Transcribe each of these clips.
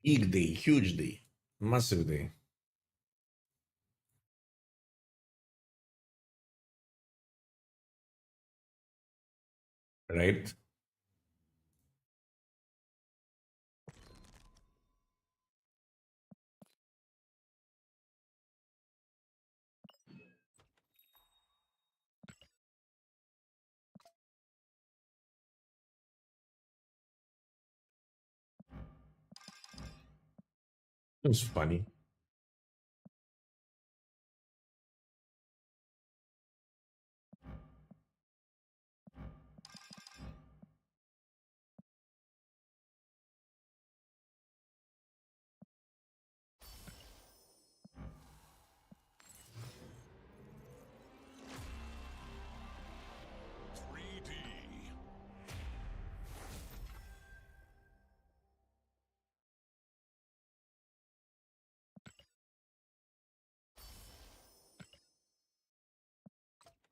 Big day, huge day, massive day. Right? It's funny.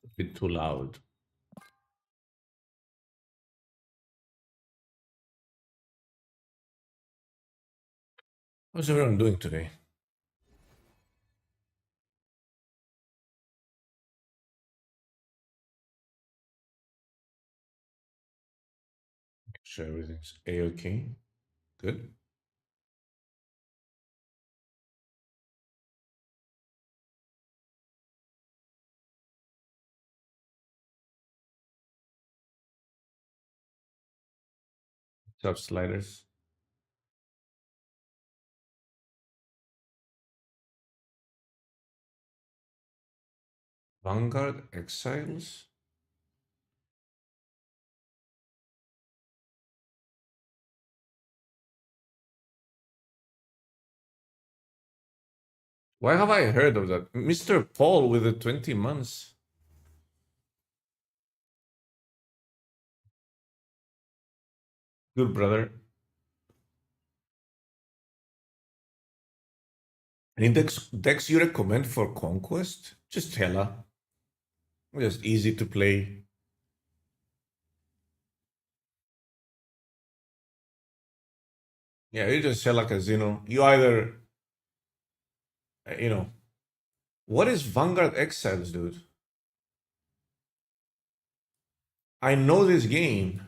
A bit too loud. How's everyone doing today? Sure, everything's a-okay. Good. What's up, sliders? Vanguard Exiles? Why have I heard of that? Mr. Paul with the 20 months. Good brother. Any decks you recommend for Conquest? Just Hela. Just easy to play. Yeah, you just Hela Casino. You either, you know, what is Vanguard Exiles, dude? I know this game.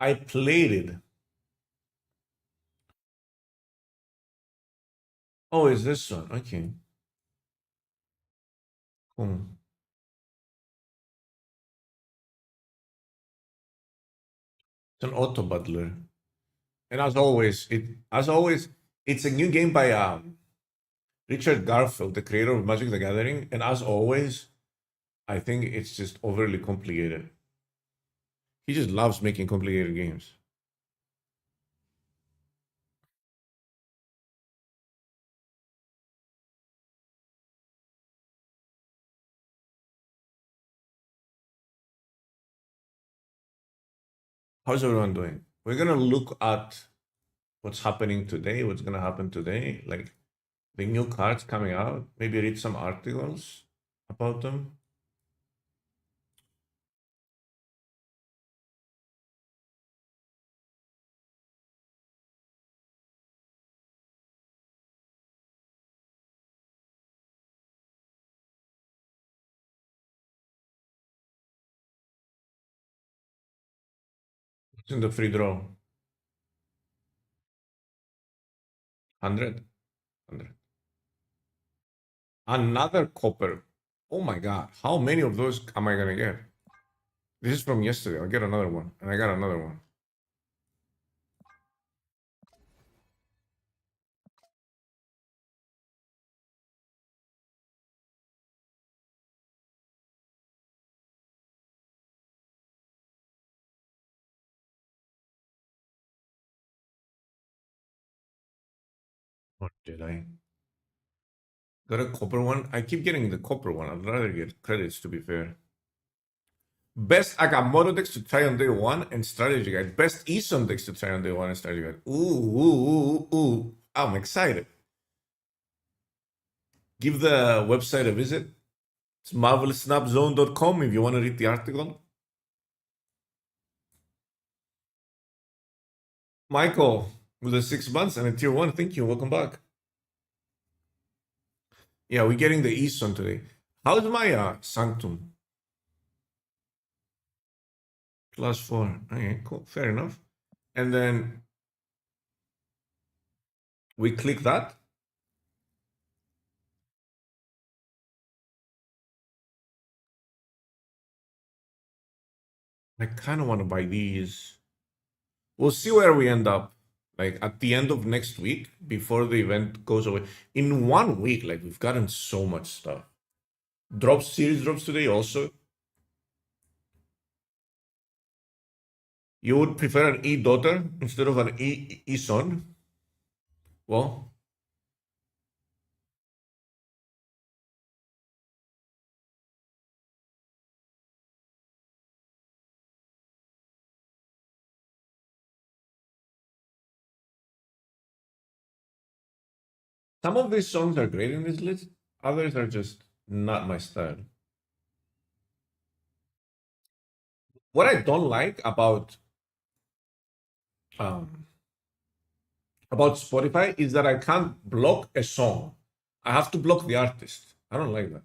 I played it. Oh, is this one? Okay. Cool. It's an auto butler. And as always, it's a new game by Richard Garfield, the creator of Magic the Gathering. And as always, I think it's just overly complicated. He just loves making complicated games. How's everyone doing? We're gonna look at what's happening today, what's gonna happen today, like the new cards coming out, maybe read some articles about them. What's in the free draw? 100? 100. Another copper. Oh my god, how many of those am I gonna get? This is from yesterday. I'll get another one. And I got another one. What did I? Got a copper one? I keep getting the copper one. I'd rather get credits, to be fair. Best Agamotto decks to try on day one and strategy guide. Best Eson decks to try on day one and strategy guide. Ooh. I'm excited. Give the website a visit. It's marvelsnapzone.com if you want to read the article. Michael, with the 6 months and a tier one, thank you. Welcome back. Yeah, we're getting the East on today. How's my Sanctum? +4. Okay, cool. Fair enough. And then we click that. I kind of want to buy these. We'll see where we end up. Like at the end of next week, before the event goes away. In 1 week, like we've gotten so much stuff. Drops series drops today also. You would prefer an E daughter instead of an E son? Well, some of these songs are great in this list. Others are just not my style. What I don't like um, about Spotify is that I can't block a song. I have to block the artist. I don't like that.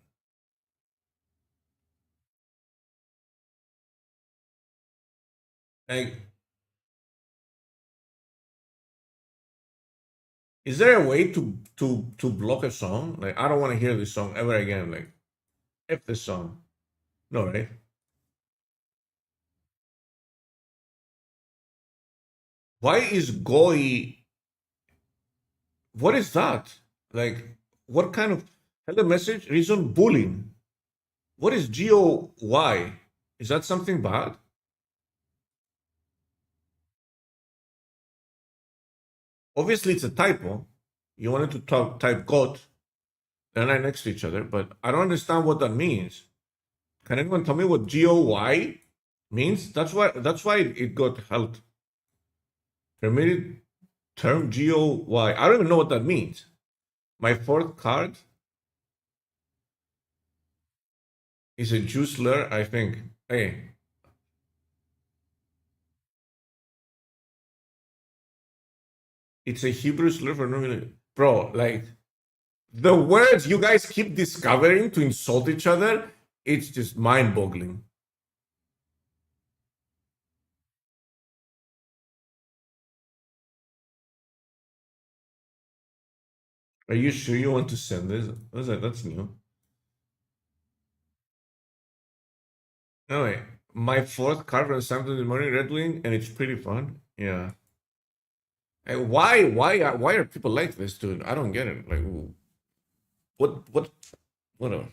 Like, is there a way to block a song? Like, I don't want to hear this song ever again. Like, F this song. No, right? Why is Goi? What is that? Like, what kind of hello message? Reason bullying. What is GOY? Is that something bad? Obviously, it's a typo. You wanted to type God. They're right next to each other, but I don't understand what that means. Can anyone tell me what GOY means? That's why it got held. Permitted term GOY. I don't even know what that means. My fourth card is a Jew slur, I think. Hey, it's a Hebrew slur for no. Bro, like the words you guys keep discovering to insult each other, it's just mind-boggling. Are you sure you want to send this? What's that? That's new. Anyway, my fourth card from Samsung in the morning, Red Wing, and it's pretty fun. Yeah. Hey, why are people like this, dude? I don't get it. Like, what, whatever.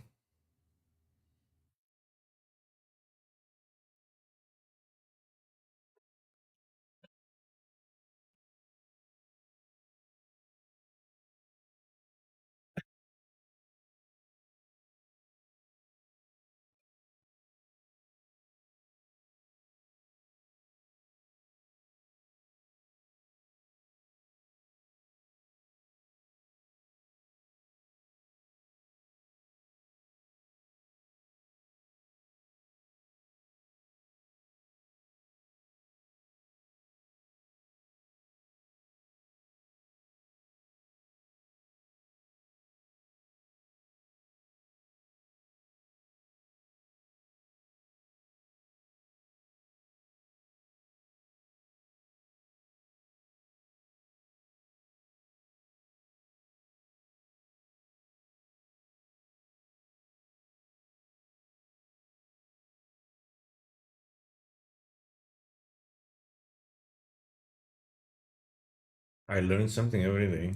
I learn something every day.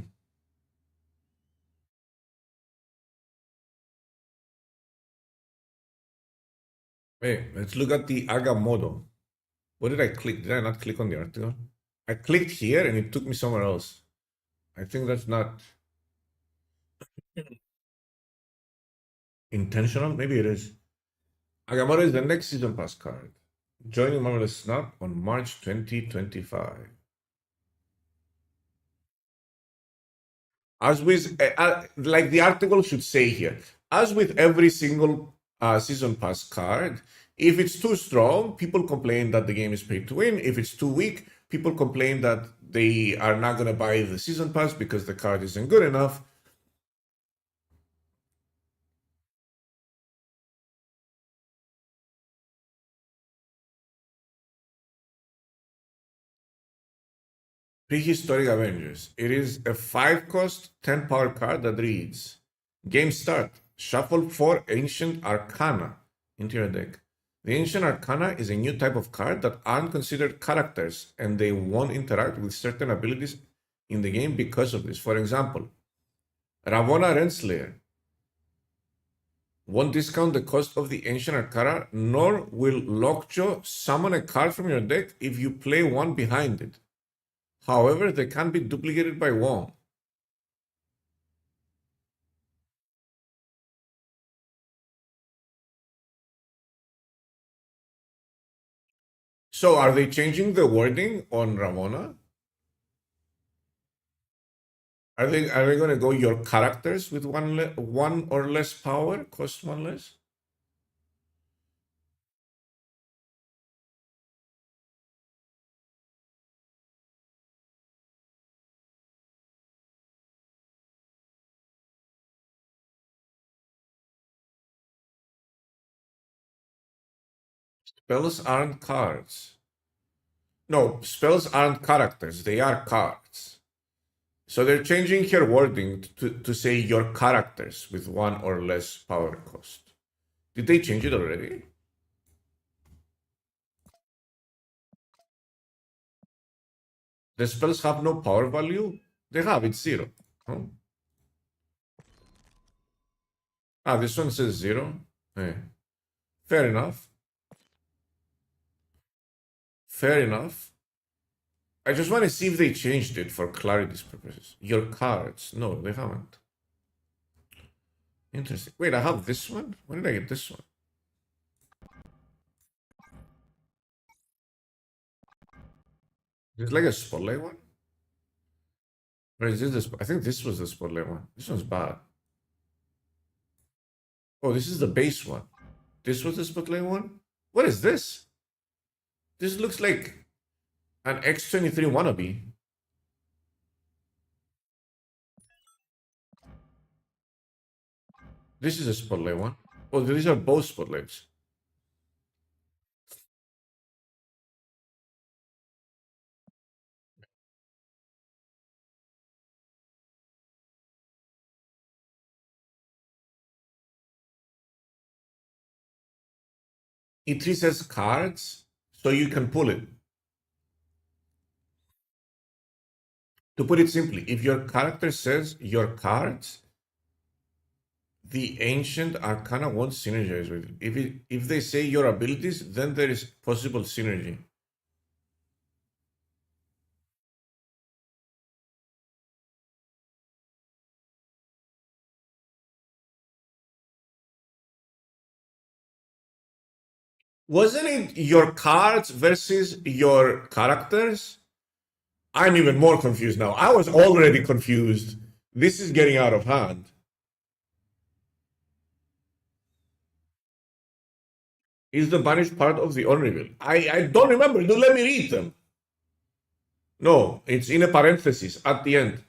Hey, let's look at the Agamotto. What did I click? Did I not click on the article? I clicked here and it took me somewhere else. I think that's not intentional. Maybe it is. Agamotto is the next season pass card. Joining Marvelous Snap on March 2025. As with, like the article should say here, as with every single season pass card. If it's too strong, people complain that the game is pay to win. If it's too weak, people complain that they are not going to buy the season pass because the card isn't good enough. Prehistoric Avengers. It is a 5 cost, 10 power card that reads Game start. Shuffle 4 Ancient Arcana into your deck. The Ancient Arcana is a new type of card that aren't considered characters and they won't interact with certain abilities in the game because of this. For example, Ravonna Renslayer won't discount the cost of the Ancient Arcana, nor will Lockjaw summon a card from your deck if you play one behind it. However, they can be duplicated by one. So are they changing the wording on Ramona? Are they going to go your characters with one or less power, cost one less? Spells aren't cards. No, spells aren't characters. They are cards. So they're changing her wording to say your characters with one or less power cost. Did they change it already? The spells have no power value? They have, it's zero. Oh. Ah, this one says zero? Eh. Fair enough. Fair enough. I just want to see if they changed it for clarity's purposes. Your cards. No, they haven't. Interesting. Wait, I have this one? When did I get this one? It's like a spotlight one? Or is this I think this was the spotlight one. This one's bad. Oh, this is the base one. This was the spotlight one? What is this? This looks like an X23 wannabe. This is a spotlight one. Oh, these are both spotlights. E3 says cards, so you can pull it. To put it simply, if your character says your cards, the ancient arcana won't synergize with it. If they say your abilities, then there is possible synergy. Wasn't it your cards versus your characters? I'm even more confused now. I was already confused. This is getting out of hand. Is the banished part of the unreveal? I don't remember. Don't let me read them. No, it's in a parenthesis at the end.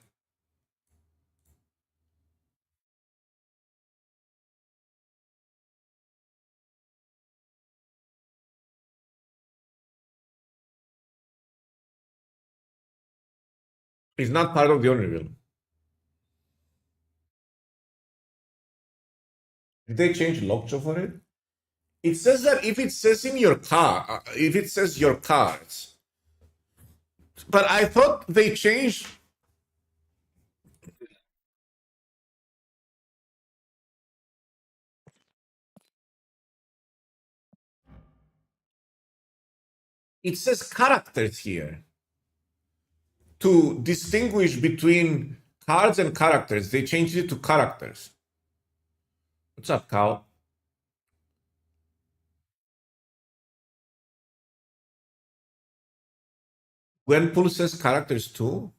It's not part of the unreveal. Did they change lockjaw for it? It says that if it says in your if it says your cards, but I thought they changed. It says characters here to distinguish between cards and characters. They changed it to characters. What's up, Cal? Gwenpool says characters too.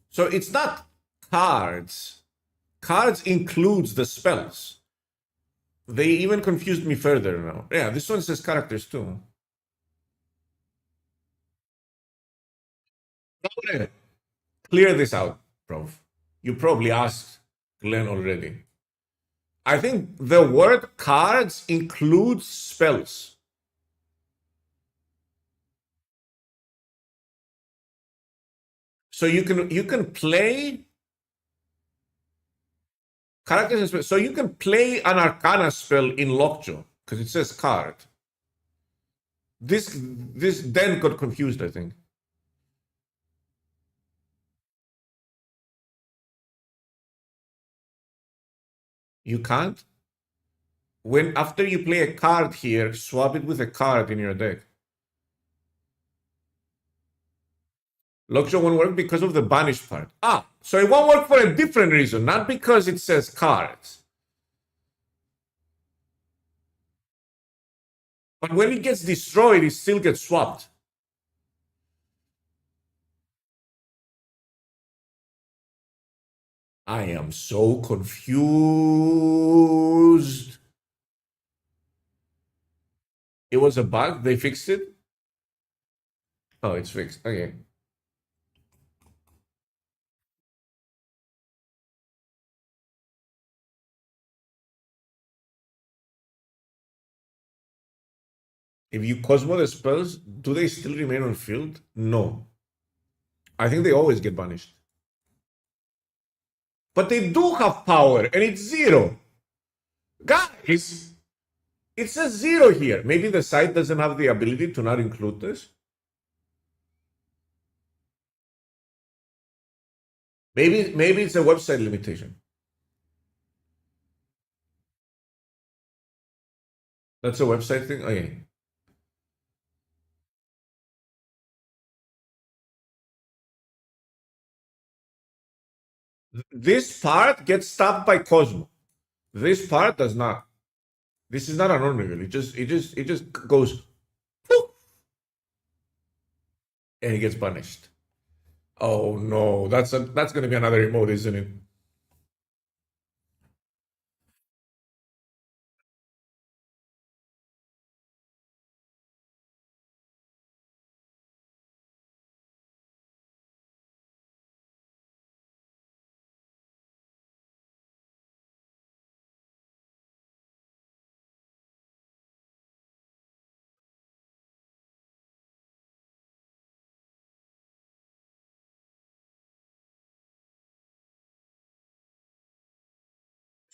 So it's not cards. Cards includes the spells. They even confused me further now. Yeah, this one says characters too. Okay. Clear this out, Prof. You probably asked Glenn already. I think the word cards includes spells. So you can play characters and spells. So you can play an Arcana spell in Lockjaw because it says card. This then got confused, I think. You can't. When after you play a card here, swap it with a card in your deck. Lockjaw won't work because of the banish part. Ah, so it won't work for a different reason, not because it says cards. But when it gets destroyed, it still gets swapped. I am so confused. It was a bug. They fixed it. Oh, it's fixed. Okay. If you Cosmo the spells, do they still remain on field? No. I think they always get banished. But they do have power, and it's zero. Guys, it says zero here. Maybe the site doesn't have the ability to not include this. Maybe it's a website limitation. That's a website thing. Okay. This part gets stopped by Cosmo. This part does not. This is not an Unreal. It just goes poof, and it gets punished. Oh no, that's gonna be another emote, isn't it?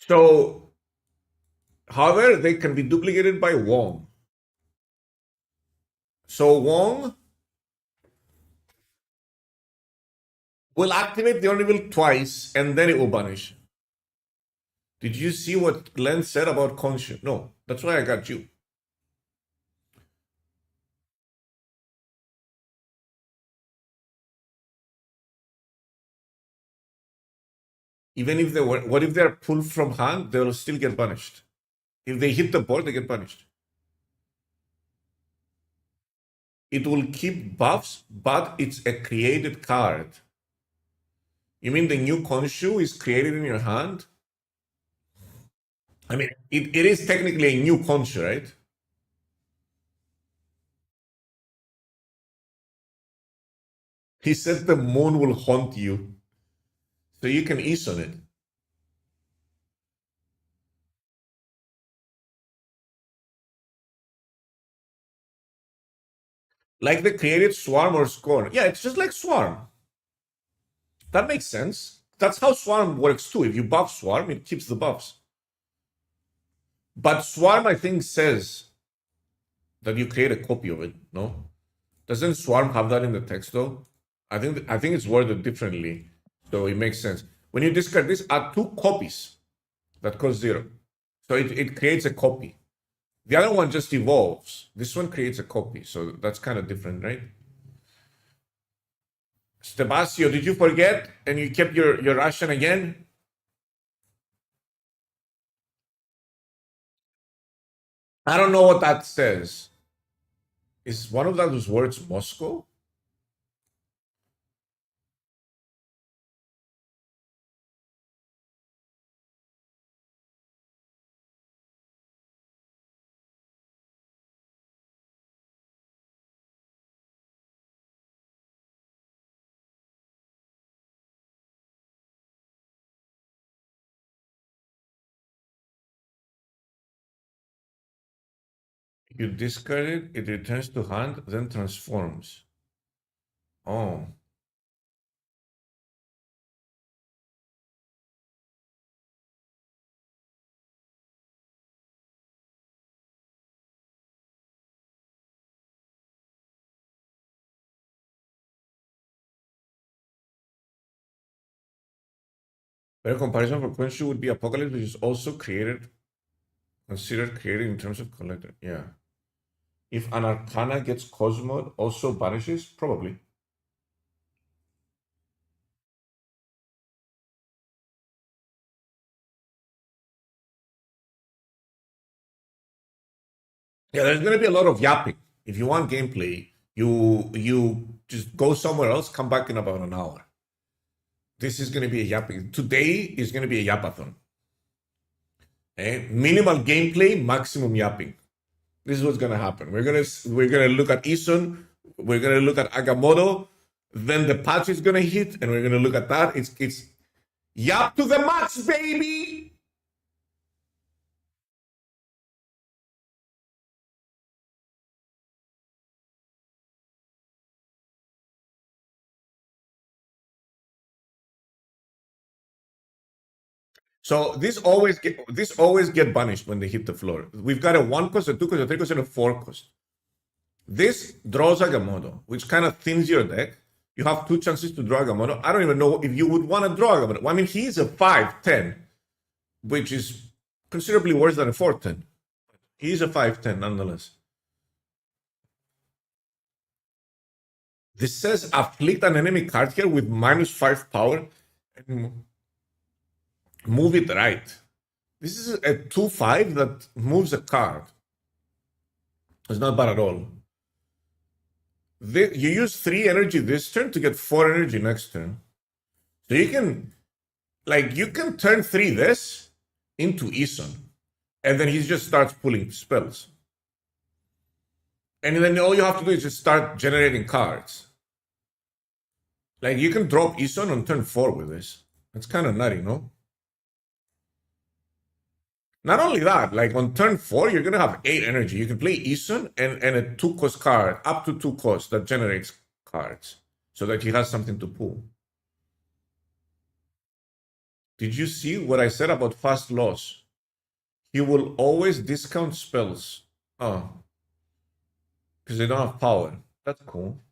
So, however, they can be duplicated by Wong. So Wong will activate the Unreal twice, and then it will banish. Did you see what Glenn said about conscience? No, that's why I got you. Even if they were, what if they're pulled from hand? They'll still get punished. If they hit the board, they get punished. It will keep buffs, but it's a created card. You mean the new Konshu is created in your hand? I mean, it is technically a new Konshu, right? He said the moon will haunt you, so you can ease on it. Like the created Swarm or Scorn. Yeah, it's just like Swarm. That makes sense. That's how Swarm works too. If you buff Swarm, it keeps the buffs. But Swarm, I think, says that you create a copy of it. No, doesn't Swarm have that in the text though? I think it's worded differently, so it makes sense. When you discard this, add two copies that cost zero, so it creates a copy. The other one just evolves. This one creates a copy, so that's kind of different, right? Stabasio, did you forget and you kept your Russian again? I don't know what that says. Is one of those words Moscow? You discard it, it returns to hand, then transforms. Oh. Better comparison for Quincy would be Apocalypse, which is also considered created in terms of collector. Yeah. If an Arcana gets Cosmo, also vanishes? Probably. Yeah, there's gonna be a lot of yapping. If you want gameplay, you just go somewhere else, come back in about an hour. This is gonna be a yapping. Today is gonna be a yapathon. Minimal gameplay, maximum yapping. This is what's gonna happen. We're gonna look at Ison, we're gonna look at Agamotto, then the patch is gonna hit, and we're gonna look at that. It's yap to the max, baby. So this always get banished when they hit the floor. We've got a 1 cost, a 2 cost, a 3 cost, and a 4 cost. This draws Agamotto, which kind of thins your deck. You have 2 chances to draw Agamotto. I don't even know if you would want to draw Agamotto. Well, I mean, he is a 5/10, which is considerably worse than a 4/10. He is a 5/10 nonetheless. This says afflict an enemy card here with -5 power and move it right. This is a 2/5 that moves a card. It's not bad at all. You use 3 energy this turn to get 4 energy next turn. So you can turn 3 this into Ison. And then he just starts pulling spells. And then all you have to do is just start generating cards. Like you can drop Ison on turn 4 with this. That's kind of nutty, no? Not only that, like on turn 4, you're gonna have 8 energy. You can play Ison and a 2 cost card, up to 2 costs that generates cards. So that he has something to pull. Did you see what I said about fast loss? He will always discount spells. Oh. Because they don't have power. That's cool.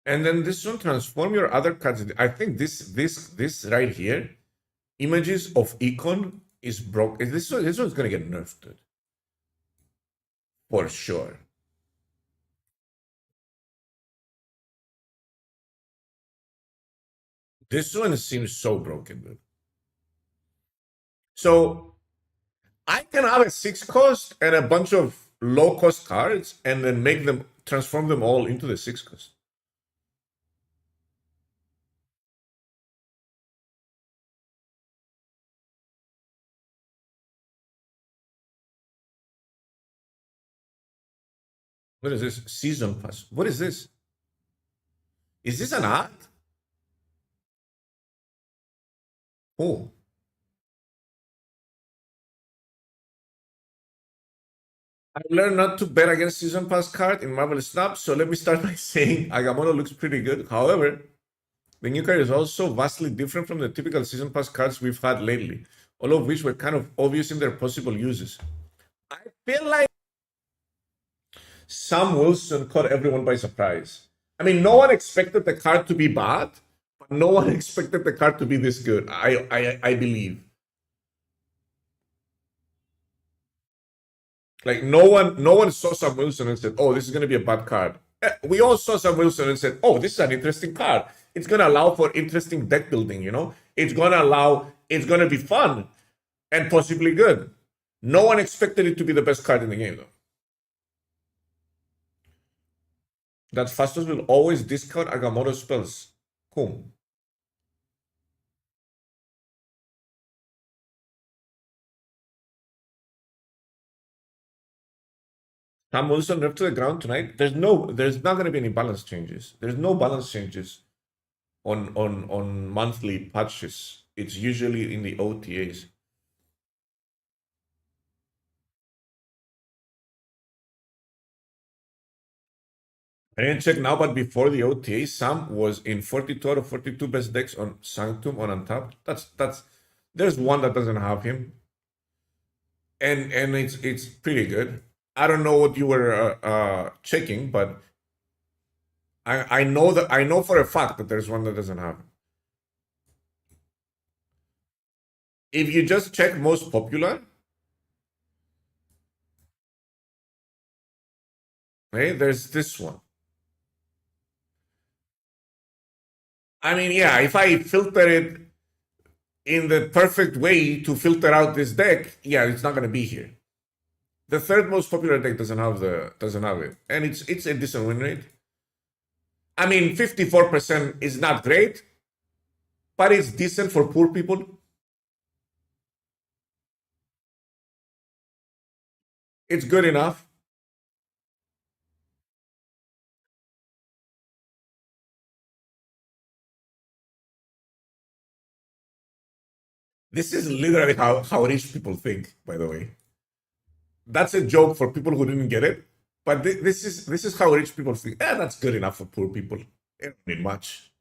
And then this one transform your other cards. I think this right here, images of Econ is broke. This one's gonna get nerfed, dude. For sure. This one seems so broken, dude. So I can have a 6 cost and a bunch of low cost cards and then transform them all into the 6 cost. What is this? Season pass. What is this? Is this an ad? Oh. I learned not to bet against season pass card in Marvel Snap, so let me start by saying Agamotto looks pretty good. However, the new card is also vastly different from the typical season pass cards we've had lately, all of which were kind of obvious in their possible uses. I feel like Sam Wilson caught everyone by surprise. I mean, no one expected the card to be bad, but no one expected the card to be this good. I believe. Like no one saw Sam Wilson and said, "Oh, this is going to be a bad card." We all saw Sam Wilson and said, "Oh, this is an interesting card. It's going to allow for interesting deck building. It's going to be fun and possibly good." No one expected it to be the best card in the game, though. That Fastos will always discount Agamotto spells. Cool. Tom Wilson ripped to the ground tonight. There's not going to be any balance changes. There's no balance changes on monthly patches. It's usually in the OTAs. I didn't check now, but before the OTA, Sam was in 42 out of 42 best decks on Sanctum on Untapped. That's there's one that doesn't have him, and it's pretty good. I don't know what you were checking, but I know that I know for a fact that there's one that doesn't have him. If you just check most popular, hey, there's this one. I mean, yeah, if I filter it in the perfect way to filter out this deck, yeah, it's not going to be here. The third most popular deck doesn't have it, and it's a decent win rate. I mean, 54% is not great, but it's decent for poor people. It's good enough. This is literally how rich people think, by the way. That's a joke for people who didn't get it. But this is how rich people think. Yeah, that's good enough for poor people. They don't need much.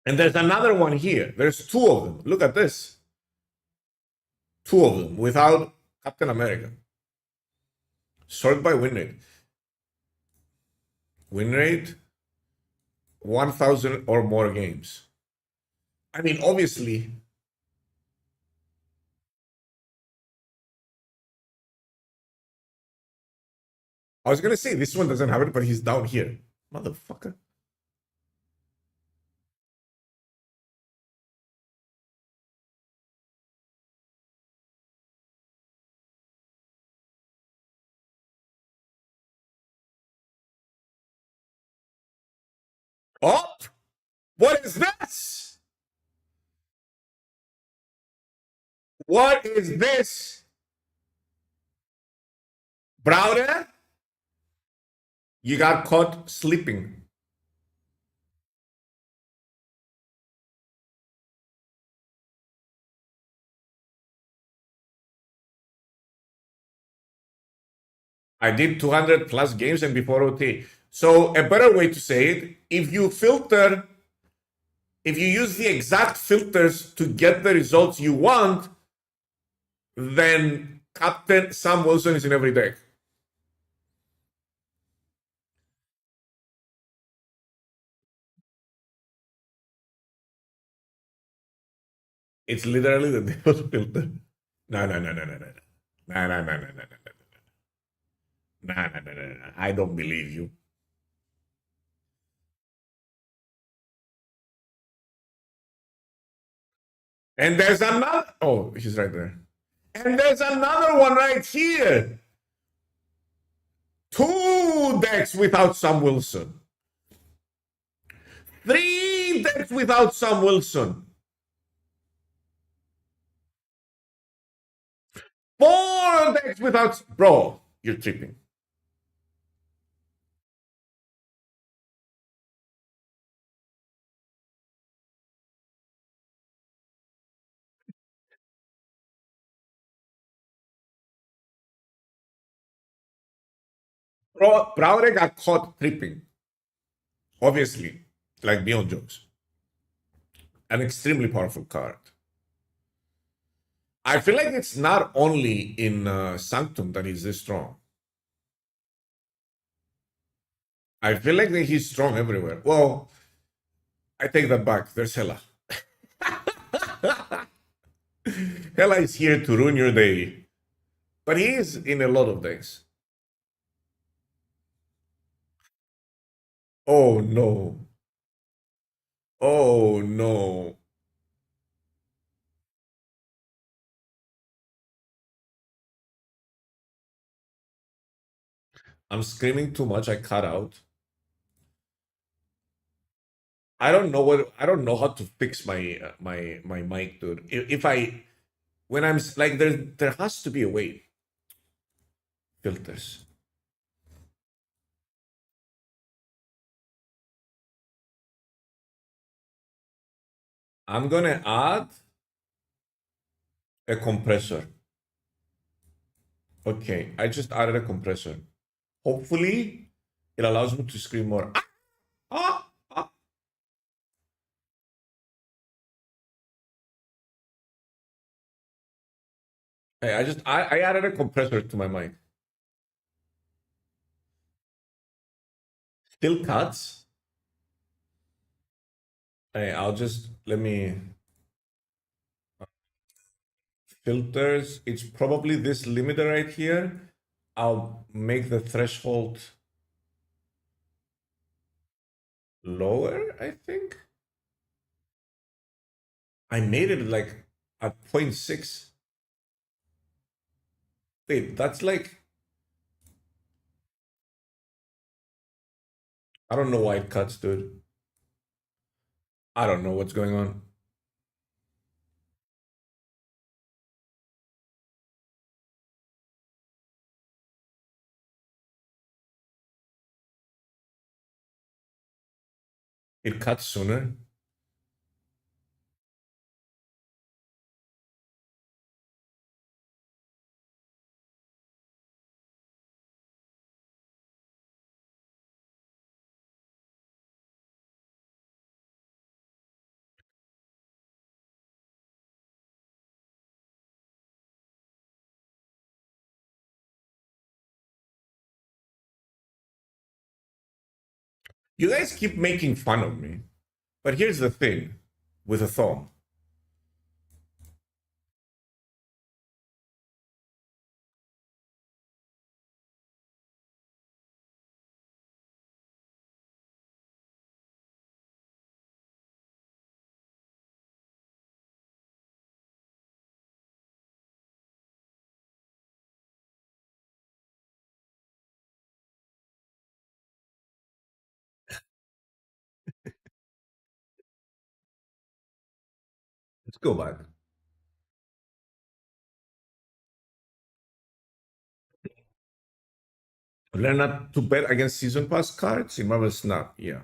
And there's another one here. There's two of them. Look at this. Two of them without Captain America. Sort by win rate. Win rate 1,000 or more games. I mean, obviously, I was gonna say this one doesn't have it, but he's down here. Motherfucker. Oh, what is this? What is this? Browder, you got caught sleeping. I did 200 plus games and before OT. So a better way to say it, if you use the exact filters to get the results you want, then Captain Sam Wilson is in every deck. It's literally the default filter. No, no, no, no, no, no. No, no, no, no, no, no, no. No, no, no, no, no. I don't believe you. And there's another. Oh, he's right there. And there's another one right here. Two decks without Sam Wilson. Three decks without Sam Wilson. Four decks without. Bro, you're tripping. Bro, Browder got caught tripping. Obviously, like beyond jokes. An extremely powerful card. I feel like it's not only in Sanctum that he's this strong. I feel like that he's strong everywhere. Well, I take that back. There's Hela. Hela is here to ruin your day. But he is in a lot of decks. Oh no. Oh no. I'm screaming too much. I cut out. I don't know how to fix my my mic, dude. If I when I'm like, there has to be a way. Filters. I'm gonna add a compressor. Okay, I just added a compressor. Hopefully, it allows me to scream more. Ah, ah, ah. Hey, I added a compressor to my mic. Still cuts. Hey, I'll just let me filters. It's probably this limiter right here. I'll make the threshold lower, I think. I made it like at 0.6. Wait, that's like, I don't know why it cuts, dude. I don't know what's going on. It cuts sooner. You guys keep making fun of me. But here's the thing with a thumb. Let's go back. Learn not to bet against season pass cards in Marvel Snap. Yeah.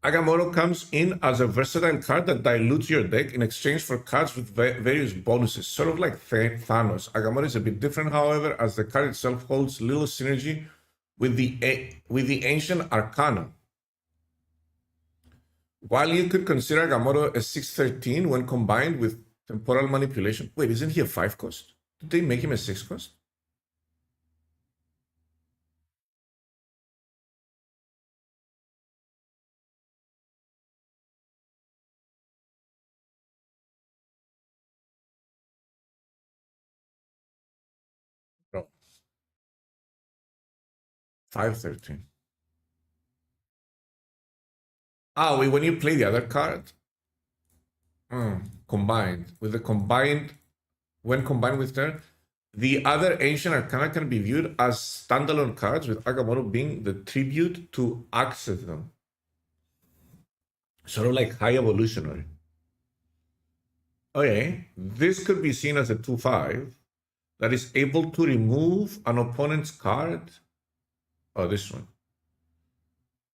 Agamotto comes in as a versatile card that dilutes your deck in exchange for cards with various bonuses, sort of like Thanos. Agamotto is a bit different, however, as the card itself holds little synergy with the Ancient Arcana. While you could consider Agamotto a 6/13 when combined with Temporal Manipulation. Wait, isn't he a 5 cost? Did they make him a 6 cost? No, 5/13. Ah, wait, when you play the other card, combined with the combined when combined with turn, the other Ancient Arcana can be viewed as standalone cards, with Agamotto being the tribute to access them. Sort of like High Evolutionary. Okay, this could be seen as a 2/5 that is able to remove an opponent's card. Oh, this one.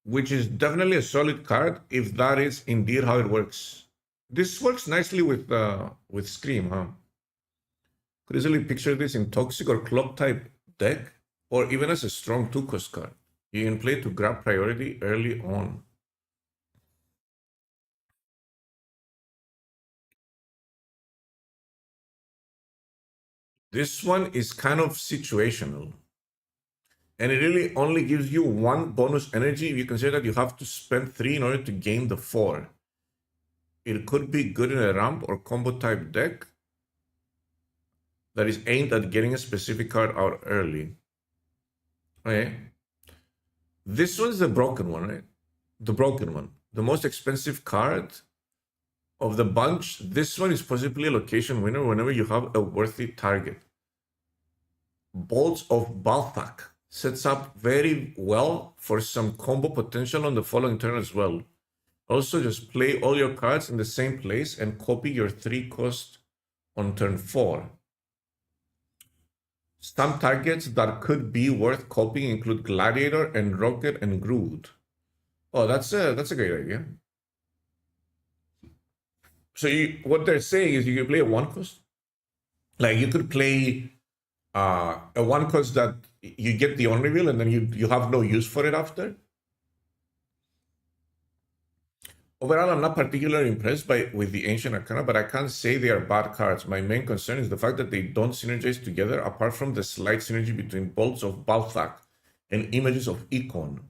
Which is definitely a solid card if that is indeed how it works. This works nicely with Scream, huh? Could easily picture this in Toxic or Clock type deck, or even as a strong 2-cost card. You can play to grab priority early on. This one is kind of situational. And it really only gives you 1 bonus energy if you consider that you have to spend 3 in order to gain the 4. It could be good in a ramp or combo type deck that is aimed at getting a specific card out early. Okay. This one's the broken one, right? The broken one. The most expensive card of the bunch. This one is possibly a location winner whenever you have a worthy target. Bolts of Balthak sets up very well for some combo potential on the following turn as well. Also, just play all your cards in the same place and copy your 3-cost on turn 4. Some targets that could be worth copying include Gladiator and Rocket and Groot. Oh, that's a great idea. So what they're saying is you can play a one cost. Like you could play a one cost that you get the on reveal and then you have no use for it after. Overall, I'm not particularly impressed with the Ancient Arcana, but I can't say they are bad cards. My main concern is the fact that they don't synergize together, apart from the slight synergy between Bolts of Balthak and Images of Econ.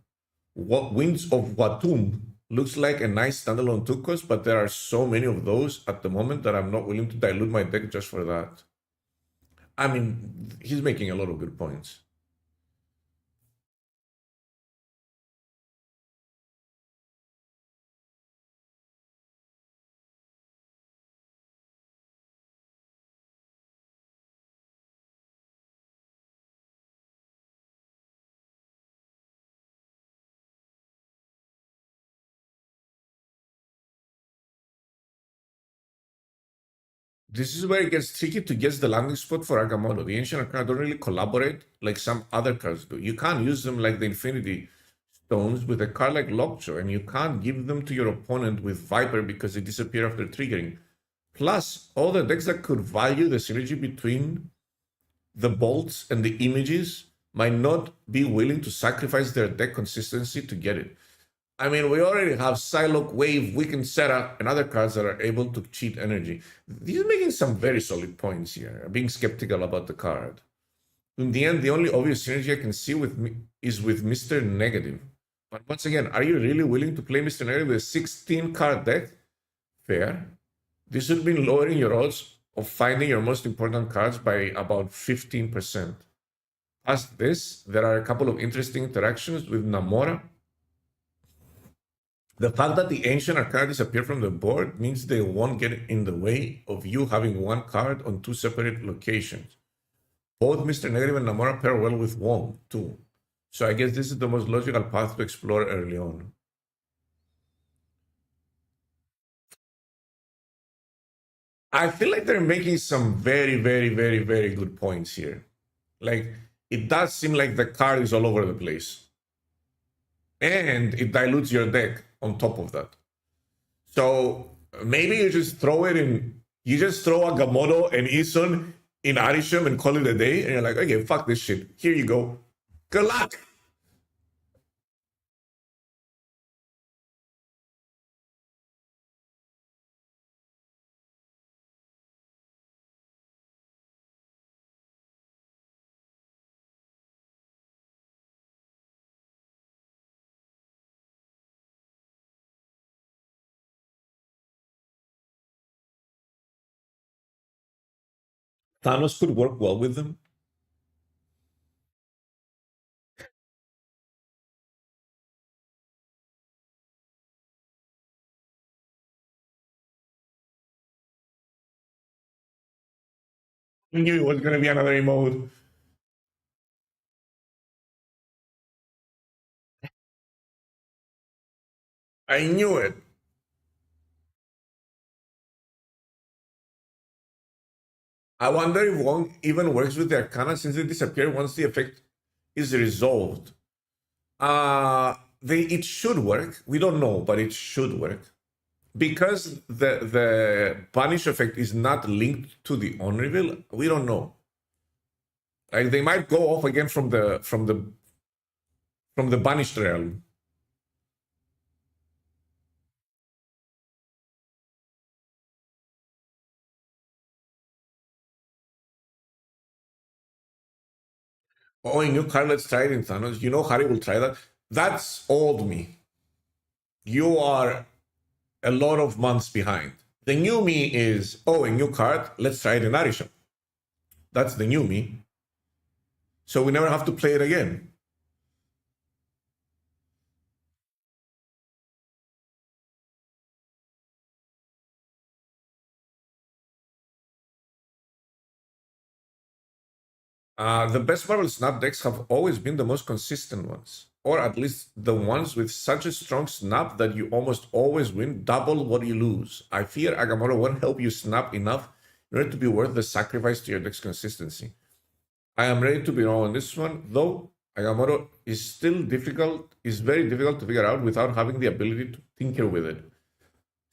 What Winds of Watum looks like a nice standalone 2-cost, but there are so many of those at the moment that I'm not willing to dilute my deck just for that. I mean, he's making a lot of good points. This is where it gets tricky to guess the landing spot for Agamotto. The Ancient Arcana don't really collaborate like some other cards do. You can't use them like the Infinity Stones with a card like Lockjaw, and you can't give them to your opponent with Viper because they disappear after triggering. Plus, all the decks that could value the synergy between the bolts and the images might not be willing to sacrifice their deck consistency to get it. I mean, we already have Psylocke, Wave, Weakened Setup, and other cards that are able to cheat energy. He's making some very solid points here. I'm being skeptical about the card. In the end, the only obvious synergy I can see is with Mr. Negative. But once again, are you really willing to play Mr. Negative with a 16-card deck? Fair. This would mean lowering your odds of finding your most important cards by about 15%. Past this, there are a couple of interesting interactions with Namora. The fact that the Ancient Arcana disappear from the board means they won't get in the way of you having one card on two separate locations. Both Mr. Negative and Namora pair well with Wong, too. So I guess this is the most logical path to explore early on. I feel like they're making some very, very, very, very good points here. Like, it does seem like the card is all over the place. And it dilutes your deck on top of that. So maybe you just throw it in, you just throw Agamotto and Isun in Arisham and call it a day, and you're like, okay, fuck this shit. Here you go. Good luck. Thanos could work well with them. I knew it was going to be another emote. I knew it. I wonder if Wong even works with the Arcana since they disappear once the effect is resolved. It should work. We don't know, but it should work. Because the punish effect is not linked to the on reveal, we don't know. Like they might go off again from the banished realm. Oh, a new card, let's try it in Thanos. You know Harry will try that. That's old me. You are a lot of months behind. The new me is, oh, a new card, let's try it in Arisham. That's the new me. So we never have to play it again. The best Marvel Snap decks have always been the most consistent ones, or at least the ones with such a strong snap that you almost always win double what you lose. I fear Agamotto won't help you snap enough in order to be worth the sacrifice to your deck's consistency. I am ready to be wrong on this one, though Agamotto is still difficult, is very difficult to figure out without having the ability to tinker with it.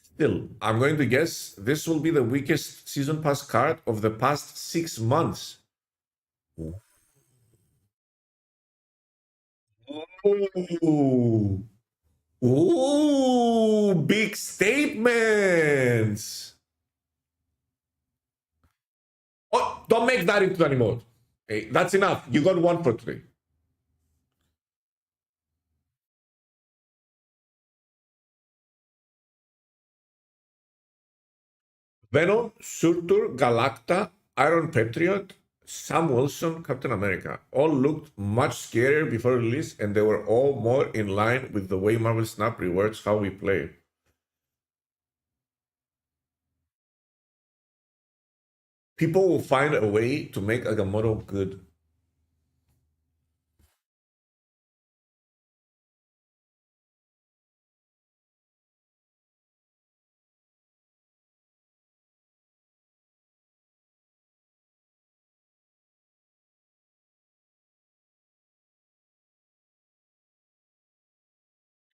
Still, I'm going to guess this will be the weakest season pass card of the past 6 months. Ooh. Ooh, big statements. Oh, don't make that into any mode. Hey, that's enough. You got one for today. Venom, Surtur, Galacta, Iron Patriot, Sam Wilson, Captain America all looked much scarier before release, and they were all more in line with the way Marvel Snap rewards how we play. People will find a way to make Agamotto good.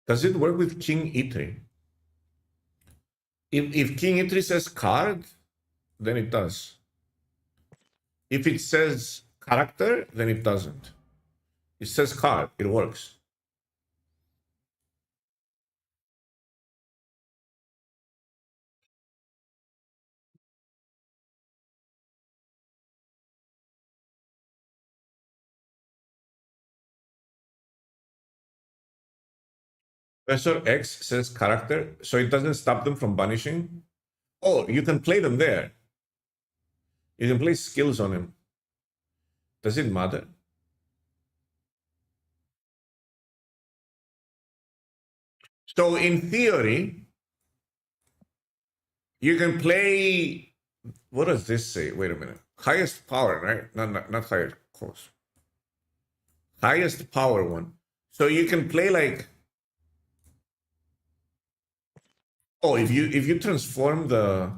Does it work with King Itri? If King Itri says card, then it does. If it says character, then it doesn't. It says card, it works. Professor X says character, so it doesn't stop them from banishing. Oh, you can play them there. You can play skills on him. Does it matter? So in theory, you can play. What does this say? Wait a minute. Highest power, right? Not highest cost. Highest power one. So you can play like. Oh, if you transform the.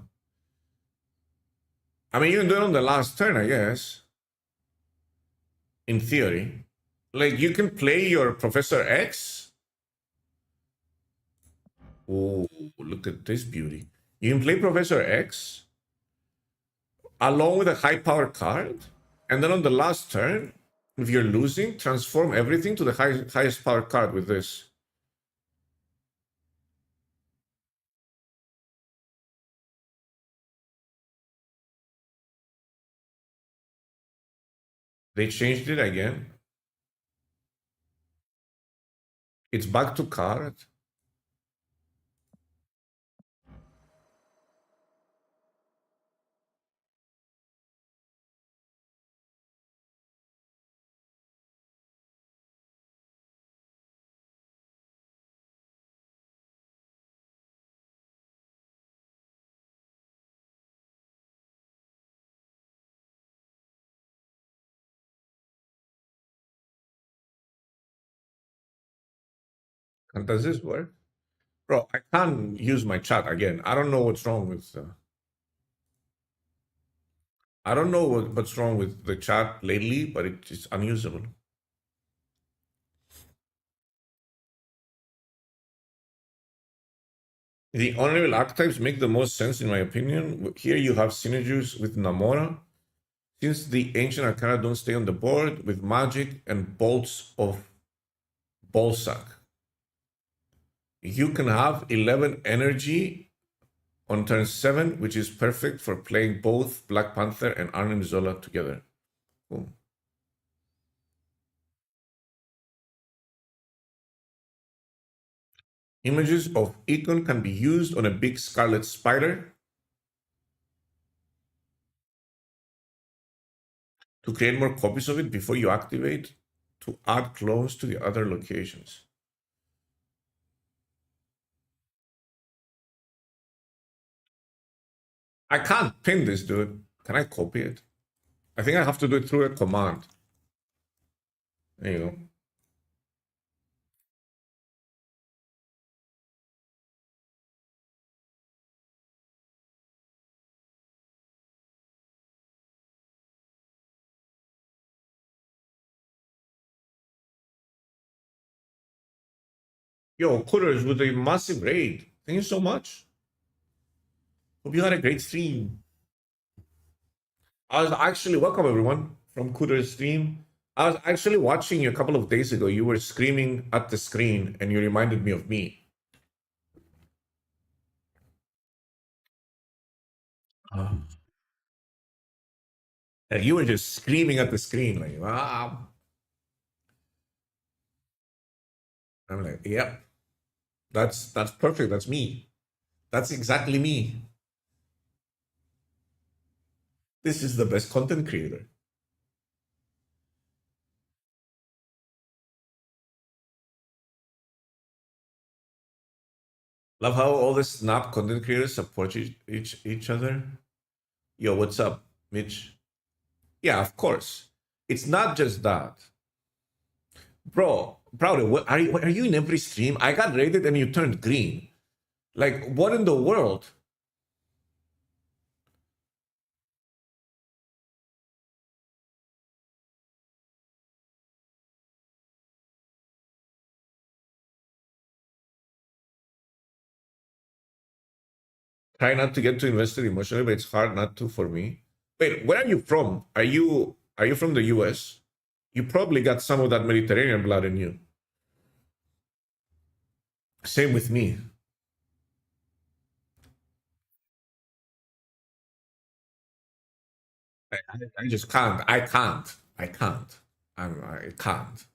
I mean, you can do it on the last turn, I guess. In theory, like you can play your Professor X. Oh, look at this beauty. You can play Professor X along with a high power card, and then on the last turn, if you're losing, transform everything to the highest power card with this. They changed it again. It's back to card. And does this work? Bro, I can't use my chat again. I don't know what's wrong with. I don't know what's wrong with the chat lately, but it's unusable. The honorable archetypes make the most sense, in my opinion. Here you have synergies with Namora, since the ancient arcana don't stay on the board with magic and bolts of Bolsack. You can have 11 energy on turn 7, which is perfect for playing both Black Panther and Arnim Zola together. Cool. Images of Econ can be used on a big scarlet spider to create more copies of it before you activate to add clones to the other locations. I can't pin this, dude. Can I copy it? I think I have to do it through a command. There you go. Yo, Kutters with a massive raid. Thank you so much. Hope you had a great stream. I was actually, welcome everyone from Kutters stream. I was actually watching you a couple of days ago. You were screaming at the screen and you reminded me of me. Oh. And you were just screaming at the screen, like, ah. I'm like, yep, that's perfect. That's me. That's exactly me. This is the best content creator. Love how all the Snap content creators support each other. Yo, what's up, Mitch? Yeah, of course. It's not just that, bro. Browder, are you in every stream? I got raided and you turned green. Like, what in the world? Try not to get too invested emotionally, but it's hard not to for me. Wait, where are you from? Are you from the US? You probably got some of that Mediterranean blood in you. Same with me. I just can't. I can't. I can't. I can't.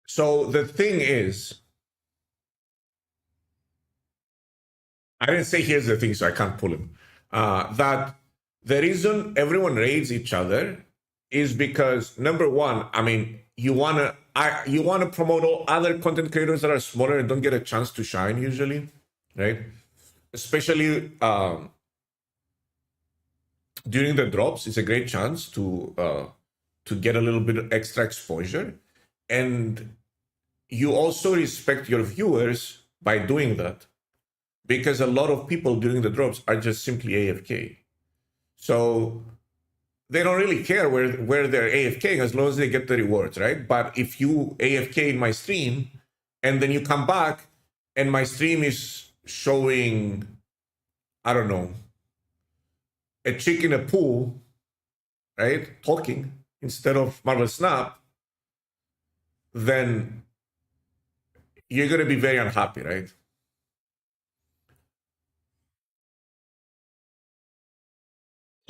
So the thing is, I didn't say here's the thing, so I can't pull him. That the reason everyone raids each other is because number one, I mean, you wanna promote all other content creators that are smaller and don't get a chance to shine usually, right? Especially during the drops, it's a great chance to get a little bit of extra exposure, and you also respect your viewers by doing that because a lot of people during the drops are just simply AFK. So they don't really care where they're AFKing as long as they get the rewards, right? But if you AFK in my stream and then you come back and my stream is showing, I don't know, a chick in a pool, right? Talking instead of Marvel Snap, then you're going to be very unhappy, right?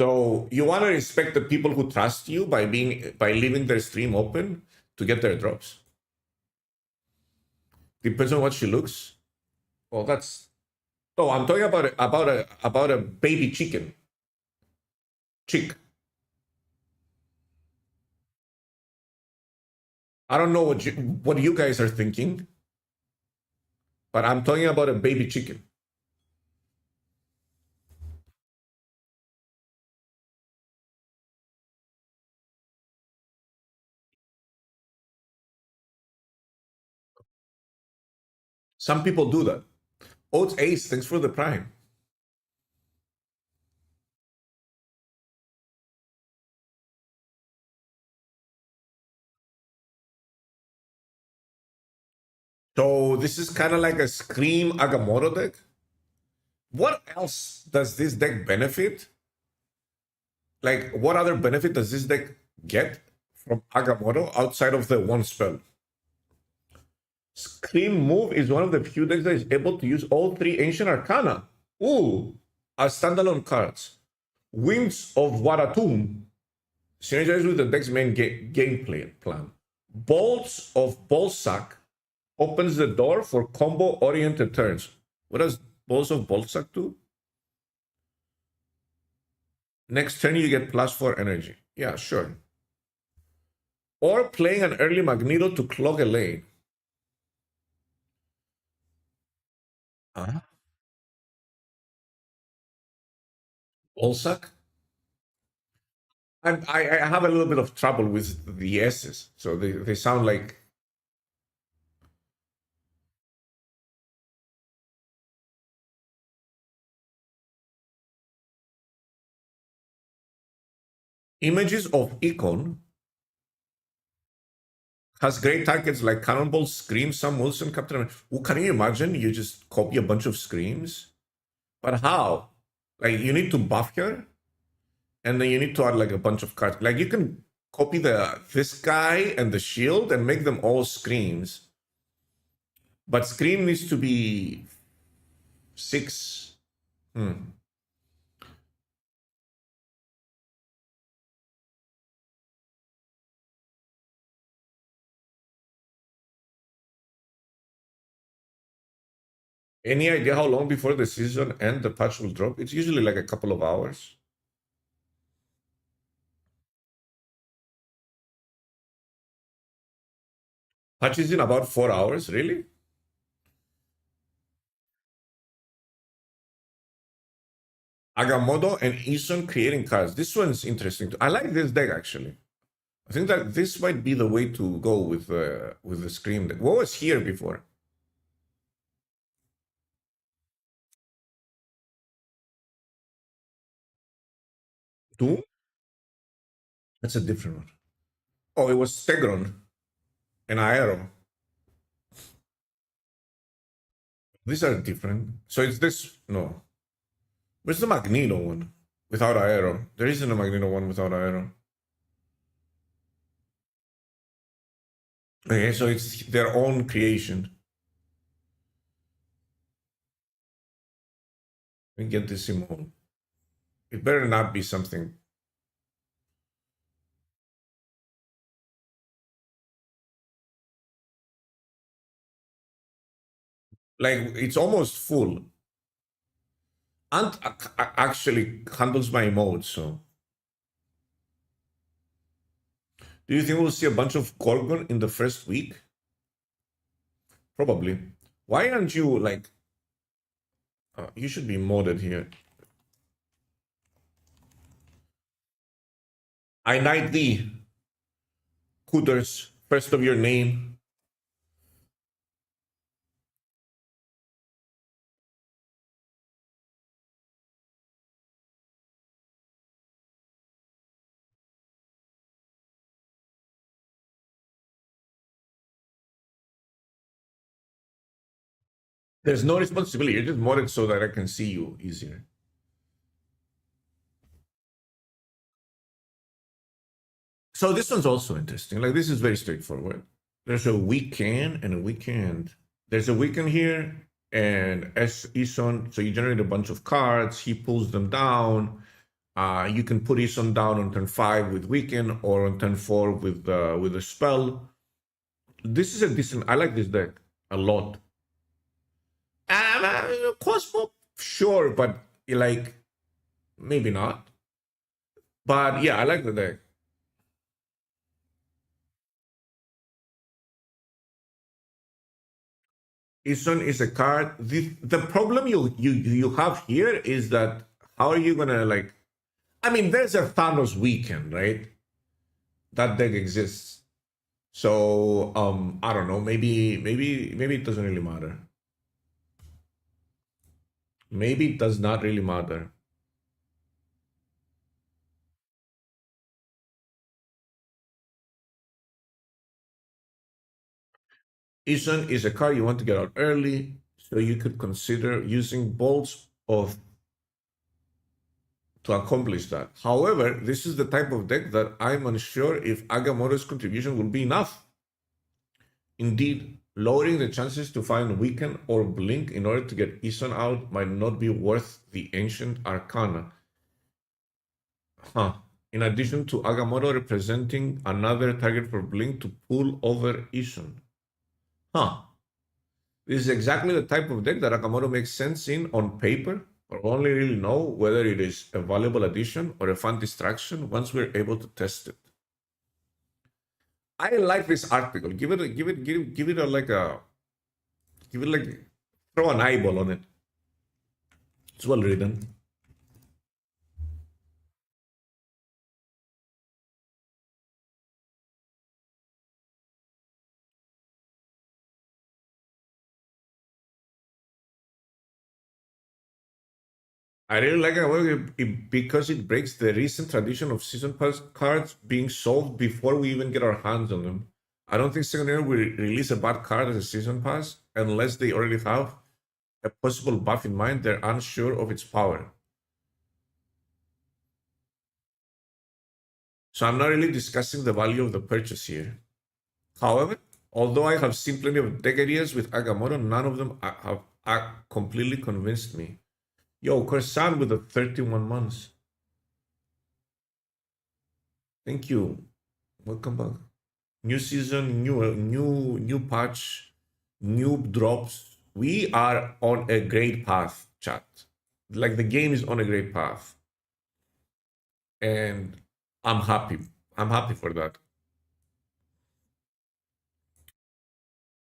So you want to respect the people who trust you by leaving their stream open to get their drops. Depends on what she looks. Well, that's oh, I'm talking about a baby chick. I don't know what you guys are thinking, but I'm talking about a baby chicken. Some people do that. Oats Ace, thanks for the prime. So this is kind of like a Scream Agamotto deck. What else does this deck benefit? Like, what other benefit does this deck get from Agamotto outside of the one spell? Scream Move is one of the few decks that is able to use all three Ancient Arcana. Ooh, as standalone cards. Winds of Waratum synergize with the deck's main gameplay plan. Bolts of Bolsack opens the door for combo-oriented turns. What does Bolts of Bolsack do? Next turn you get +4 energy. Yeah, sure. Or playing an early Magneto to clog a lane. Uh-huh. Bolsack? I have a little bit of trouble with the S's, so they sound like images of Econ. Has great targets like Cannonball, Scream, Sam Wilson, Captain America. Well, can you imagine you just copy a bunch of Screams? But how? Like you need to buff her, and then you need to add like a bunch of cards. Like you can copy the this guy and the shield and make them all Screams. But Scream needs to be six. Hmm. Any idea how long before the season end the patch will drop? It's usually like a couple of hours. Patch is in about 4 hours, really? Agamotto and Ison creating cards. This one's interesting. I like this deck actually. I think that this might be the way to go with the Scream deck. What was here before? Two? That's a different one. Oh, it was Stegron and Aero. These are different. So it's this. No. Where's the Magneto one? Without Aero. There isn't a Magneto one without Aero. Okay, so it's their own creation. Let me get this Simone. It better not be something. Like, it's almost full. And actually handles my emotes, so. Do you think we'll see a bunch of Gorgon in the first week? Probably. Why aren't you, like. You should be modded here. I knight thee. Hooters, first of your name. There's no responsibility. You're just modded so that I can see you easier. So this one's also interesting. Like this is very straightforward. There's a weekend and a weekend. There's a weekend here and S Ison. So you generate a bunch of cards. He pulls them down. You can put Ison down on turn 5 with weekend or on turn 4 with a spell. This is a decent. I like this deck a lot. Cosmo, sure, but like maybe not. But yeah, I like the deck. Ison is a card. The problem you have here is that how are you gonna like? I mean, there's a Thanos weekend, right? That deck exists. So I don't know. Maybe it doesn't really matter. Maybe it does not really matter. Ison is a card you want to get out early, so you could consider using bolts of to accomplish that. However, this is the type of deck that I'm unsure if Agamotto's contribution will be enough. Indeed, lowering the chances to find Weaken or Blink in order to get Ison out might not be worth the Ancient Arcana. Huh. In addition to Agamotto representing another target for Blink to pull over Ison. Huh. This is exactly the type of deck that Agamotto makes sense in on paper, but we'll only really know whether it is a valuable addition or a fun distraction once we're able to test it. I like this article. Give it a like a give it like throw an eyeball on it. It's well written. I really like it because it breaks the recent tradition of season pass cards being solved before we even get our hands on them. I don't think second year will release a bad card as a season pass unless they already have a possible buff in mind. They're unsure of its power. So I'm not really discussing the value of the purchase here. However, although I have seen plenty of deck ideas with Agamotto, none of them have completely convinced me. Yo, Corsan with the 31 months. Thank you. Welcome back. New season, new patch, new drops. We are on a great path, chat. Like the game is on a great path. And I'm happy. I'm happy for that.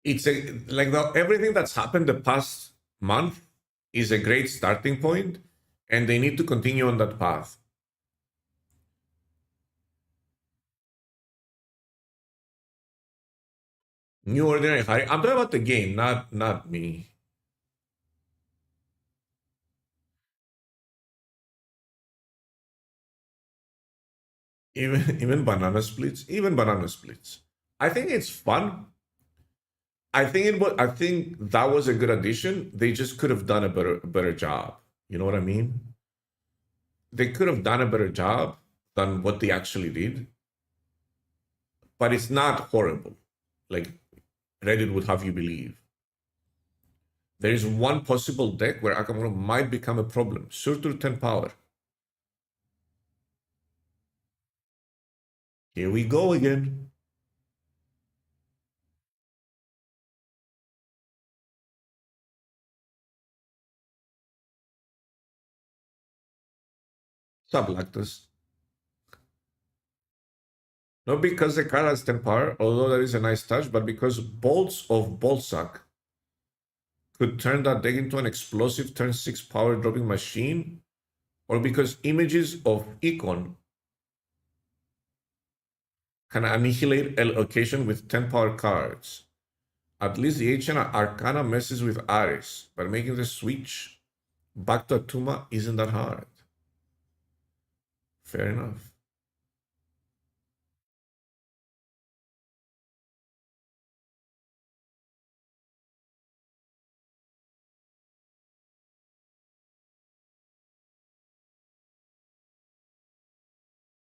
It's everything that's happened the past month is a great starting point, and they need to continue on that path. New ordinary Harry. I'm talking about the game, not me. Even banana splits. Even banana splits. I think it's fun. I think that was a good addition. They just could have done a better job. You know what I mean? They could have done a better job than what they actually did. But it's not horrible. Like Reddit would have you believe. There is one possible deck where Akamuro might become a problem. Surtur 10 power. Here we go again. Sublactus. Not because the card has 10 power, although that is a nice touch, but because Bolts of Boltsack could turn that deck into an explosive turn 6 power dropping machine, or because Images of Econ can annihilate a location with 10 power cards. At least the Ancient Arcana messes with Ares, but making the switch back to Atuma isn't that hard. Fair enough.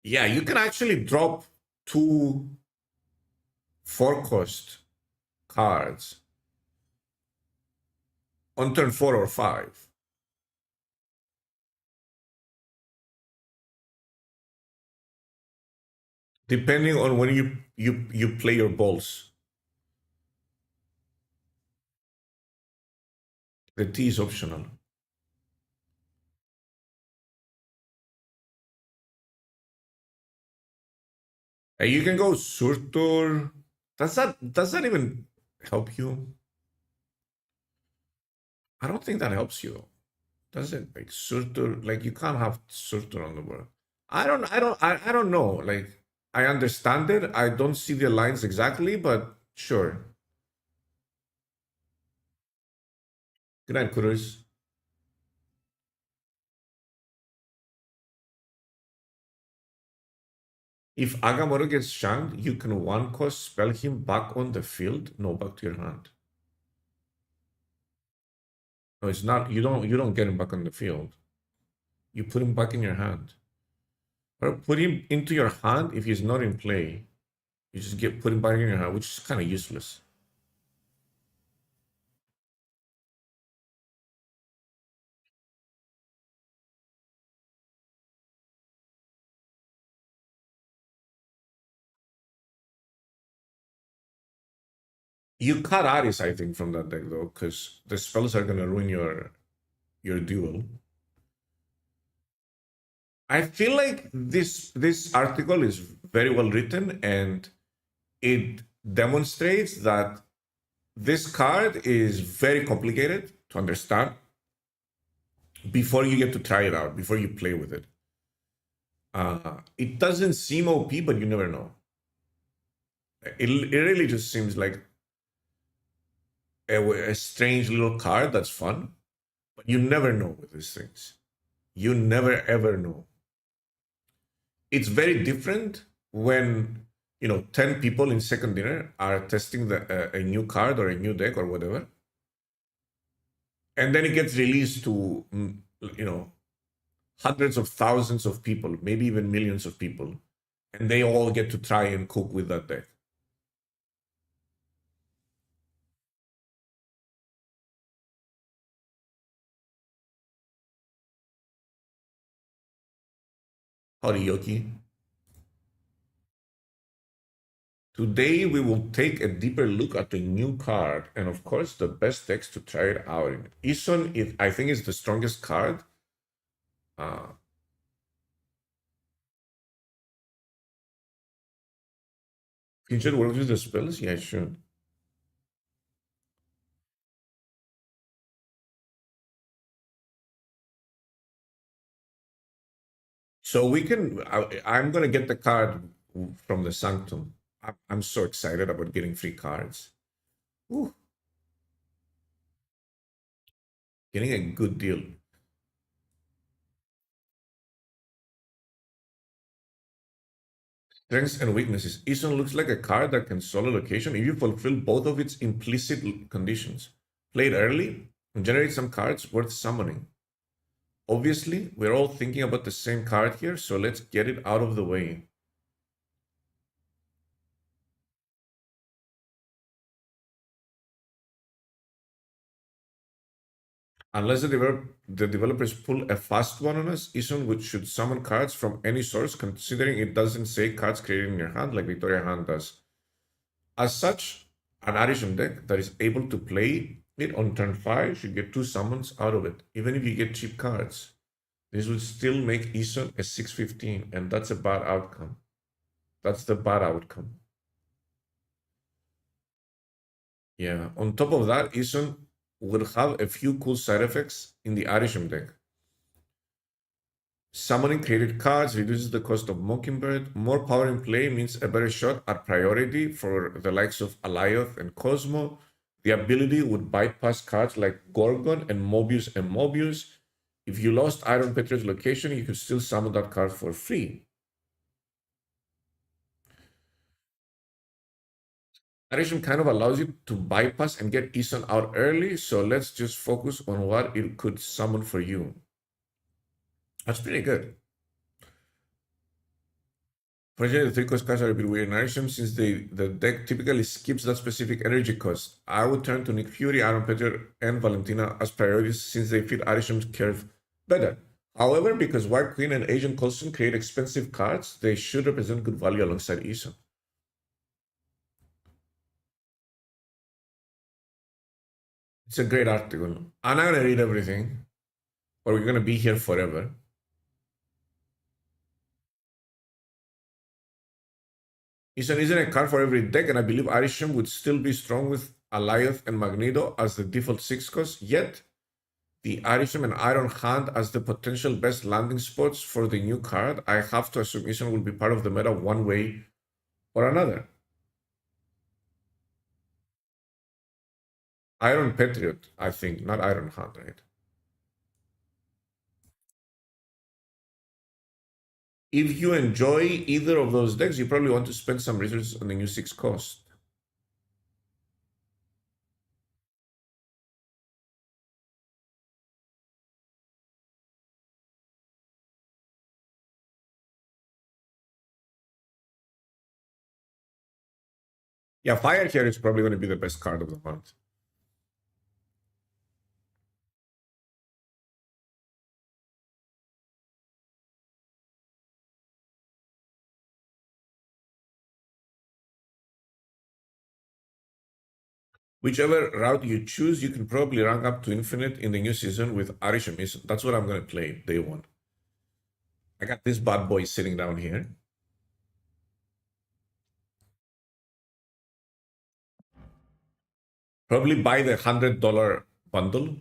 Yeah, you can actually drop two 4-cost cards on turn 4 or 5. Depending on when you play your balls. The T is optional. And you can go Surtur. Does that even help you? I don't think that helps you. Does it? Like Surtur, like you can't have Surtur on the board. I don't know. Like I understand it. I don't see the lines exactly, but sure. Good night, Kurus. If Agamotto gets shanked, you can 1-cost spell him back on the field. No, back to your hand. No, it's not. You don't get him back on the field. You put him back in your hand. Or put him into your hand if he's not in play. You just put him back in your hand, which is kind of useless. You cut Aris, I think, from that deck though, because the spells are gonna ruin your duel. I feel like this article is very well written and it demonstrates that this card is very complicated to understand before you get to try it out, before you play with it. It doesn't seem OP, but you never know. It really just seems like a strange little card that's fun, but you never know with these things. You never ever know. It's very different when 10 people in second dinner are testing a new card or a new deck or whatever, and then it gets released to you know hundreds of thousands of people, maybe even millions of people, and they all get to try and cook with that deck. Karaoke. Today we will take a deeper look at the new card and of course the best decks to try it out in. Ison, I think, is the strongest card. Uh, Featured works with the spells? Yeah, sure. So we can. I'm gonna get the card from the Sanctum. I'm so excited about getting free cards. Ooh, getting a good deal. Strengths and weaknesses. Ison looks like a card that can solo location if you fulfill both of its implicit conditions. Play it early and generate some cards worth summoning. Obviously, we're all thinking about the same card here, so let's get it out of the way. Unless the developers pull a fast one on us, Ison should summon cards from any source, considering it doesn't say cards created in your hand like Victoria Hand does. As such, an Arisham deck that is able to play it on turn 5 should get 2 summons out of it, even if you get cheap cards. This would still make Ison a 615, and that's a bad outcome. That's the bad outcome. Yeah, on top of that, Ison will have a few cool side effects in the Arisham deck. Summoning created cards reduces the cost of Mockingbird. More power in play means a better shot at priority for the likes of Alioth and Cosmo. The ability would bypass cards like Gorgon and Mobius and Mobius. If you lost Iron Petrol's location, you could still summon that card for free. Narration kind of allows you to bypass and get Ison out early, so let's just focus on what it could summon for you. That's pretty good. Fortunately, the 3 cost cards are a bit weird in Arisham since the deck typically skips that specific energy cost. I would turn to Nick Fury, Aaron Petr, and Valentina as priorities since they fit Arisham's curve better. However, because White Queen and Agent Coulson create expensive cards, they should represent good value alongside Iso. It's a great article. I'm not gonna read everything, or we're gonna be here forever. Isan isn't a card for every deck, and I believe Arisham would still be strong with Alioth and Magneto as the default 6 cost, yet the Arisham and Iron Hand as the potential best landing spots for the new card. I have to assume Isan will be part of the meta one way or another. Iron Patriot, I think, not Iron Hand, right? If you enjoy either of those decks, you probably want to spend some resources on the new 6 cost. Yeah, Fire here is probably going to be the best card of the month. Whichever route you choose, you can probably rank up to infinite in the new season with Arisham. That's what I'm going to play day one. I got this bad boy sitting down here. Probably buy the $100 bundle.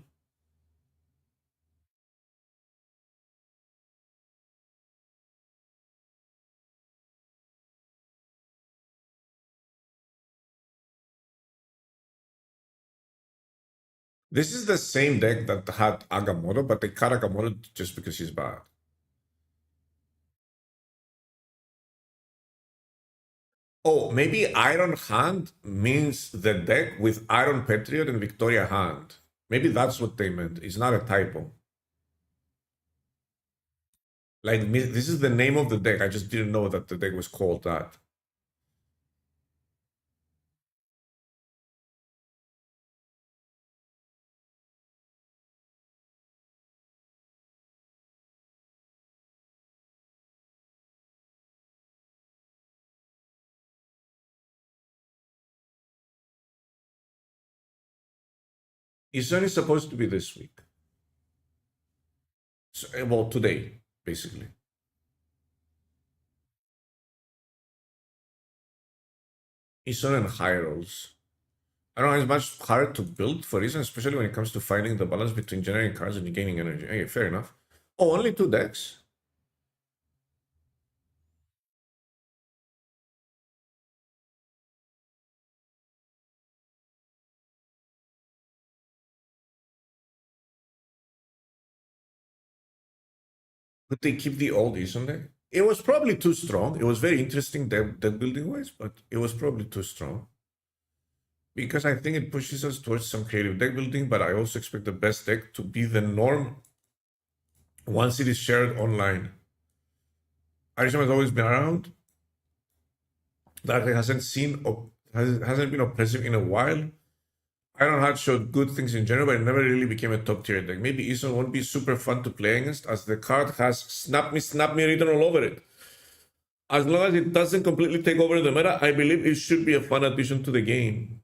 This is the same deck that had Agamotto, but they cut Agamotto just because he's bad. Oh, maybe Iron Hand means the deck with Iron Patriot and Victoria Hand. Maybe that's what they meant. It's not a typo. Like this is the name of the deck. I just didn't know that the deck was called that. It's only supposed to be this week. So, well, today, basically. It's on high rolls. I don't know, it's much hard to build for reason, especially when it comes to finding the balance between generating cards and gaining energy. Okay, fair enough. Oh, only two decks? Could they keep the old Eason deck? It was probably too strong. It was very interesting deck building wise, but it was probably too strong. Because I think it pushes us towards some creative deck building, but I also expect the best deck to be the norm once it is shared online. Arisham has always been around. That hasn't been oppressive in a while. Ironheart showed good things in general, but it never really became a top tier deck. Maybe Eason won't be super fun to play against, as the card has snap me written all over it. As long as it doesn't completely take over the meta, I believe it should be a fun addition to the game.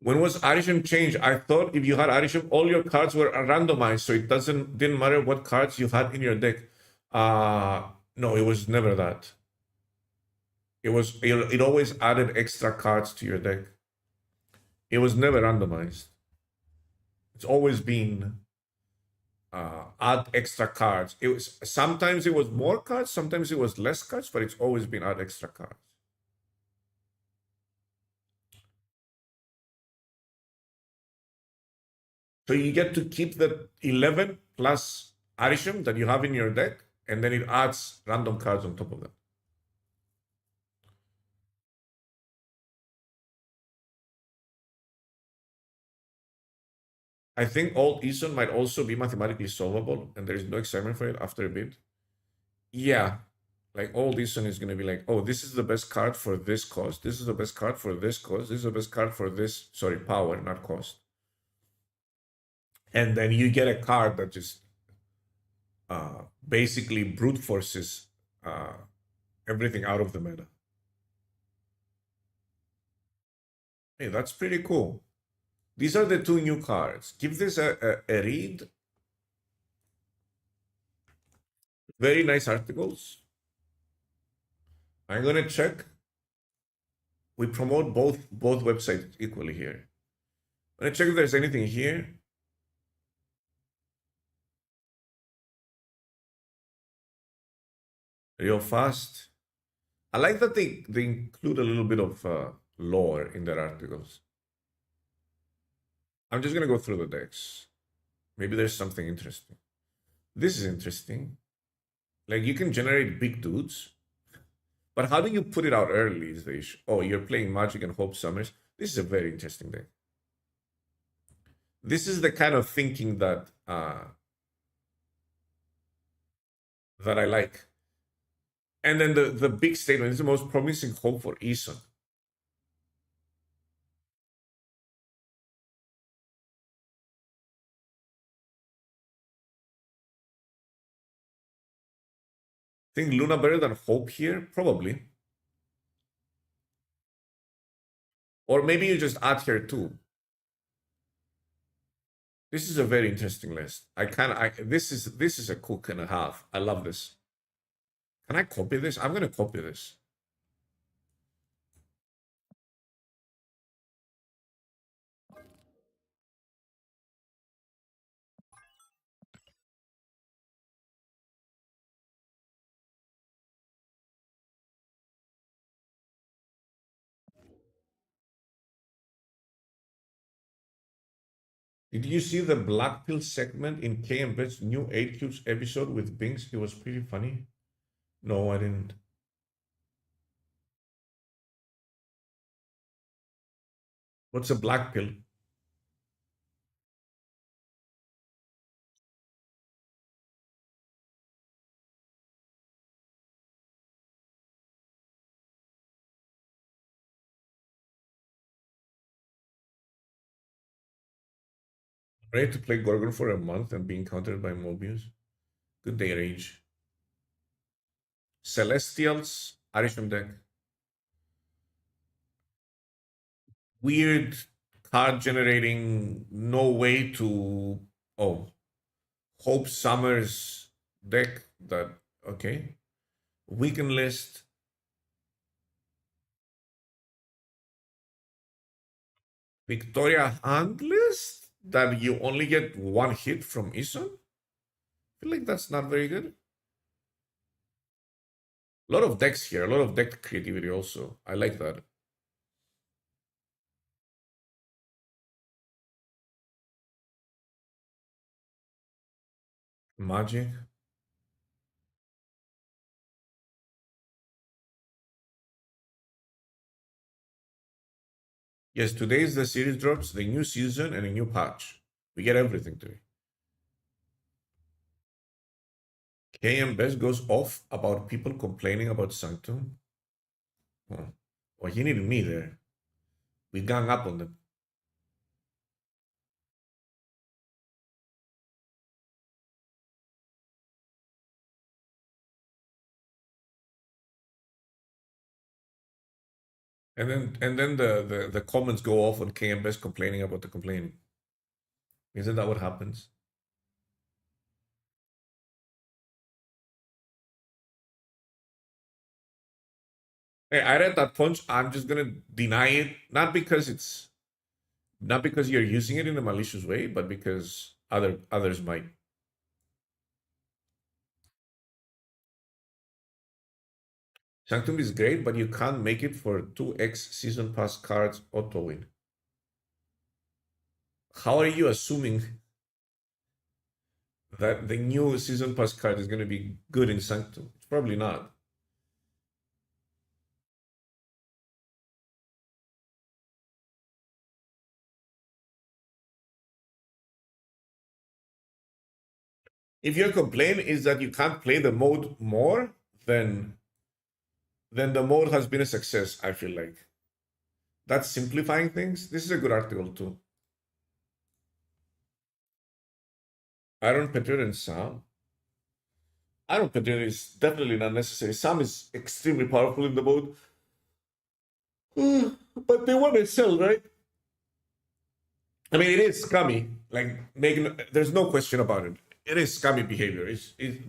When was Arisham changed? I thought if you had Arisham, all your cards were randomized, so it didn't matter what cards you had in your deck. No, it was never that. It always added extra cards to your deck. It was never randomized. It's always been add extra cards. It was sometimes it was more cards, sometimes it was less cards, but it's always been add extra cards. So you get to keep the 11 plus Arisham that you have in your deck, and then it adds random cards on top of that. I think old Eason might also be mathematically solvable, and there is no excitement for it after a bit. Yeah, like old Eason is going to be like, oh, this is the best card for this cost. This is the best card for this cost. This is the best card for this, sorry, power, not cost. And then you get a card that just basically brute forces uh, everything out of the meta. Hey, that's pretty cool. These are the two new cards. Give this a read. Very nice articles. I'm gonna check. We promote both websites equally here. I'm gonna check if there's anything here. Real fast. I like that they include a little bit of lore in their articles. I'm just gonna go through the decks. Maybe there's something interesting. This is interesting. Like you can generate big dudes, but how do you put it out early is the issue. Oh, you're playing Magic and Hope Summers. This is a very interesting deck. This is the kind of thinking that I like. And then the big statement is the most promising hope for Eason. Think Luna better than Hope here? Probably. Or maybe you just add here too. This is a very interesting list. This is a cook and a half. I love this. Can I copy this? I'm gonna copy this. Did you see the Black Pill segment in KMB's new 8 Cubes episode with Binks? It was pretty funny. No, I didn't. What's a black pill? Ready to play Gorgon for a month and being countered by Mobius? Good day, Rage. Celestials, Arisham deck. Weird card generating, no way to. Oh, Hope Summers deck that. Okay. Weekend list. Victoria Hand list that you only get one hit from Ison? I feel like that's not very good. A lot of decks here, a lot of deck creativity also. I like that. Magic. Yes, today is the series drops, the new season, and a new patch. We get everything today. KM Best goes off about people complaining about Sanctum. Oh, well, he needed me there. We gang up on them. And then the comments go off on KM Best complaining about the complaining. Isn't that what happens? Hey, I read that punch. I'm just gonna deny it, not because you're using it in a malicious way, but because others might. Sanctum is great, but you can't make it for 2x season pass cards auto win. How are you assuming that the new season pass card is going to be good in Sanctum? It's probably not. If your complaint is that you can't play the mode more, then the mode has been a success, I feel like. That's simplifying things. This is a good article too. Iron Peter and Sam. Iron Peter is definitely not necessary. Sam is extremely powerful in the mode. But they want to sell, right? I mean, it is scummy. Like, there's no question about it. It is scummy behavior.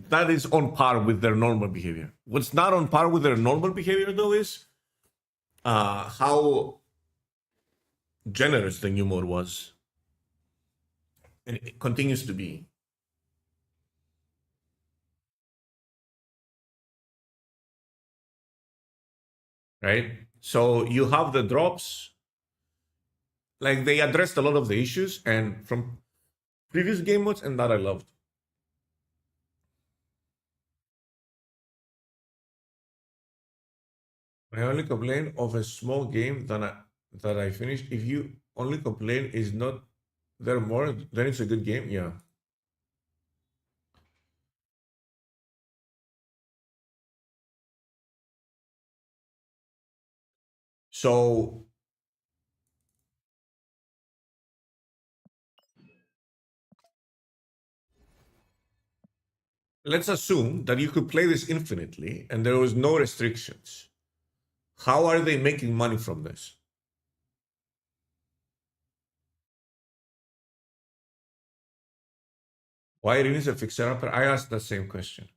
That is on par with their normal behavior. What's not on par with their normal behavior, though, is how generous the new mode was. And it continues to be. Right? So you have the drops. Like, they addressed a lot of the issues and from previous game modes, and that I loved. I only complain of a small game that I finished. If you only complain is not there more, then it's a good game. Yeah. So let's assume that you could play this infinitely and there was no restrictions. How are they making money from this? Why it is a fixer upper? I asked the same question.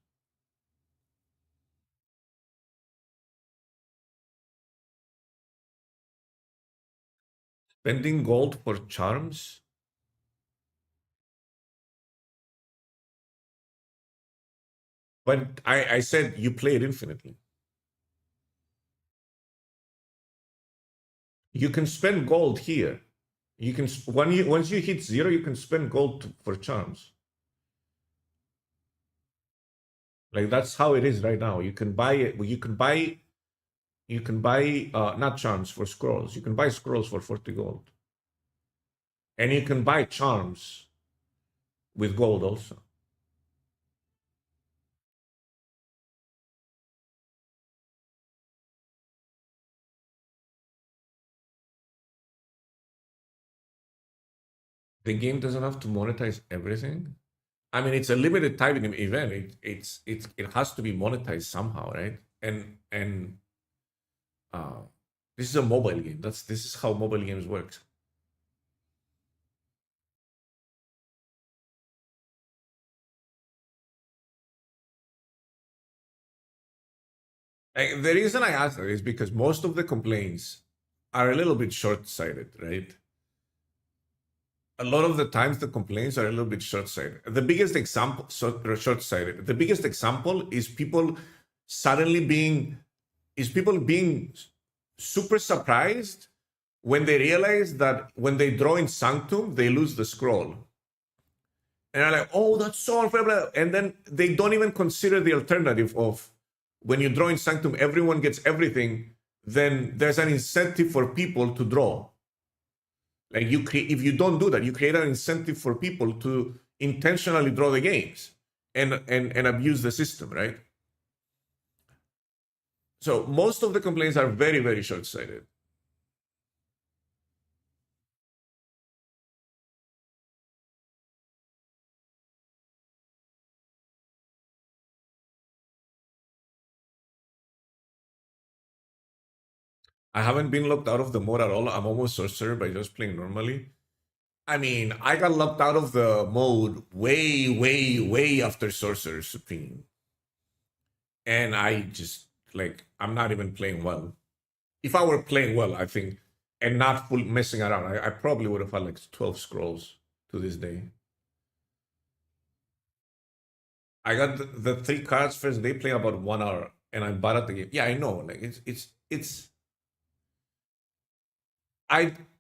Spending gold for charms? But I said you play it infinitely. You can spend gold here. You can once you hit zero, you can spend gold for charms. Like that's how it is right now. You can buy it. You can buy not charms for scrolls. You can buy scrolls for 40 gold, and you can buy charms with gold also. The game doesn't have to monetize everything. I mean, it's a limited time event. It has to be monetized somehow, right? And uh, this is a mobile game. This is how mobile games work. The reason I ask that is because most of the complaints are a little bit short-sighted, right? A lot of the times the complaints are a little bit short-sighted. The biggest example, short-sighted. The biggest example is suddenly being people being super surprised when they realize that when they draw in Sanctum, they lose the scroll. And I'm like, oh, that's so unfair. And then they don't even consider the alternative of when you draw in Sanctum, everyone gets everything, then there's an incentive for people to draw. Like if you don't do that, you create an incentive for people to intentionally draw the games and abuse the system, right? So most of the complaints are very, very short-sighted. I haven't been locked out of the mode at all. I'm almost sorcerer by just playing normally. I mean, I got locked out of the mode way, way, way after Sorcerer Supreme. And I just, like, I'm not even playing well. If I were playing well, I think, and not full messing around, I probably would have had like 12 scrolls to this day. I got the three cards first day playing about 1 hour, and I'm bad at the game. Yeah, I know. Like,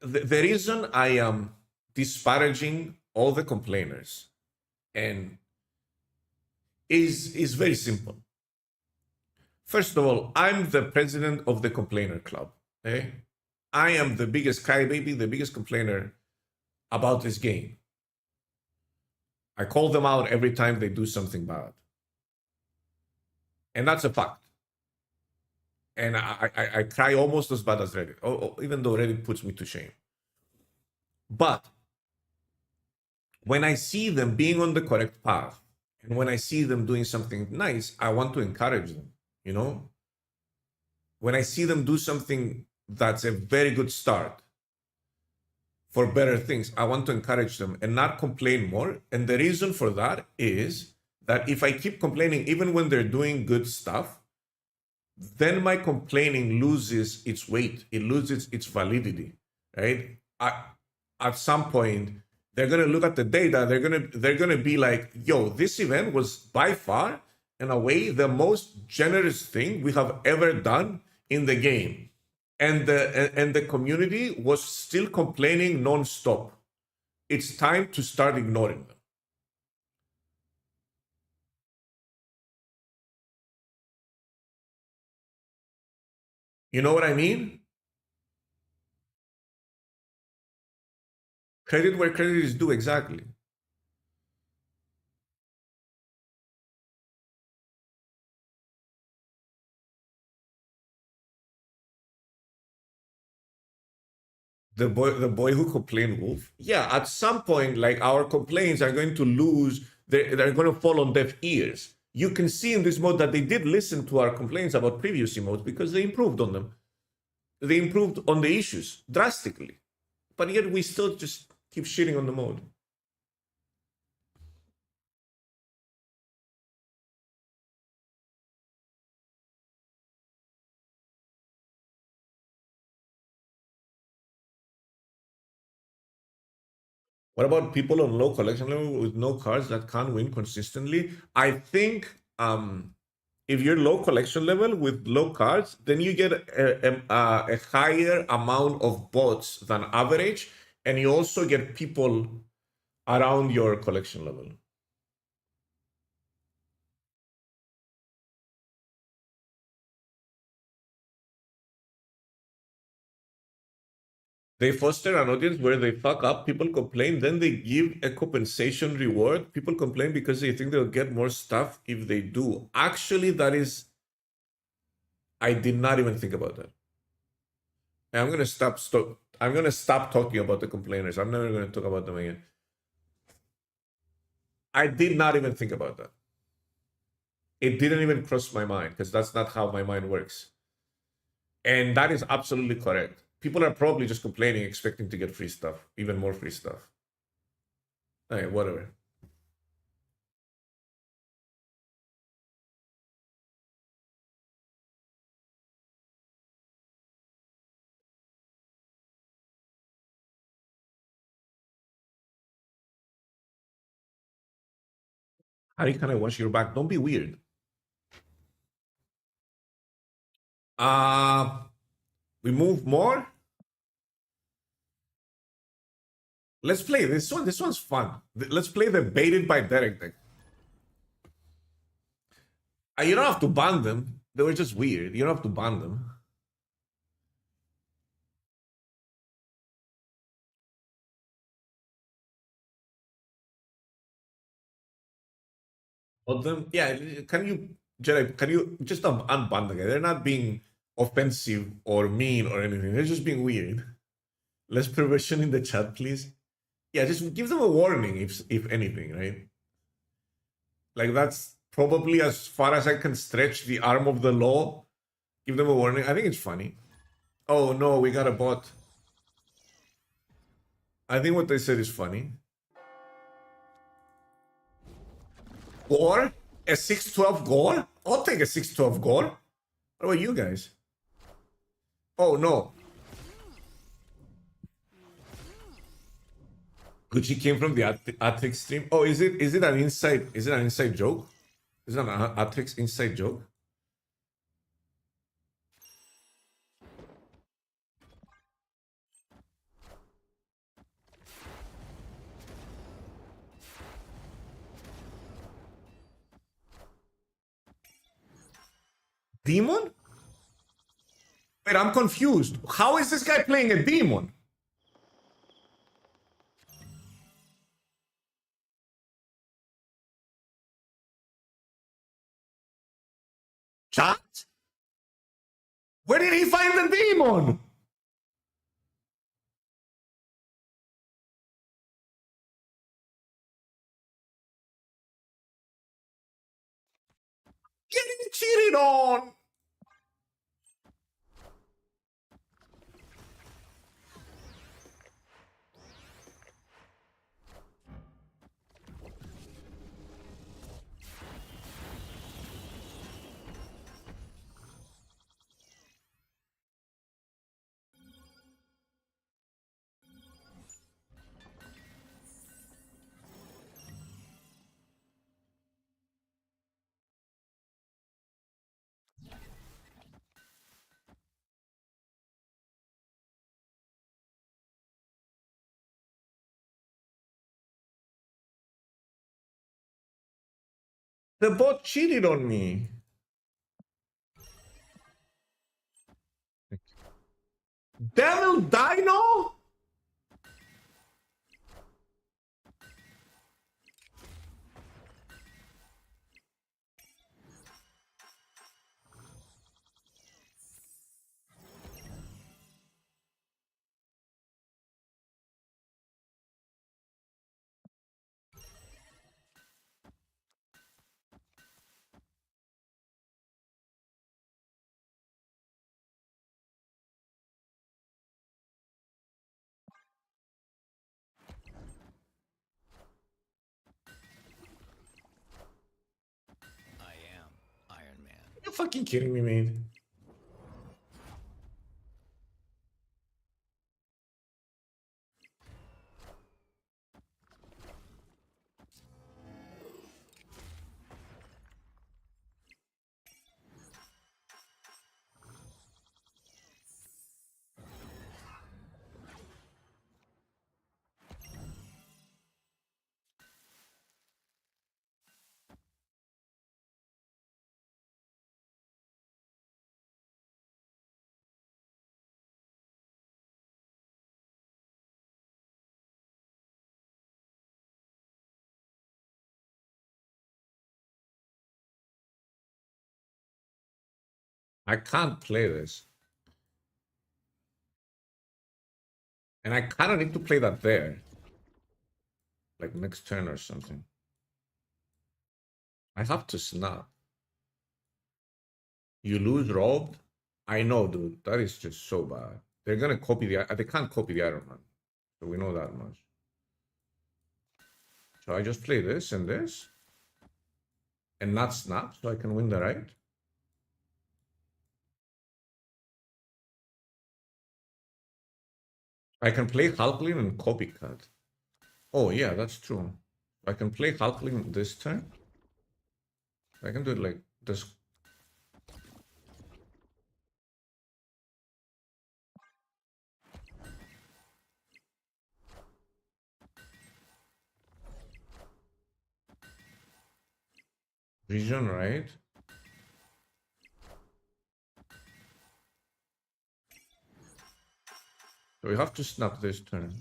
the reason I am disparaging all the complainers and is very simple. First of all, I'm the president of the complainer club. Okay? I am the biggest crybaby, the biggest complainer about this game. I call them out every time they do something bad. And that's a fact. And I cry almost as bad as Reddit, even though Reddit puts me to shame. But when I see them being on the correct path, and when I see them doing something nice, I want to encourage them, you know? When I see them do something that's a very good start for better things, I want to encourage them and not complain more. And the reason for that is that if I keep complaining, even when they're doing good stuff, then my complaining loses its weight. It loses its validity, right? At some point, they're gonna look at the data. They're gonna be like, "Yo, this event was by far, in a way, the most generous thing we have ever done in the game," and the community was still complaining nonstop. It's time to start ignoring them. You know what I mean? Credit where credit is due, exactly. The boy who complained wolf. Yeah, at some point, like our complaints are going to lose, they're going to fall on deaf ears. You can see in this mode that they did listen to our complaints about previous emotes because they improved on them. They improved on the issues drastically. But yet we still just keep shitting on the mode. What about people on low collection level with no cards that can't win consistently? I think if you're low collection level with low cards, then you get a higher amount of bots than average, and you also get people around your collection level. They foster an audience where they fuck up, people complain, then they give a compensation reward. People complain because they think they'll get more stuff if they do. Actually, that is, I did not even think about that. And I'm gonna stop talking about the complainers. I'm never gonna talk about them again. I did not even think about that. It didn't even cross my mind because that's not how my mind works. And that is absolutely correct. People are probably just complaining, expecting to get free stuff, even more free stuff. Hey, whatever. How can I wash your back? Don't be weird. Uh we move more. Let's play this one. This one's fun. Let's play the baited by Derek deck. You don't have to ban them. They were just weird. You don't have to ban them. Of them, yeah. Can you, Jedi? Can you just unban the guy? They're not being offensive or mean or anything. They're just being weird. Less perversion in the chat, please. Yeah, just give them a warning if anything, right? Like that's probably as far as I can stretch the arm of the law. Give them a warning. I think it's funny. Oh no, we got a bot. I think what they said is funny. Gore? A 612 gore? I'll take a 612 gore. What about you guys? Oh no. Gucci came from the Atrix stream. Oh, is it an inside joke? Is it an Atrix inside joke? Demon? Wait, I'm confused. How is this guy playing a demon? Chat? Where did he find the demon? Getting cheated on. The bot cheated on me. Devil Dino? I am Iron Man. You're fucking kidding me, man. I can't play this. And I kind of need to play that there. Like next turn or something. I have to snap. You lose robbed? I know, dude. That is just so bad. They're gonna copy they can't copy the Iron Man. So we know that much. So I just play this and this. And not snap so I can win the right. I can play Hulkling and copycat. Oh yeah, that's true. I can play Hulkling this turn. I can do it like this. Vision, right? So we have to snap this turn.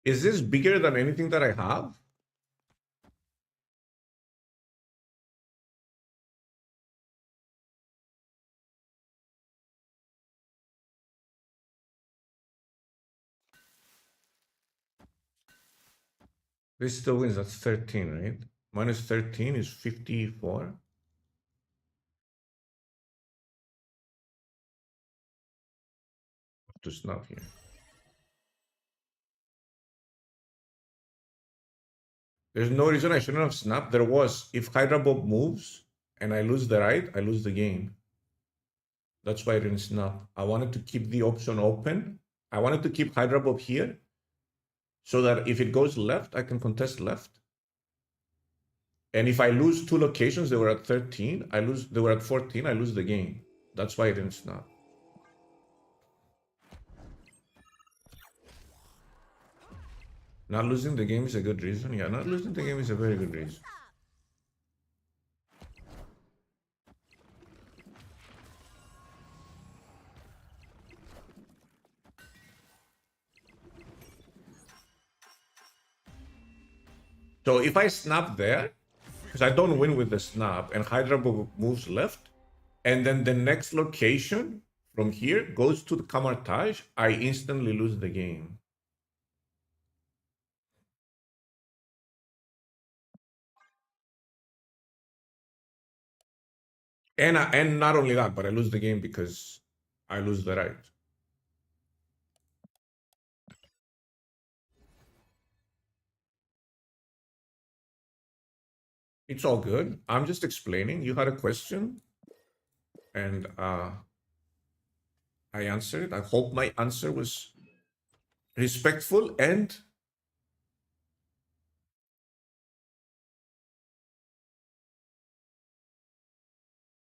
Is this bigger than anything that I have? This still wins. That's 13, right? Minus 13 is 54. To snap here. There's no reason I shouldn't have snapped. There was. If Hydra Bob moves and I lose the right, I lose the game. That's why I didn't snap. I wanted to keep the option open. I wanted to keep Hydra Bob here so that if it goes left, I can contest left. And if I lose two locations, they were at 13, they were at 14, I lose the game. That's why I didn't snap. Not losing the game is a good reason. Yeah, not losing the game is a very good reason. So if I snap there, because I don't win with the snap, and Hydra moves left, and then the next location from here goes to the Kamartaj, I instantly lose the game. And not only that, but I lose the game because I lose the right. It's all good. I'm just explaining. You had a question, and I answered. I hope my answer was respectful and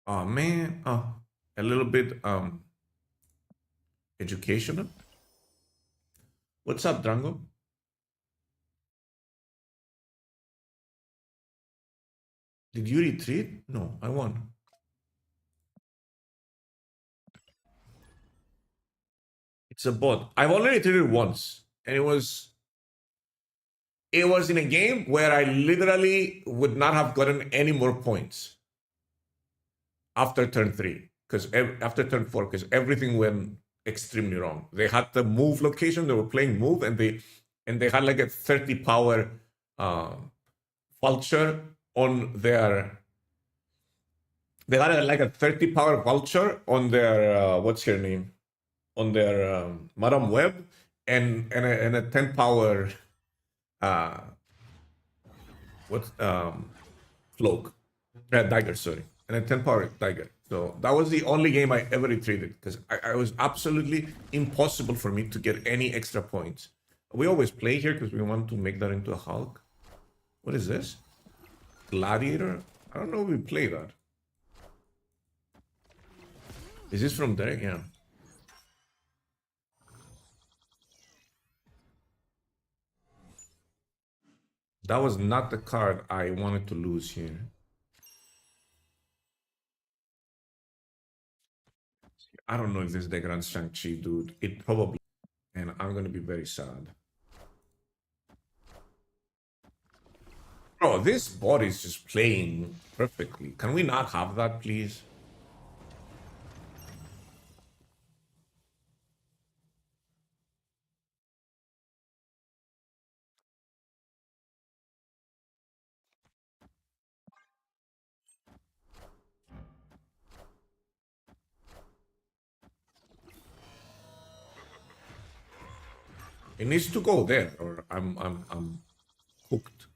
oh man, a little bit educational. What's up, Drango? Did you retreat? No, I won. It's a bot. I've only retreated once, and it was in a game where I literally would not have gotten any more points after turn 3, because after turn 4, because everything went extremely wrong. They had the move location, they were playing move, and they had like a 30 power vulture on their. They had like a 30 power vulture on their what's her name? On their Madam Web, and a 10 power cloak, dagger, sorry, and a 10 power dagger. So that was the only game I ever retreated because I was absolutely impossible for me to get any extra points. We always play here because we want to make that into a Hulk. What is this? Gladiator? I don't know if we play that. Is this from Derek? Yeah. That was not the card I wanted to lose here. I don't know if this deck runs Shang-Chi, dude. It probably... And I'm gonna be very sad. Bro, this bot is just playing perfectly. Can we not have that, please? It needs to go there, or I'm hooked.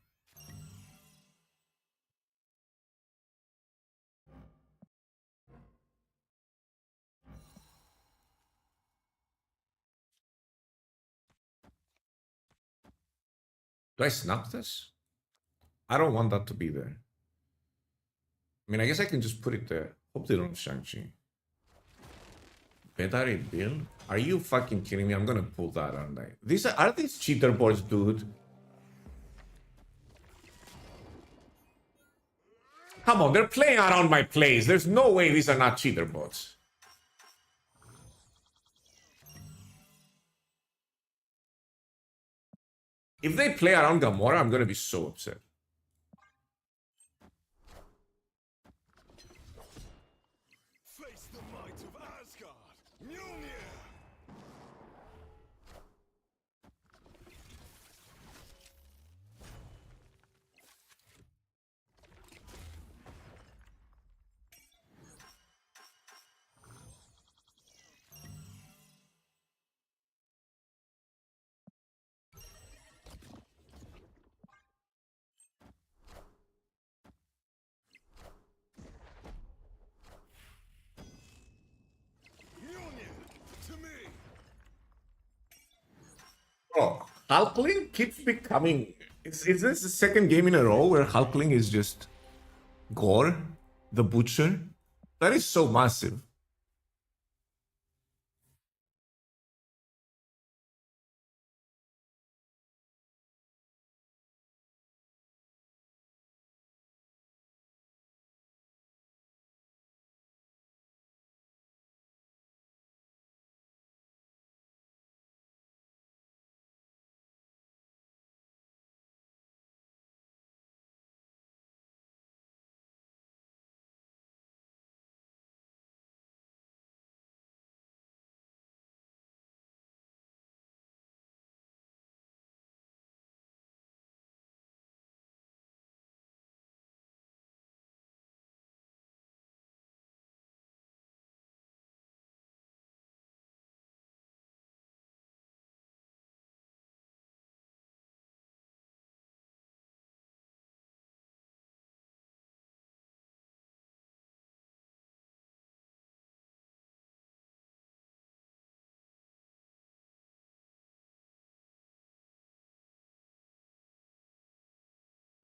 Do I snap this? I don't want that to be there. I mean, I guess I can just put it there. Hope they don't have Shang-Chi. Bedari Bill? Are you fucking kidding me? I'm gonna pull that, aren't I? Are these cheater boards, dude? Come on, they're playing around my plays. There's no way these are not cheater bots. If they play around Gamora, I'm gonna be so upset. Face the might of Asgard! Mjolnir! Mjolnir! To me! Bro, Hulkling keeps becoming... Is this the second game in a row where Hulkling is just... Gore? The Butcher? That is so massive.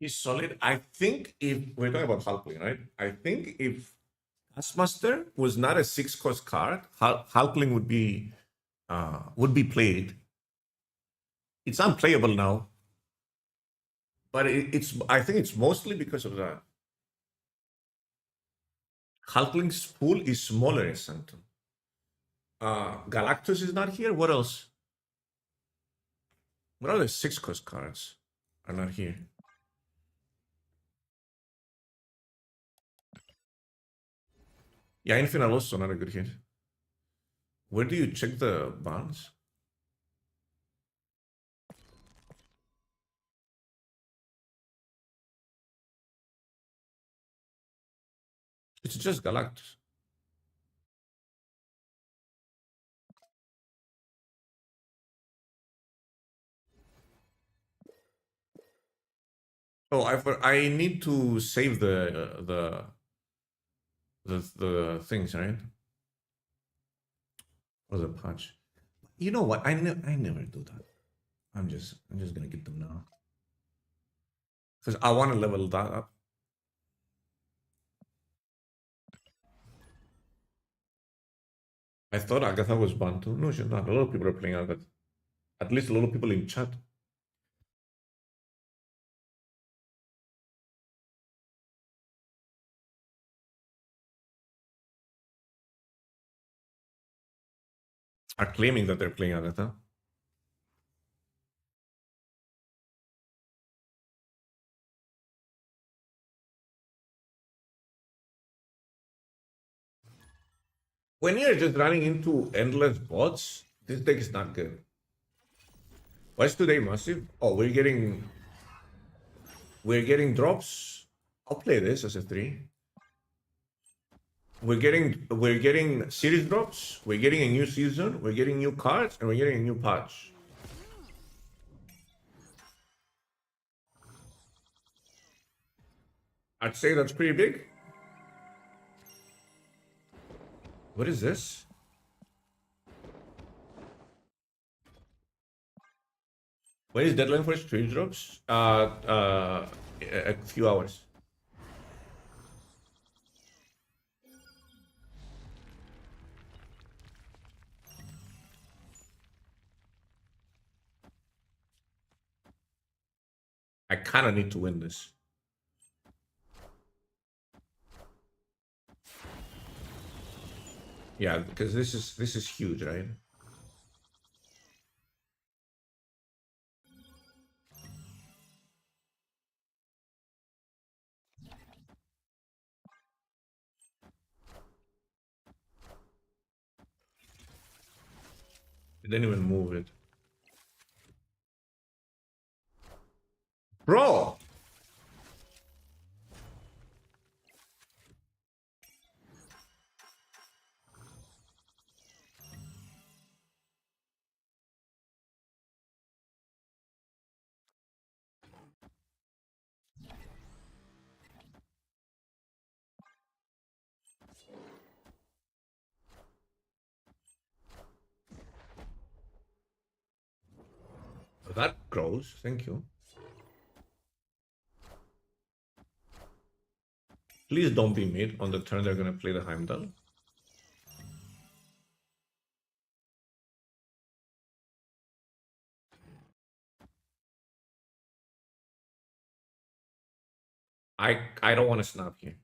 He's solid. I think if we're talking about Hulkling, right? I think if Taskmaster was not a 6-cost card, Hulkling would be played. It's unplayable now, but I think it's mostly because of that. Hulkling's pool is smaller in Sanctum. Galactus is not here. What else? What other 6-cost cards are not here? Yeah, Infinite also not a good hit. Where do you check the bonds? It's just Galactus. Oh, I need to save the things, right? Or the patch. You know what? I never do that. I'm just gonna get them now. Because I want to level that up. I thought Agatha was banned too. No, she's not. A lot of people are playing Agatha. At least a lot of people in chat. are claiming that they're playing Agatha. When you're just running into endless bots, this deck is not good. What's today massive? Oh, we're getting drops. I'll play this as a 3. We're getting series drops, we're getting a new season, we're getting new cards, and we're getting a new patch. I'd say that's pretty big. What is this? When is deadline for stream drops? A few hours. I kind of need to win this. Yeah, because this is huge, right? It didn't even move it. Bro! That grows, thank you. Please don't be mid on the turn they're gonna play the Heimdall. I don't want to snap here.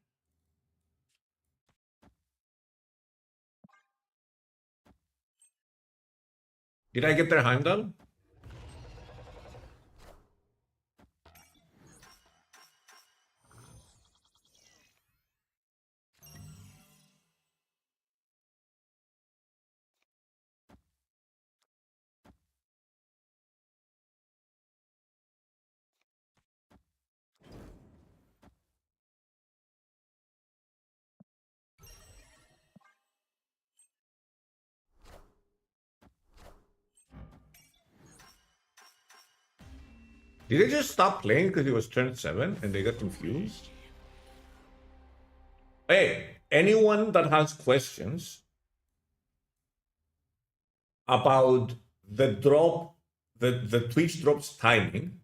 Did I get their Heimdall? Did they just stop playing because it was turn 7 and they got confused? Hey, anyone that has questions about the drop, the Twitch drops timing,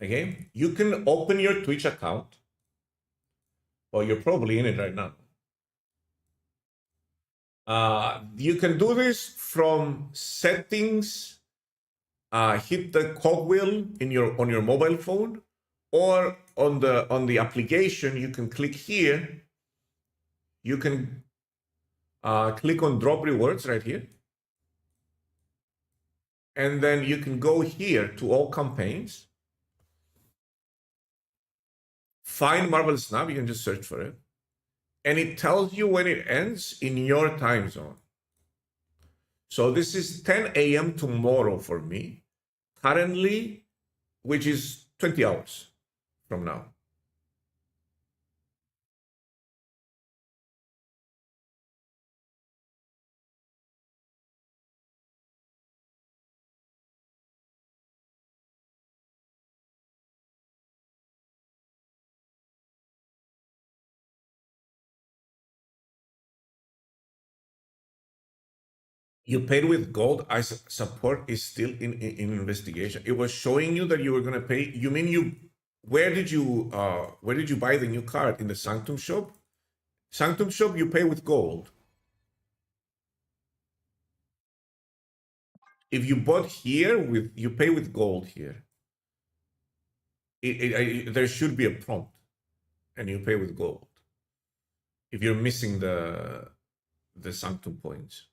okay, you can open your Twitch account. Well, you're probably in it right now. You can do this from settings, hit the cogwheel in on your mobile phone, or on the application. You can click here. You can click on drop rewards right here, and then you can go here to all campaigns. Find Marvel Snap. You can just search for it, and it tells you when it ends in your time zone. So this is 10 a.m. tomorrow for me, currently, which is 20 hours from now. You paid with gold. I support is still in investigation. It was showing you that you were gonna pay. You mean you? Where did you buy the new card? In the Sanctum shop? Sanctum shop, you pay with gold. If you bought here, you pay with gold here. There should be a prompt, and you pay with gold. If you're missing the Sanctum points.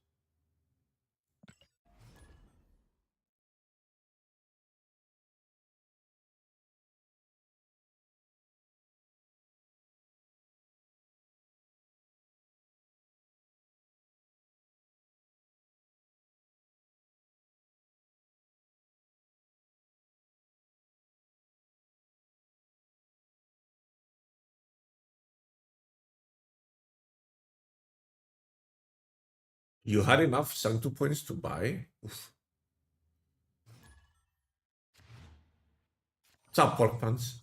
You had enough Sanctu points to buy? Oof. What's up, pork pants?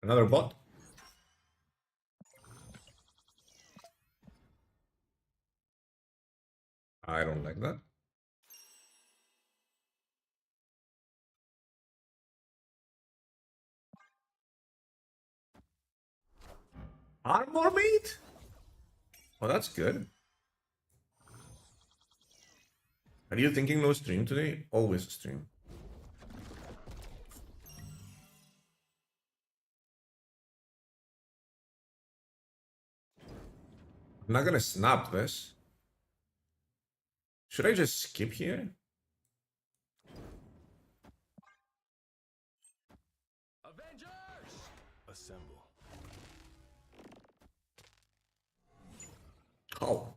Another bot? I don't like that. Armor meat? Oh, that's good. Are you thinking no stream today? Always a stream. I'm not gonna snap this. Should I just skip here? Assemble. Oh.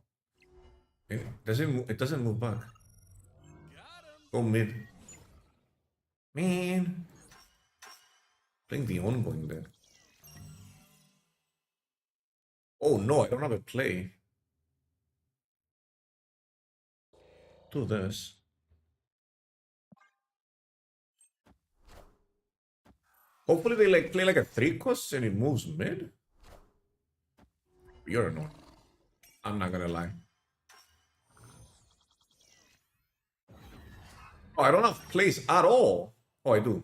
It doesn't move back. Go mid. Man. Playing the ongoing there. Oh no, I don't have a play. Do this. Hopefully they like play like a 3 cost and it moves mid. You're annoying. I'm not gonna lie. Oh, I don't have plays at all. Oh, I do.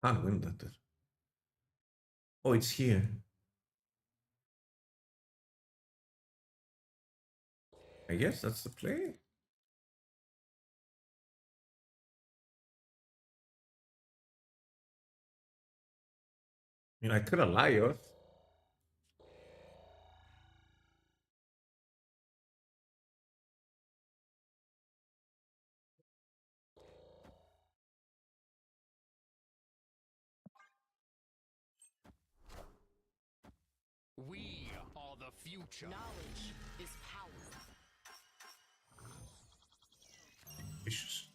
Can't win that. Oh, it's here. I guess that's the play. I mean, I could have lied. We are the future. Knowledge is power. Vicious.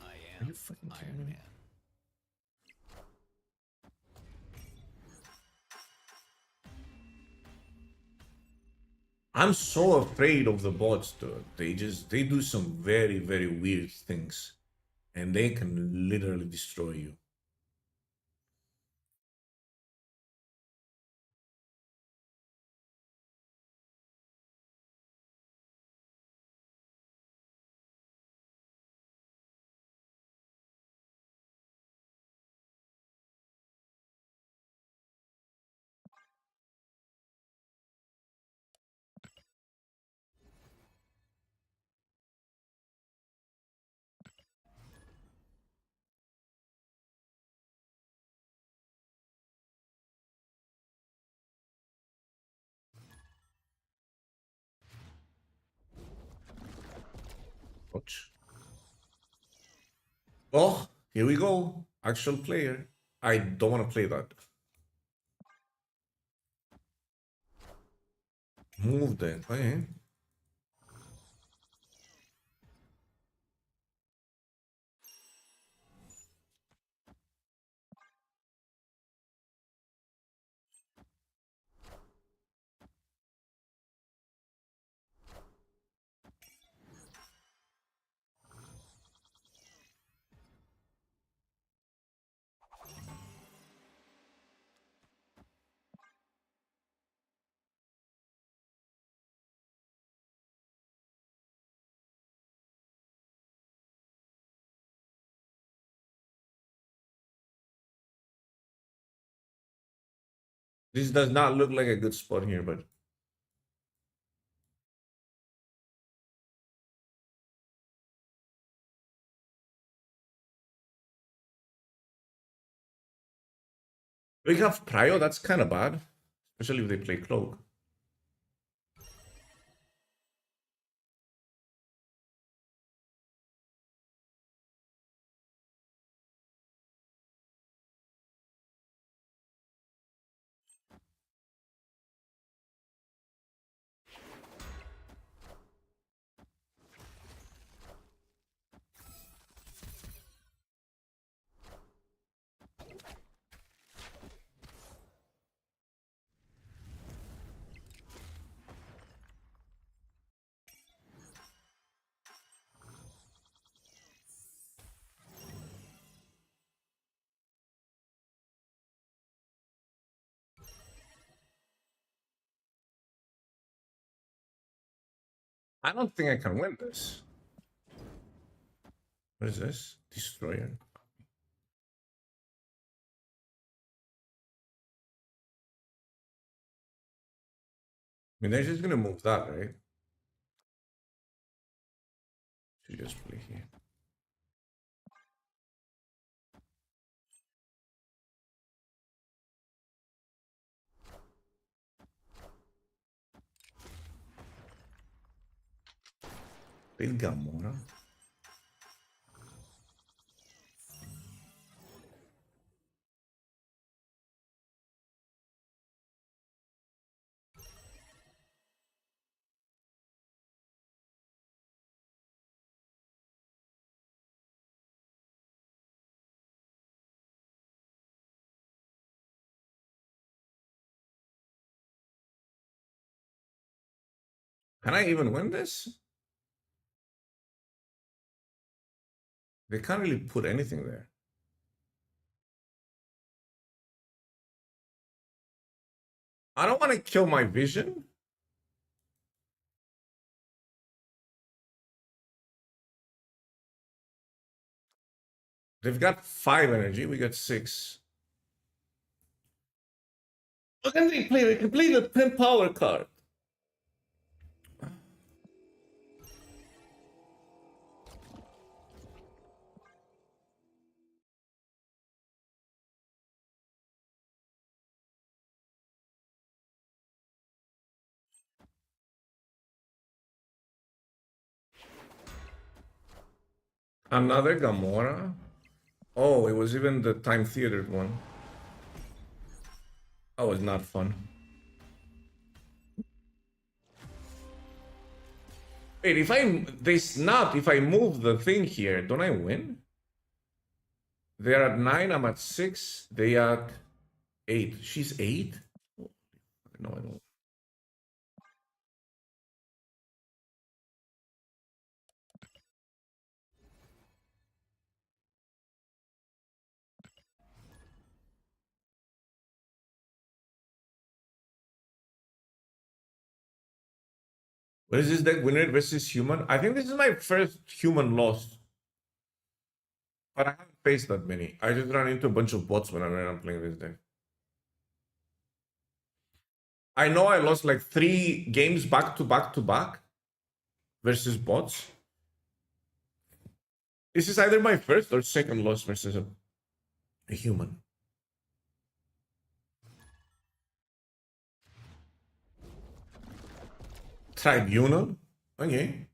I Are am you fucking kidding Iron me? Man. I'm so afraid of the bots, dude. They do some very, very weird things. And they can literally destroy you. Watch. Oh, here we go. Actual player. I don't want to play that. Move then. Okay. This does not look like a good spot here, but we have Prio. That's kind of bad, especially if they play Cloak. I don't think I can win this. What is this? Destroyer. I mean, they're just gonna move that, right? Should just play here. Big Gamora. Can I even win this? They can't really put anything there. I don't want to kill my vision. They've got 5 energy. We got 6. What can they play? They can play the 10 power card. Another Gamora. Oh, it was even the time theater one. That was not fun. Wait, if they snap, if I move the thing here, don't I win? They're at 9, I'm at 6, they at 8. She's 8? No, I don't. What is this deck? Winner versus human? I think this is my first human loss. But I haven't faced that many. I just run into a bunch of bots when I'm playing this deck. I know I lost like 3 games back to back to back versus bots. This is either my first or second loss versus a human. Tribunal? Okay.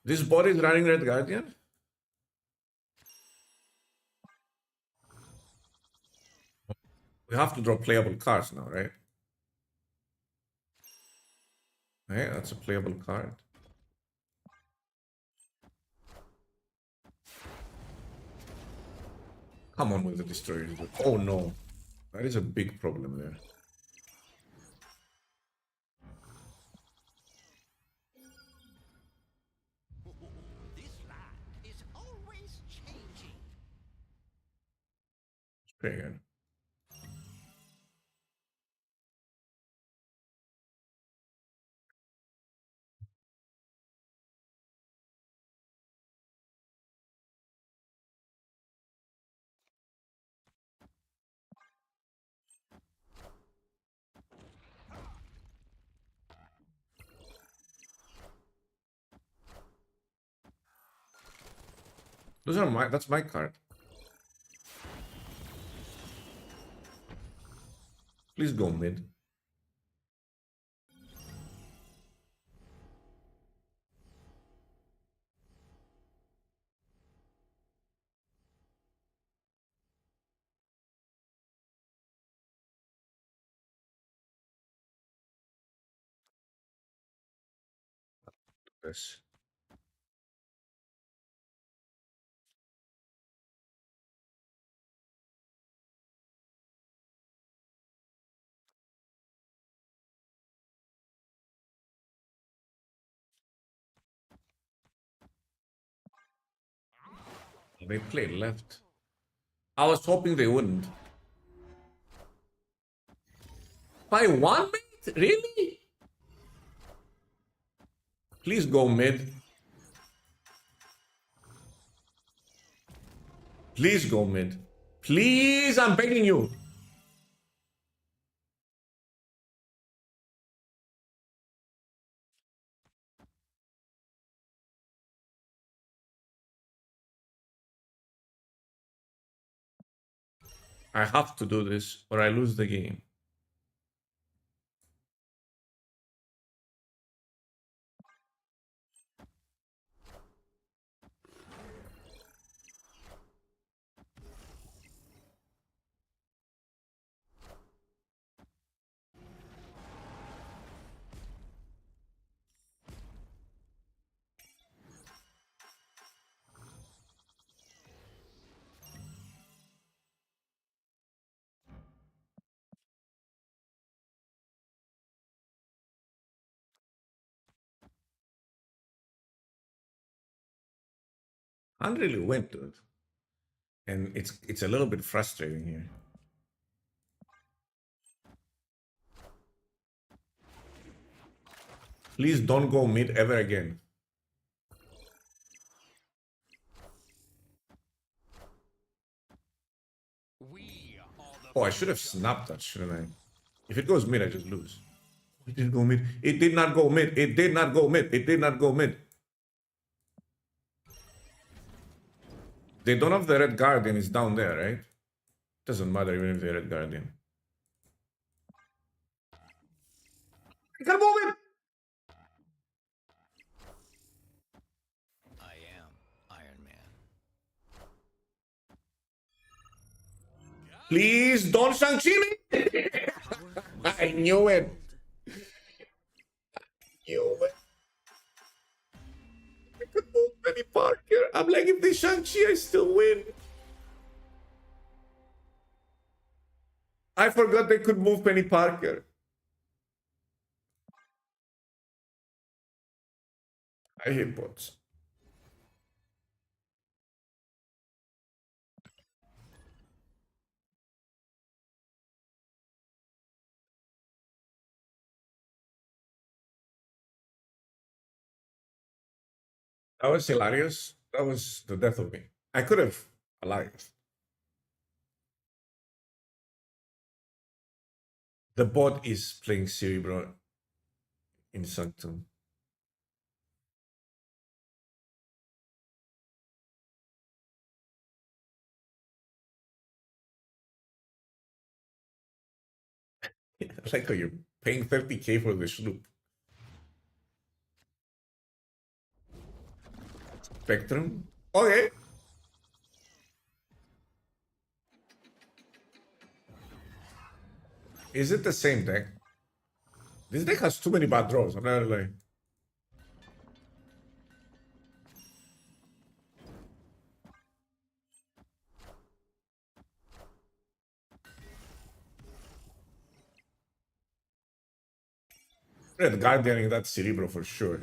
This bot is running Red Guardian? We have to draw playable cards now, right? Okay, that's a playable card. Come on with the destroyer. Oh no. That is a big problem there. This land is always changing. Play again. Those are my. That's my card. Please go mid. Yes. They played left. I was hoping they wouldn't. By 1 minute? Really? Please go mid. Please go mid. Please, I'm begging you. I have to do this or I lose the game. I really went to it. And it's a little bit frustrating here. Please don't go mid ever again. We are the Oh, I should have snapped that, shouldn't I? If it goes mid, I just lose. It did go mid. It did not go mid. It did not go mid. It did not go mid. They don't have the red guardian. It's down there, right? Doesn't matter even if they red guardian. I can move it. I am Iron Man. Please don't Shang-Chi me. I knew it. Knew it. I could move Penny Parker. I'm like, if they Shang-Chi, I still win. I forgot they could move Penny Parker. I hate bots. That was hilarious. That was the death of me. I could have alive. The bot is playing Cerebro in Sanctum. I like how you're paying 30k for the sloop. Spectrum? Okay. Is it the same deck? This deck has too many bad draws. I'm not like. Red Guardianing that Cerebro for sure.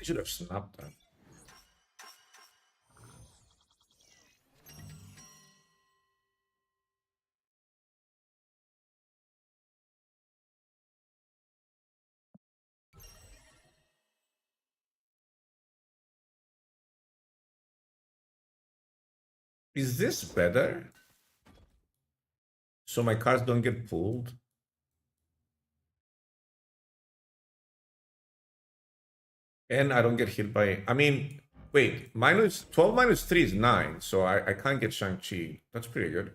should have snapped that. Is this better? So my cards don't get pulled? And I don't get hit by... I mean, wait, 12 minus 3 is 9, so I can't get Shang-Chi. That's pretty good.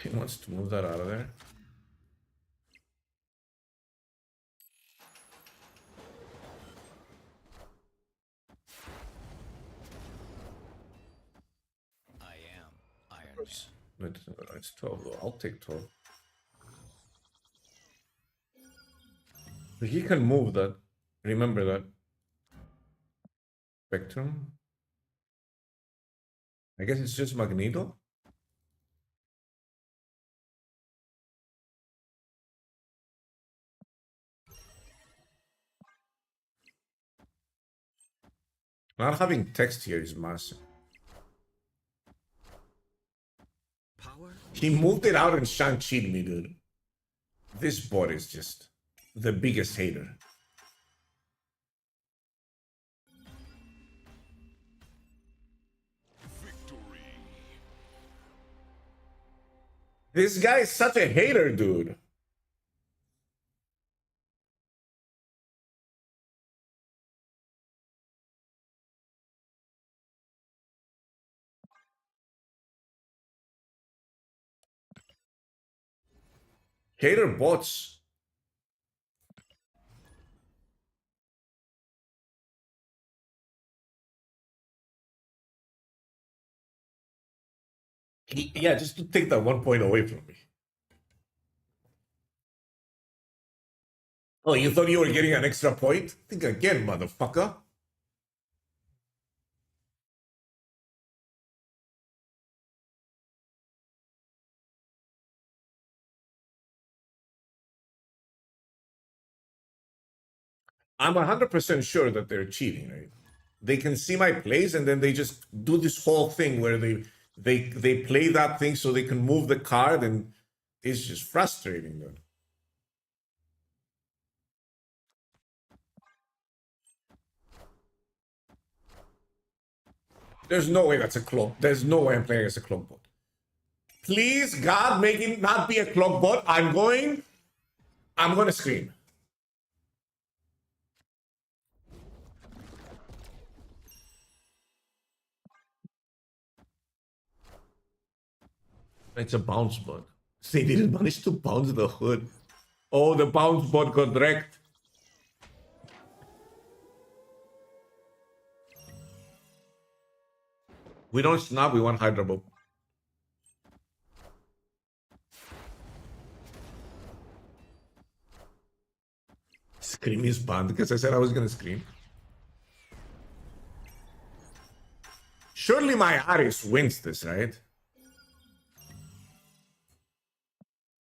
He wants to move that out of there. I am Iron Man. It's 12 though. I'll take 12. He can move that. Remember that. Spectrum. I guess it's just Magneto. Not having text here is massive. Power? He moved it out and Shang-Chi'd me, dude. This bot is just the biggest hater. Victory. This guy is such a hater, dude. Hater bots. Yeah, just to take that 1 point away from me. Oh, you thought you were getting an extra point? Think again, motherfucker. I'm 100% sure that they're cheating, right? They can see my plays and then they just do this whole thing where they play that thing so they can move the card, and it's just frustrating, dude. There's no way that's a clock. There's no way I'm playing as a clock bot. Please, God, make it not be a clock bot. I'm gonna scream. It's a bounce bot. They didn't manage to bounce the hood. Oh, the bounce bot got wrecked. We don't snap, we want Hydra Bob. Scream is banned because I said I was gonna scream. Surely my Aris wins this, right?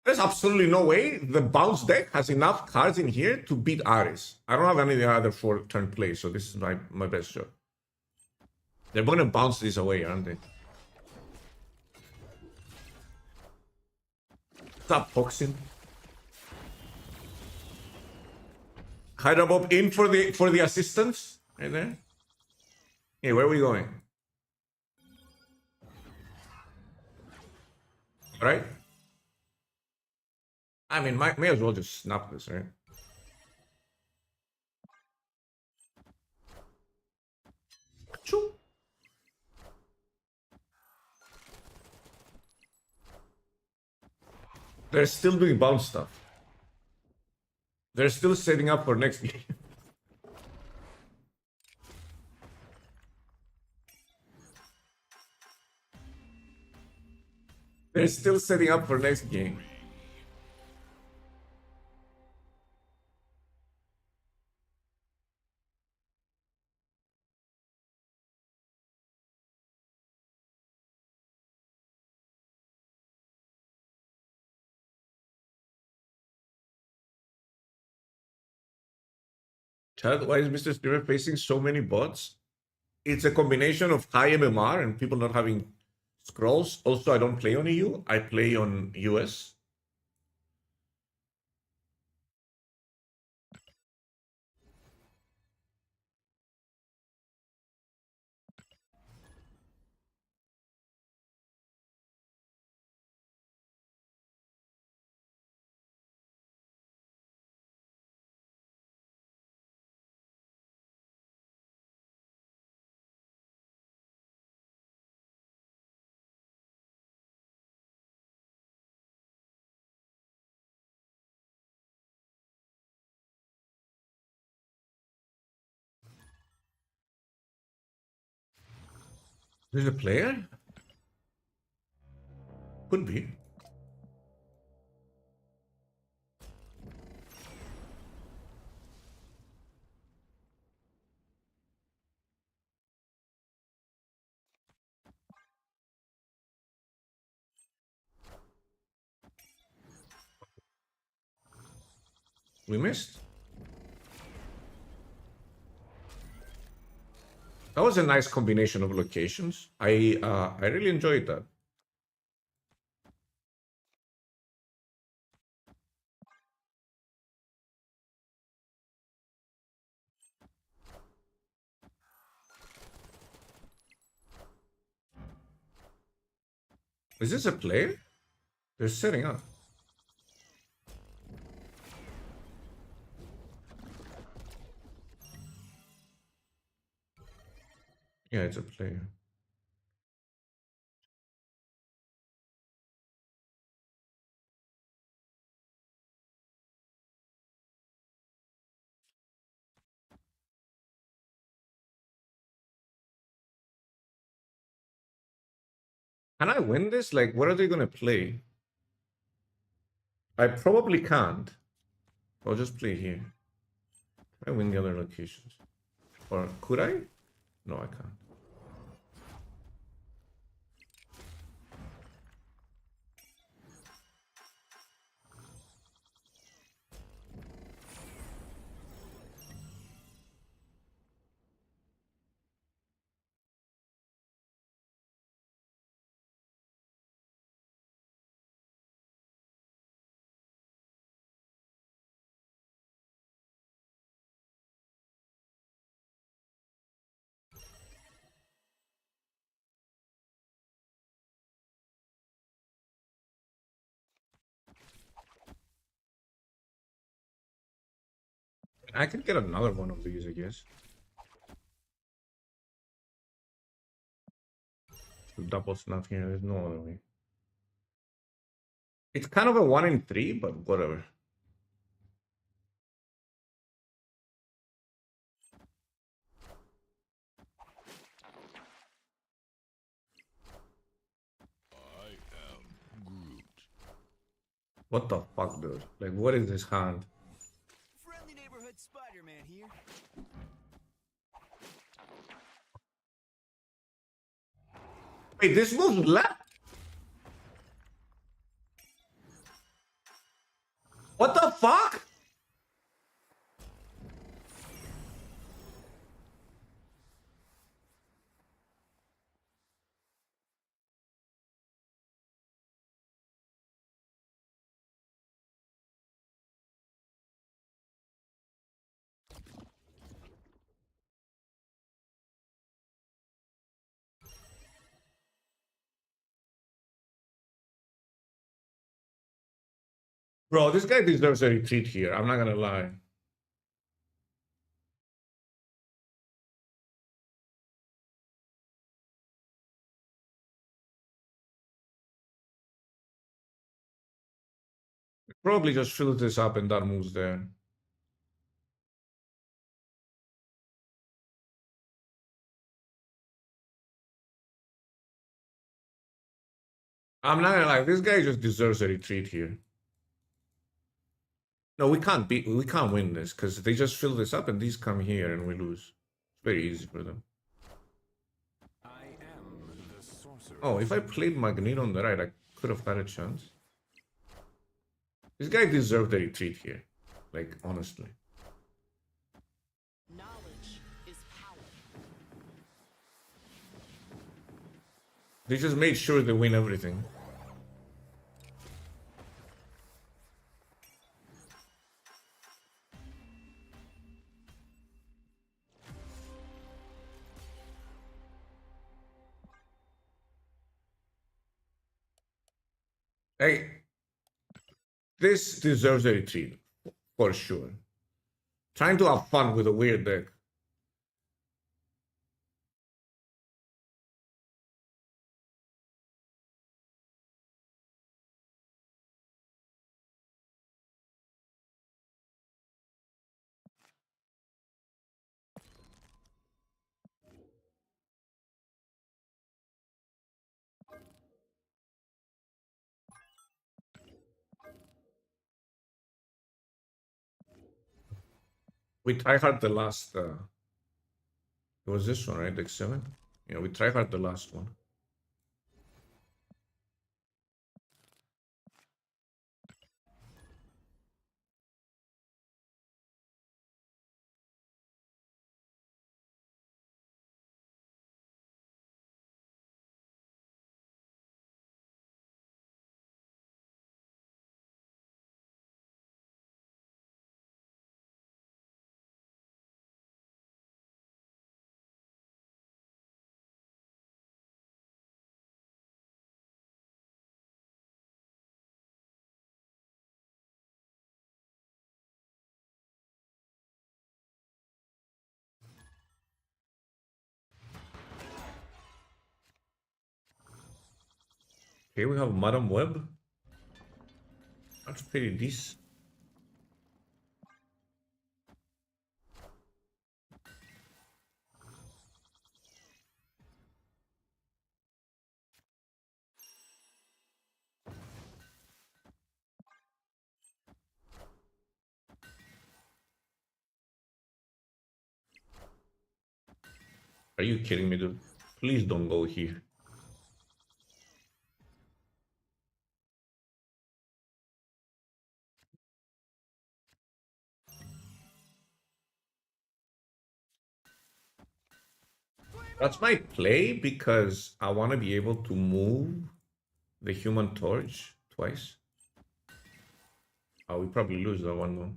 There's absolutely no way the bounce deck has enough cards in here to beat Aris. I don't have any other 4-turn plays, so this is my best shot. They're gonna bounce this away, aren't they? Stop boxing. Hydra Bob in for the assistance. Right there. Hey, where are we going? Alright. I mean, may as well just snap this, right? Achoo. They're still doing bounce stuff. They're still setting up for next game. They're still setting up for next game. Chad, why is Mr. Streamer facing so many bots? It's a combination of high MMR and people not having scrolls. Also, I don't play on EU. I play on US. There's a player? Could be. We missed. That was a nice combination of locations. I really enjoyed that. Is this a player? They're setting up. Yeah, it's a player. Can I win this? Like, what are they gonna play? I probably can't. I'll just play here. I win the other locations. Or could I? No, I can't. I could get another one of these, I guess. Double snuff here, there's no other way. It's kind of a 1 in 3, but whatever. I am Groot. What the fuck, dude? Like, what is this hand? Friendly neighborhood Spider-Man here. Wait, this moves left? What the fuck? Bro, this guy deserves a retreat here. I'm not gonna lie. Probably just fills this up and that moves there. I'm not gonna lie, this guy just deserves a retreat here. No, we can't win this because they just fill this up and these come here and we lose. It's very easy for them. I am the sorcerer. Oh, if I played Magneto on the right, I could have had a chance. This guy deserved a retreat here. Like, honestly. They just made sure they win everything. Hey, this deserves a retreat, for sure. Trying to have fun with a weird deck. We tryhard the last. It was this one, right? Deck 7? Yeah, we tryhard the last one. Okay, we have Madam Web. That's pretty decent. Are you kidding me, dude? Please don't go here. That's my play because I want to be able to move the Human Torch twice. Oh, we probably lose that one though.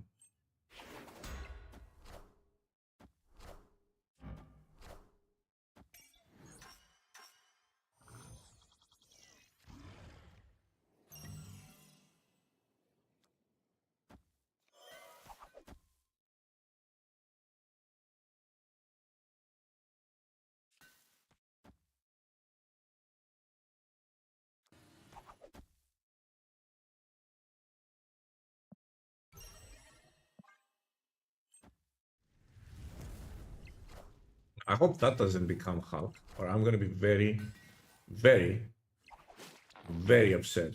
I hope that doesn't become Hulk, or I'm gonna be very, very, very upset.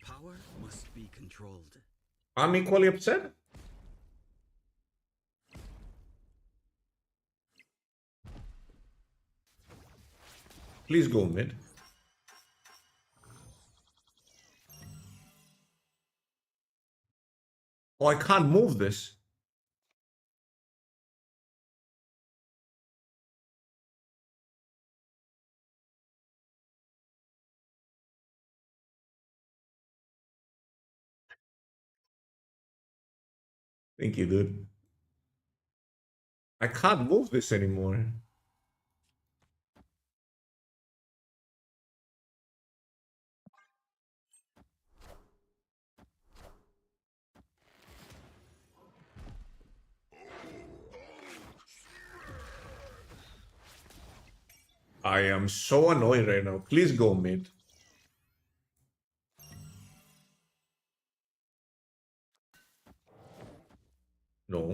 Power must be controlled. I'm equally upset. Please go mid. Oh, I can't move this. Thank you, dude. I can't move this anymore. I am so annoyed right now. Please go mid.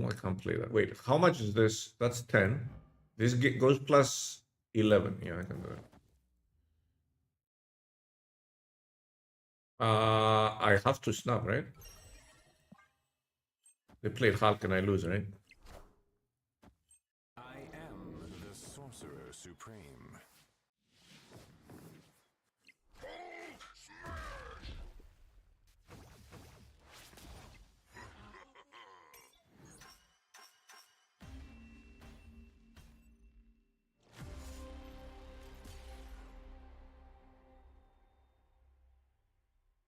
No, I can't play that. Wait, how much is this? That's 10. This goes plus 11. Yeah, I can do it. I have to snap, right? They played Hulk and I lose, right? I am the Sorcerer Supreme.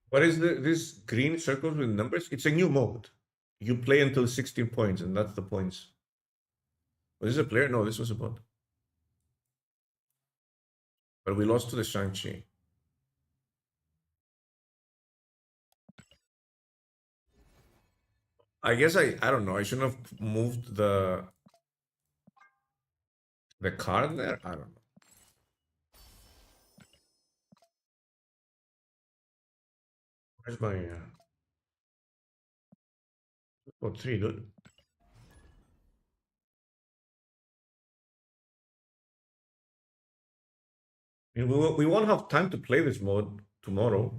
What is this green circles with numbers? It's a new mode. You play until 16 points, and that's the points. Was this a player? No, this was a bot. But we lost to the Shang-Chi. I guess I don't know. I shouldn't have moved the card there. I don't know. Where's my oh, 3, dude? I mean, we won't have time to play this mode tomorrow.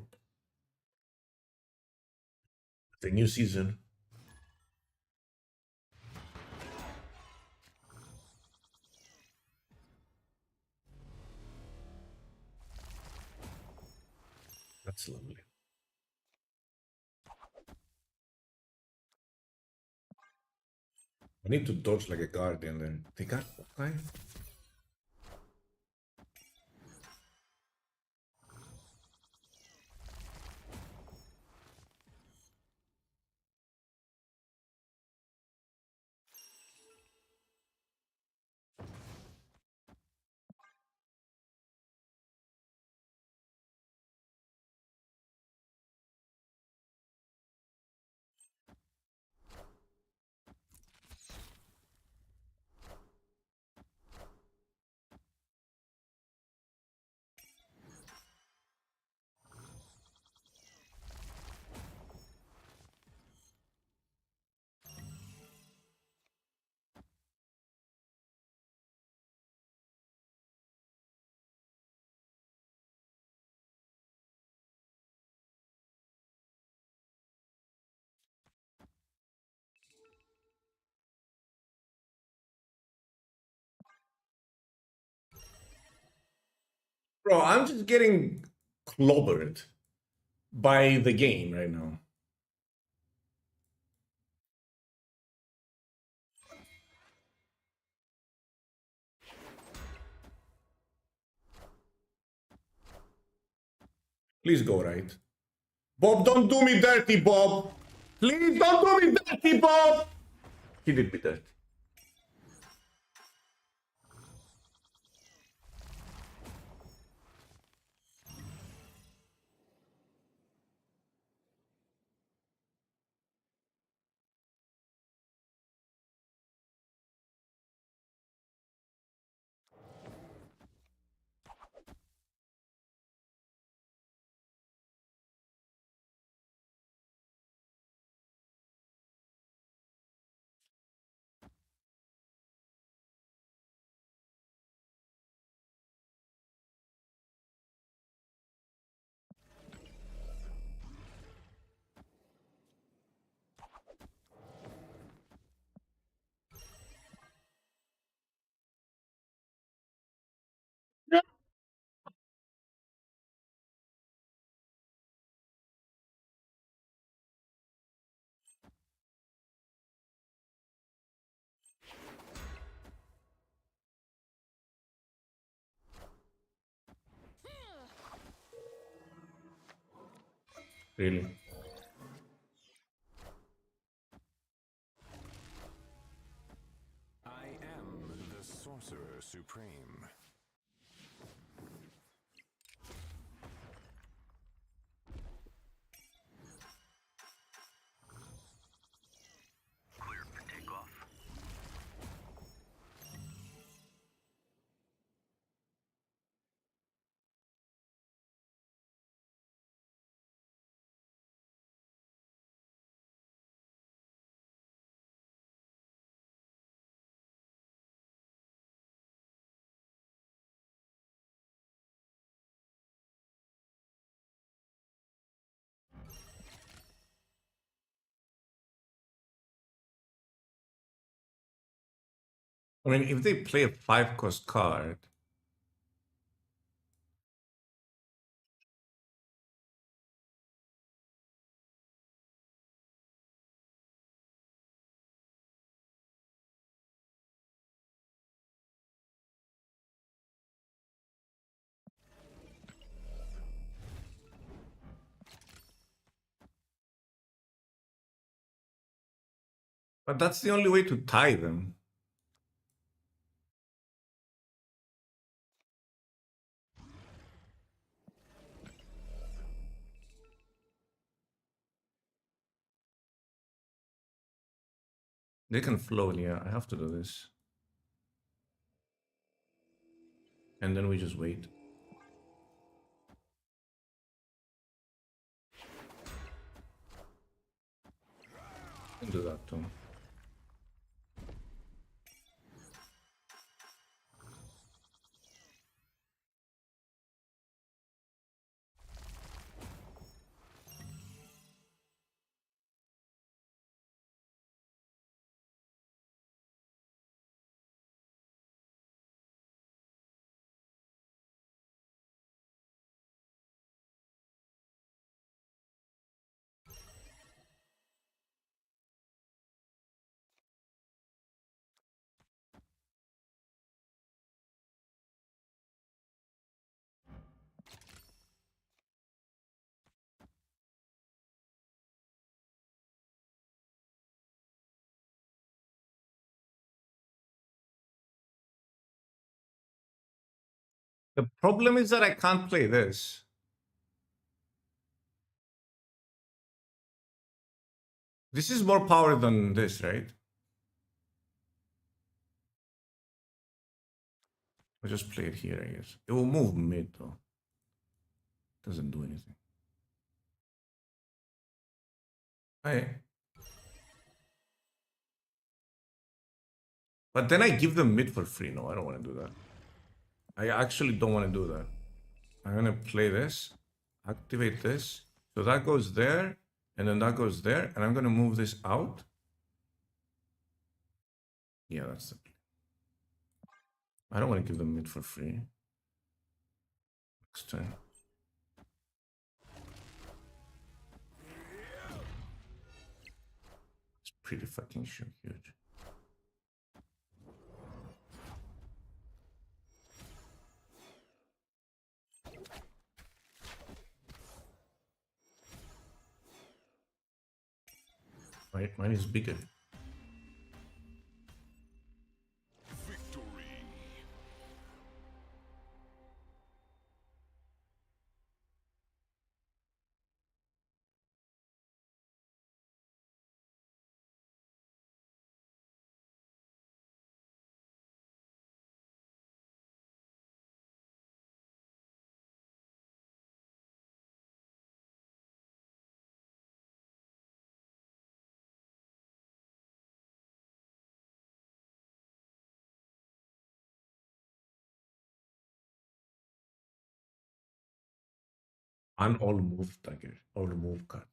The new season. That's lovely. I need to dodge like a guardian then. They got okay. Bro, I'm just getting clobbered by the game right now. Please go right. Bob, don't do me dirty, Bob. Please don't do me dirty, Bob. He did me dirty. Really. I am the Sorcerer Supreme. I mean, if they play a 5-cost card, but that's the only way to tie them. They can float, yeah. I have to do this. And then we just wait. Can do that too. The problem is that I can't play this. This is more power than this, right? I'll just play it here, I guess. It will move mid, though. Doesn't do anything. But then I give them mid for free. No, I don't want to do that. I actually don't want to do that. I'm going to play this, activate this. So that goes there, and then that goes there, and I'm going to move this out. Yeah, that's the play. I don't want to give them mid for free. Next turn. It's pretty fucking huge. Mine is bigger. Ban all move dagger, all move card.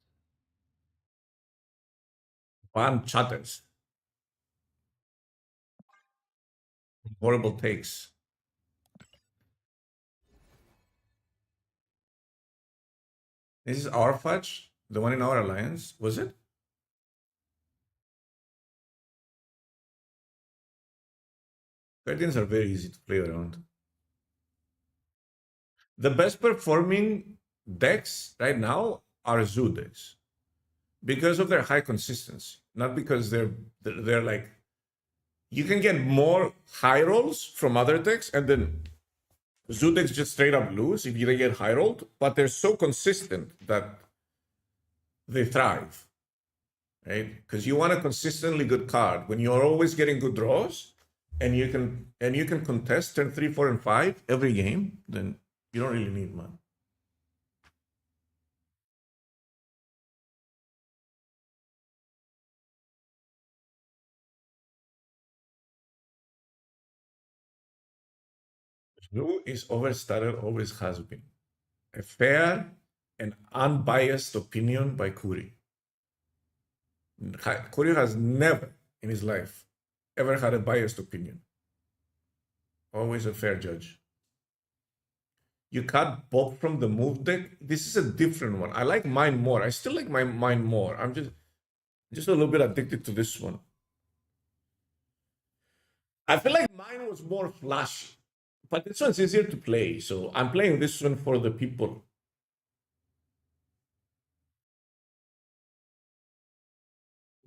Ban chatters. Horrible takes. This is our fudge, the one in our alliance, was it? Guardians are very easy to play around. The best performing decks right now are Zoo decks because of their high consistency, not because they're like, you can get more high rolls from other decks and then Zoo decks just straight up lose if they get high rolled, but they're so consistent that they thrive, right? Because you want a consistently good card when you're always getting good draws and you can contest turn 3, 4, and 5 every game, then you don't really need mana. Blue is overstated, always has been. A fair and unbiased opinion by Kuri. Kuri has never in his life ever had a biased opinion. Always a fair judge. You cut Bob from the move deck. This is a different one. I like mine more. I still like my mine more. I'm just a little bit addicted to this one. I feel like mine was more flashy, but this one's easier to play. So I'm playing this one for the people.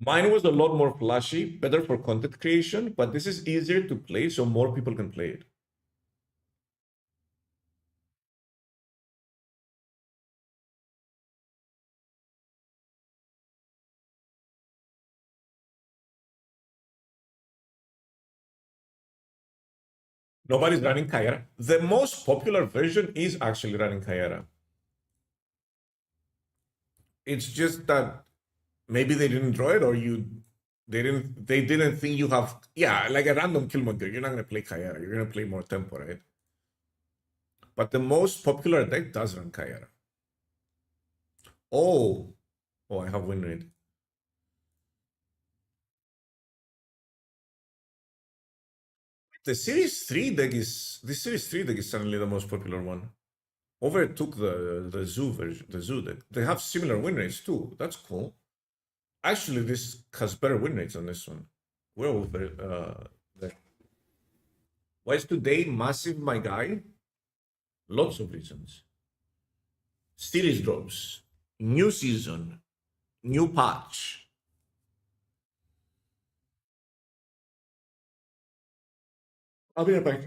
Mine was a lot more flashy, better for content creation, but this is easier to play, so more people can play it. Nobody's running Kyra. The most popular version is actually running Kyra. It's just that maybe they didn't draw it, or they didn't think you have, yeah, like a random Killmonger. You're not gonna play Kyra. You're gonna play more tempo, right? But the most popular deck does run Kyra. Oh, oh, I have win rate. This series three deck is suddenly the most popular one. Overtook the zoo version, the zoo deck. They have similar win rates too. That's cool. Actually, this has better win rates than this one. We're over there. Why is today massive, my guy? Lots of reasons. Series drops, new season, new patch. I'll be right back.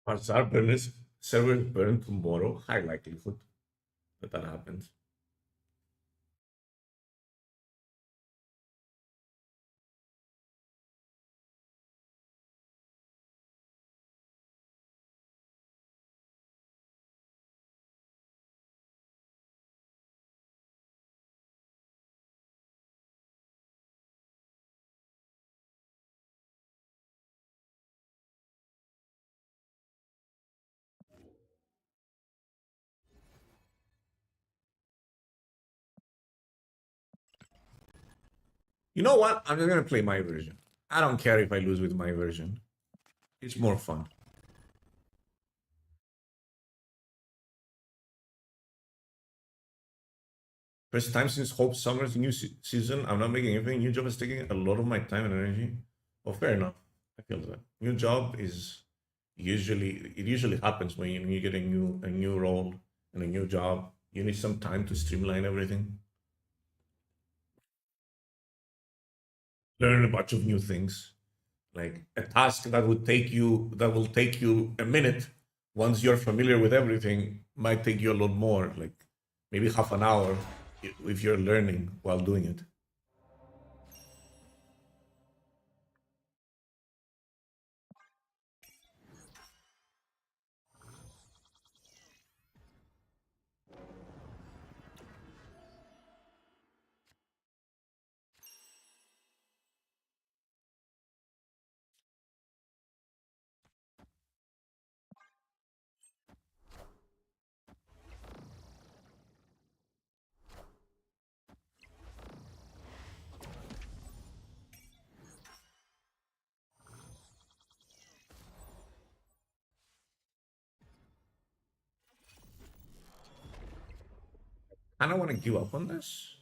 Bazaar burns, servers burn tomorrow. High likelihood that happens. You know what? I'm just gonna play my version. I don't care if I lose with my version. It's more fun. First time since Hope Summer's new season, I'm not making anything. New job is taking a lot of my time and energy. Oh, fair enough. I feel that. New job is usually happens when you get a new role and a new job. You need some time to streamline everything, learn a bunch of new things. Like a task that will take you a minute. Once you're familiar with everything, might take you a lot more, like maybe half an hour, if you're learning while doing it. I don't want to give up on this.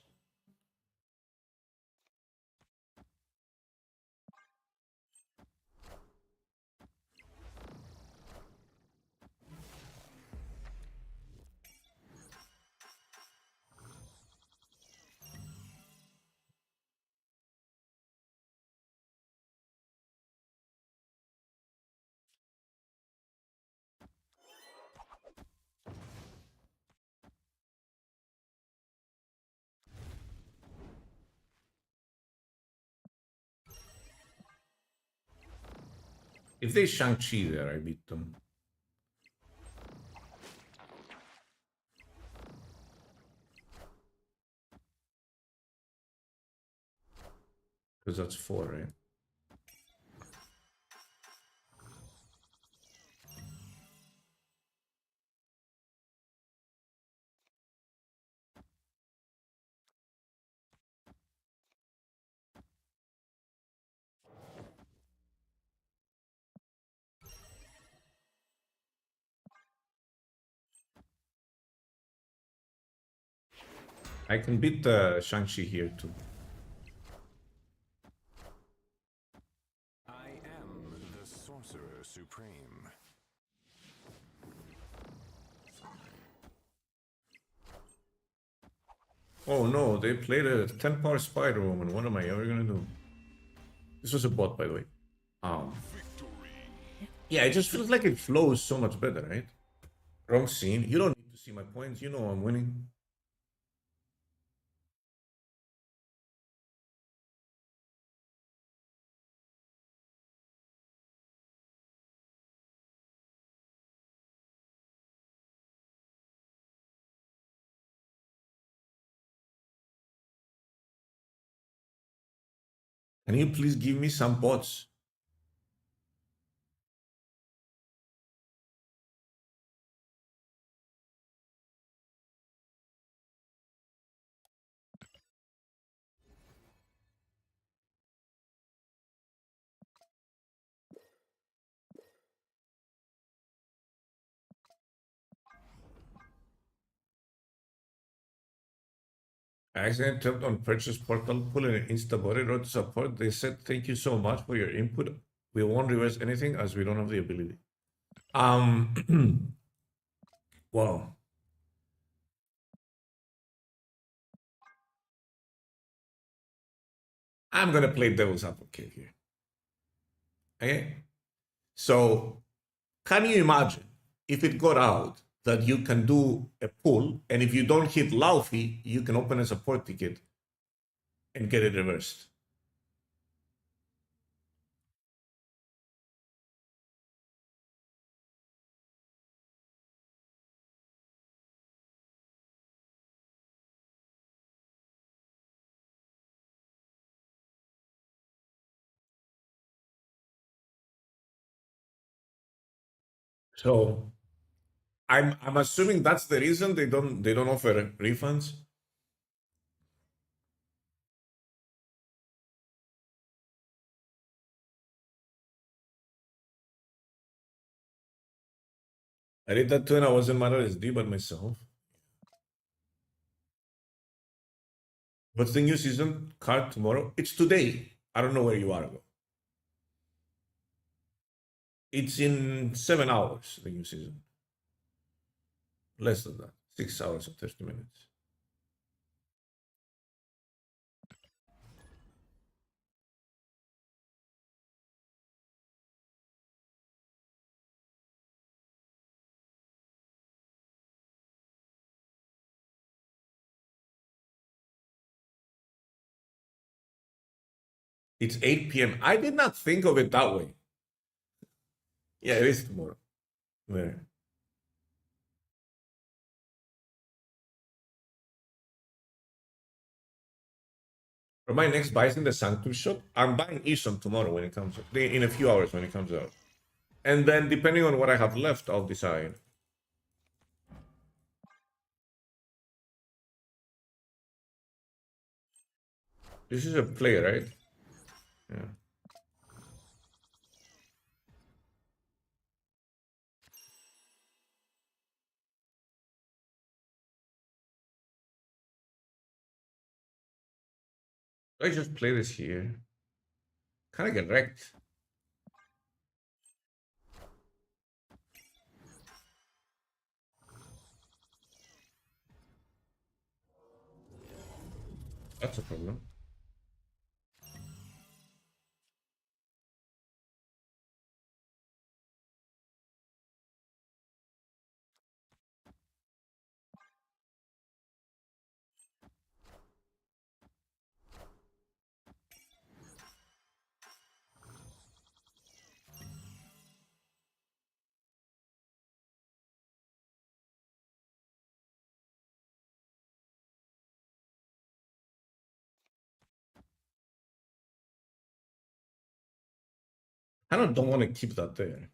If they Shang-Chi there, I beat them. Because that's 4, right? I can beat the Shang-Chi here too. I am the Sorcerer Supreme. Oh no, they played a 10 power Spider-Woman. What am I ever gonna do? This was a bot, by the way. Yeah, it just feels like it flows so much better, right? Wrong scene. You don't need to see my points. You know I'm winning. Can you please give me some bots? I accidentally tapped on purchase portal, pull in an Insta body, wrote to support. They said, thank you so much for your input. We won't reverse anything as we don't have the ability. Well, I'm gonna play devil's advocate here. Okay? So, can you imagine if it got out that you can do a pull, and if you don't hit Laufey, you can open a support ticket and get it reversed? So I'm assuming that's the reason they don't offer refunds. I did that too, and I was in my LSD by myself. What's the new season card tomorrow? It's today. I don't know where you are though. It's in 7 hours, the new season. Less than that. 6 hours and 30 minutes. It's 8 p.m. I did not think of it that way. Yeah, it is tomorrow. There. For my next buy in the Sanctum shop, I'm buying Isom tomorrow when it comes out. In a few hours when it comes out. And then depending on what I have left, I'll decide. This is a play, right? Yeah. I just play this here. Kind of get wrecked. That's a problem. I don't want to keep that there.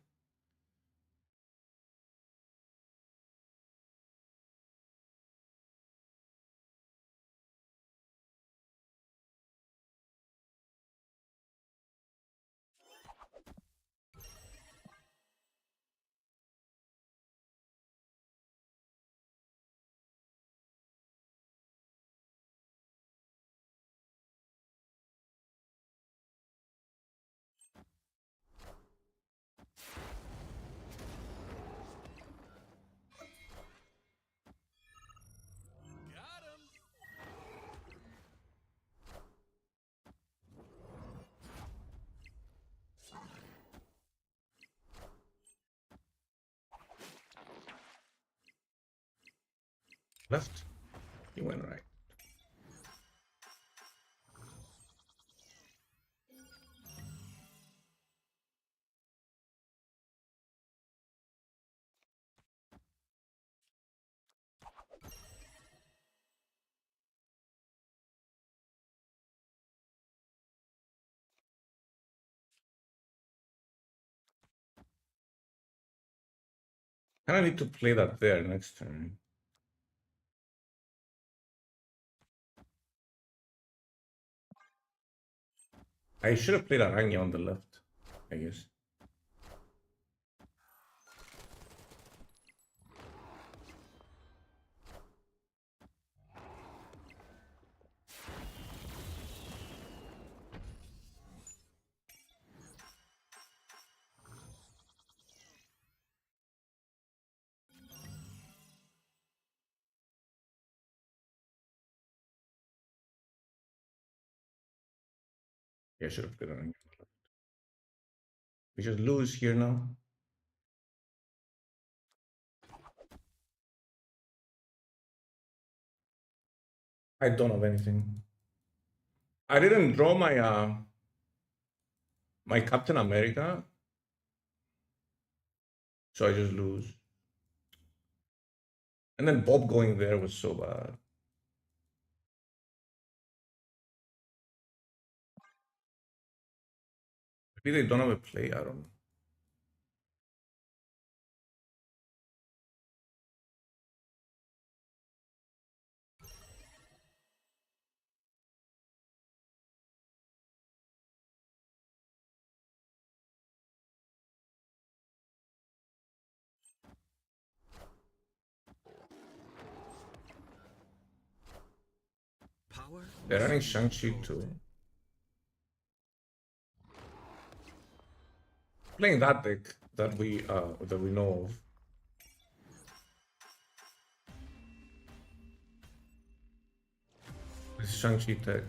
Left. You went right. Kind of need to play that there next turn. I should have played Aranya on the left, I guess. Yeah, I should have played Aranya. We just lose here now. I don't have anything. I didn't draw my Captain America, so I just lose. And then Bob going there was so bad. Maybe they don't have a play, I don't know. Power They're must running be Shang-Chi controlled. too. Playing that deck that we know of. With Shang-Chi tech.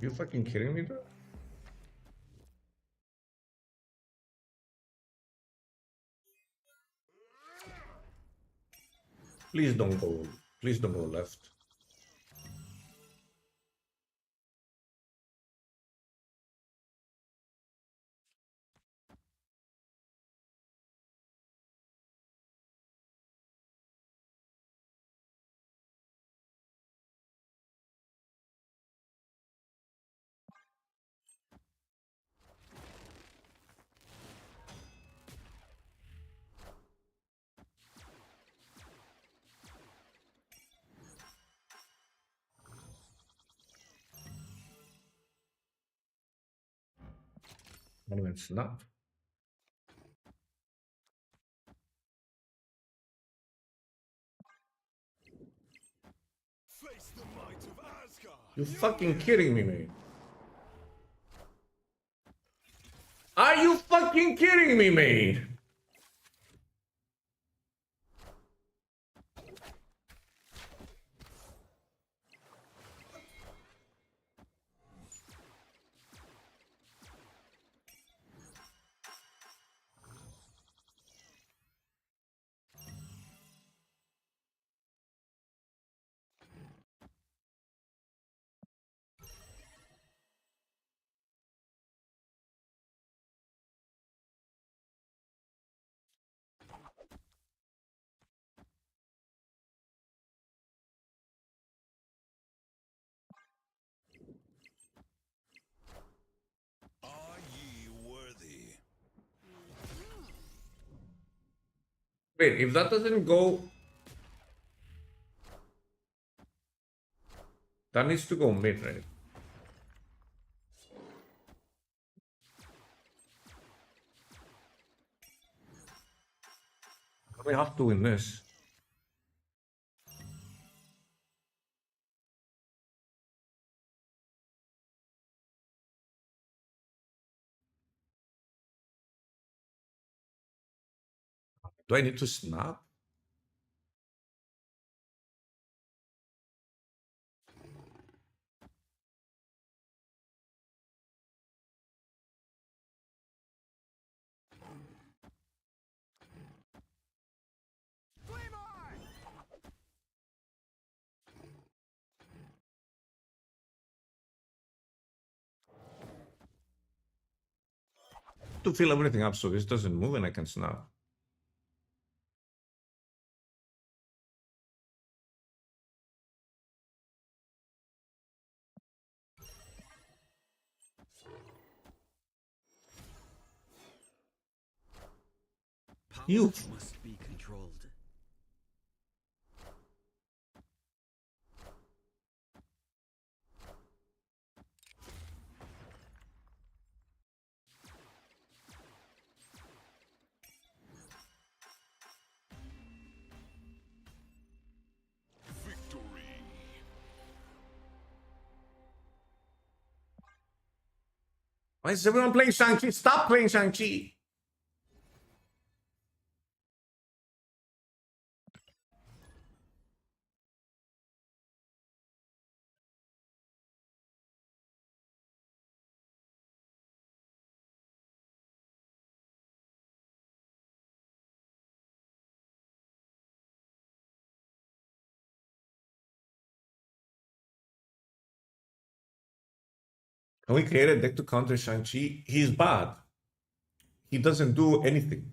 You fucking kidding me, bro? Please don't go. Please don't go left. I'm gonna snap. Face the might of Asgard. You fucking kidding me, man? Are you fucking kidding me, mate? Are ye worthy? Wait, if that doesn't go, that needs to go mid, right? We have to win this. Do I need to snap? To fill everything up so this doesn't move and I can snap. Power You- must be controlled. Victory. Why is everyone playing Shang-Chi? Stop playing Shang-Chi! Can we create a deck to counter Shang-Chi? He's bad. He doesn't do anything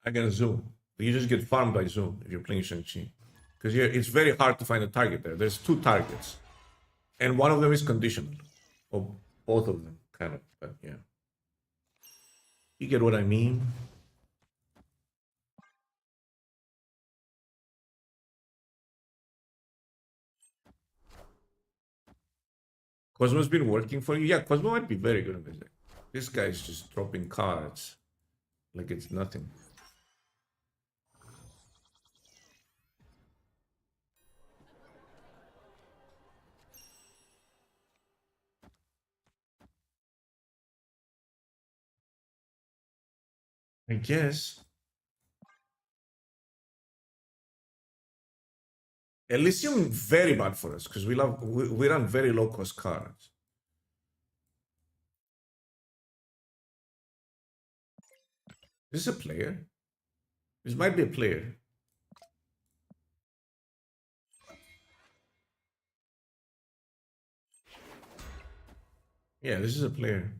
against Zoom. You just get farmed by Zoom if you're playing Shang-Chi. Because it's very hard to find a target there. There's two targets. And one of them is conditional. Or both of them, kind of. But yeah. You get what I mean? Cosmo's been working for you? Yeah, Cosmo might be very good at this deck. This guy's just dropping cards like it's nothing. I guess. Elysium very bad for us because we run very low cost cards. Is this a player? This might be a player. Yeah, this is a player.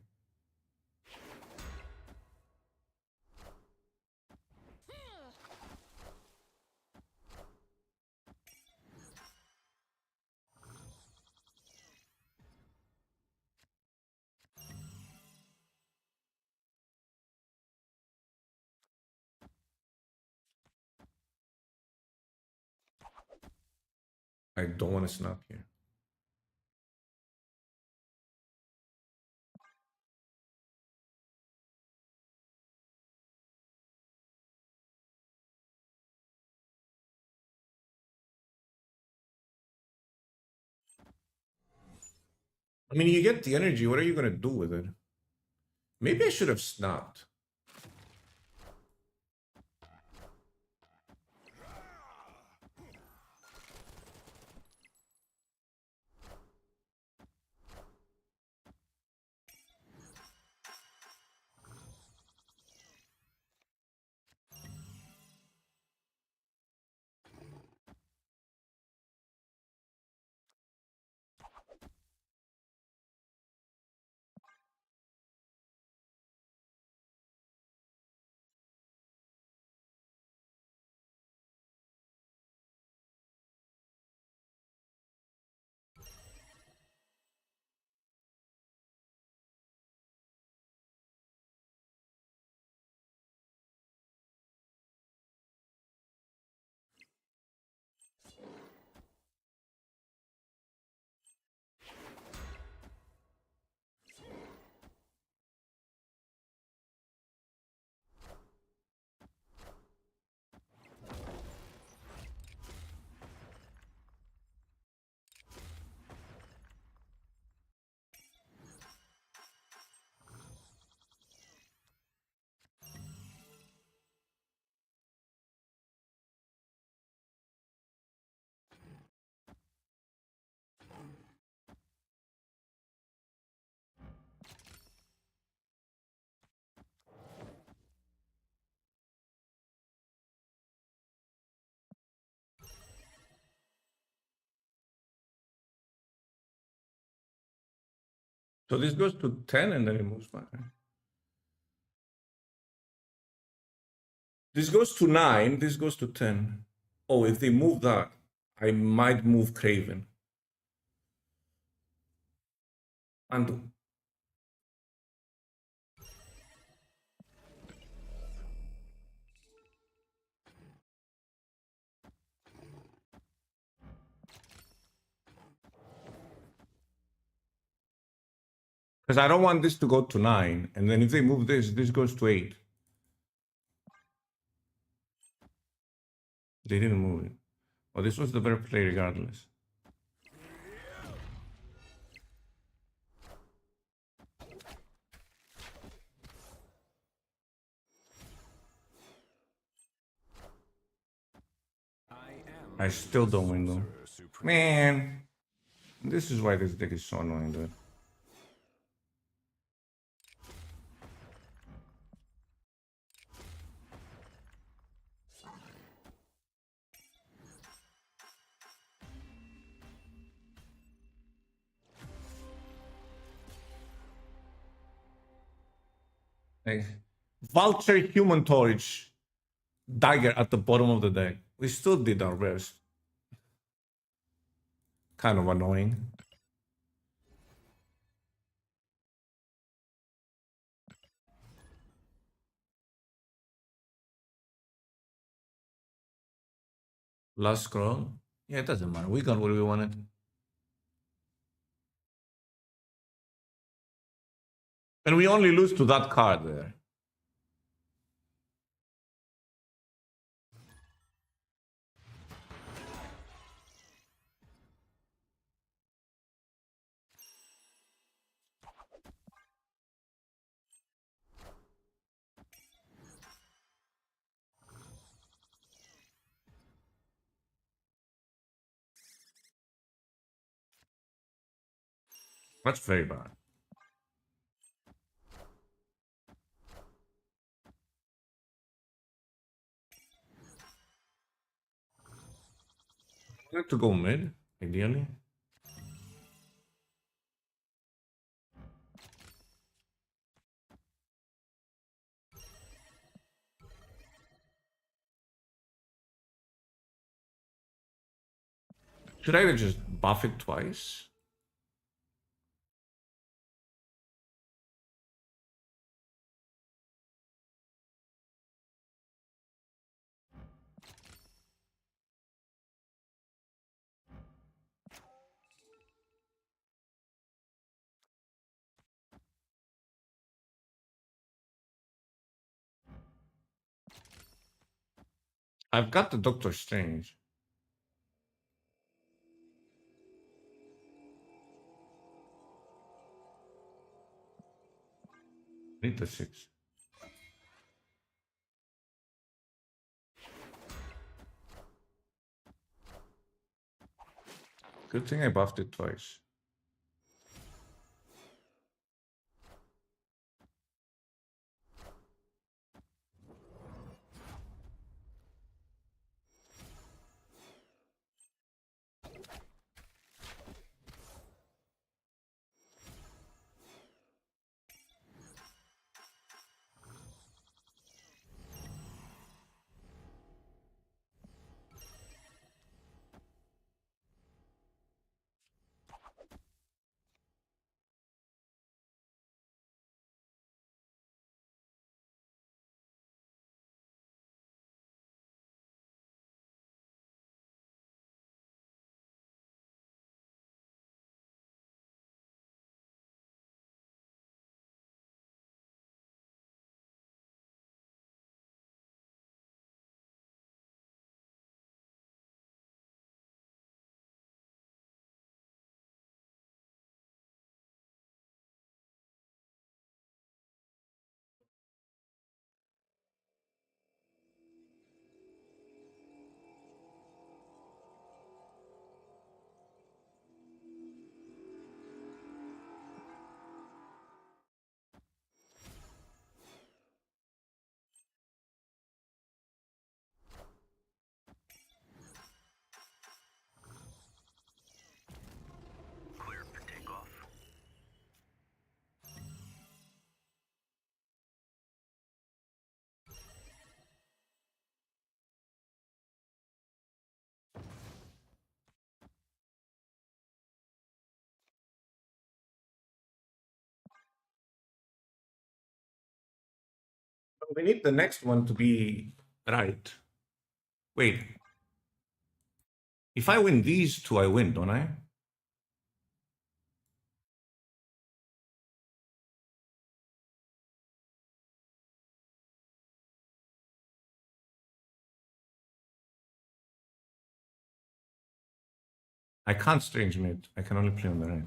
I don't want to snap here. I mean, you get the energy. What are you going to do with it? Maybe I should have snapped. So this goes to 10 and then it moves back. This goes to 9. This goes to 10. Oh, if they move that, I might move Craven. And because I don't want this to go to 9. And then if they move this, this goes to 8. They didn't move it. Well, this was the better play regardless. I still don't win though. Man, this is why this deck is so annoying, dude. Like, Vulture, Human Torch, Dagger at the bottom of the deck. We still did our best. Kind of annoying. Last scroll. Yeah, it doesn't matter. We got what we wanted. And we only lose to that card there. That's very bad. like to go mid, ideally. Should I just buff it twice? I've got the Doctor Strange. Need the 6. Good thing I buffed it twice. We need the next one to be right. Wait. If I win these two, I win, don't I? I can't strange mid. I can only play on the right.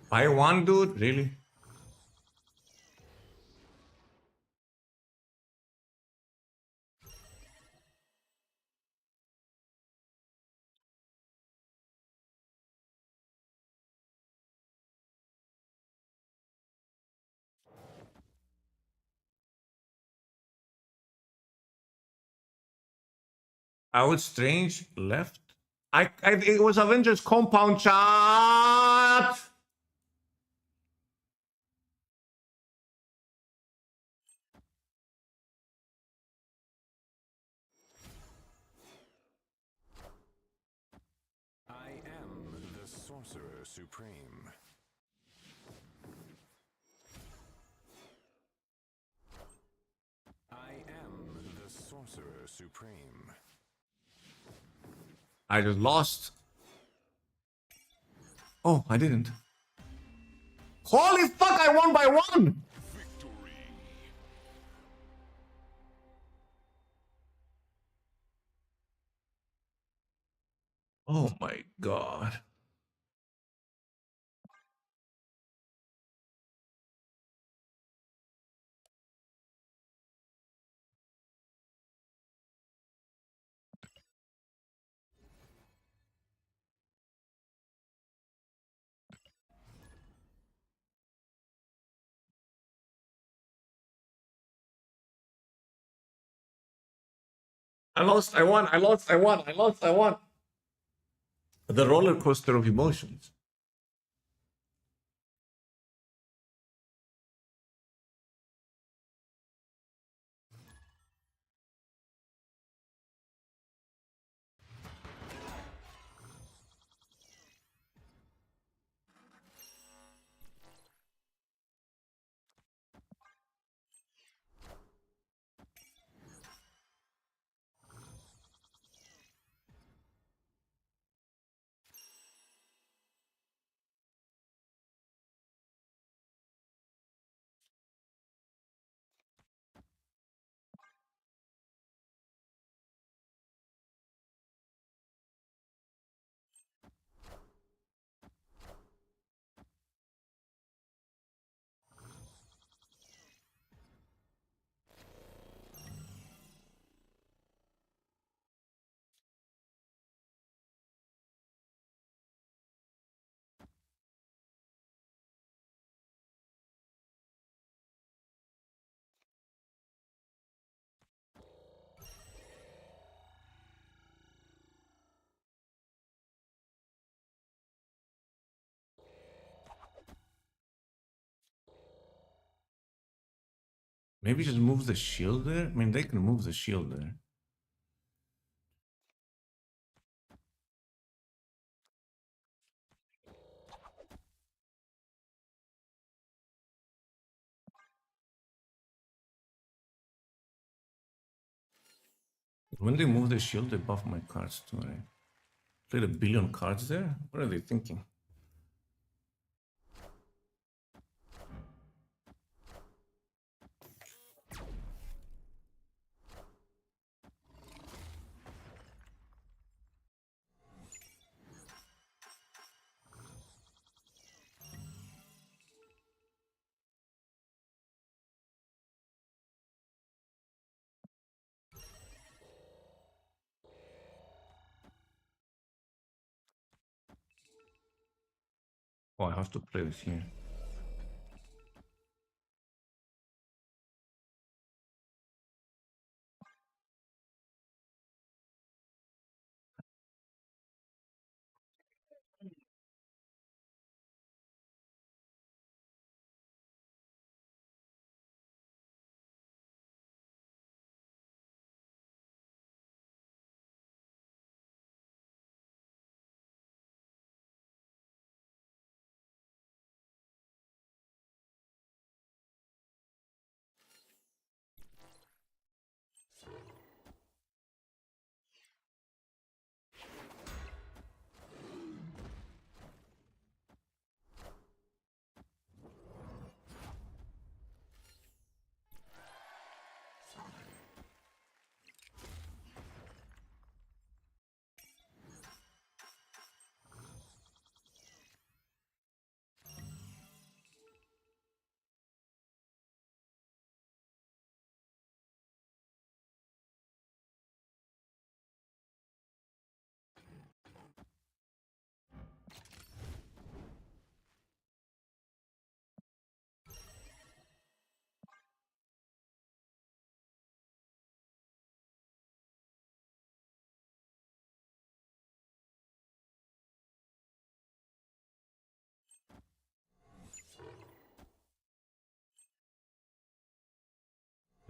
Buy one, dude? Really? I would strange left. It was Avengers compound chat. I am the Sorcerer Supreme. I am the Sorcerer Supreme. I just lost. Oh, I didn't. Holy fuck, I won by 1! Victory! Oh my god. I lost, I won, I lost, I won, I lost, I won. The roller coaster of emotions. Maybe just move the shield there? I mean, they can move the shield there. When they move the shield, they buff my cards too, right? Played a billion cards there? What are they thinking? Oh, I have to play this here.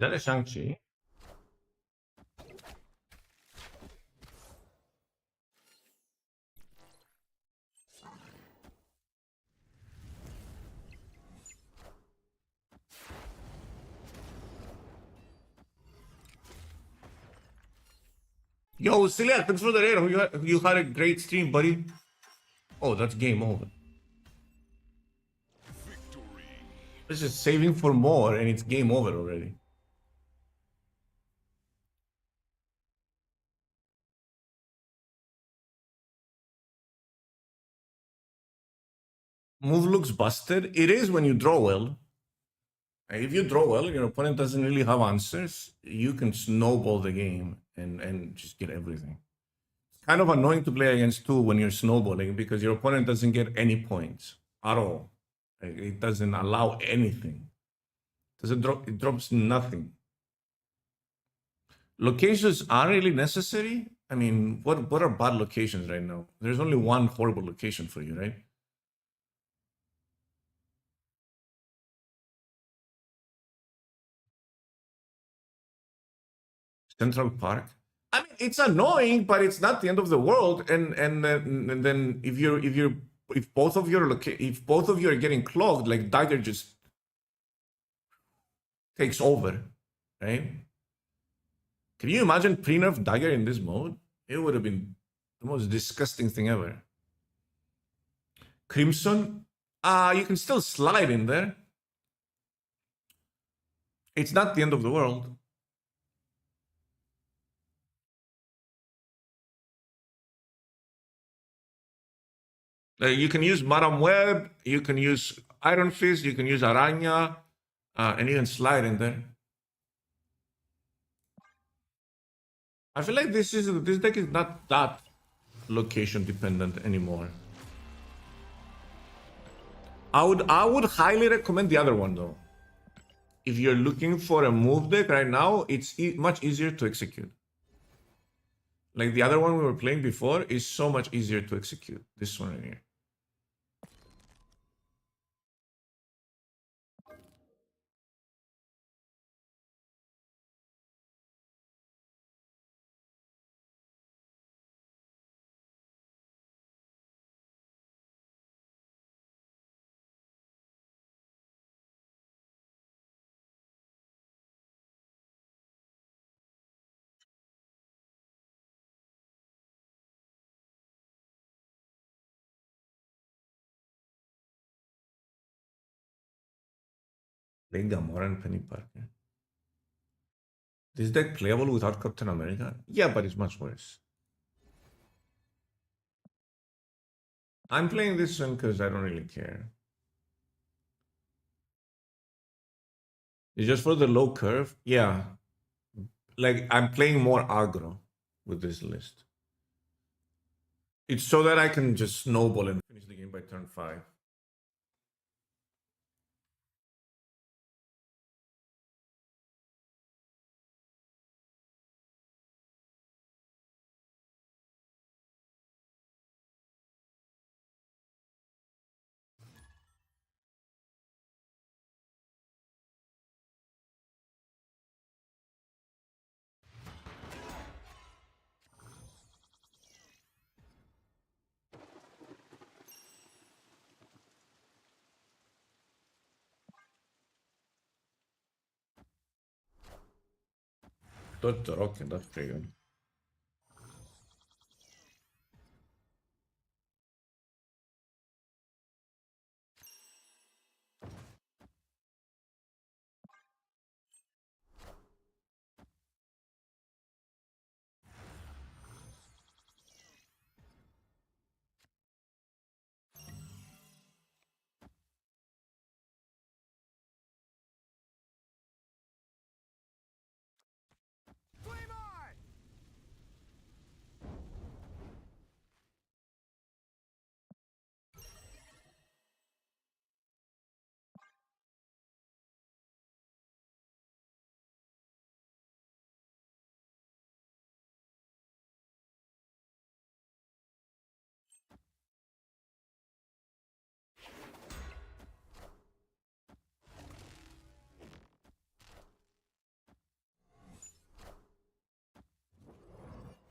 Is that a Shang-Chi? Yo, Celia, thanks for the raid. You had a great stream, buddy. Oh, that's game over. This is saving for more, and it's game over already. Move looks busted. It is when you draw well. If you draw well, your opponent doesn't really have answers. You can snowball the game and just get everything. It's kind of annoying to play against too when you're snowballing because your opponent doesn't get any points at all. It doesn't allow anything. It drops nothing. Locations aren't really necessary. I mean, what are bad locations right now? There's only one horrible location for you, right? Central Park. I mean, it's annoying, but it's not the end of the world. And then if both of you are getting clogged, like Dagger just takes over, right? Can you imagine pre-nerf Dagger in this mode? It would have been the most disgusting thing ever. Crimson, you can still slide in there. It's not the end of the world. You can use Madam Web, you can use Iron Fist, you can use Aranya, and you can slide in there. I feel like this deck is not that location dependent anymore. I would highly recommend the other one though. If you're looking for a move deck right now, it's much easier to execute. Like the other one we were playing before is so much easier to execute. This one right here. Playing Gamora and Penny Parker. This deck playable without Captain America? Yeah, but it's much worse. I'm playing this one because I don't really care. It's just for the low curve. Yeah. Like I'm playing more aggro with this list. It's so that I can just snowball and finish the game by turn 5. Tot rock and dat crayon.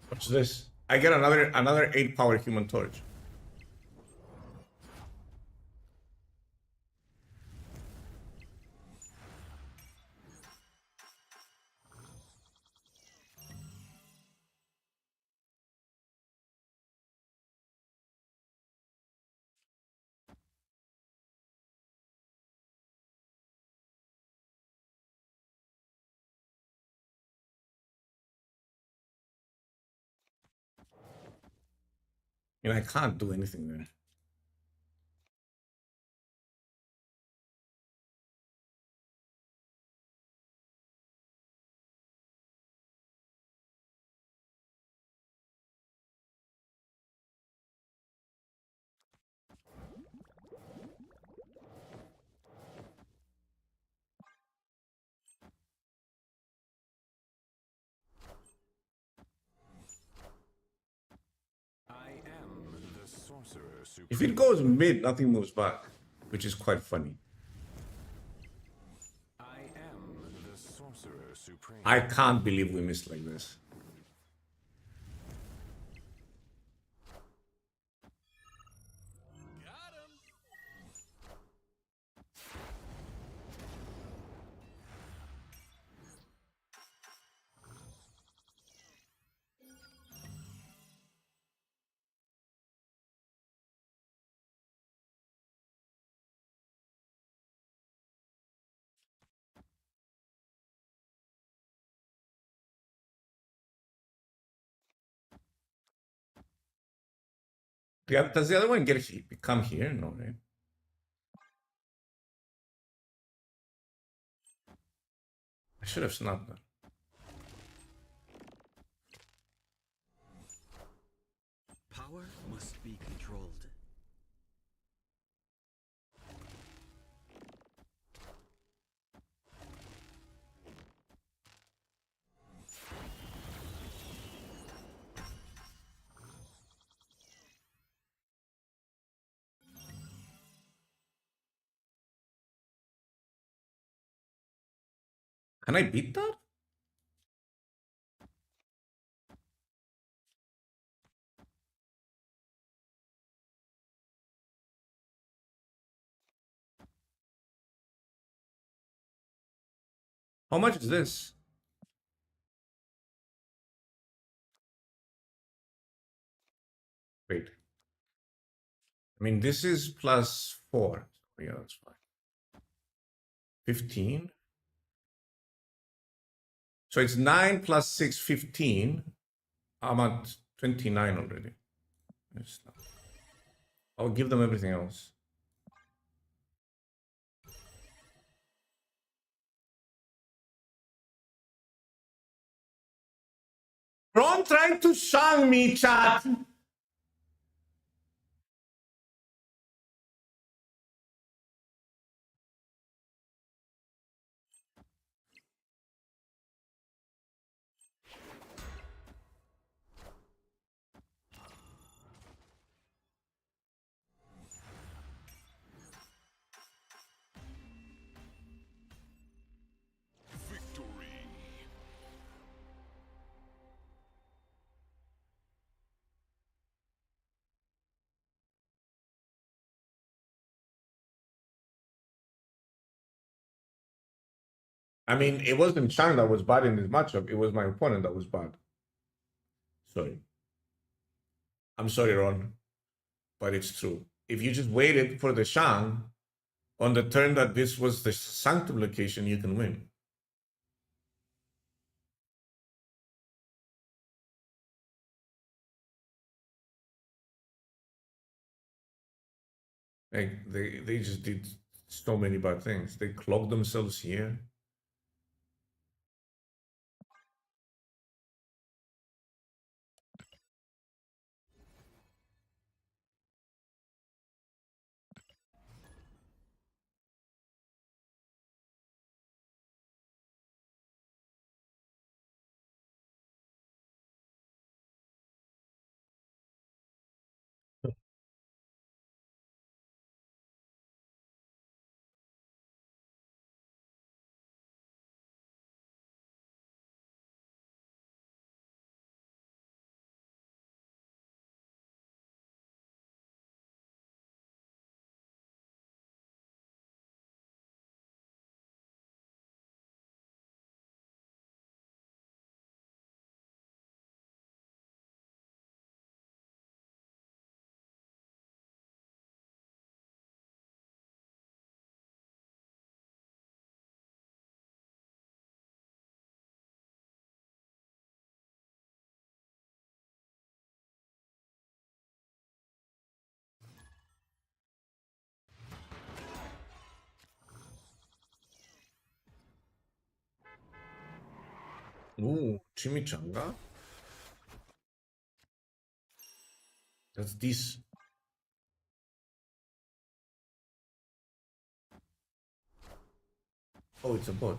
What's this? I get another 8 power Human Torch. And I can't do anything there. supreme. If it goes mid, nothing moves back, which is quite funny. I am the sorcerer supreme. I can't believe we missed like this. Does the other one come here? No, right? I should have snapped that. Power must be controlled. Can I beat that? How much is this? Wait. I mean, this is +4. Yeah, that's fine. 15. So it's 9 plus 6, 15. I'm at 29 already. I'll give them everything else. Ron trying to shun me, chat. Victory. I mean, it wasn't Shang that was bad in this matchup. It was my opponent that was bad. Sorry. I'm sorry, Ron. But it's true. If you just waited for the Shang on the turn that this was the Sanctum location, you can win. Like they just did so many bad things. They clogged themselves here. Ooh, chimichanga? That's this. Oh, it's a bot.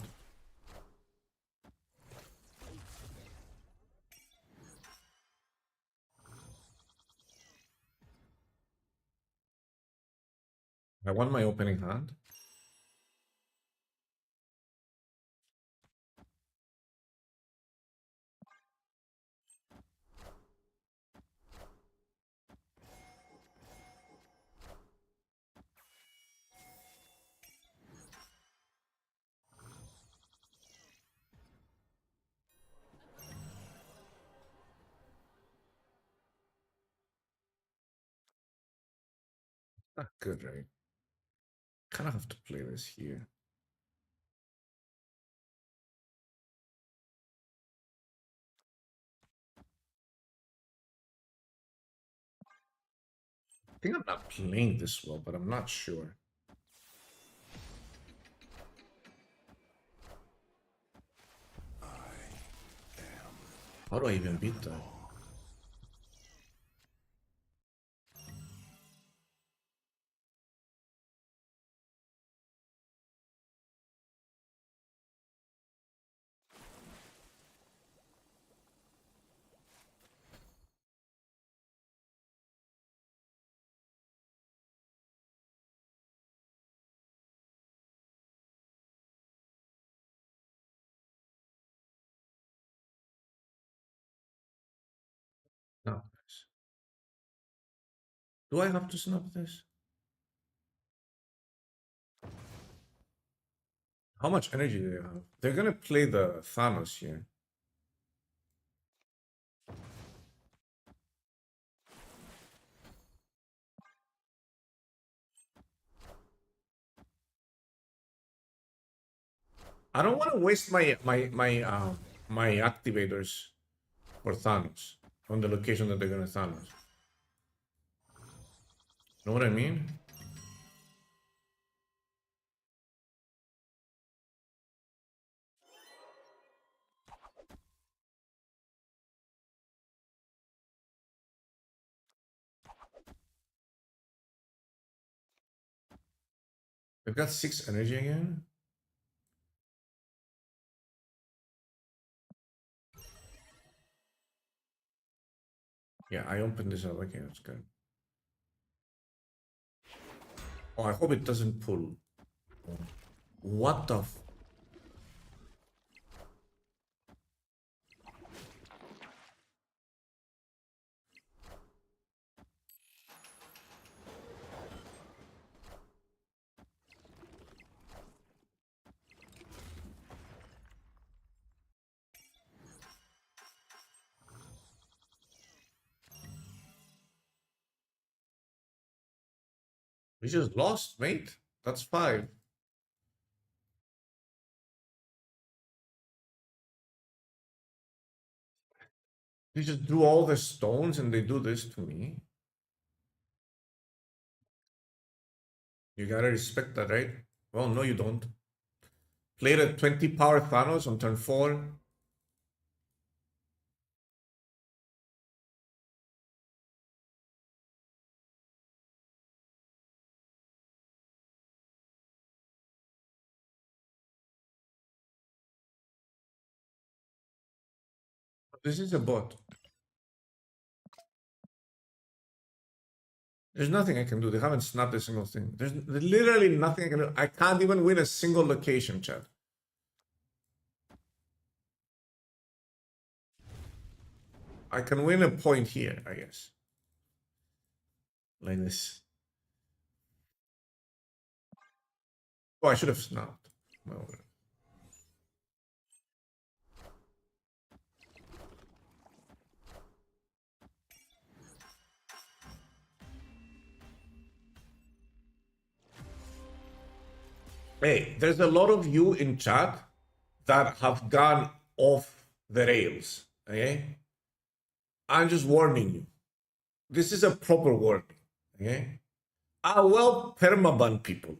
I won my opening hand. Not good, right? Kind of have to play this here. I think I'm not playing this well, but I'm not sure. How do I even beat that? No. Do I have to snap this? How much energy do they have? They're gonna play the Thanos here. I don't want to waste my activators for Thanos on the location that they're gonna Thanos. Know what I mean? They've got 6 energy again. Yeah, I opened this up. Okay, that's good. Oh, I hope it doesn't pull. What the f... We just lost, mate. That's 5. They just drew all the stones and they do this to me. You gotta respect that, right? Well, no, you don't. Played a 20 power Thanos on turn 4. This is a bot. There's nothing I can do. They haven't snapped a single thing. There's literally nothing I can do. I can't even win a single location, chat. I can win a point here, I guess. Like this. Oh, I should have snapped. Well, hey, there's a lot of you in chat that have gone off the rails. Okay? I'm just warning you. This is a proper warning. Okay? I will permaban people,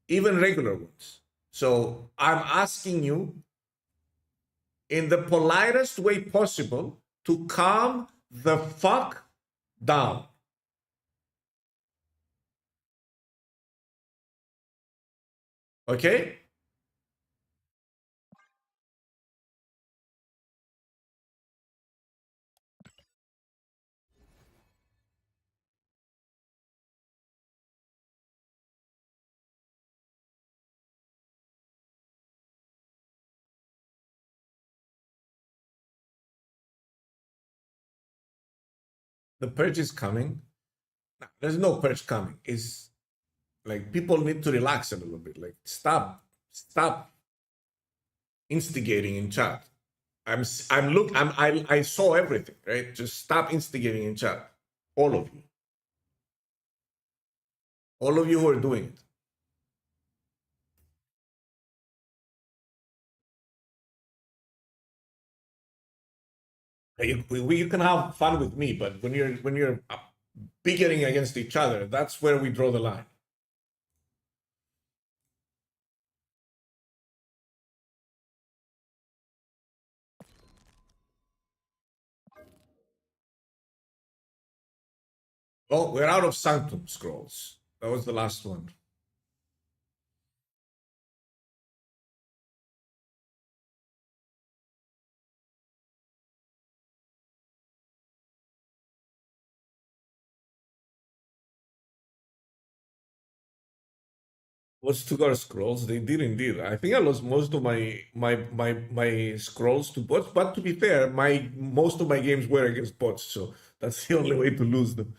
even regular ones. So I'm asking you in the politest way possible to calm the fuck down. Okay? the purge is coming. Nah, there's no purge coming. It's like people need to relax a little bit. Like stop instigating in chat. I saw everything, right? Just stop instigating in chat. All of you. All of you who are doing it. You can have fun with me, but when you're bickering against each other, that's where we draw the line. Oh, we're out of Sanctum scrolls. That was the last one. Was Tugar scrolls? They did indeed. I think I lost most of my scrolls to bots. But to be fair, my most of my games were against bots, so that's the only way to lose them.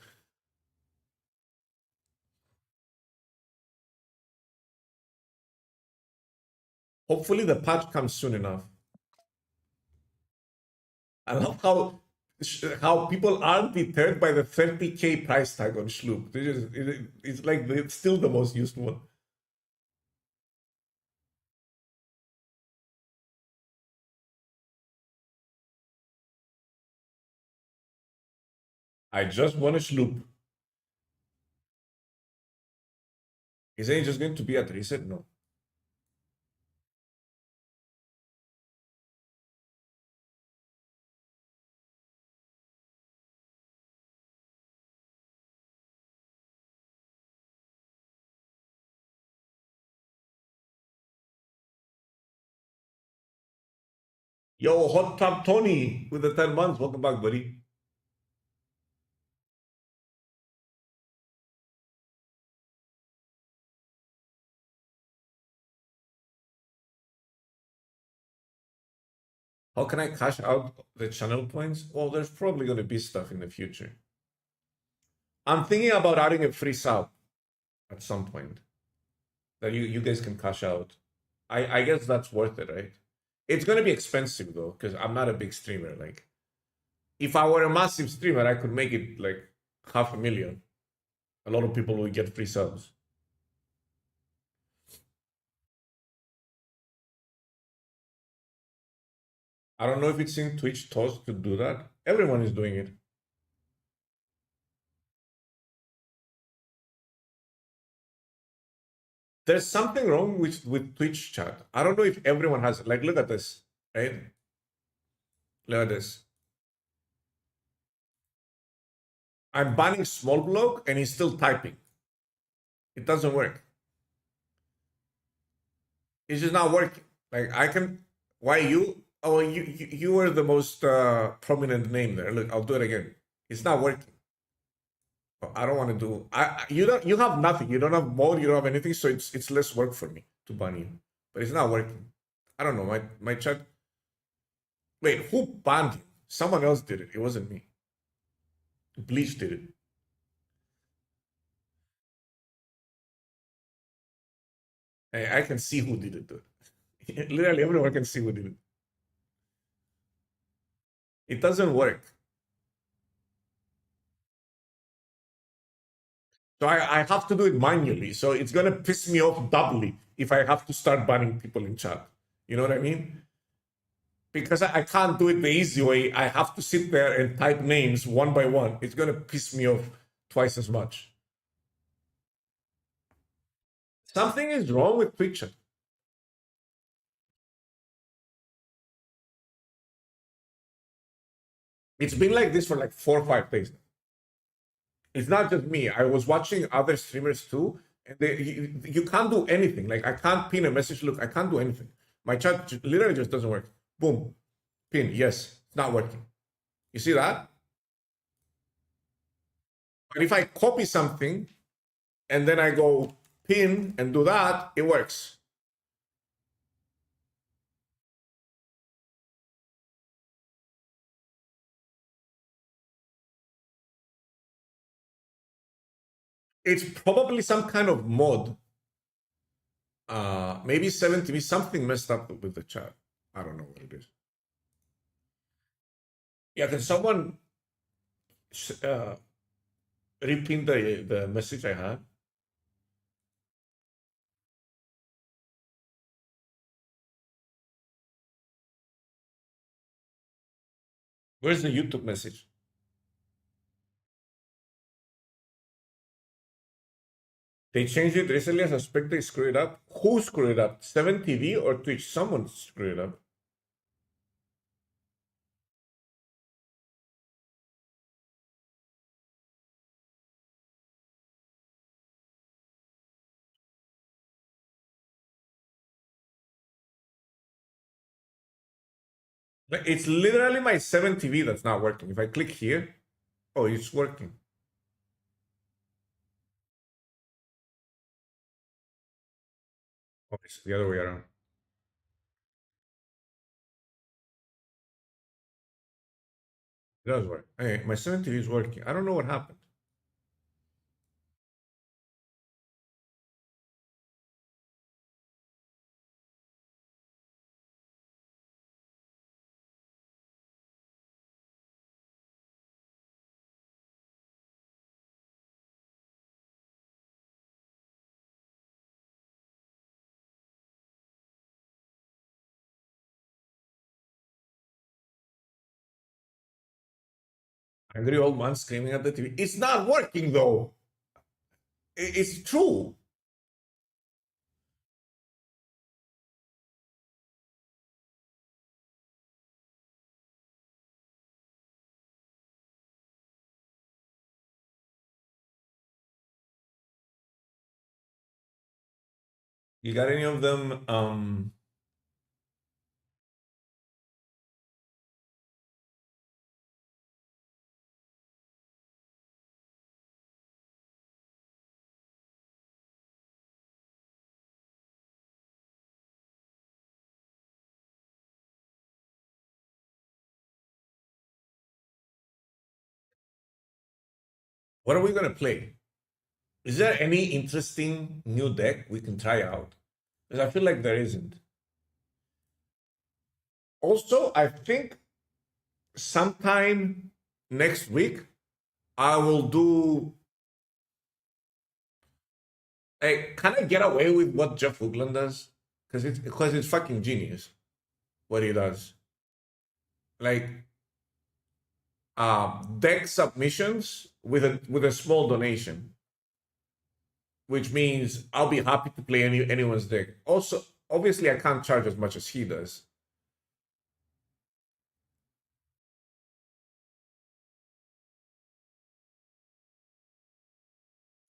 Hopefully, the patch comes soon enough. I love how people aren't deterred by the 30K price tag on Schloop. It's like it's still the most used one. I just want a Schloop. Isn't it just going to be at reset? No. Yo, Hot Tub Tony with the 10 months. Welcome back, buddy. How can I cash out the channel points? Well, there's probably going to be stuff in the future. I'm thinking about adding a free sub at some point that you guys can cash out. I guess that's worth it, right? It's going to be expensive though, because I'm not a big streamer. Like, if I were a massive streamer, I could make it like 500,000. A lot of people will get free subs. I don't know if it's in Twitch Toast to do that. Everyone is doing it. There's something wrong with Twitch chat. I don't know if everyone has like look at this, right? Look at this. I'm banning small block and he's still typing. It doesn't work. It's just not working. Like I can why you oh you were the most prominent name there. Look, I'll do it again. It's not working. I don't want to do you don't you have nothing. You don't have mode, you don't have anything, so it's less work for me to ban you. But it's not working. I don't know. My chat. Wait, who banned him? Someone else did it. It wasn't me. Bleach did it. I can see who did it, dude. Literally everyone can see who did it. It doesn't work. So I have to do it manually. So it's gonna piss me off doubly if I have to start banning people in chat. You know what I mean? Because I can't do it the easy way. I have to sit there and type names one by one. It's gonna piss me off twice as much. Something is wrong with Twitch chat. It's been like this for like 4 or 5 days now. It's not just me. I was watching other streamers too, and you can't do anything. Like I can't pin a message. Look, I can't do anything. My chat literally just doesn't work. Boom, pin. Yes, it's not working. You see that? But if I copy something and then I go pin and do that, it works. It's probably some kind of mod. Maybe 70, something messed up with the chat. I don't know what it is. Yeah, can someone repin the message I had? Where's the YouTube message? They changed it recently. I suspect they screwed it up. Who screwed it up? 7TV or Twitch? Someone screwed it up. It's literally my 7TV that's not working. If I click here, oh, it's working. Oh, it's the other way around. It does work. Hey, my 7TV is working. I don't know what happened. Angry old man screaming at the TV. It's not working though. It's true. You got any of them? What are we gonna play? Is there any interesting new deck we can try out? Because I feel like there isn't. Also, I think sometime next week I will do. Hey, can I get away with what Jeff Hoogland does? Because it's fucking genius what he does. Like deck submissions with a small donation, which means I'll be happy to play anyone's deck. Also, obviously, I can't charge as much as he does.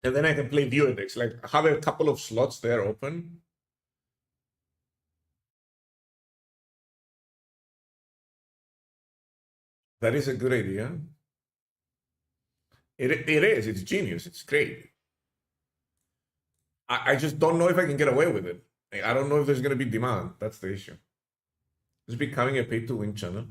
And then I can play viewer decks, like have a couple of slots there open. That is a good idea. It is. It's genius. It's great. I just don't know if I can get away with it. Like, I don't know if there's going to be demand. That's the issue. It's becoming a pay-to-win channel.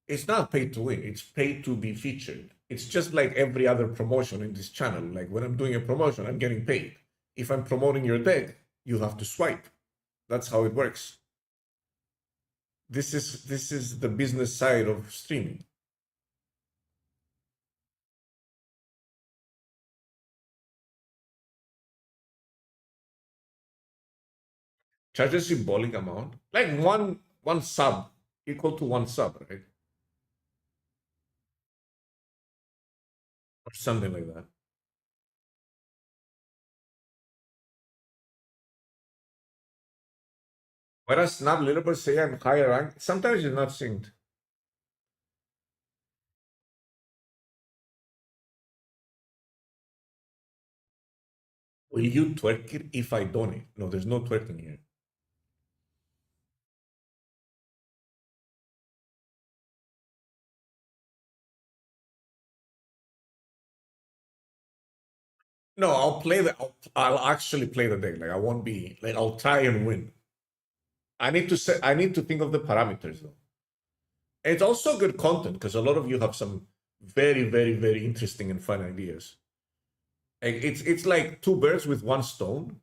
It's not pay to win. It's pay to be featured. It's just like every other promotion in this channel. Like when I'm doing a promotion, I'm getting paid. If I'm promoting your deck, you have to swipe. That's how it works. This is the business side of streaming. Charge a symbolic amount, like one sub equal to one sub, right? Or something like that. Whereas Snap Leaderboard say I'm higher rank, sometimes it's not synced. Will you twerk it if I donate? No, there's no twerking here. No, I'll actually play the deck. Like I won't be like I'll try and win. I need to think of the parameters though. And it's also good content because a lot of you have some very, very, very interesting and fun ideas. Like, it's like two birds with one stone.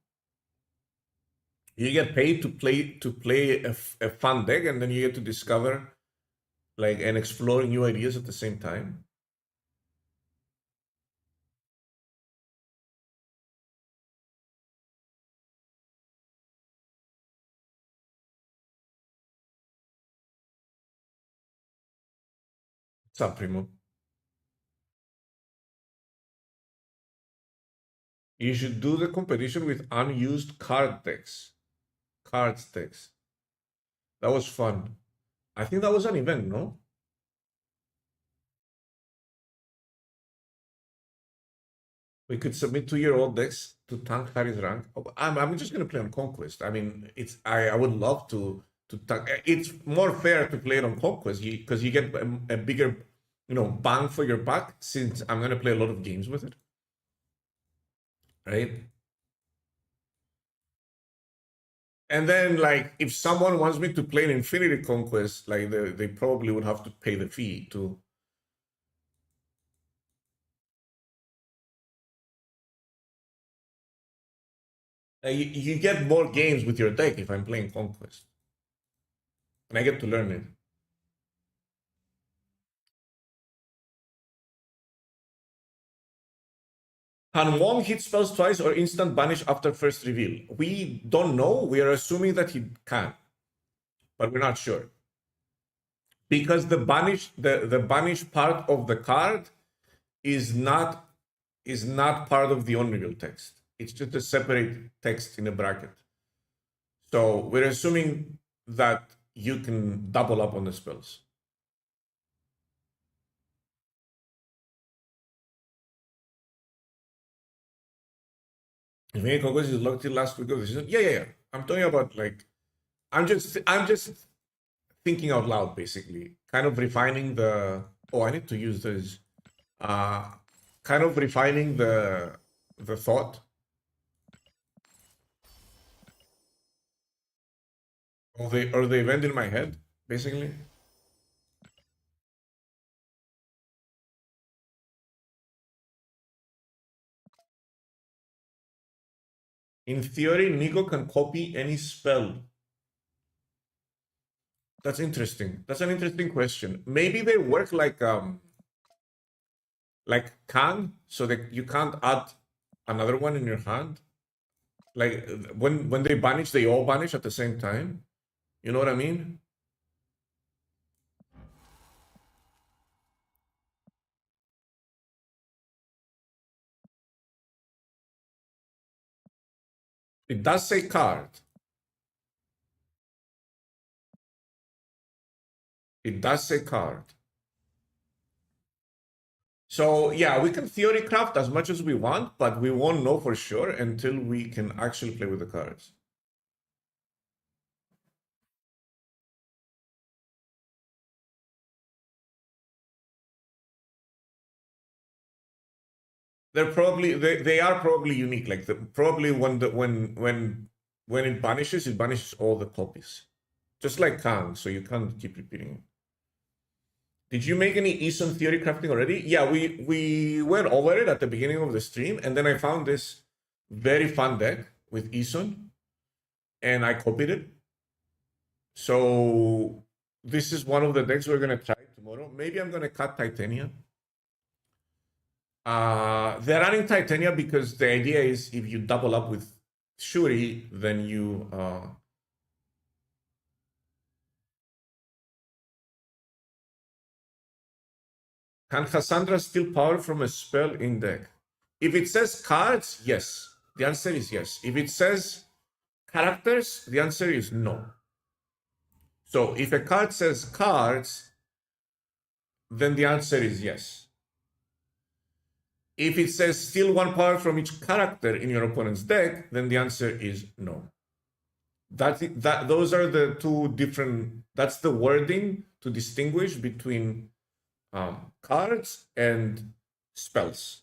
You get paid to play a fun deck, and then you get to discover like and explore new ideas at the same time. What's up, Primo? You should do the competition with unused card decks. Cards decks. That was fun. I think that was an event, no? We could submit 2-year-old decks to tank Harry's rank. Oh, I'm just gonna play on Conquest. I mean, I would love to tank. It's more fair to play it on Conquest because you get a bigger, bang for your buck since I'm gonna play a lot of games with it, right? And then like if someone wants me to play an Infinity Conquest, like they probably would have to pay the fee to. You get more games with your deck if I'm playing Conquest, and I get to learn it. Can Wong hit spells twice or instant banish after first reveal? We don't know. We are assuming that he can, but we're not sure. Because the banish part of the card is not part of the on-reveal text. It's just a separate text in a bracket. So we're assuming that you can double up on the spells. Infinity Conquest is locked till last week of the season. Yeah. I'm talking about like I'm just thinking out loud, basically, kind of refining the. Oh, I need to use this. Kind of refining the thought. Or the event in my head, basically. In theory, Nico can copy any spell. That's interesting. That's an interesting question. Maybe they work like Kang, so that you can't add another one in your hand. Like when they banish, they all banish at the same time. You know what I mean? It does say card. It does say card. So yeah, we can theory craft as much as we want, but we won't know for sure until we can actually play with the cards. They are probably unique. Like probably when it banishes all the copies, just like Kang. So you can't keep repeating it. Did you make any Eason theory crafting already? Yeah, we went over it at the beginning of the stream, and then I found this very fun deck with Eason, and I copied it. So this is one of the decks we're gonna try tomorrow. Maybe I'm gonna cut Titania. They're running Titania because the idea is if you double up with Shuri, then you can Cassandra steal power from a spell in deck? If it says cards, yes. The answer is yes. If it says characters, the answer is no. So if a card says cards, then the answer is yes. If it says steal one power from each character in your opponent's deck, then the answer is no. Those are the two different. That's the wording to distinguish between cards and spells.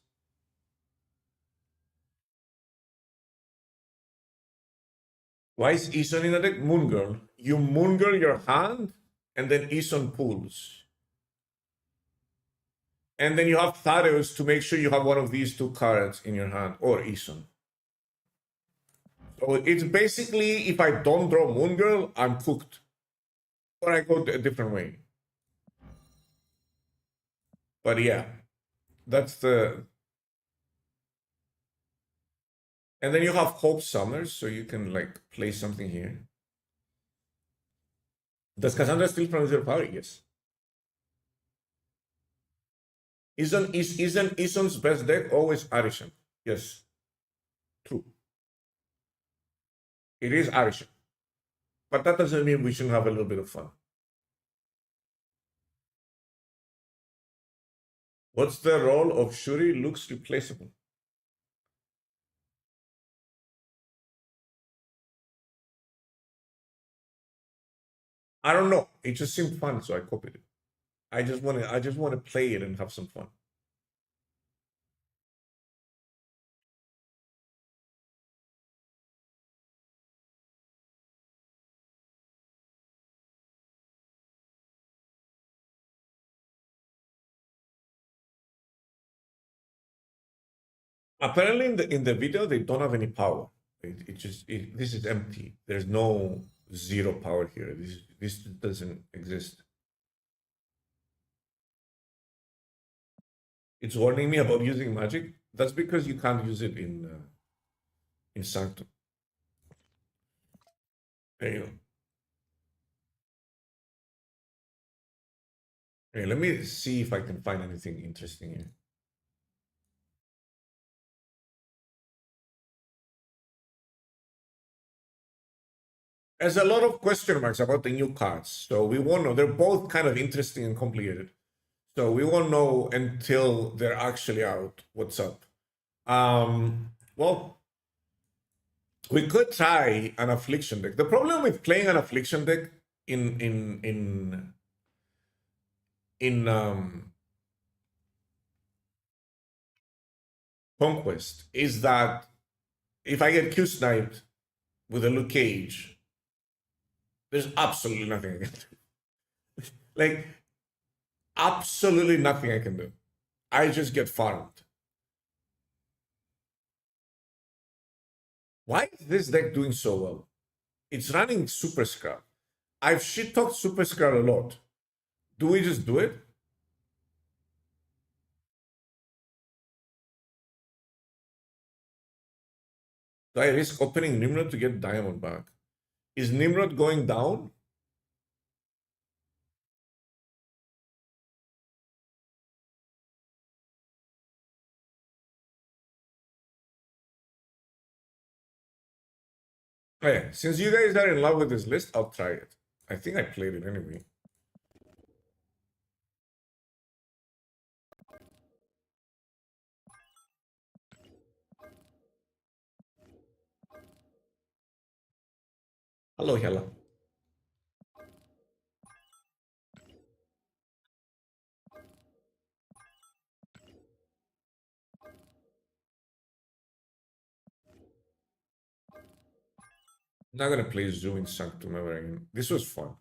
Why is Eason in the deck? Moon Girl. You Moon Girl your hand, and then Eason pulls. And then you have Thaddeus to make sure you have one of these two cards in your hand, or Isun. So it's basically, if I don't draw Moon Girl, I'm cooked. Or I go a different way. But yeah, that's the... And then you have Hope Summers, so you can like play something here. Does Cassandra steal from zero power? Yes. Isn't Ison's best deck always Arishan? Yes. True. It is Arishan. But that doesn't mean we shouldn't have a little bit of fun. What's the role of Shuri? Looks replaceable. I don't know. It just seemed fun, so I copied it. I just want to play it and have some fun. Apparently, in the video, they don't have any power. This is empty. There's no zero power here. This doesn't exist. It's warning me about using magic. That's because you can't use it in Sanctum. There you go. Hey, let me see if I can find anything interesting here. There's a lot of question marks about the new cards, so we won't know. They're both kind of interesting and complicated, so we won't know until they're actually out what's up. Well, we could try an affliction deck. The problem with playing an affliction deck in Conquest is that if I get Q sniped with a Luke Cage, there's absolutely nothing I can do. Like, absolutely nothing I can do. I just get farmed. Why is this deck doing so well? It's running Super Scrap. I've shit-talked Super Scrap a lot. Do we just do it? Do I risk opening Nimrod to get Diamond back? Is Nimrod going down? Oh yeah, since you guys are in love with this list, I'll try it. I think I played it anyway. Hello, Hella. Not gonna play Zoo in Sanctum ever again. This was fun.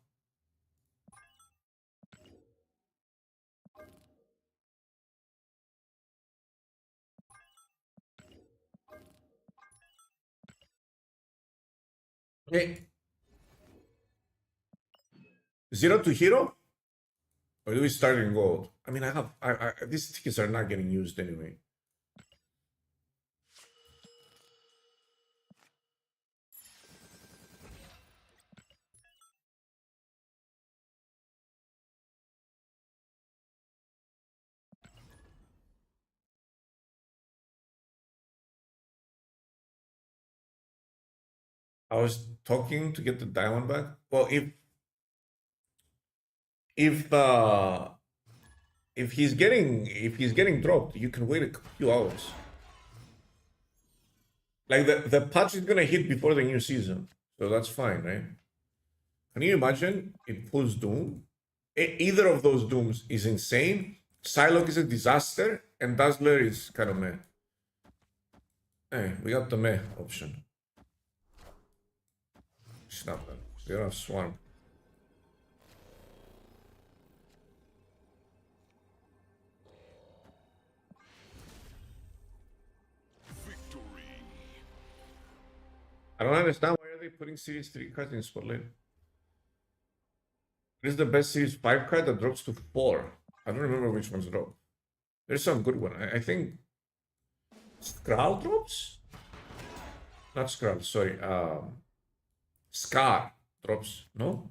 Okay. 0 to hero? Or do we start in gold? I mean, these tickets are not getting used anyway. I was talking to get the diamond back. Well, if uh if he's getting dropped, you can wait a few hours. Like the patch is gonna hit before the new season, so that's fine, right? Can you imagine it pulls Doom? Either of those Dooms is insane. Psylocke is a disaster, and Dazzler is kind of meh. Hey, we got the meh option. Snap them. They don't have Swarm. I don't understand why are they putting Series 3 cards in Spotlight. This is the best Series 5 card that drops to 4. I don't remember which ones drop. There's some good one. I think Skrull drops? Not Skrull, sorry. Scar drops, no?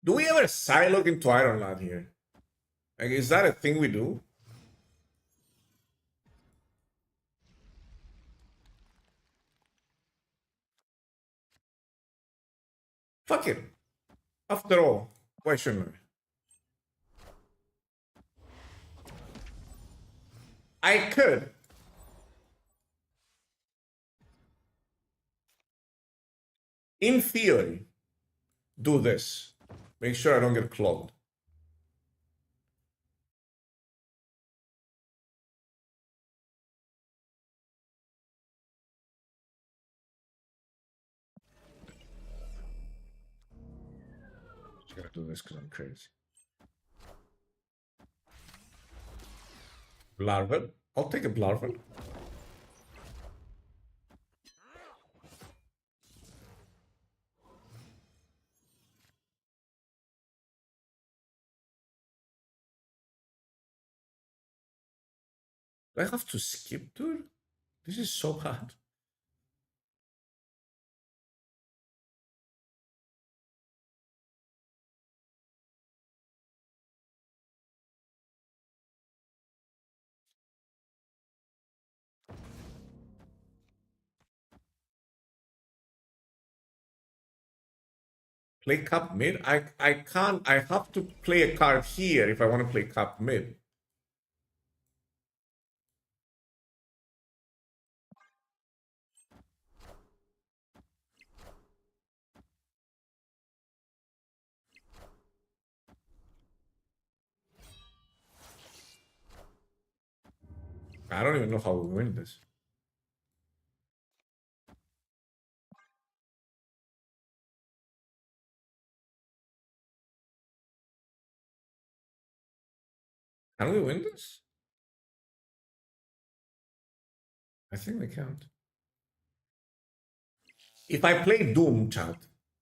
Do we ever Psylocke into Iron Lad here? Like, is that a thing we do? Fuck it. After all, why shouldn't I? I could. In theory, do this. Make sure I don't get clogged. Just gotta do this because I'm crazy. Blarvel. I'll take a Blarvel. Do I have to skip, dude? This is so hard. Play cap mid? I can't. I have to play a card here if I want to play cap mid. I don't even know how we win this. Can we win this? I think we can't. If I play Doom, chat,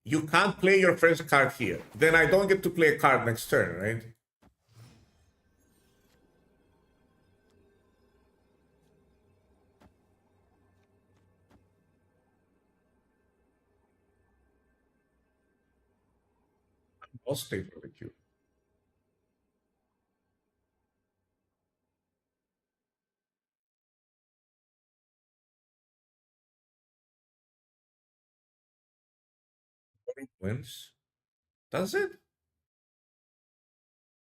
you can't play your first card here. Then I don't get to play a card next turn, right? I'll stay for the queue. Wins. Does it?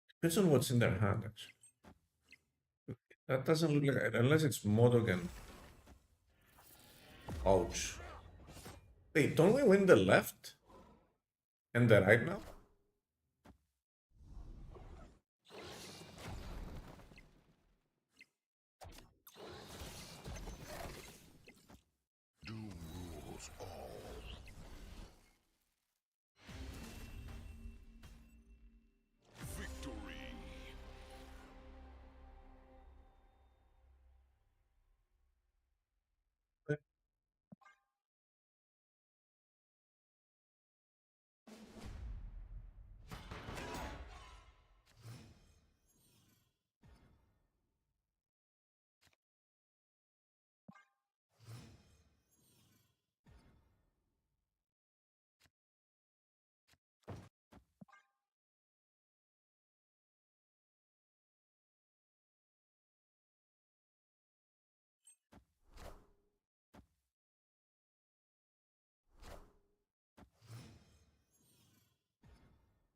Depends on what's in their hand, actually. That doesn't look like, unless it's Modok and... Ouch. Wait, don't we win the left? And the right now? Doom rules all. Victory.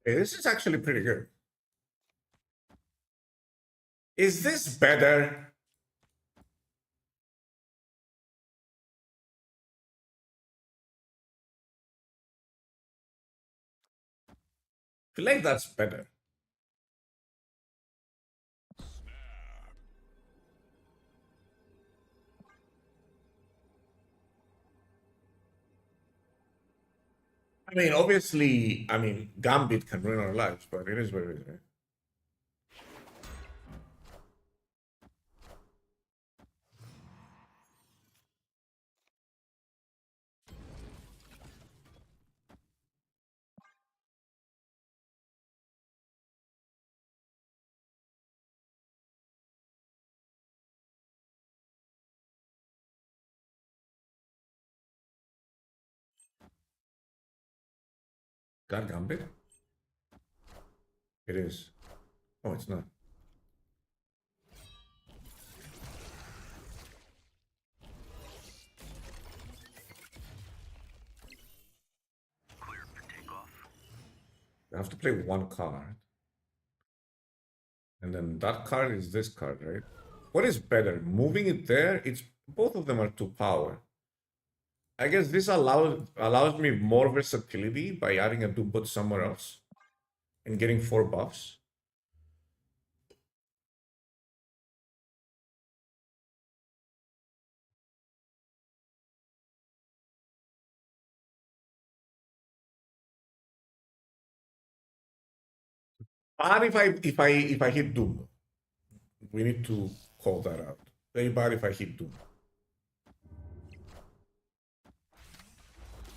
Hey, this is actually pretty good. Is this better? I feel like that's better. I mean, obviously, Gambit can ruin our lives, but it is what it is, right? God Gambit? It is. Oh, it's not. I have to play one card. And then that card is this card, right? What is better? Moving it there? It's both of them are 2 power. I guess this allows me more versatility by adding a Doombot somewhere else and getting 4 buffs. But if I hit Doom, we need to call that out. Very bad if I hit Doom.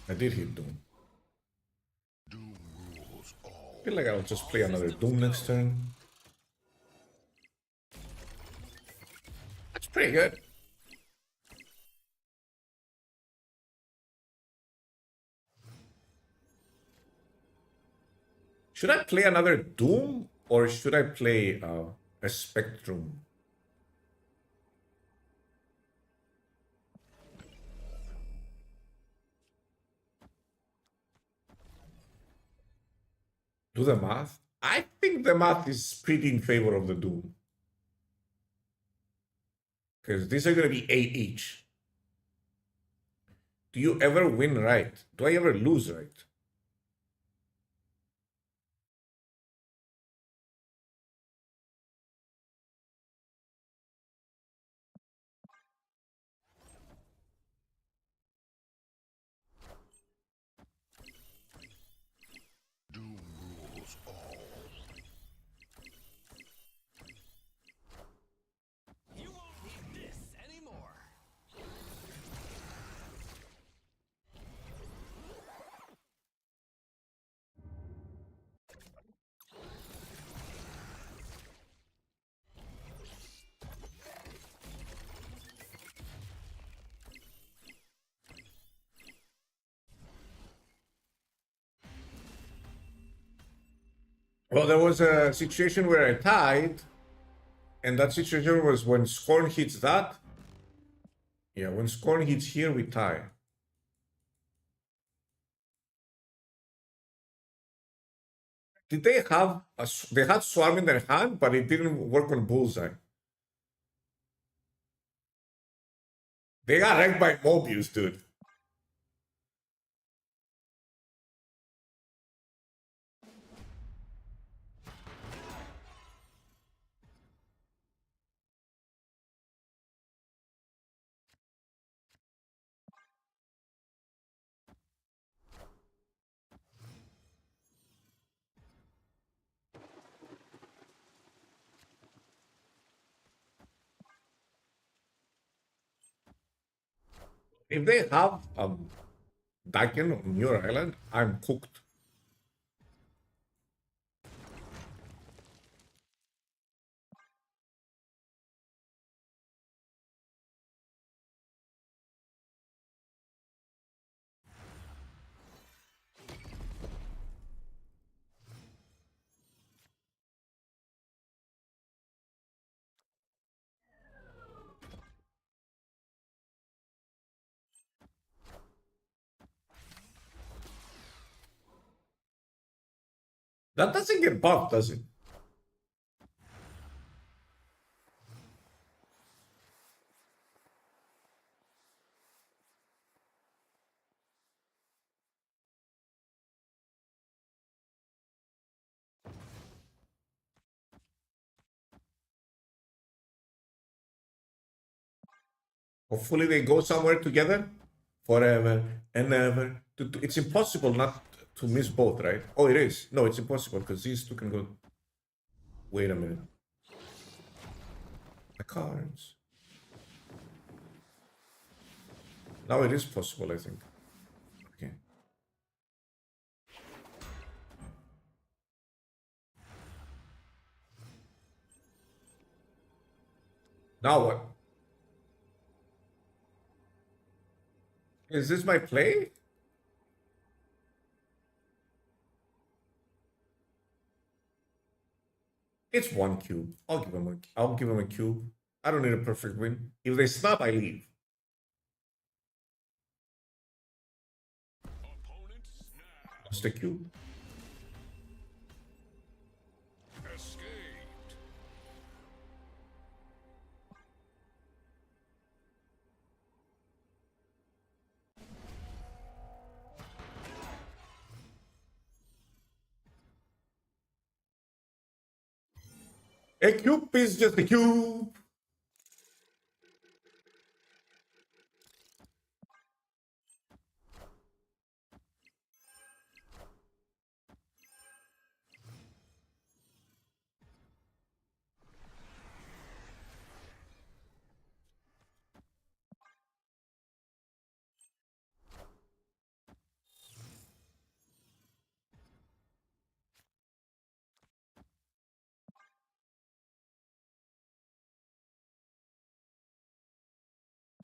I did hit Doom. I feel like I'll just play another Doom next turn. That's pretty good. Should I play another Doom or should I play a Spectrum? Do the math. I think the math is pretty in favor of the Doom. Because these are going to be 8 each. Do you ever win right? Do I ever lose right? You won't need this anymore. Well, there was a situation where I tied, and that situation was when Scorn hits that. Yeah, when Scorn hits here, we tie. Did they have they had Swarm in their hand, but it didn't work on Bullseye. They got wrecked by Mobius, dude. If they have Daken on your island, I'm cooked. That doesn't get buffed, does it? Hopefully they go somewhere together forever and ever. It's impossible not to miss both, right? Oh, it is. No, it's impossible because these two can go. Wait a minute. The cards. Now it is possible, I think. Okay. Now what? Is this my play? It's one cube. I'll give him a cube. I don't need a perfect win. If they snap, I leave. Opponent snapped. Just a cube. Escaped. A cube is just a cube.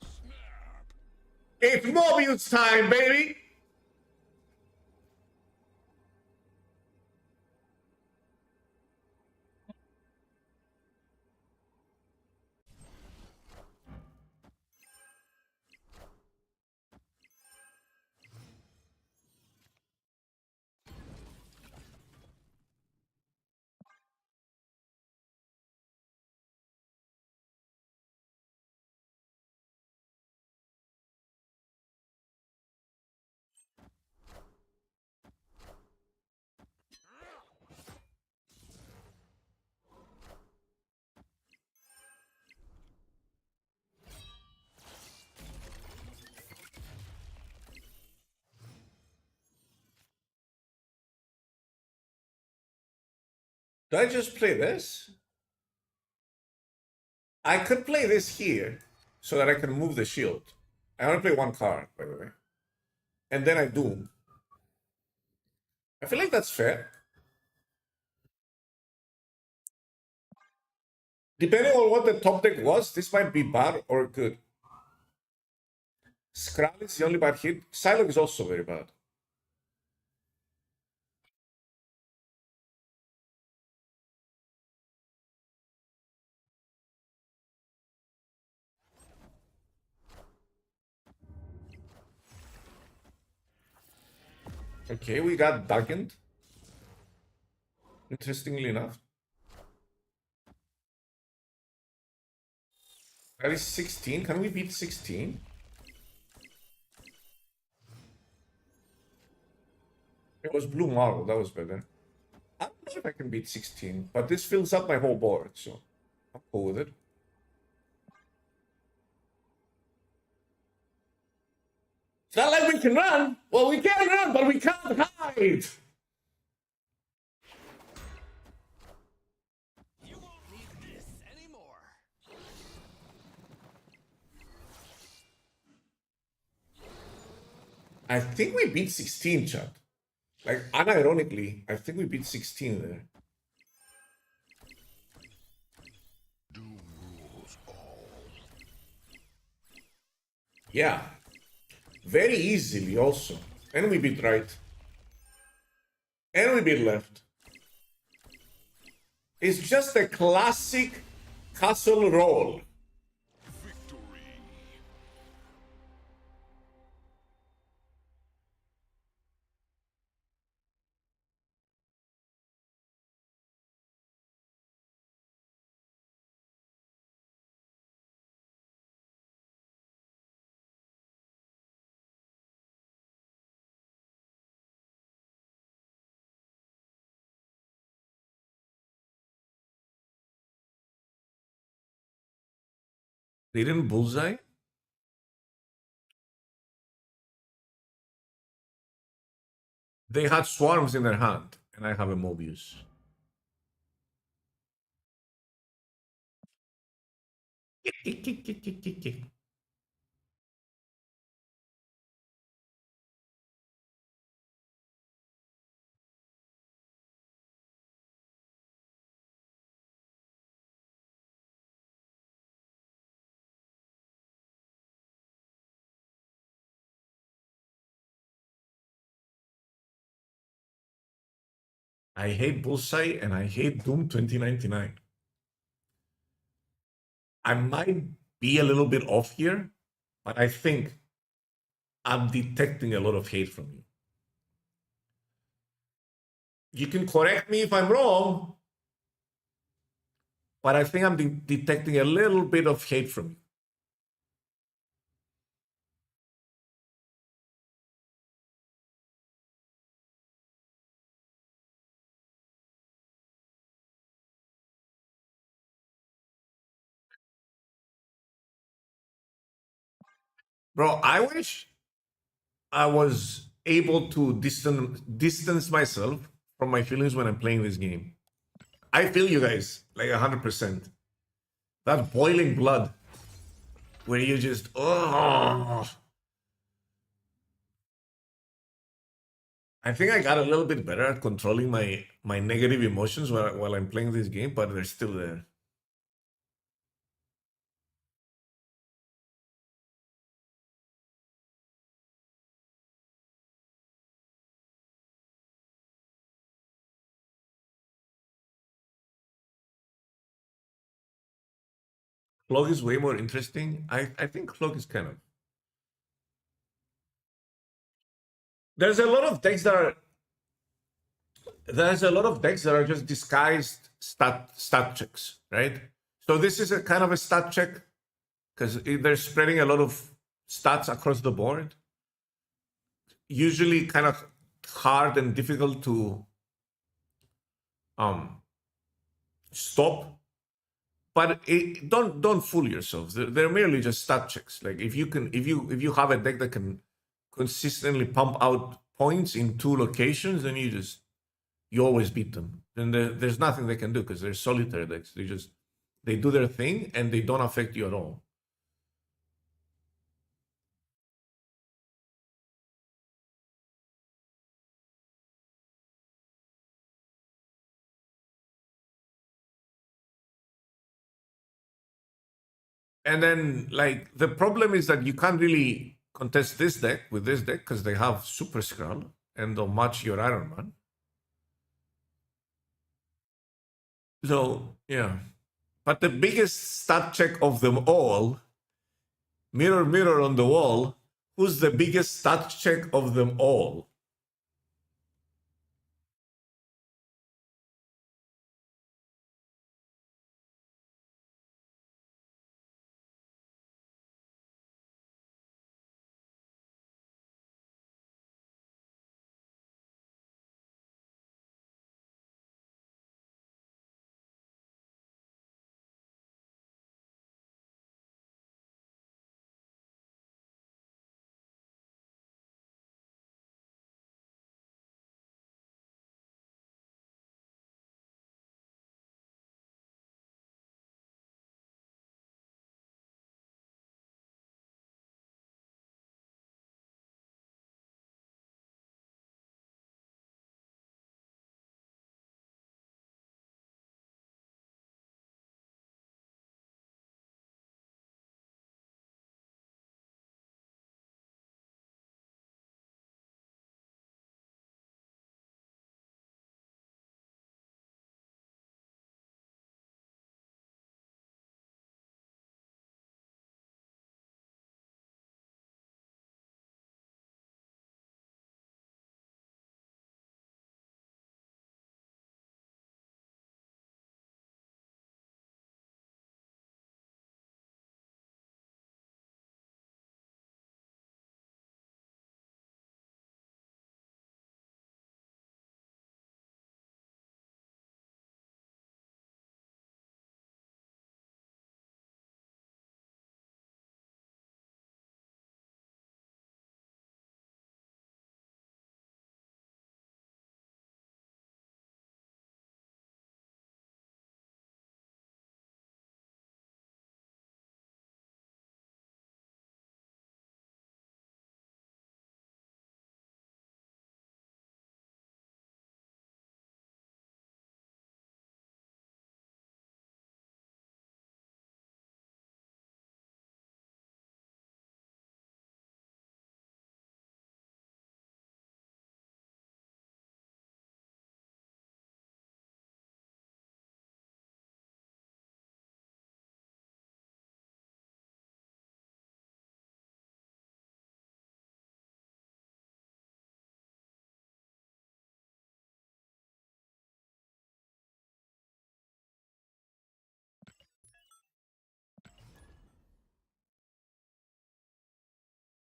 Snap. It's Mobius time, baby. Do I just play this? I could play this here so that I can move the shield. I only play one card, by the way. And then I doom. I feel like that's fair. Depending on what the top deck was, this might be bad or good. Skrull is the only bad hit. Psylocke is also very bad. Okay, we got darkened. Interestingly enough. That is 16. Can we beat 16? It was blue marble. That was better. I don't know if I can beat 16, but this fills up my whole board, so I'm cool with it. It's not like we can run. Well, we can run, but we can't hide. You won't need this anymore. I think we beat 16, Chad. Like, unironically, I think we beat 16 there. Doom rules all. Yeah. Very easily, also. And we beat right. And we beat left. It's just a classic castle roll. Victory. They didn't bullseye? They had swarms in their hand, and I have a Mobius. I hate Bullseye and I hate Doom 2099. I might be a little bit off here, but I think I'm detecting a lot of hate from you. You can correct me if I'm wrong, but I think I'm detecting a little bit of hate from you. Bro, I wish I was able to distance myself from my feelings when I'm playing this game. I feel you guys like 100%. That boiling blood where you just, oh. I think I got a little bit better at controlling my negative emotions while I'm playing this game, but they're still there. Clog is way more interesting. I think Clog is kind of. There's a lot of decks that are. There's a lot of decks that are just disguised stat checks, right? So this is a kind of a stat check because they're spreading a lot of stats across the board. Usually, kind of hard and difficult to stop. But don't fool yourselves. They're merely just stat checks. Like if you have a deck that can consistently pump out points in two locations, then you always beat them. And there's nothing they can do because they're solitary decks. They do their thing and they don't affect you at all. And then like the problem is that you can't really contest this deck with this deck because they have Super Skrull and they'll match your Iron Man. So yeah. But the biggest stat check of them all, mirror, mirror on the wall, who's the biggest stat check of them all?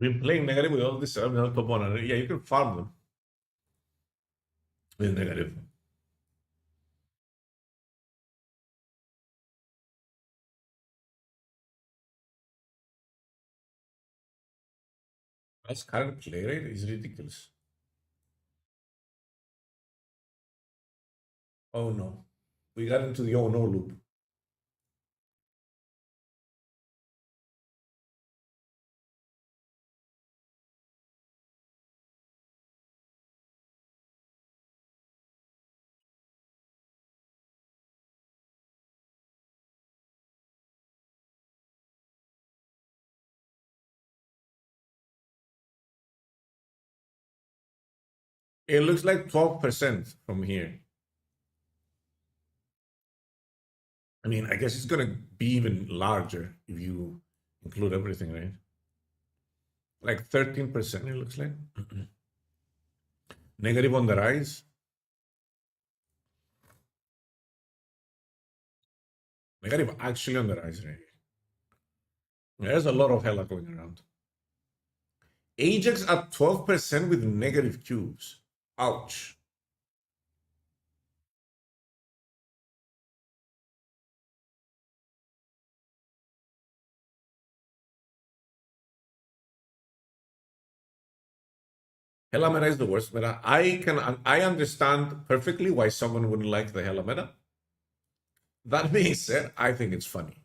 Been playing negative with all this top one. And yeah, you can farm them with negative. That's current play rate is ridiculous. Oh no. We got into the oh no loop. It looks like 12% from here. I mean, I guess it's gonna be even larger if you include everything, right? Like 13%, it looks like. Negative on the rise. Negative actually on the rise, right? There's a lot of hella going around. Ajax at 12% with negative cubes. Ouch. Hella meta is the worst meta. I understand perfectly why someone wouldn't like the hella meta. That being said, I think it's funny.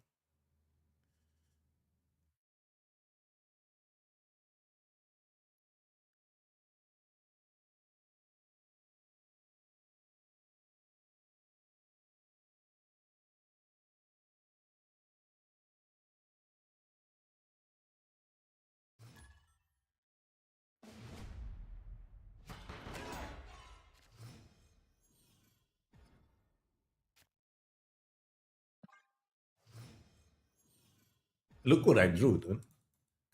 Look what I drew, dude.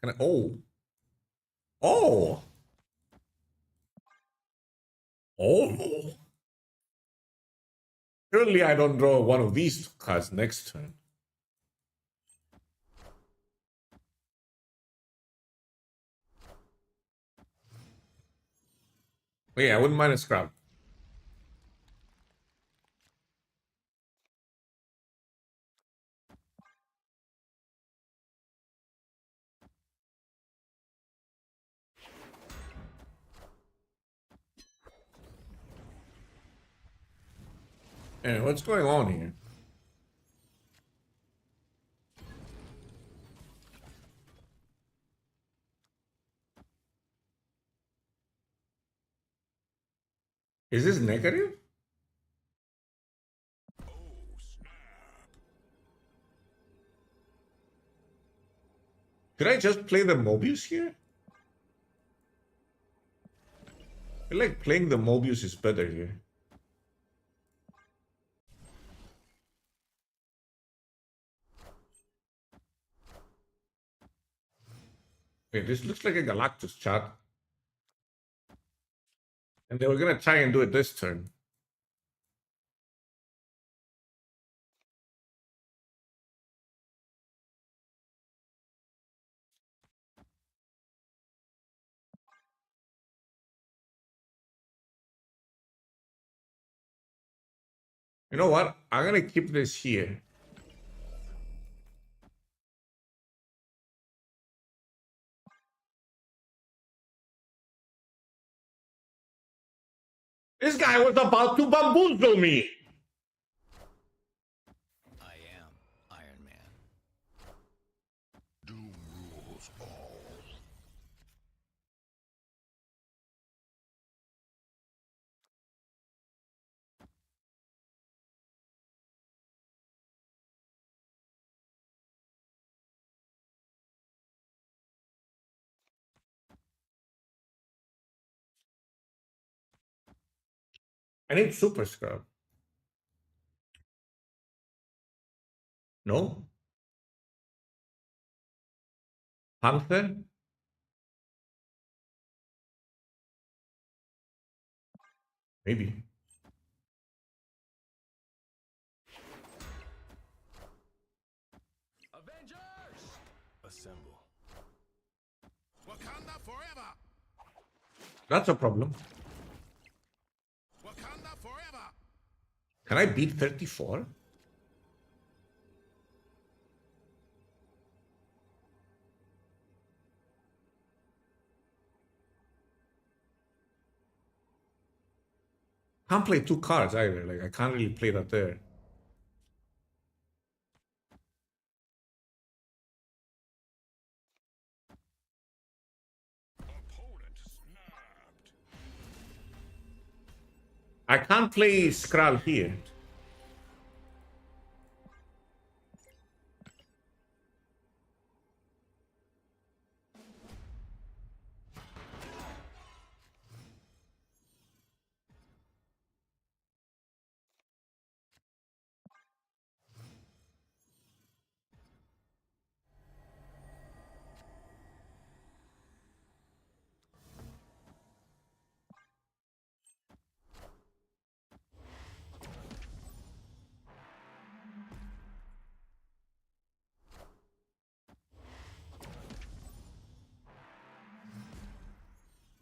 Can I, oh. Oh. Oh. Surely I don't draw one of these cards next turn. But yeah, I wouldn't mind a scrap. Anyway, what's going on here? Is this negative? Should I just play the Mobius here? I feel like playing the Mobius is better here. Okay, this looks like a Galactus chat. And they were gonna try and do it this turn. You know what? I'm gonna keep this here. This guy was about to bamboozle me. I am Iron Man. Doom rules all. I need Super Scrub. No? Panther? Maybe. Avengers! Assemble. Wakanda That's a problem. Wakanda forever. Can I beat 34? Can't play 2 cards either. Like, I can't really play that there. Opponent snapped. I can't play Skrull here.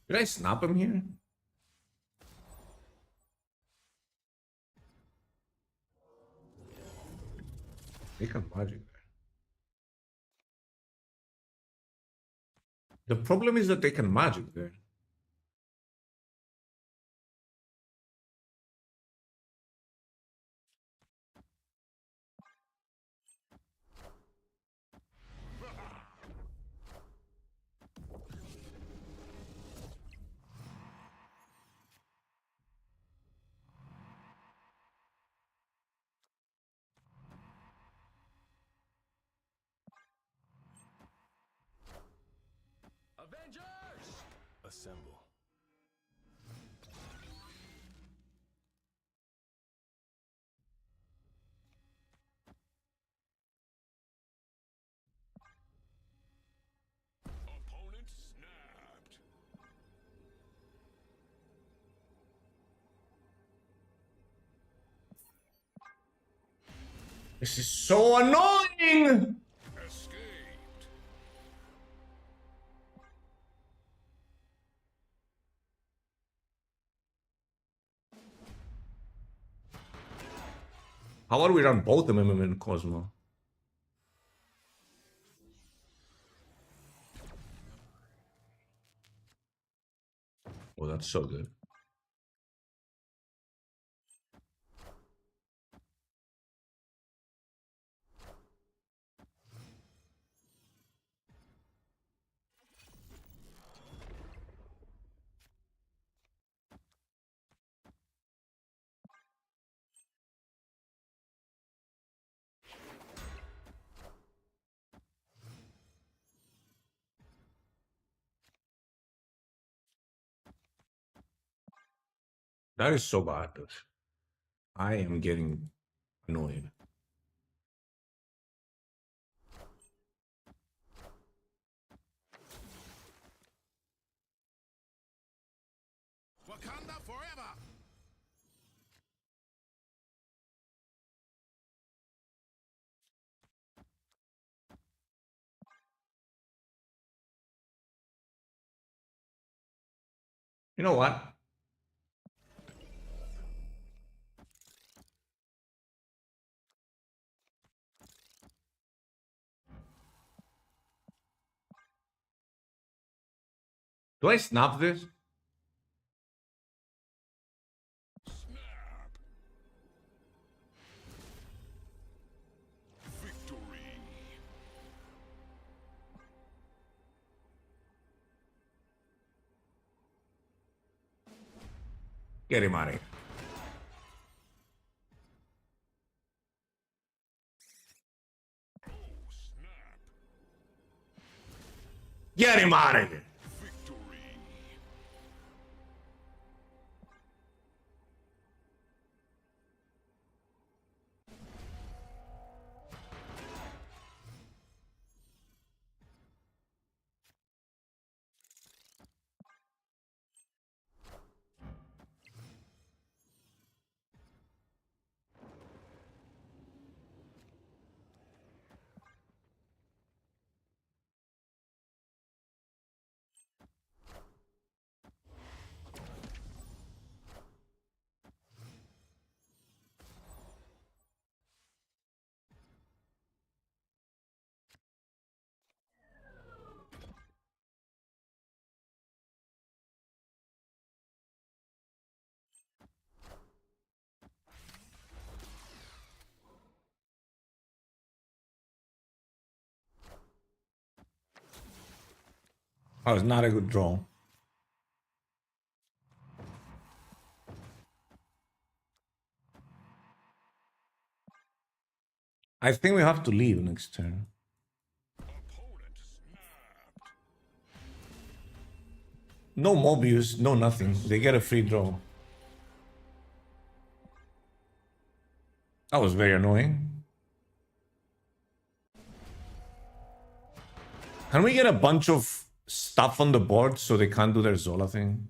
Did I snap him here? They can magic there. The problem is that they can magic there. Avengers! Assemble. Opponent snapped. This is so annoying! Escaped. How about we run both the MM and Cosmo? Oh, that's so good. That is so bad, dude. I am getting annoyed. Wakanda forever. You know what? Do I snap this? Snap. Victory. Get him out of here. Oh, snap. Get him out of here. Oh, it's not a good draw. I think we have to leave next turn. Opponent snapped. No Mobius, no nothing. They get a free draw. That was very annoying. Can we get a bunch of stuff on the board so they can't do their Zola thing?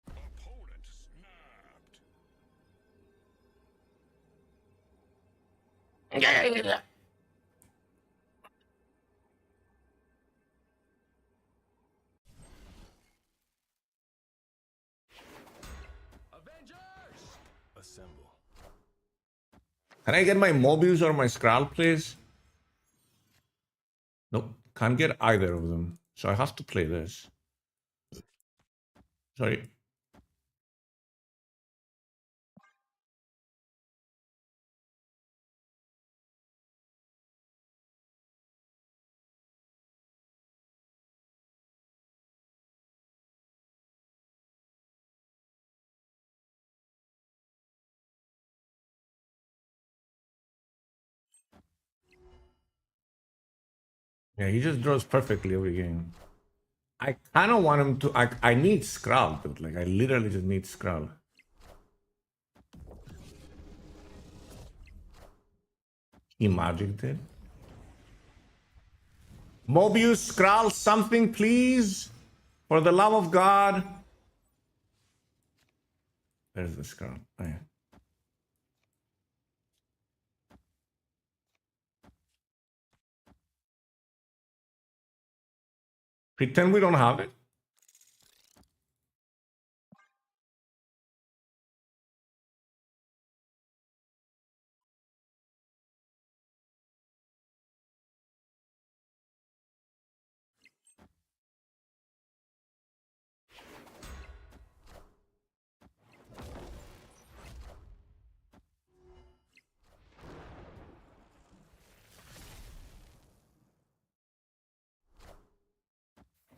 Opponent snapped. Avengers! Assemble. Can I get my Mobius or my Skrull, please? Nope, can't get either of them. So I have to play this. Sorry. Yeah, he just draws perfectly every game. I kind of want him to... I need Skrull, but like I literally just need Skrull. He magicked it. Mobius, Skrull, something, please. For the love of God. There's the Skrull. Oh, yeah. Pretend we don't have it.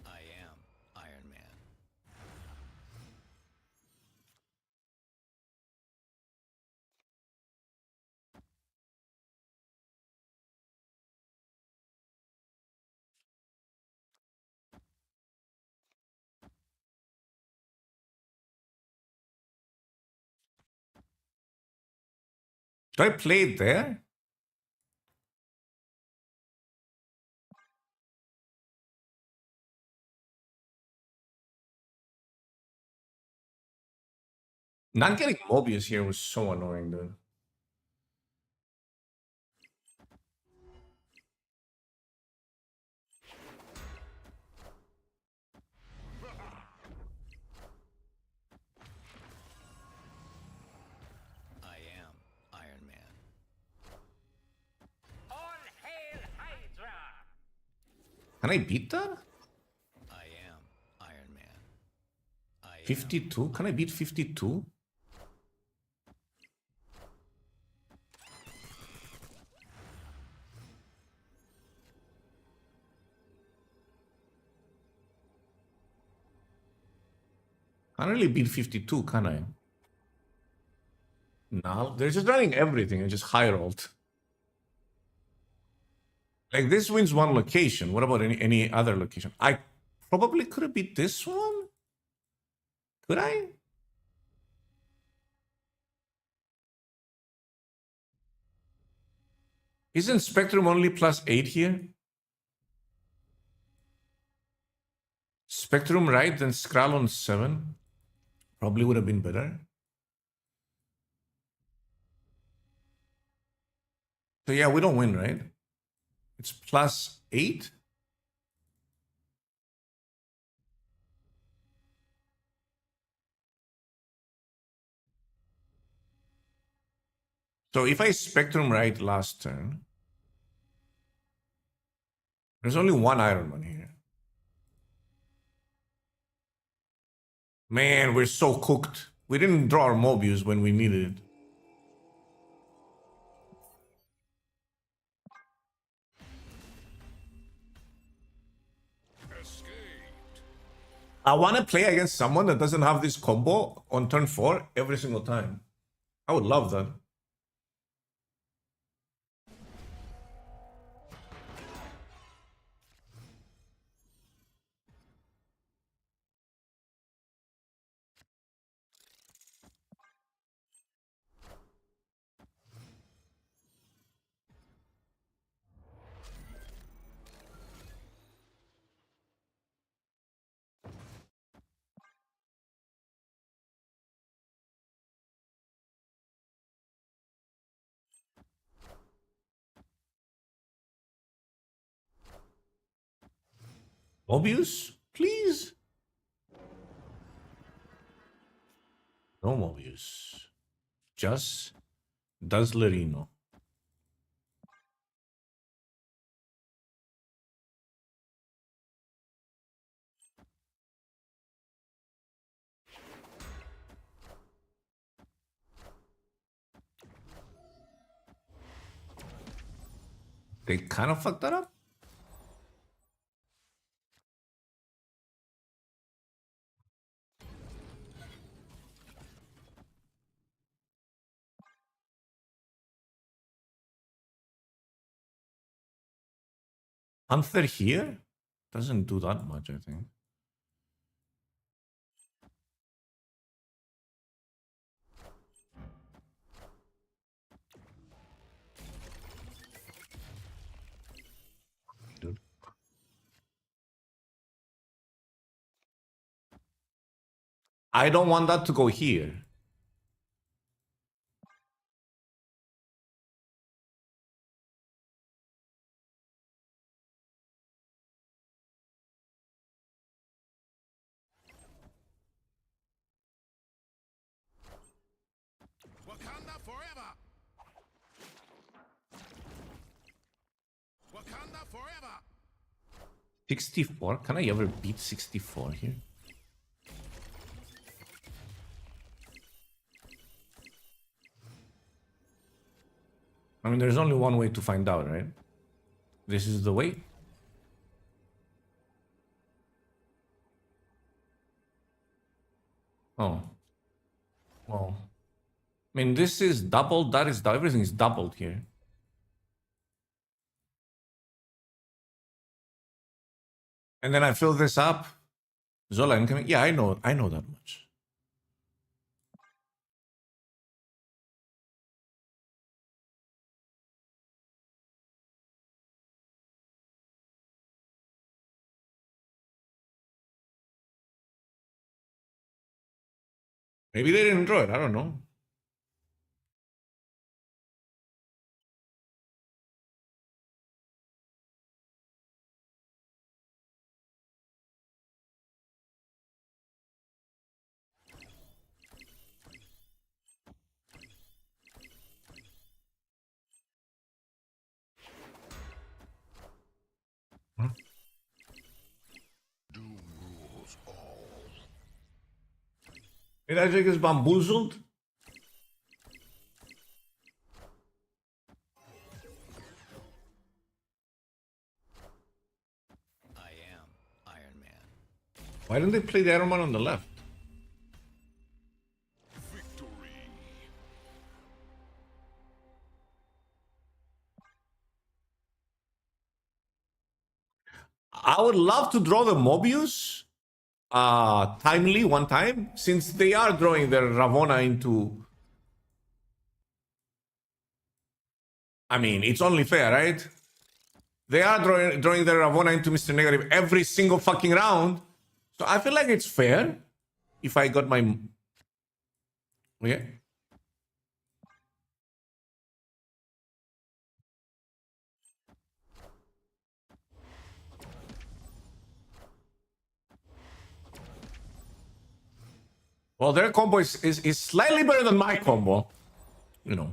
I am Iron Man. Do I play it there? Not getting Mobius here was so annoying, dude. I am Iron Man. All hail Hydra! Can I beat that? I am Iron Man. I am 52? Can I beat 52? Can't really beat 52, can I? No, they're just running everything and just high rolled. Like this wins one location. What about any other location? I probably could have beat this one. Could I? Isn't Spectrum only +8 here? Spectrum, right? Then Skrull on 7. Probably would have been better. So yeah, we don't win, right? It's +8. So if I Spectrum right last turn, there's only one Iron Man here. Man, we're so cooked. We didn't draw our Mobius when we needed it. I want to play against someone that doesn't have this combo on turn 4 every single time. I would love that. Mobius, please. No Mobius. Just Dazzlerino. They kind of fucked that up. Panther here doesn't do that much, I think. Dude. I don't want that to go here. Wakanda forever! Wakanda forever! 64? Can I ever beat 64 here? I mean, there's only one way to find out, right? This is the way. Oh. Well. I mean, this is doubled, that is doubled, everything is doubled here. And then I fill this up. Zola incoming. Yeah, I know that much. Maybe they didn't draw it, I don't know. Huh? Did I is bamboozled? I am Iron Man. Why didn't they play the Iron Man on the left? I would love to draw the Mobius timely one time, since they are drawing their Ravonna into... I mean, it's only fair, right? They are drawing their Ravonna into Mr. Negative every single fucking round. So I feel like it's fair if I got my... Yeah. Well, their combo is slightly better than my combo. You know.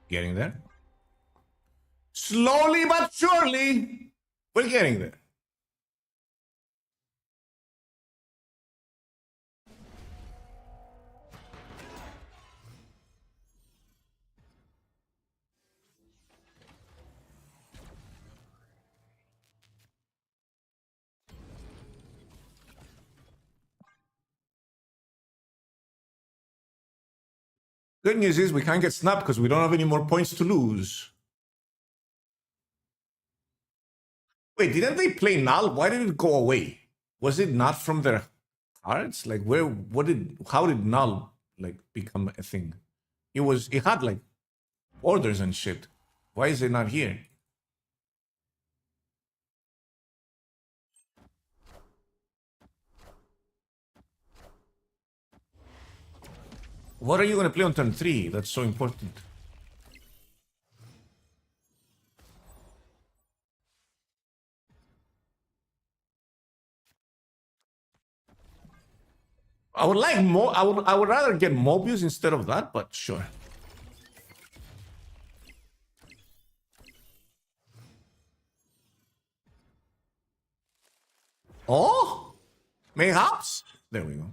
Getting there. Slowly but surely, we're getting there. Good news is we can't get snapped because we don't have any more points to lose. Wait, didn't they play null? Why did it go away? Was it not from their cards? Like how did null like become a thing? It had like orders and shit. Why is it not here? What are you gonna play on turn 3? That's so important. I would like more. I would rather get Mobius instead of that, but sure. Oh, mayhaps. There we go.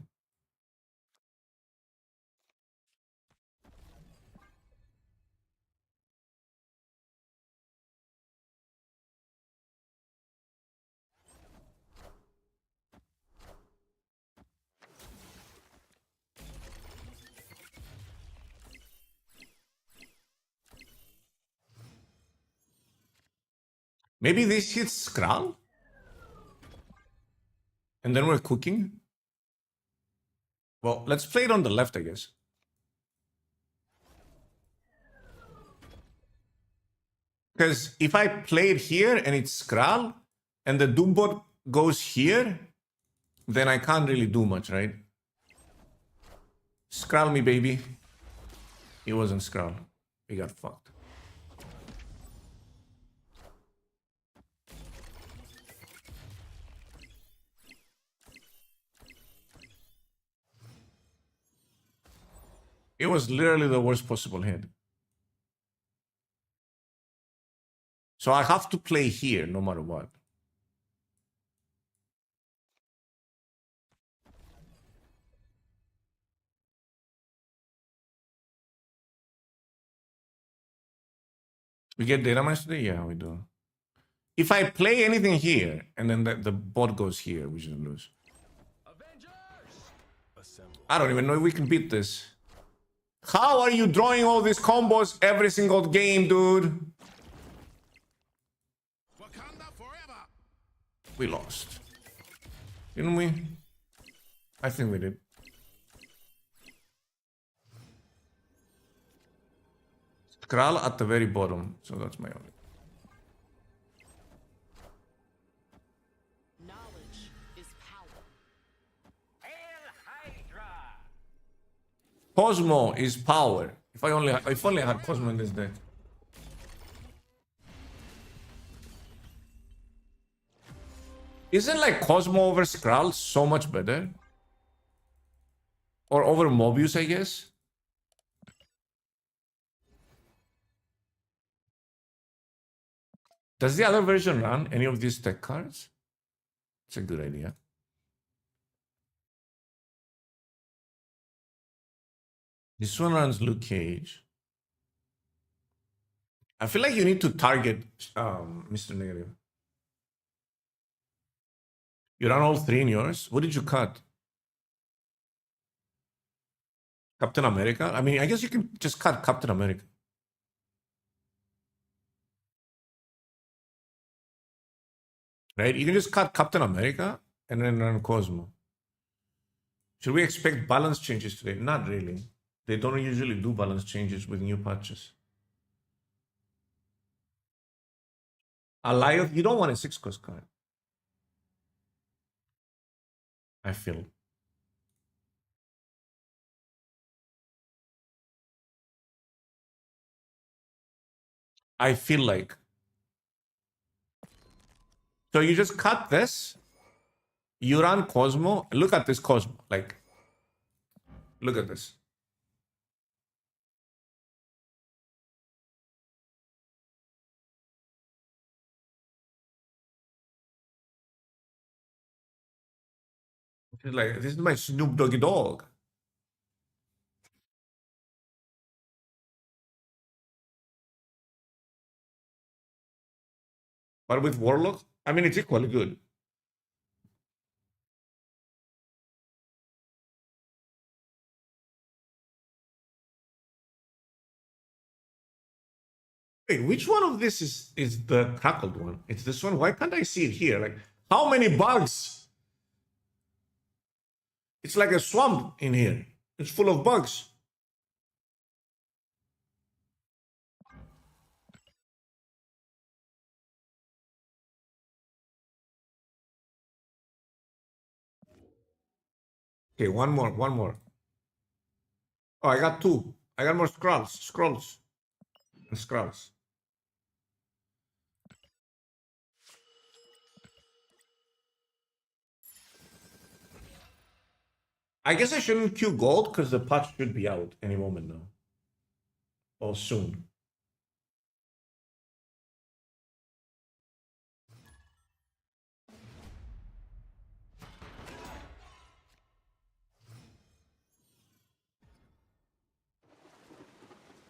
Maybe this hits Skrull? And then we're cooking? Well, let's play it on the left, I guess. Because if I play it here and it's Skrull, and the Doombot goes here, then I can't really do much, right? Skrull me, baby. It wasn't Skrull. We got fucked. It was literally the worst possible hit. So I have to play here no matter what. We get data mines today? Yeah, we do. If I play anything here, and then the bot goes here, we should lose. I don't even know if we can beat this. How are you drawing all these combos every single game, dude? We lost. Didn't we? I think we did. Skrull at the very bottom, so that's my only. Knowledge is power. Hail Hydra! Cosmo is power. If only I had Cosmo in this deck. Isn't like Cosmo over Skrull so much better? Or over Mobius, I guess? Does the other version run any of these tech cards? It's a good idea. This one runs Luke Cage. I feel like you need to target Mr. Negative. You run all 3 in yours? What did you cut? Captain America? I mean, I guess you can just cut Captain America. Right? You can just cut Captain America and then run Cosmo. Should we expect balance changes today? Not really. They don't usually do balance changes with new patches. Alioth, you don't want a 6-cost card. I feel. I feel like. So you just cut this. You run Cosmo. Look at this Cosmo. Like, look at this. It's like, this is my Snoop Doggy Dog. But with Warlock, I mean, it's equally good. Wait, which one of this is the crackled one? It's this one. Why can't I see it here? Like, how many bugs? It's like a swamp in here. It's full of bugs. Okay, one more, one more. Oh, I got two. I got more scrolls. I guess I shouldn't queue gold because the patch should be out any moment now. Or soon.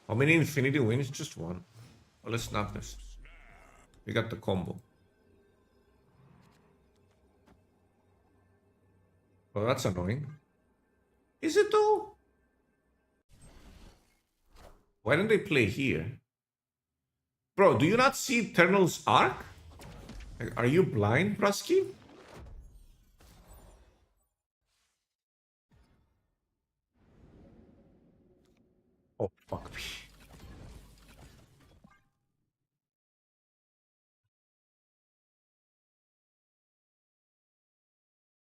How many infinity wins? Just one. Well, let's snap this. We got the combo. Oh, that's annoying. Is it though? Why don't they play here? Bro, do you not see Eternal's arc? Like, are you blind, Brusky? Oh, fuck me.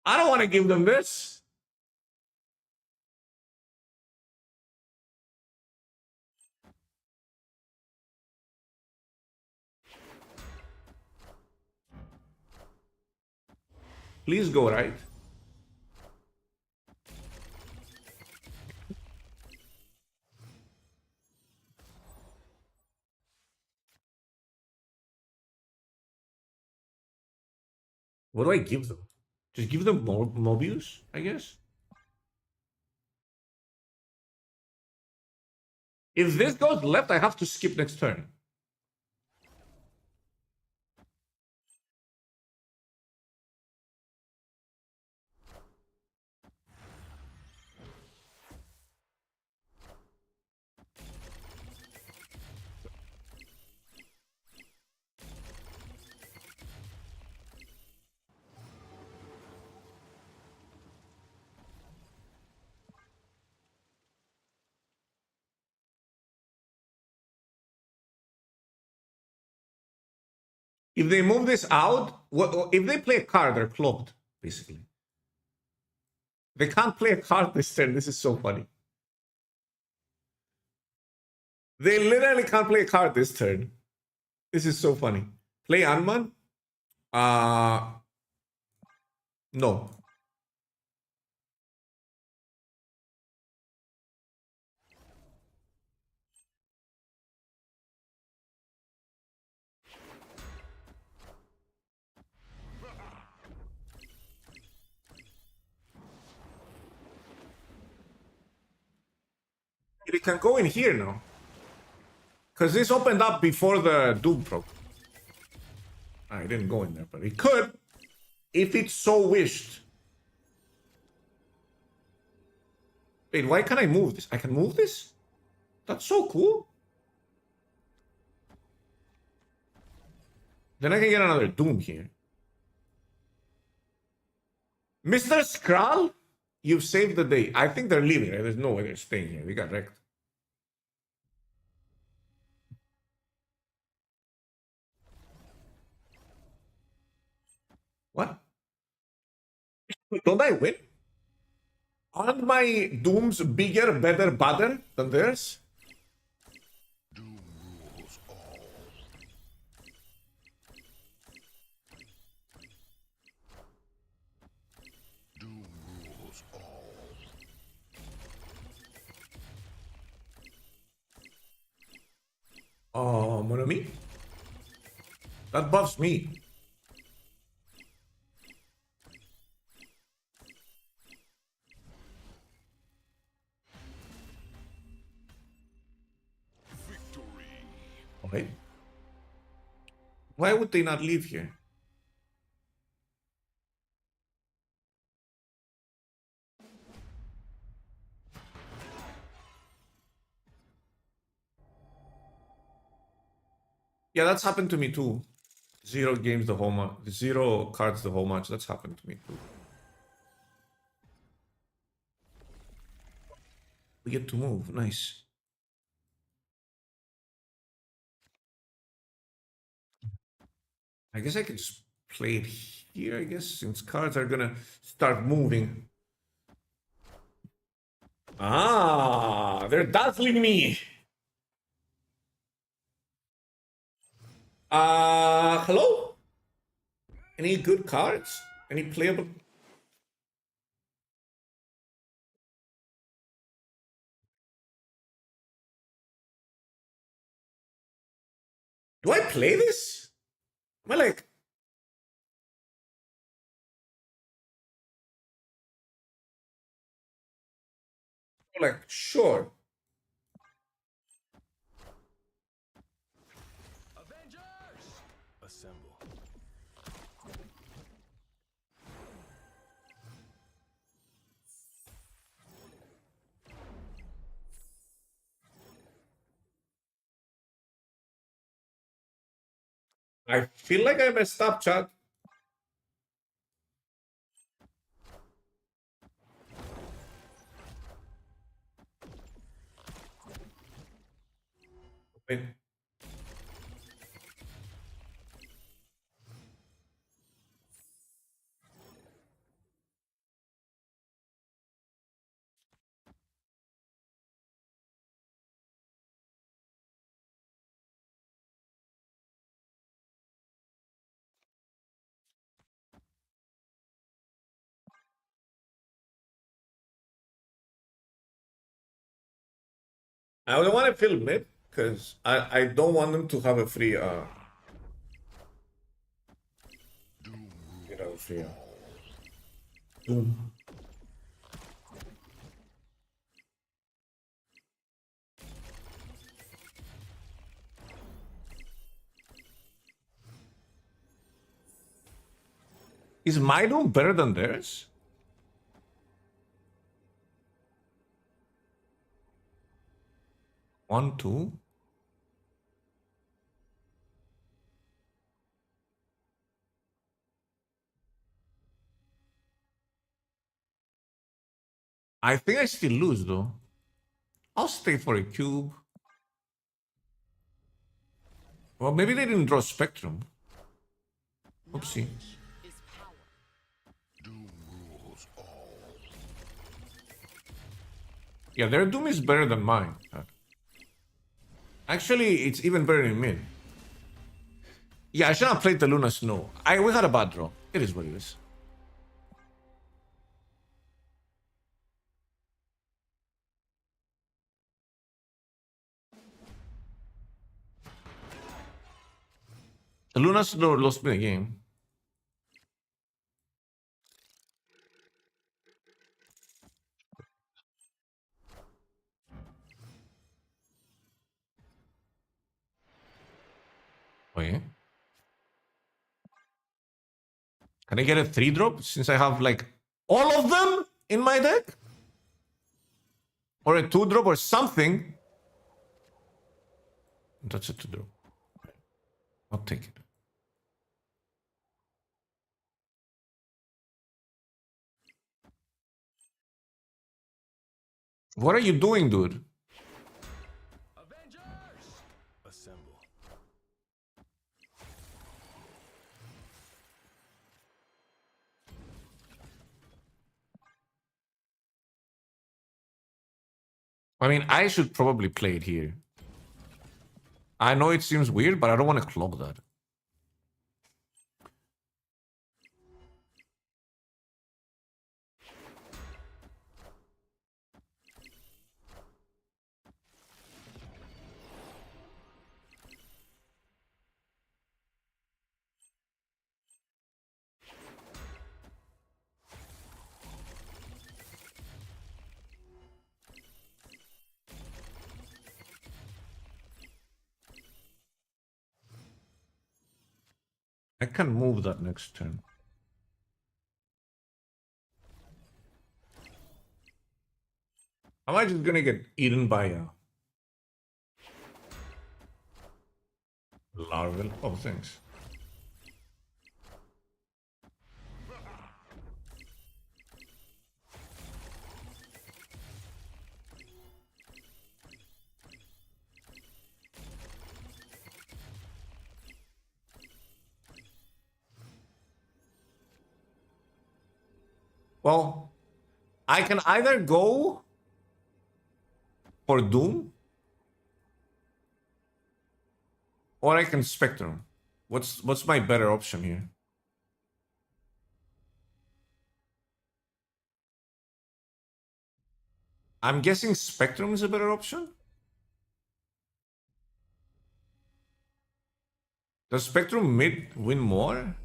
I don't want to give them this. Please go right. What do I give them? Just give them Mobius, I guess. If this goes left, I have to skip next turn. If they move this out, if they play a card, they're cloaked, basically. They can't play a card this turn. This is so funny. They literally can't play a card this turn. This is so funny. Play Ant-Man? No. It can go in here now. Because this opened up before the Doom proc. I didn't go in there, but it could. If it so wished. Wait, why can't I move this? I can move this? That's so cool. Then I can get another Doom here. Mr. Skrull, you've saved the day. I think they're leaving. Right? There's no way they're staying here. We got wrecked. What? Don't I win? Aren't my dooms bigger, better, badder than theirs? Oh, mon ami. That buffs me. Okay. Why would they not leave here? Yeah, that's happened to me too. 0 games the whole match. 0 cards the whole match. That's happened to me too. We get to move. Nice. I guess I can just play it here, I guess, since cards are gonna start moving. Ah, they're dazzling me. Hello? Any good cards? Any playable? Do I play this? Am I like, sure. Avengers! Assemble. I feel like I messed up, chat. Wait. I only want to fill mid because I don't want them to have a free free Doom. Is my Doom better than theirs? One, two. I think I still lose though. I'll stay for a cube. Well, maybe they didn't draw Spectrum. Oopsie. Knowledge is power. Yeah, their Doom is better than mine. Actually, it's even better in mid. Yeah, I should have played the Luna Snow. We had a bad draw. It is what it is. The Luna Snow lost me the game. Okay. Can I get a 3-drop since I have like all of them in my deck? Or a 2-drop or something? That's a 2-drop. I'll take it. What are you doing, dude? Avengers! Assemble. I mean, I should probably play it here. I know it seems weird, but I don't want to clog that. I can move that next turn. Am I just gonna get eaten by a larval? Oh, thanks. Well, I can either go for Doom or I can Spectrum. What's my better option here? I'm guessing Spectrum is a better option. Does Spectrum mid win more?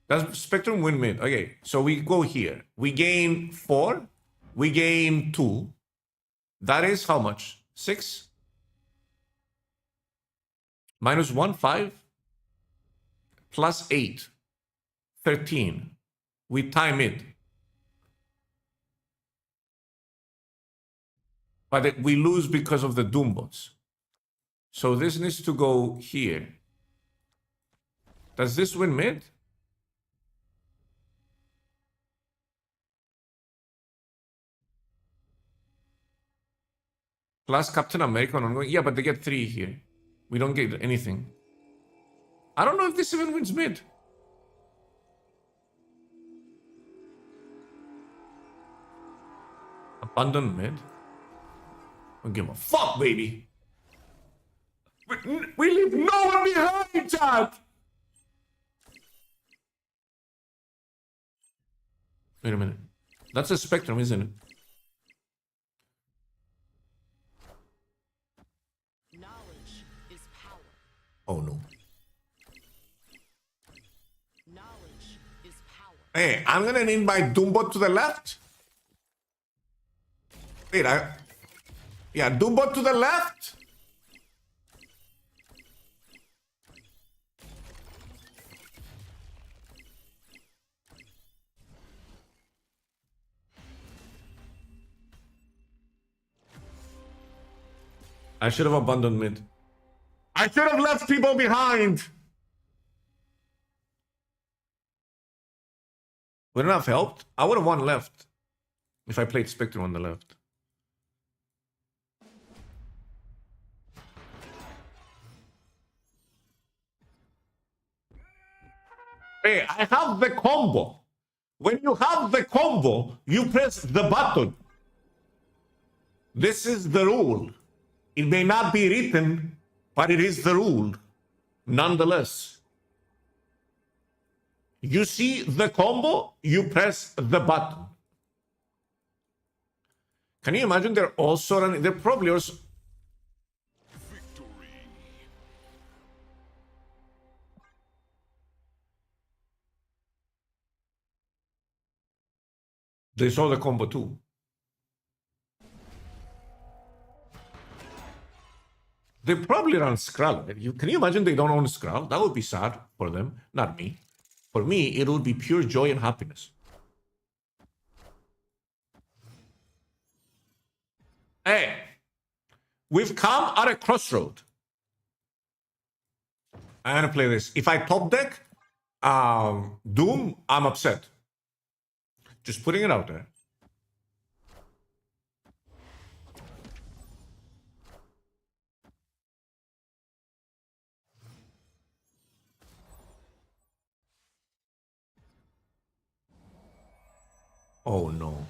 Does Spectrum win mid? Okay, so we go here. We gain 4. We gain 2. That is how much? 6? Minus 1, 5. Plus 8. 13. We tie mid. But we lose because of the Doombots. So this needs to go here. Does this win mid? Plus Captain America on ongoing. Yeah, but they get 3 here. We don't get anything. I don't know if this even wins mid. Abandon mid. Don't give a fuck, baby. We leave no one behind, chat. Wait a minute. That's a Spectrum, isn't it? Knowledge is power. Oh no. Knowledge is power. Hey, I'm gonna need my Doombot to the left. Wait, yeah, Doombot to the left. I should have abandoned mid. I should have left people behind. Wouldn't have helped. I would have won left if I played Spectre on the left. Hey, I have the combo. When you have the combo, you press the button. This is the rule. It may not be written, but it is the rule. Nonetheless, you see the combo, you press the button. Can you imagine they're also running? They're probably also. They saw the combo too. They probably run Skrull. Can you imagine they don't own Skrull? That would be sad for them, not me. For me, it would be pure joy and happiness. Hey, we've come at a crossroad. I'm gonna play this. If I top deck Doom, I'm upset. Just putting it out there. Oh no.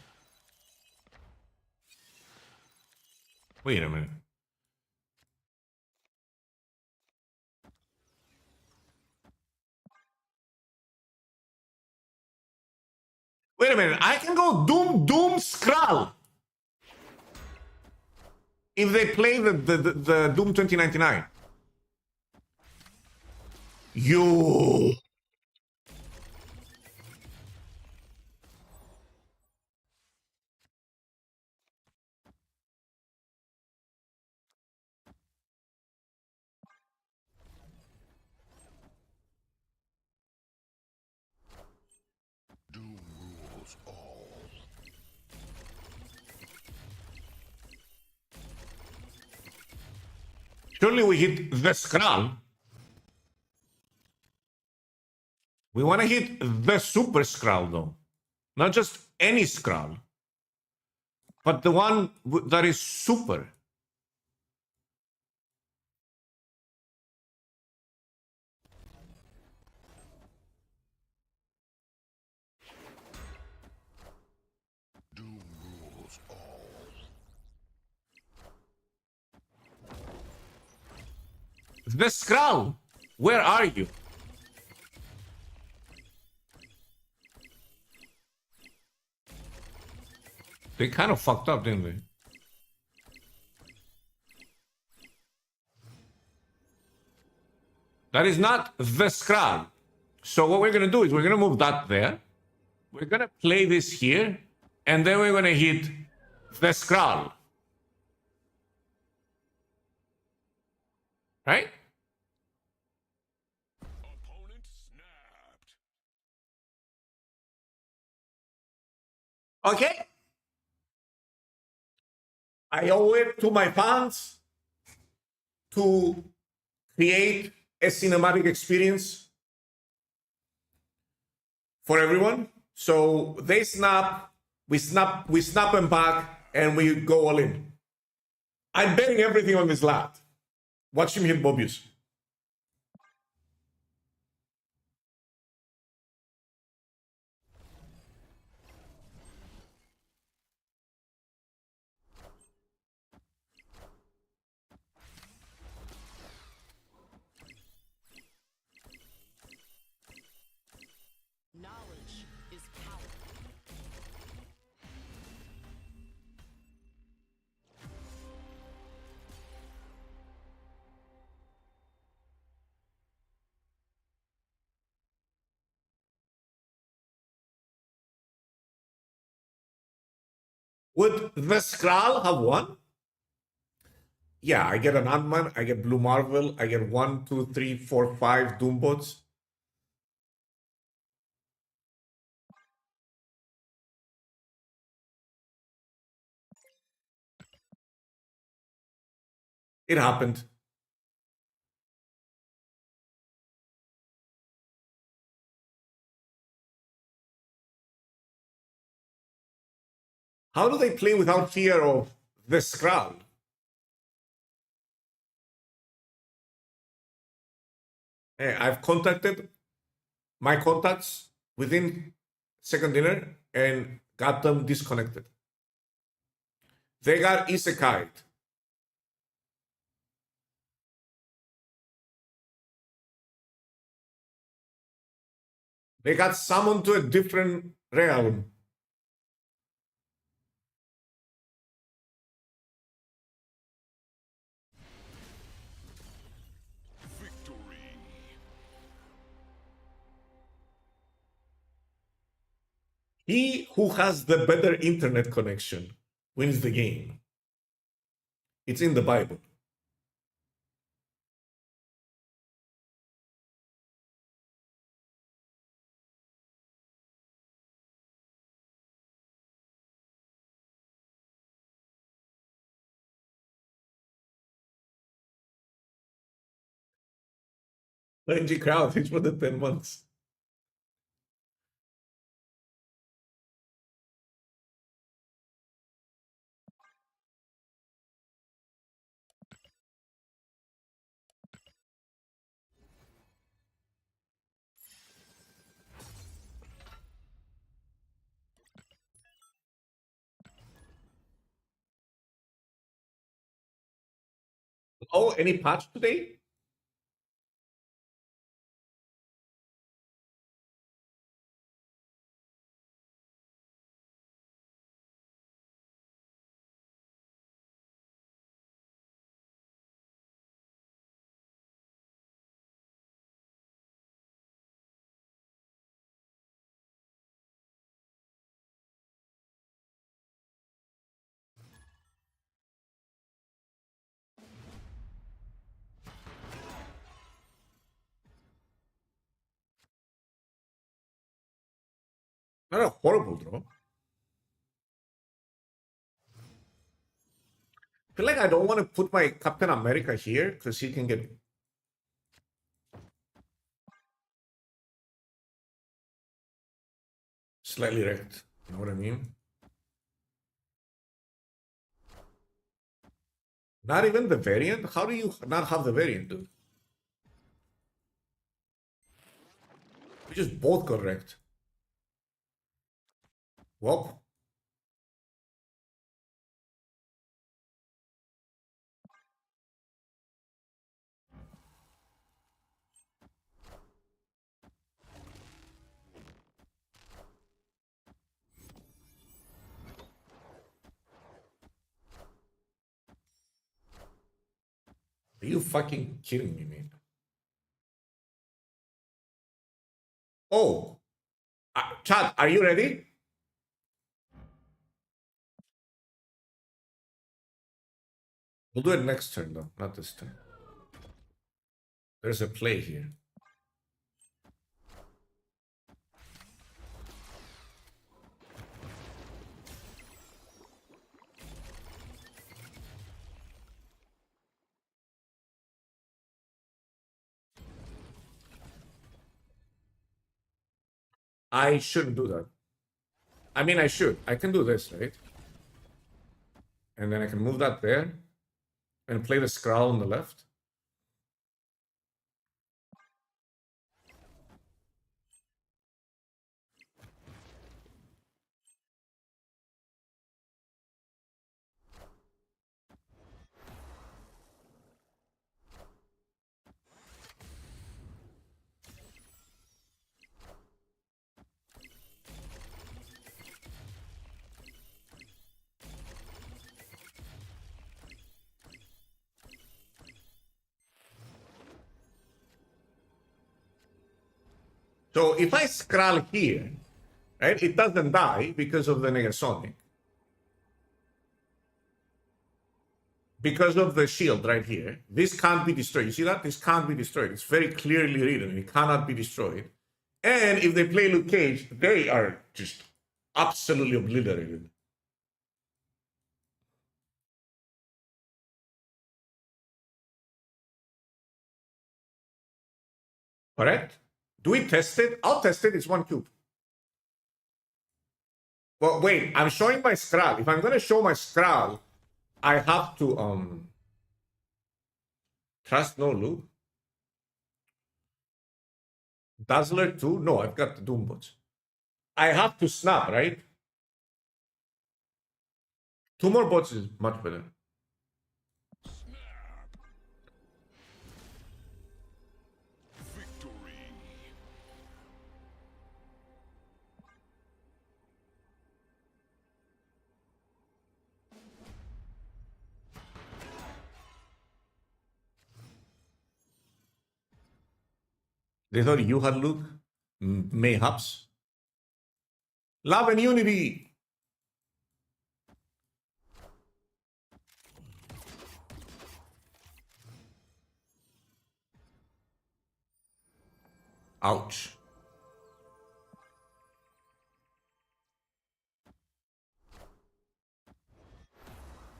Wait a minute. Wait a minute. I can go Doom Skrull. If they play the Doom 2099. You. Surely we hit the Skrull. We want to hit the Super Skrull, though. Not just any Skrull, but the one that is super. The Skrull! Where are you? They kind of fucked up, didn't they? That is not the Skrull. So what we're gonna do is we're gonna move that there. We're gonna play this here, and then we're gonna hit the Skrull. Right? Opponent snapped. Okay. I owe it to my fans to create a cinematic experience for everyone. So they snap, we snap them back, and we go all in. I'm betting everything on this lad. Watch him hit Mobius. Knowledge is power. Would the Skrull have won? Yeah, I get an Ant-Man, I get Blue Marvel, I get 1, 2, 3, 4, 5 Doombots. It happened. How do they play without fear of the Skrull? I've contacted my contacts within second dinner and got them disconnected. They got isekai'd. They got summoned to a different realm. Victory. He who has the better internet connection wins the game. It's in the Bible. NG crowd, it's for the 10 months. Oh, any patch today? Not a horrible draw. I feel like I don't want to put my Captain America here because he can get slightly wrecked. You know what I mean? Not even the variant? How do you not have the variant, dude? We just both got wrecked. Well, are you fucking kidding me, man? Oh, Chad, are you ready? We'll do it next turn, though, not this turn. There's a play here. I shouldn't do that. I mean, I should. I can do this, right? And then I can move that there and play the Skrull on the left. So if I Skrull here, right, it doesn't die because of the Negasonic. Because of the shield right here. This can't be destroyed. You see that? This can't be destroyed. It's very clearly written. It cannot be destroyed. And if they play Luke Cage, they are just absolutely obliterated. Correct? Do we test it? I'll test it. It's 1 cube. Well, wait. I'm showing my Skrull. If I'm going to show my Skrull, I have to trust no loop. Dazzler 2? No, I've got the Doombots. I have to snap, right? 2 more bots is much better. Victory. They thought you had Luke? Mayhaps. Love and unity. Ouch.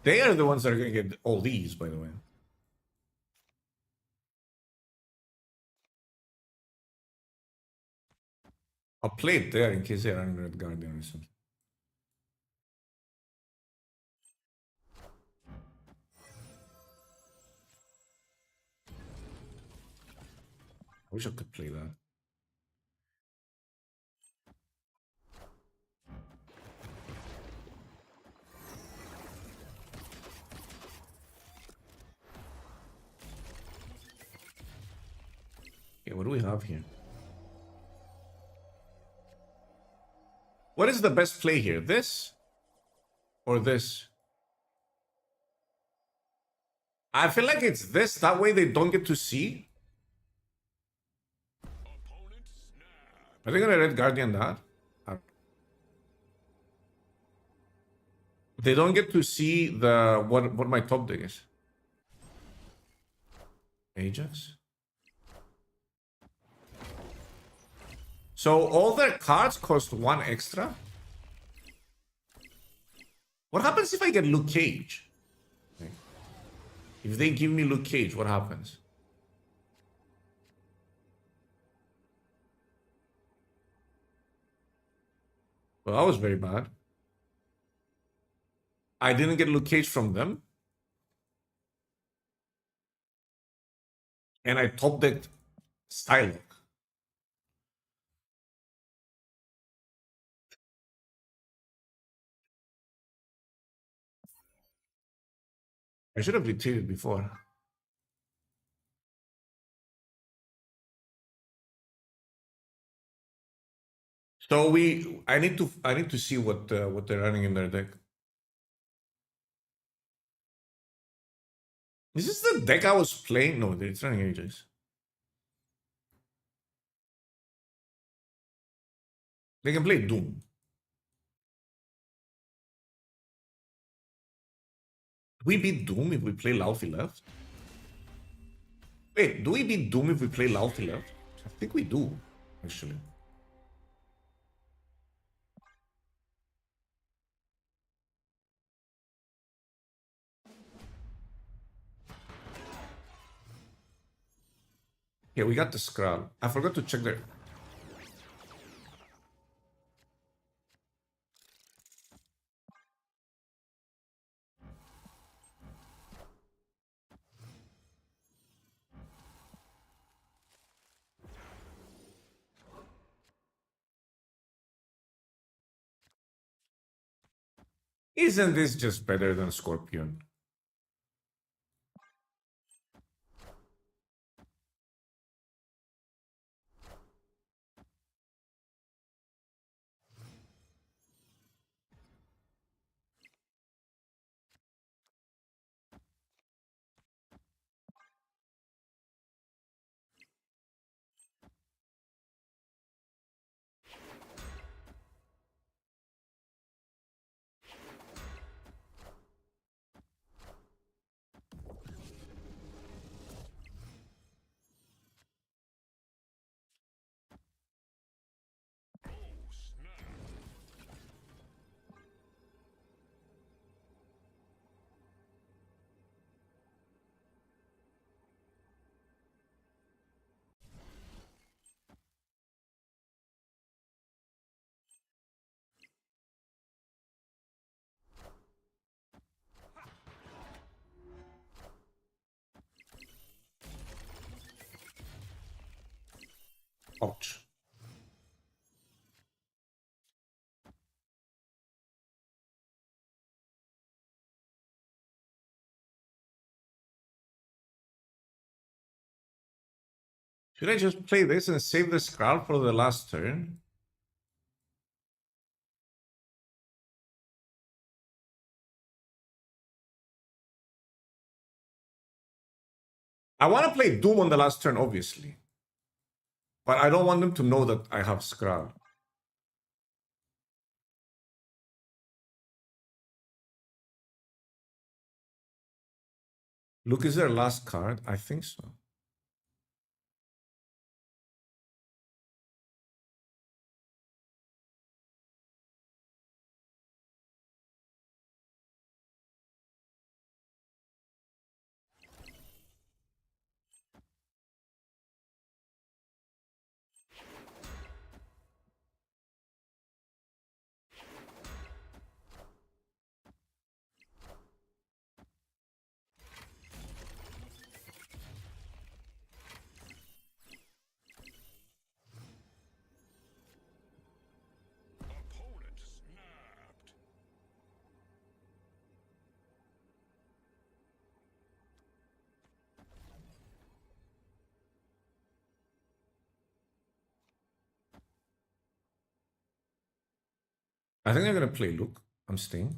They are the ones that are going to get all these, by the way. I'll play it there in case they're running Red Guardian or something. I wish I could play that. Okay, what do we have here? What is the best play here? This or this? I feel like it's this. That way they don't get to see. Opponent snapped. Are they gonna Red Guardian that? They don't get to see the what my top deck is. Ajax. So all their cards cost 1 extra. What happens if I get Luke Cage? Okay. If they give me Luke Cage, what happens? Well, that was very bad. I didn't get Luke Cage from them. And I top decked Stylock. I should have retreated before. So I need to see what they're running in their deck. Is this the deck I was playing? No, it's running Ajax. They can play Doom. Do we beat Doom if we play Laufey left? Wait, do we beat Doom if we play Laufey left? I think we do, actually. Yeah, we got the Skrull. I forgot to check their... Isn't this just better than Scorpion? Ouch. Should I just play this and save the Skrull for the last turn? I want to play Doom on the last turn, obviously. But I don't want them to know that I have Skrull. Luke is their last card? I think so. I think I'm gonna play Luke. I'm staying.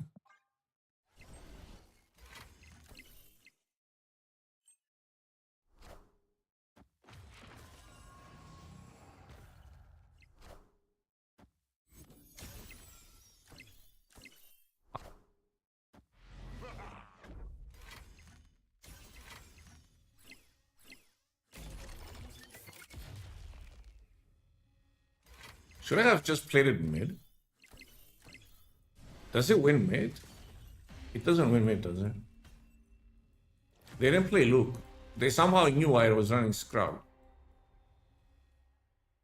Should I have just played it mid? Does it win mid? It doesn't win mid, does it? They didn't play Luke. They somehow knew I was running Scrub.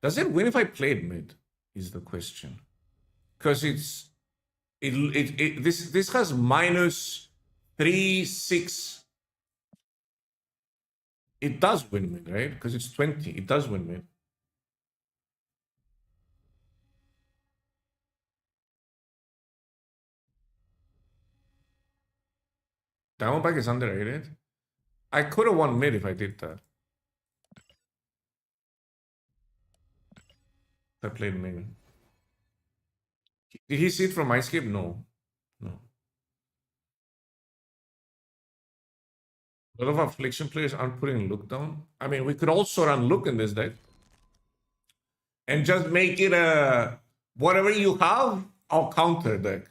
Does it win if I played mid? Is the question. Because this has -3, 6. It does win mid, right? Because it's 20. It does win mid. Diamondback is underrated. I could have won mid if I did that. If I played mid. Did he see it from Mindscape? No. No. A lot of Affliction players aren't putting Look down. I mean, we could also run Look in this deck. And just make it a... Whatever you have, I'll counter deck.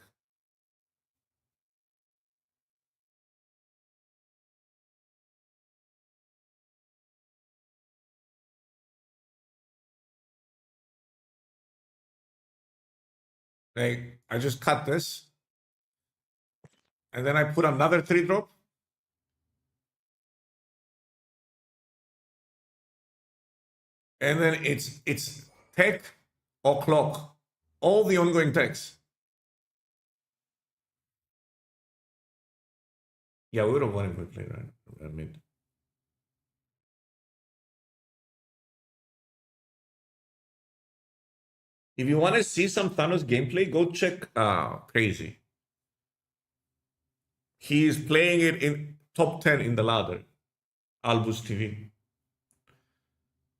Like, I just cut this. And then I put another 3-drop. And then it's tech or clock. All the ongoing techs. Yeah, we would have won if we played right mid. If you want to see some Thanos gameplay, go check Crazy. He's playing it in top 10 in the ladder. Albus TV.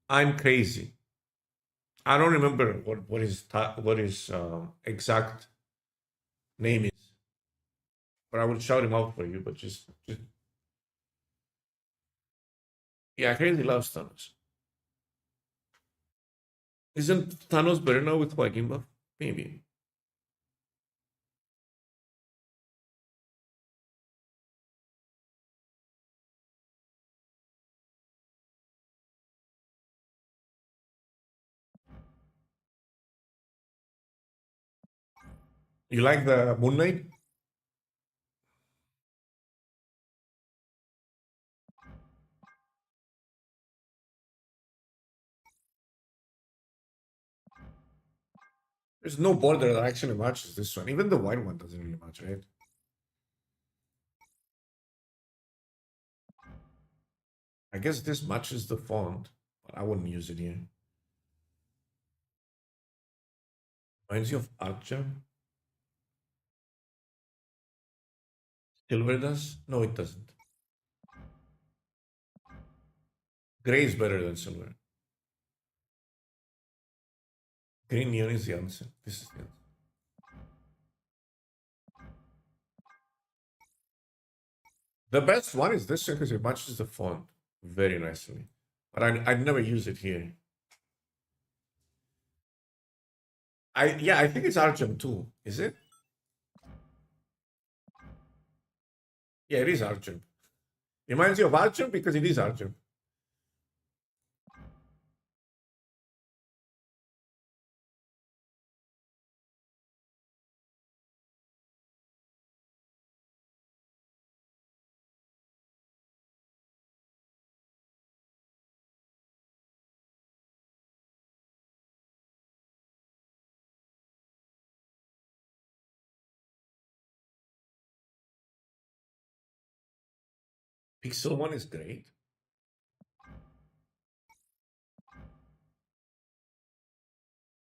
I'm crazy. I don't remember what his exact name is, but I will shout him out for you. But just yeah, Crazy loves Thanos. Isn't Thanos better now with Joaquin buff? Maybe. You like the Moon Knight? There's no border that actually matches this one. Even the white one doesn't really match, right? I guess this matches the font, but I wouldn't use it here. Reminds you of Archer. Silver does? No, it doesn't. Gray is better than silver. Green neon is the answer. This is the answer. The best one is this one because it matches the font very nicely. But I'd never use it here. I think it's Argent too. Is it? Yeah, it is Argent. Reminds you of Argent because it is Argent. Pixel one is great.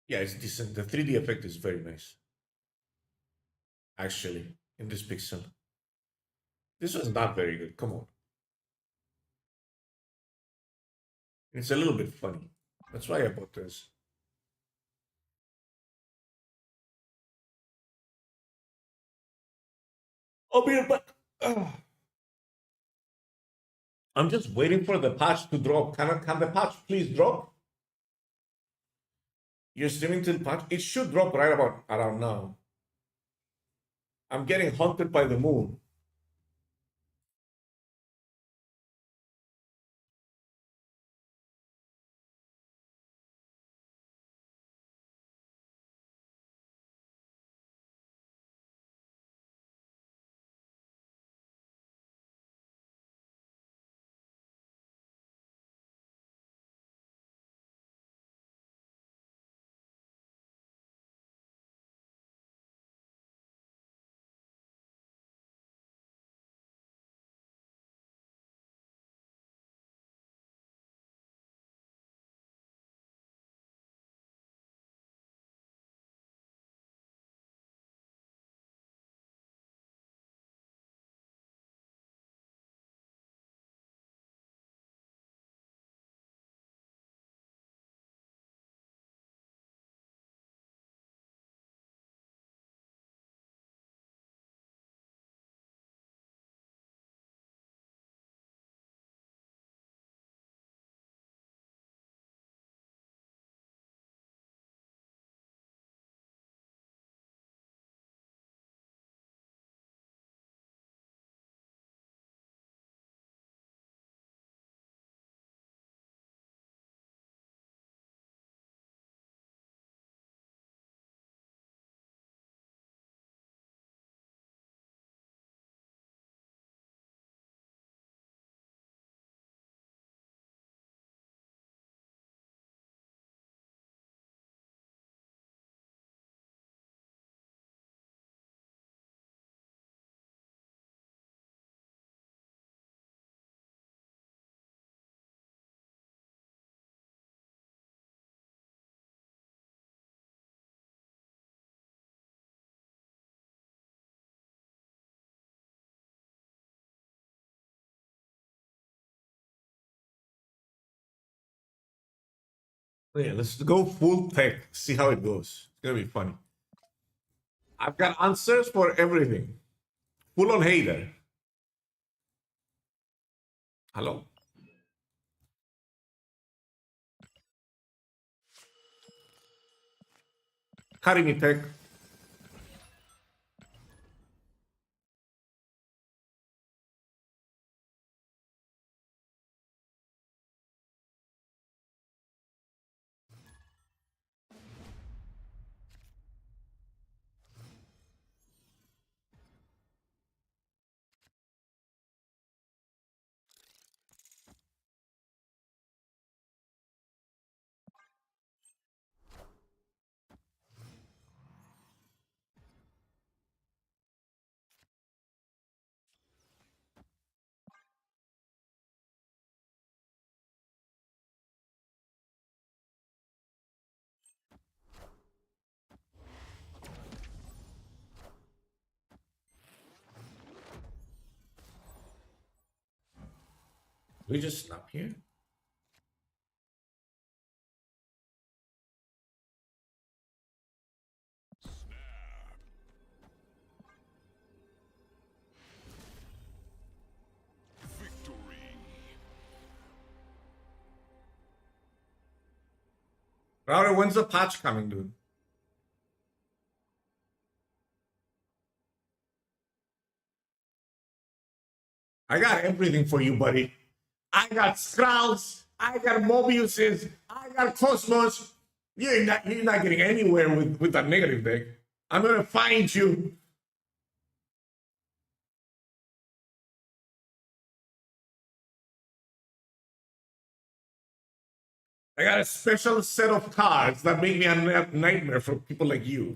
Yeah, it's decent. The 3D effect is very nice. Actually, in this pixel. This was not very good. Come on. It's a little bit funny. That's why I bought this. I'll be right back. Ugh. I'm just waiting for the patch to drop. Can the patch please drop? You're streaming till patch? It should drop right about around now. I'm getting haunted by the moon. Yeah, let's go full tech. See how it goes. It's gonna be funny. I've got answers for everything. Full on hater. Hello. Karimi Tech. We just snap here. Victory. Router, when's the patch coming, dude? I got everything for you, buddy. I got Skrulls. I got Mobiuses. I got Cosmos. You're not getting anywhere with that negative deck. I'm gonna find you. I got a special set of cards that make me a nightmare for people like you.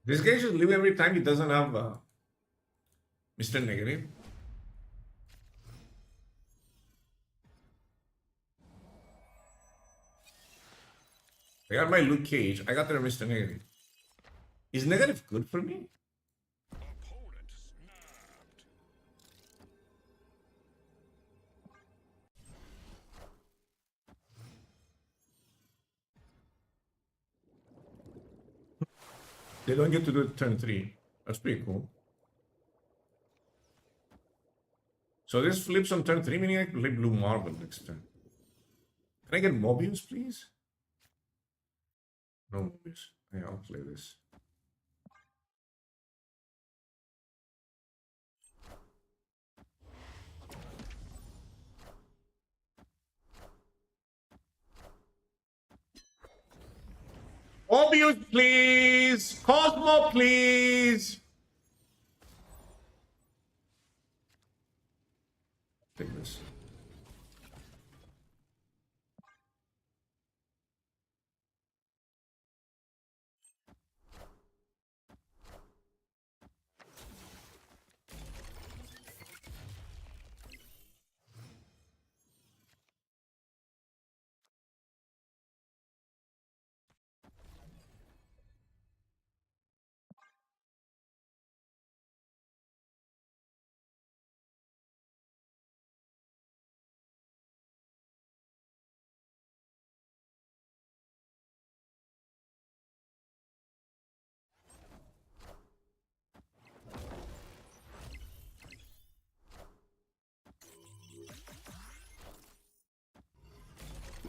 This guy should live every time he doesn't have Mr. Negative. I got my Luke Cage. I got their Mr. Negative. Is Negative good for me? Opponent snapped. They don't get to do it turn 3. That's pretty cool. So this flips on turn 3, meaning I can play Blue Marble next turn. Can I get Mobius, please? No Mobius. Yeah, I'll play this. Mobius, please! Cosmo, please! Take this.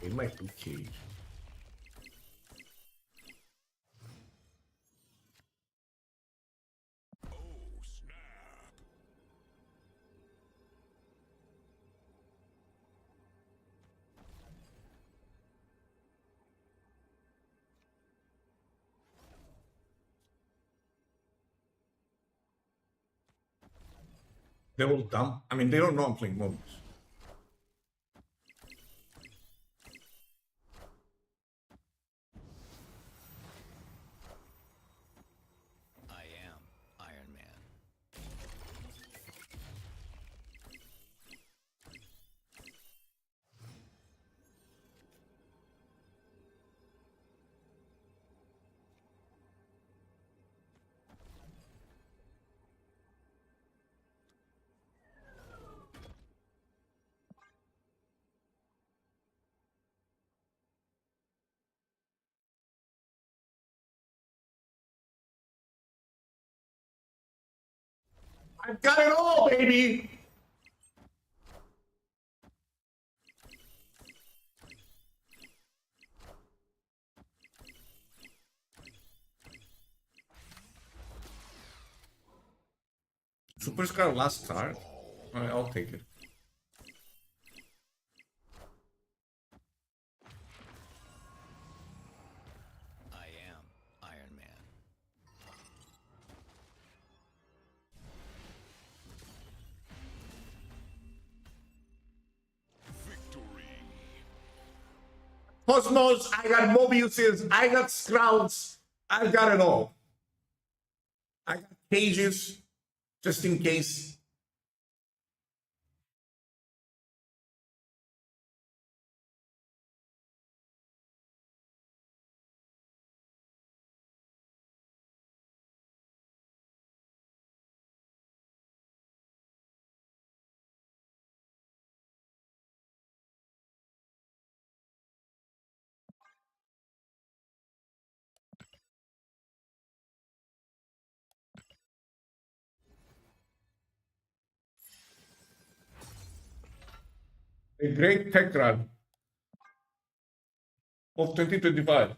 It might be Cage. Oh, snap. They will dump. I mean, they don't know I'm playing Mobius. I am Iron Man. I've got it all, baby! Super Scar last card. Alright, I'll take it. I am Iron Man. Victory. Cosmos, I got Mobiuses, I got Scrouts, I've got it all. I got Cages, just in case. A great tech run of 2025.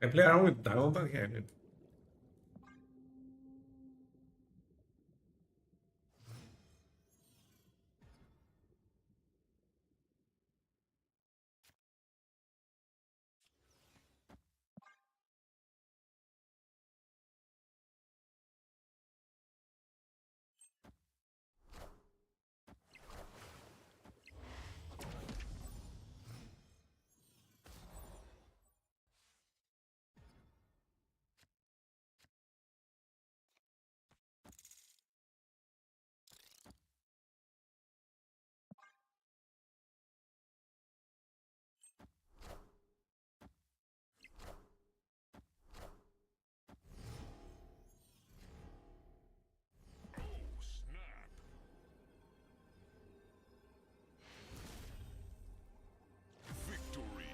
I play around with Diamondback. Yeah, I did. Oh, snap. Victory.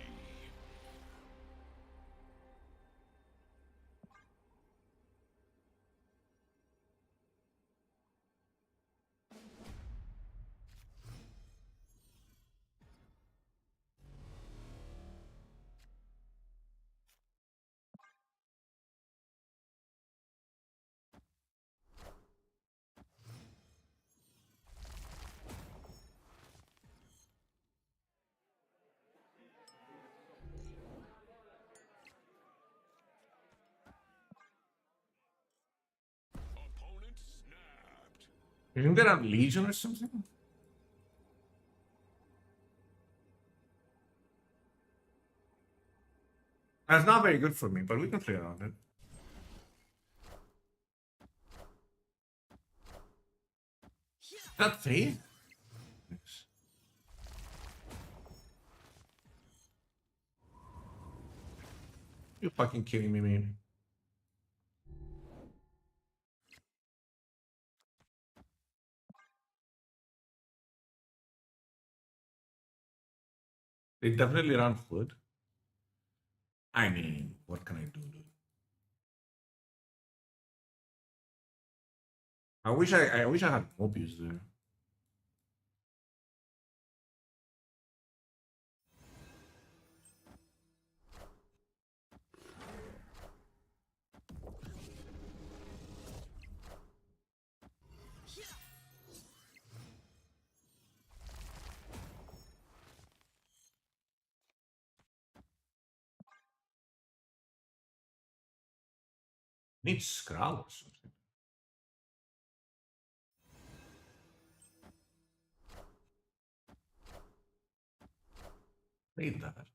Opponent snapped. Isn't there a Legion or something? That's not very good for me, but we can play around it. That 3? Yes. You fucking kidding me, man? They definitely run Hood. I mean, what can I do, dude? I wish I had Mobius there. Need Skrull or something. Need that.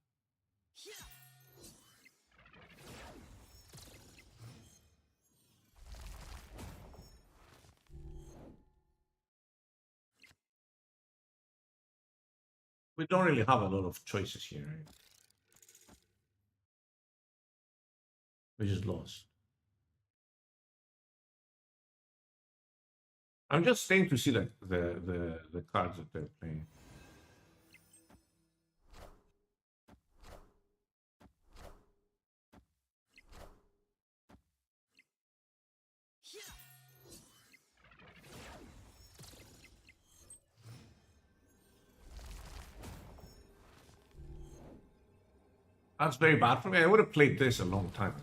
We don't really have a lot of choices here, right? We just lost. I'm just staying to see the cards that they're playing. That's very bad for me. I would have played this a long time ago.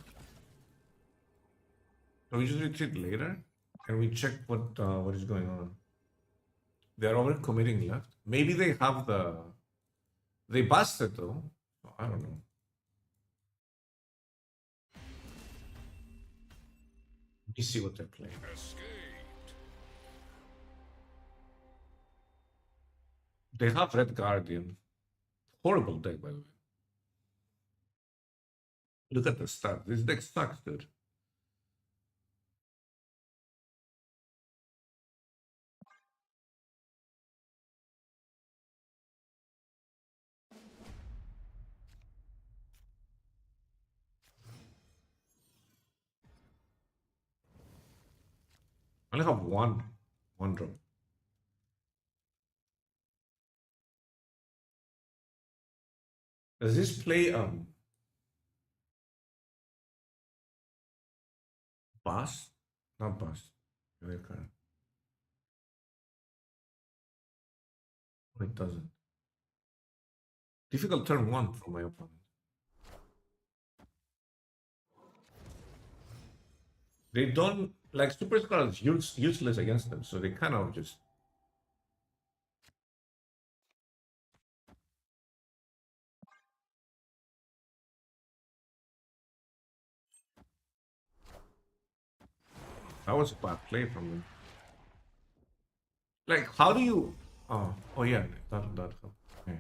So we just retreat later, and we check what is going on. They're overcommitting left. Maybe they have the. They busted though. So I don't know. Let me see what they're playing. Escaped. They have Red Guardian. Horrible deck, by the way. Look at the stats. This deck sucks, dude. I only have one drop. Does this play Bust? Not Bust. Other card. Oh, it doesn't. Difficult turn 1 for my opponent. They don't like Super Skull is useless against them, so they kind of just. That was a bad play from them. Like, how do you? Oh yeah, that helped. Okay.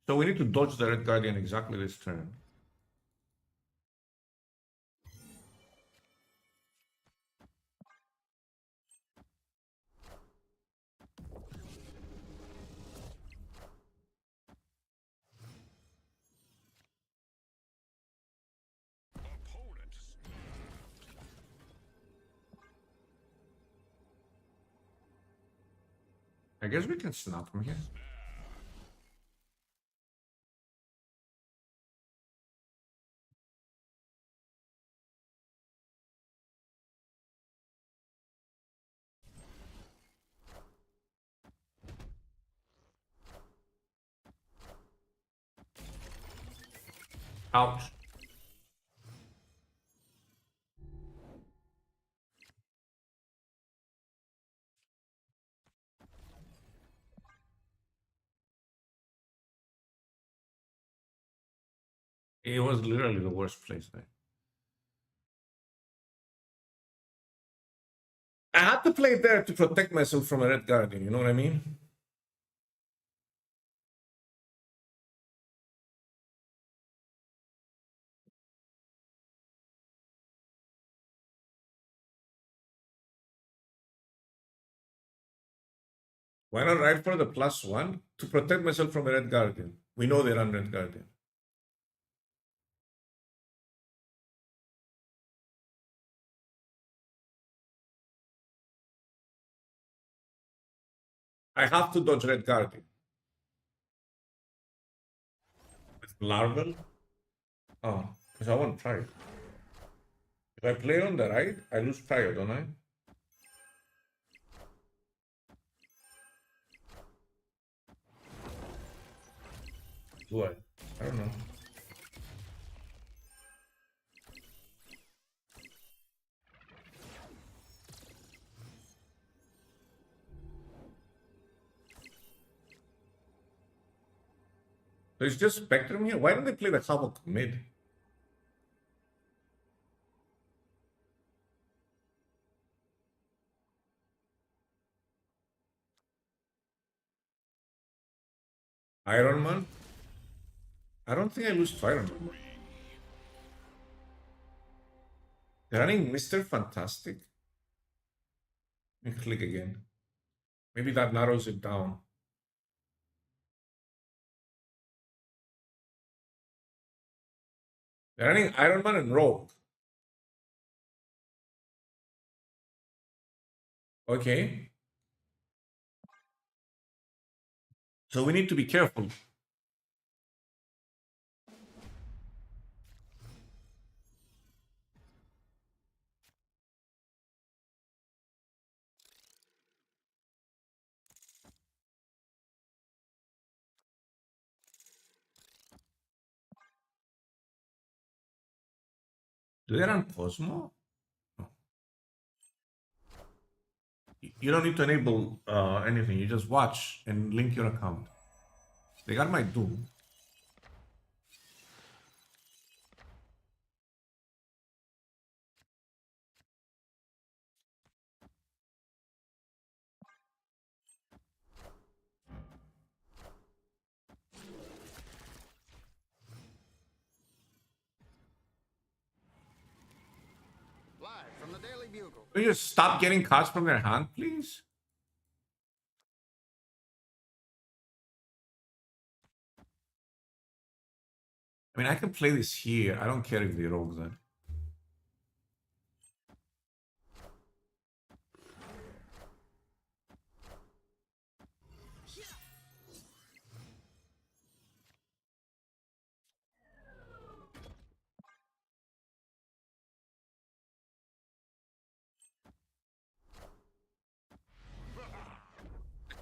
So we need to dodge the Red Guardian exactly this turn. Opponent I guess we can snap from here. Ouch. It was literally the worst place there. I had to play there to protect myself from a Red Guardian, you know what I mean? Why not ride for the +1? To protect myself from a Red Guardian. We know they run Red Guardian. I have to dodge Red Guardian. With Larval? Oh, because I want Pride. If I play on the right, I lose Pride, don't I? Do I? I don't know. There's just Spectrum here. Why don't they play the Havoc mid? Iron Man? I don't think I lose to Iron Man. They're running Mr. Fantastic. Let me click again. Maybe that narrows it down. They're running Iron Man and Rogue. Okay. So we need to be careful. Do they run Cosmo? No. You don't need to enable anything. You just watch and link your account. They got my Doom. Live from the Daily Bugle. Will you just stop getting cards from their hand, please? I mean, I can play this here. I don't care if they rogue that.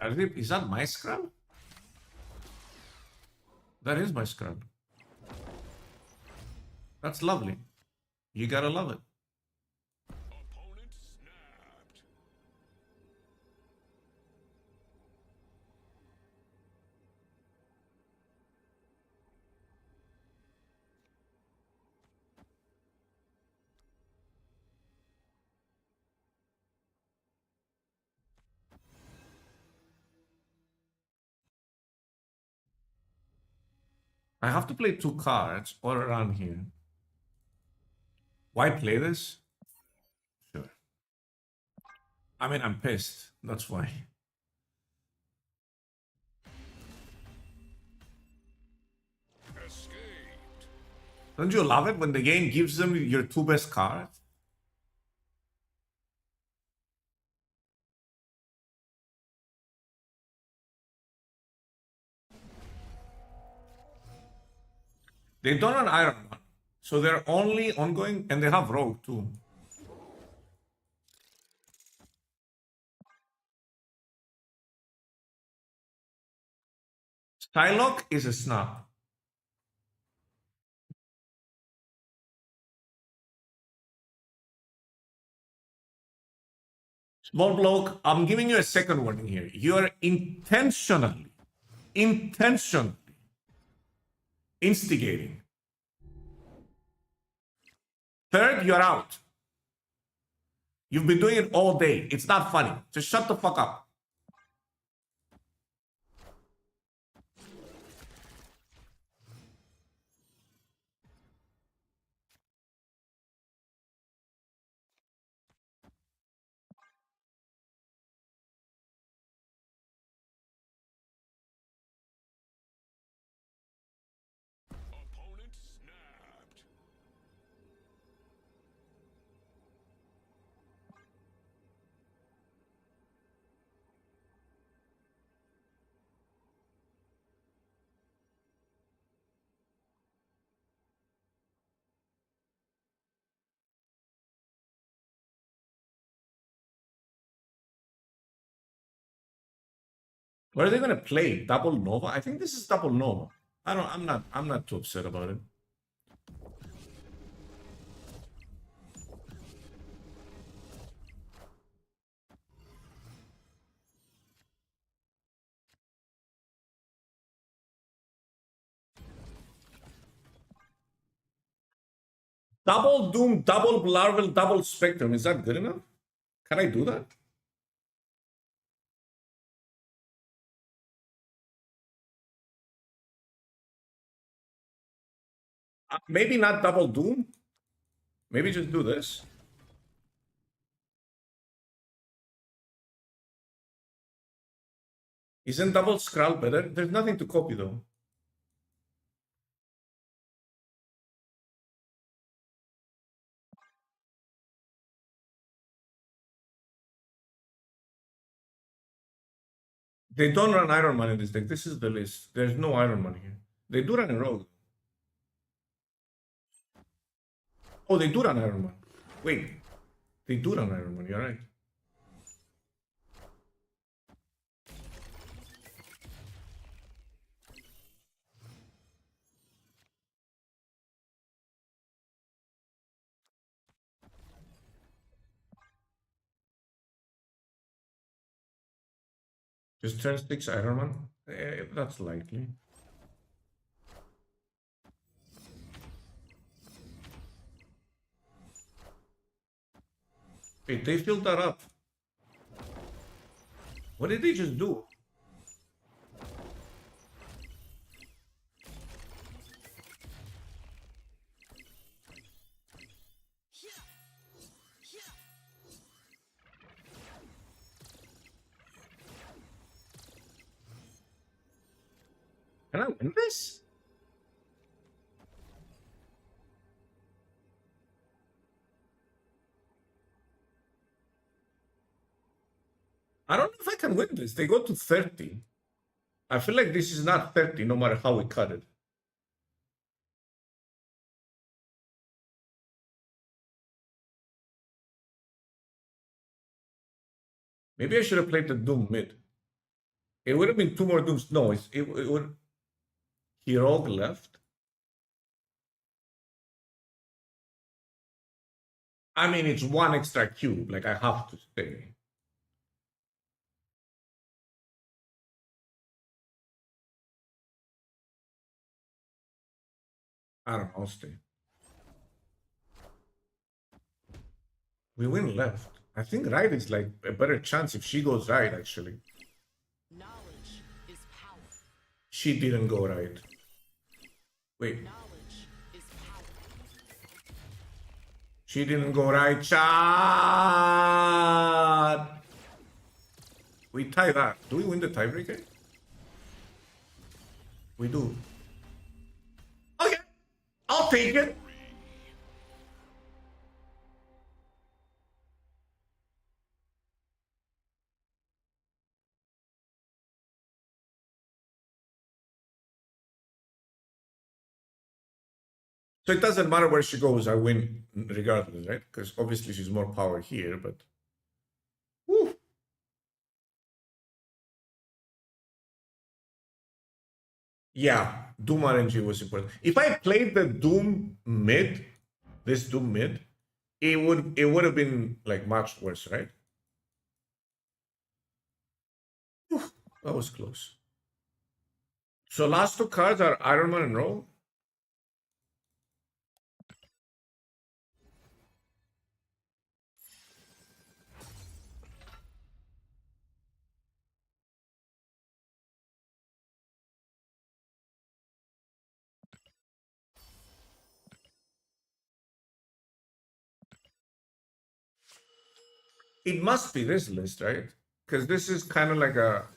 Is that my scrub? That is my scrub. That's lovely. You gotta love it. opponent I have to play 2 cards or around here. Why play this? Sure. I mean, I'm pissed. That's why. Escaped. Don't you love it when the game gives them your 2 best cards? They don't run Iron Man, so they're only ongoing, and they have Rogue too. Psylocke is a snap. Small bloke, I'm giving you a second warning here. You are intentionally instigating. Third, you're out. You've been doing it all day. It's not funny. Just shut the fuck up. Opponent snapped. What are they gonna play? Double Nova? I think this is double Nova. I'm not too upset about it. Double Doom, double Larval, double Spectrum. Is that good enough? Can I do that? Maybe not double Doom. Maybe just do this. Isn't double Skrull better? There's nothing to copy though. They don't run Iron Man in this deck. This is the list. There's no Iron Man here. They do run a Rogue. Oh, they do run Iron Man. Wait. They do run Iron Man. You're right. Just turn 6 Iron Man? That's likely. Wait, they filled that up. What did they just do? Can I win this? I don't know if I can win this. They go to 30. I feel like this is not 30 no matter how we cut it. Maybe I should have played the Doom mid. It would have been 2 more Dooms. No, it would. He rogue left. I mean, it's 1 extra cube. Like, I have to stay. I don't know, I'll stay. We win left. I think right is like a better chance if she goes right, actually. Knowledge is power. She didn't go right. Wait, Knowledge is power. she didn't go right, chat. We tie that. Do we win the tiebreaker? We do. Okay, I'll take it. So it doesn't matter where she goes, I win regardless, right? Because obviously she's more power here, but. Whew. Yeah, Doom RNG was important. If I played the Doom mid, this Doom mid, it would have been like much worse, right? Whew, that was close. So last two cards are Iron Man and Roll. It must be this list, right? Because this is kind of like a.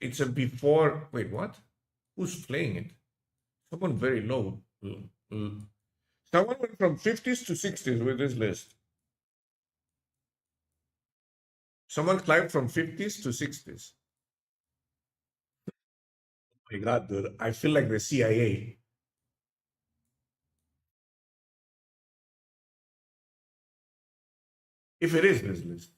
It's a before. Wait, what? Who's playing it? Someone very low. Someone went from 50s to 60s with this list. Someone climbed from 50s to 60s. Oh my God, dude. I feel like the CIA. If it is this list.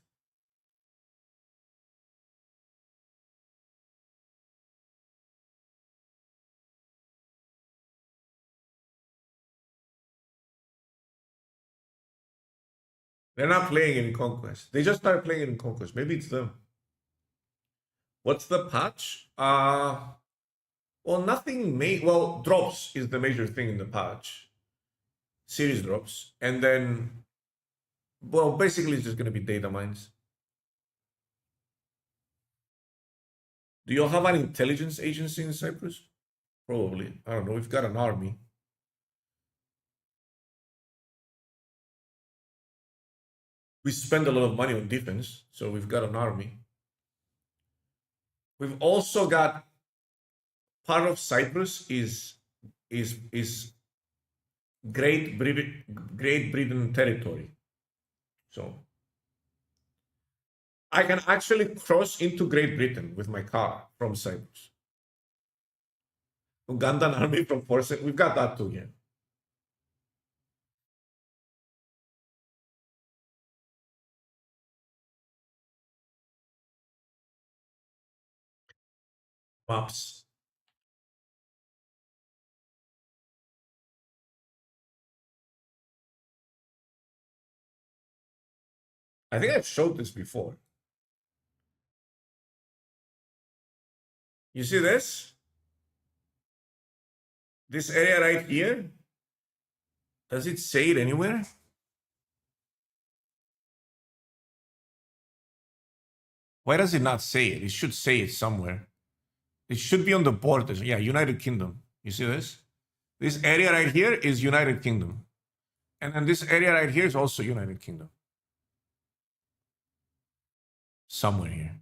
They're not playing in Conquest. They just started playing in Conquest. Maybe it's them. What's the patch? Well, nothing well, drops is the major thing in the patch. Series drops. And then, well, basically it's just going to be data mines. Do you have an intelligence agency in Cyprus? Probably. I don't know. We've got an army. We spend a lot of money on defense, so we've got an army. We've also got part of Cyprus is Great Britain territory. So I can actually cross into Great Britain with my car from Cyprus. Ugandan army from Forces. We've got that too, yeah. Maps. I think I've showed this before. You see this? This area right here? Does it say it anywhere? Why does it not say it? It should say it somewhere. It should be on the borders. Yeah, United Kingdom. You see this? This area right here is United Kingdom. And then this area right here is also United Kingdom. Somewhere here.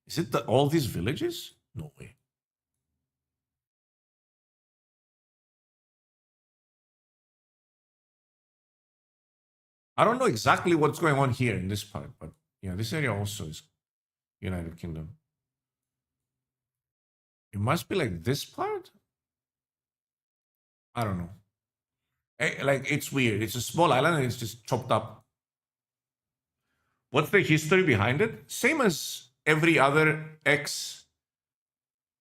Is it all these villages? No way. I don't know exactly what's going on here in this part, but yeah, this area also is United Kingdom. It must be like this part? I don't know. Like, it's weird. It's a small island and it's just chopped up. What's the history behind it? Same as every other ex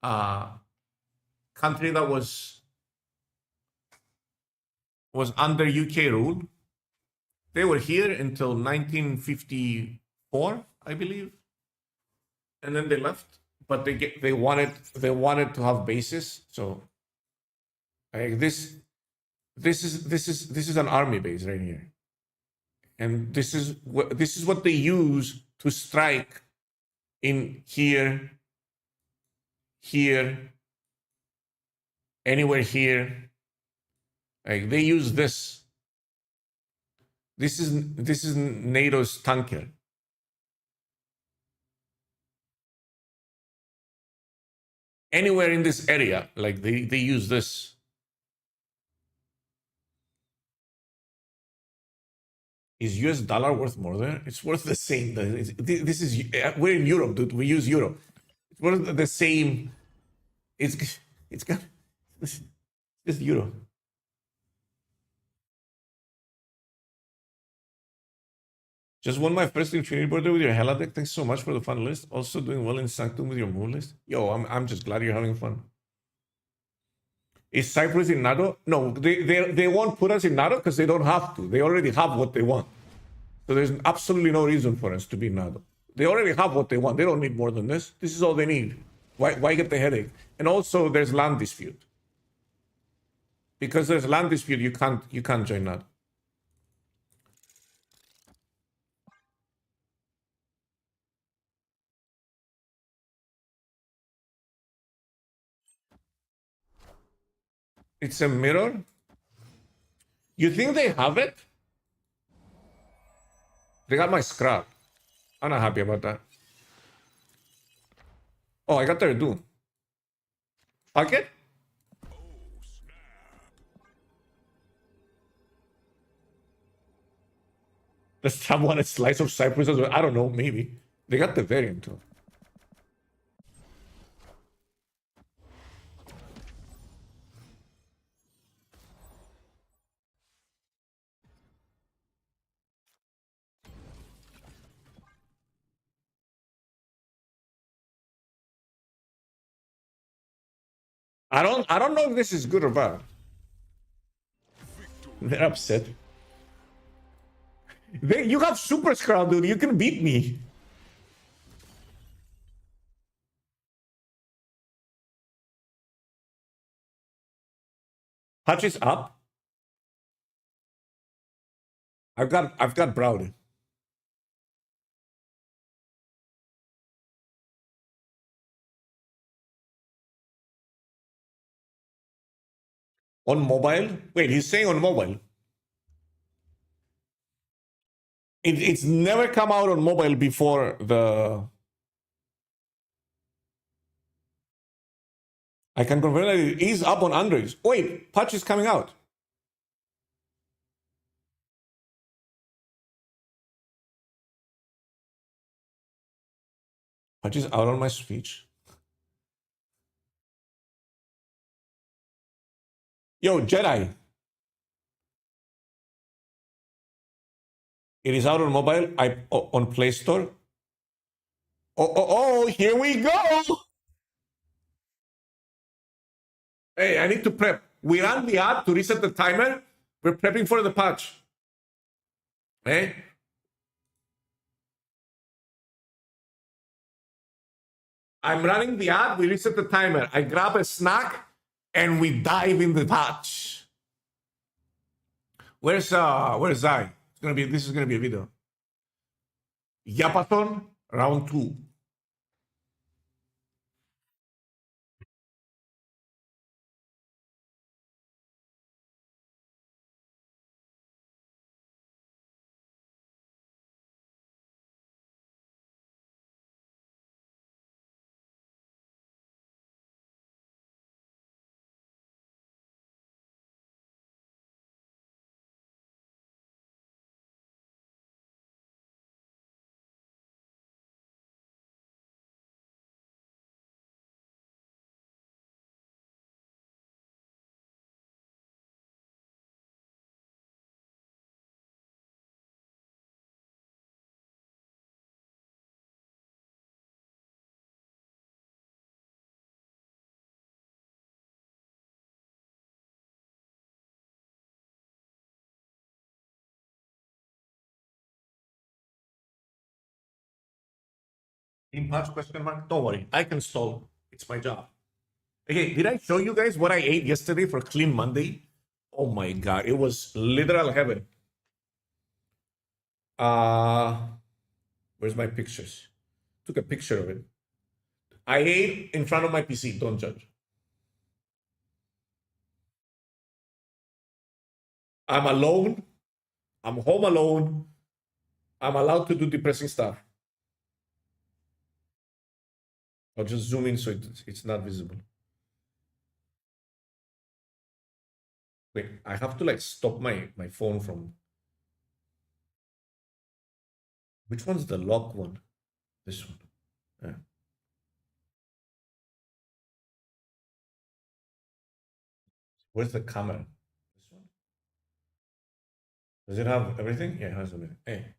country that was under UK rule. They were here until 1954, I believe, and then they left. But they wanted to have bases. So like this is an army base right here, and this is what they use to strike in here here, anywhere here. Like they use this. This is NATO's tanker. Anywhere in this area, like they use this. Is US dollar worth more there? It's worth the same. This is we're in Europe, dude. We use euro. It's worth the same. It's got it's just euro. Just won my first Infinity Border with your Hela deck. Thanks so much for the fun list. Also doing well in Sanctum with your moon list. Yo, I'm just glad you're having fun. Is Cyprus in NATO? No, they won't put us in NATO because they don't have to. They already have what they want. So there's absolutely no reason for us to be in NATO. They already have what they want. They don't need more than this. This is all they need. Why get the headache? And also there's land dispute. Because there's land dispute, you can't join NATO. It's a mirror? You think they have it? They got my scrap. I'm not happy about that. Oh, I got their Doom. Fuck it? Does Trump want a slice of Cyprus as well? I don't know, maybe. They got the variant too. I don't know if this is good or bad. They're upset. You have super scroll, dude. You can beat me. Hutch is up. I've got Browder. On mobile? Wait, he's saying on mobile. It's never come out on mobile before the... I can confirm that it is up on Android. Wait, patch is coming out. Patch is out on my speech. Yo, Jedi. It is out on mobile. On Play Store. Oh, here we go. Hey, I need to prep. We ran the ad to reset the timer. We're prepping for the patch. Hey? I'm running the ad. We reset the timer. I grab a snack and we dive in the patch. Where's Zai? This is gonna be a video. Yapathon round 2. In patch question mark? Don't worry, I can stall. It's my job. Hey, did I show you guys what I ate yesterday for Clean Monday? Oh my god, it was literal heaven. Where's my pictures? Took a picture of it. I ate in front of my PC. Don't judge. I'm alone. I'm home alone. I'm allowed to do depressing stuff. I'll just zoom in so it's not visible. Wait, I have to like stop my phone from. Which one's the lock one? This one. Yeah. Where's the camera? This one. Does it have everything? Yeah, it has everything. Hey,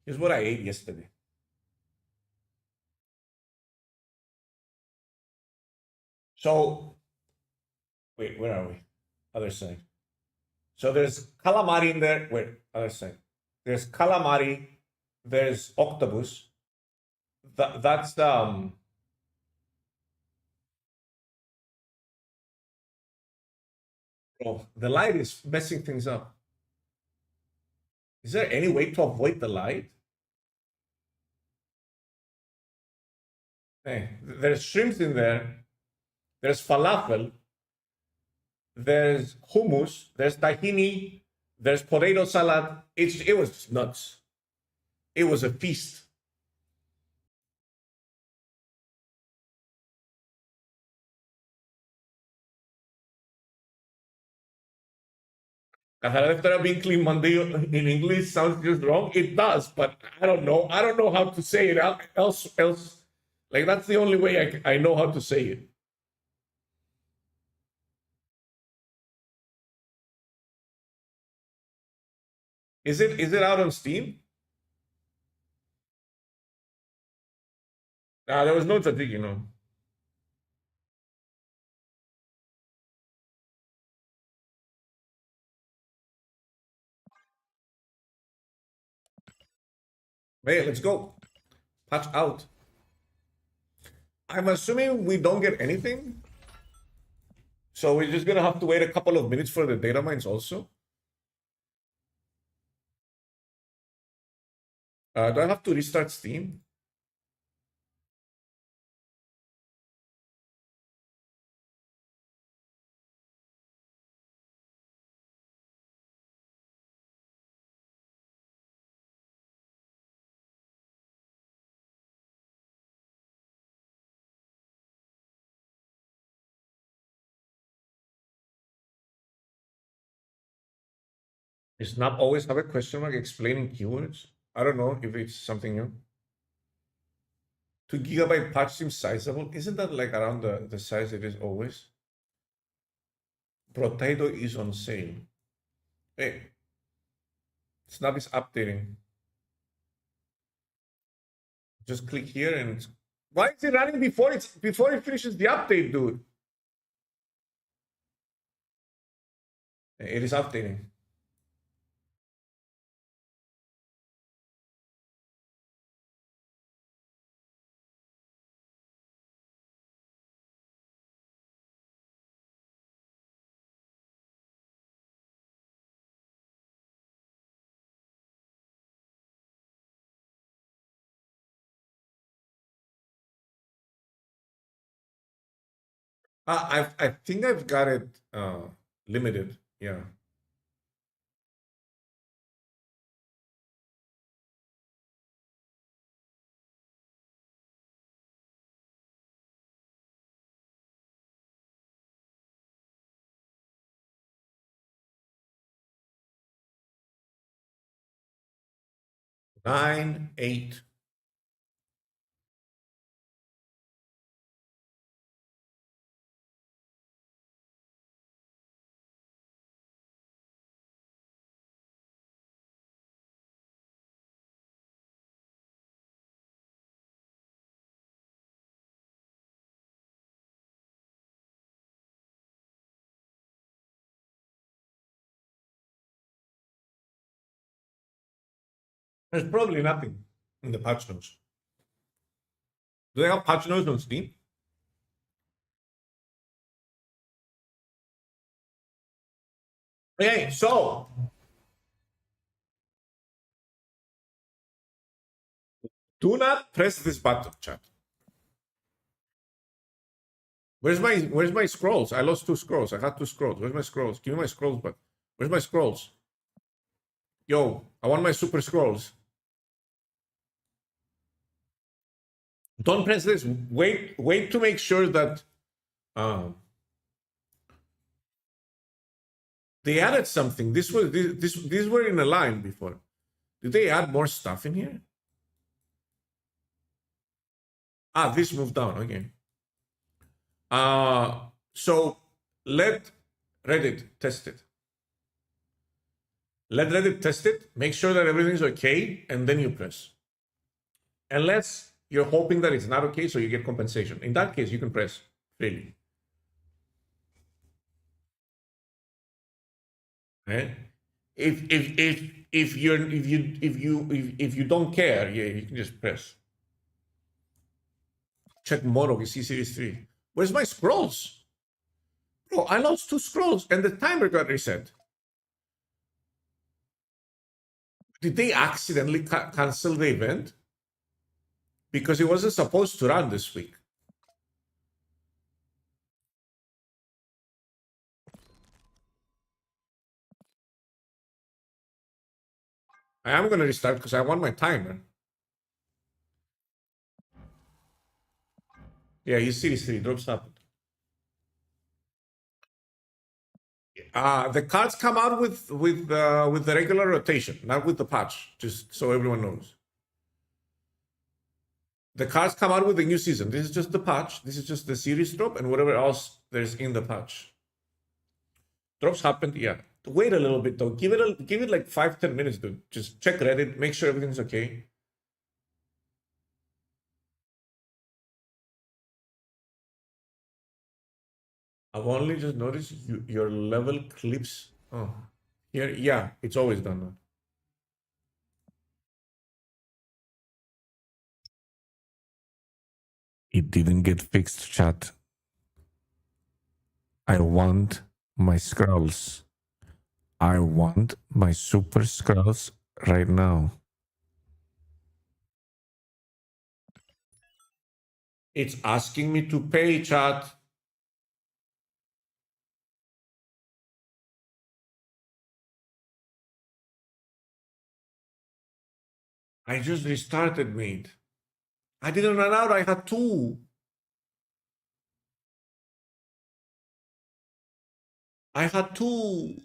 here's what I ate yesterday. So, wait, where are we? Other side. So there's calamari in there. Wait, other side. There's calamari. There's octopus. That's Oh, the light is messing things up. Is there any way to avoid the light? Hey, there's shrimps in there. There's falafel. There's hummus. There's tahini. There's potato salad. It was just nuts. It was a feast. Καθαρά being clean Monday in English sounds just wrong. It does, but I don't know. I don't know how to say it else. Like that's the only way I know how to say it. Is it out on Steam? Nah, there was no tzatziki, no. Hey, let's go. Patch out. I'm assuming we don't get anything. So we're just gonna have to wait a couple of minutes for the data mines also. Do I have to restart Steam? Does not always have a question mark explaining keywords? I don't know if it's something new. 2 GB patch seems sizable. Isn't that like around the size it is always? Potato is on sale. Hey, Snap is updating. Just click here and why is it running before it finishes the update, dude? It is updating. I think I've got it limited. Yeah. Nine, 8. There's probably nothing in the patch notes. Do they have patch notes on Steam? Okay, so do not press this button, chat. Where's my scrolls? I lost 2 scrolls. I had 2 scrolls. Where's my scrolls? Give me my scrolls, but where's my scrolls? Yo, I want my super scrolls. Don't press this. Wait to make sure that they added something. These were in a line before. Did they add more stuff in here? Ah, this moved down. Okay. So let Reddit test it. Let Reddit test it. Make sure that everything's okay, and then you press. Unless you're hoping that it's not okay, so you get compensation. In that case, you can press freely. Right? If you don't care, yeah, you can just press. Check Moro, we see Series 3. Where's my scrolls? Bro, I lost 2 scrolls and the timer got reset. Did they accidentally cancel the event? Because it wasn't supposed to run this week. I am going to restart because I want my timer. Yeah, he's Series 3, drops happened. The cards come out with the regular rotation, not with the patch, just so everyone knows. The cards come out with the new season. This is just the patch. This is just the series drop and whatever else there's in the patch. Drops happened, yeah. Wait a little bit though. Give it like 5-10 minutes, dude. Just check Reddit, make sure everything's okay. I've only just noticed your level clips. Oh, here, yeah, it's always done that. It didn't get fixed, chat. I want my scrolls. I want my super scrolls right now. It's asking me to pay, chat. I just restarted, mate. I didn't run out. I had 2. I had 2.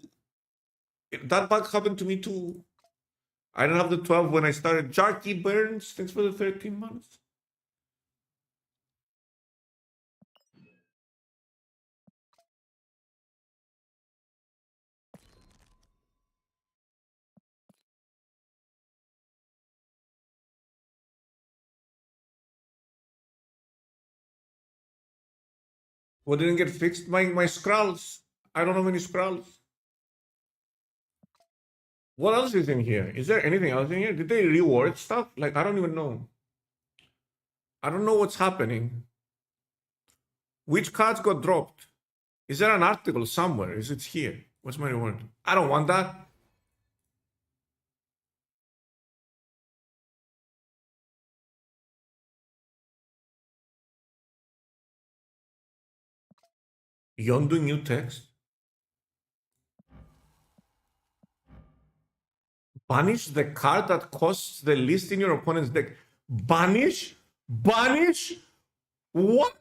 That bug happened to me too. I didn't have the 12 when I started. Jarky Burns, thanks for the 13 months. What didn't get fixed? My scrolls. I don't have any scrolls. What else is in here? Is there anything else in here? Did they reward stuff? Like, I don't even know. I don't know what's happening. Which cards got dropped? Is there an article somewhere? Is it here? What's my reward? I don't want that. Yondu new text. Banish the card that costs the least in your opponent's deck. Banish? Banish? What?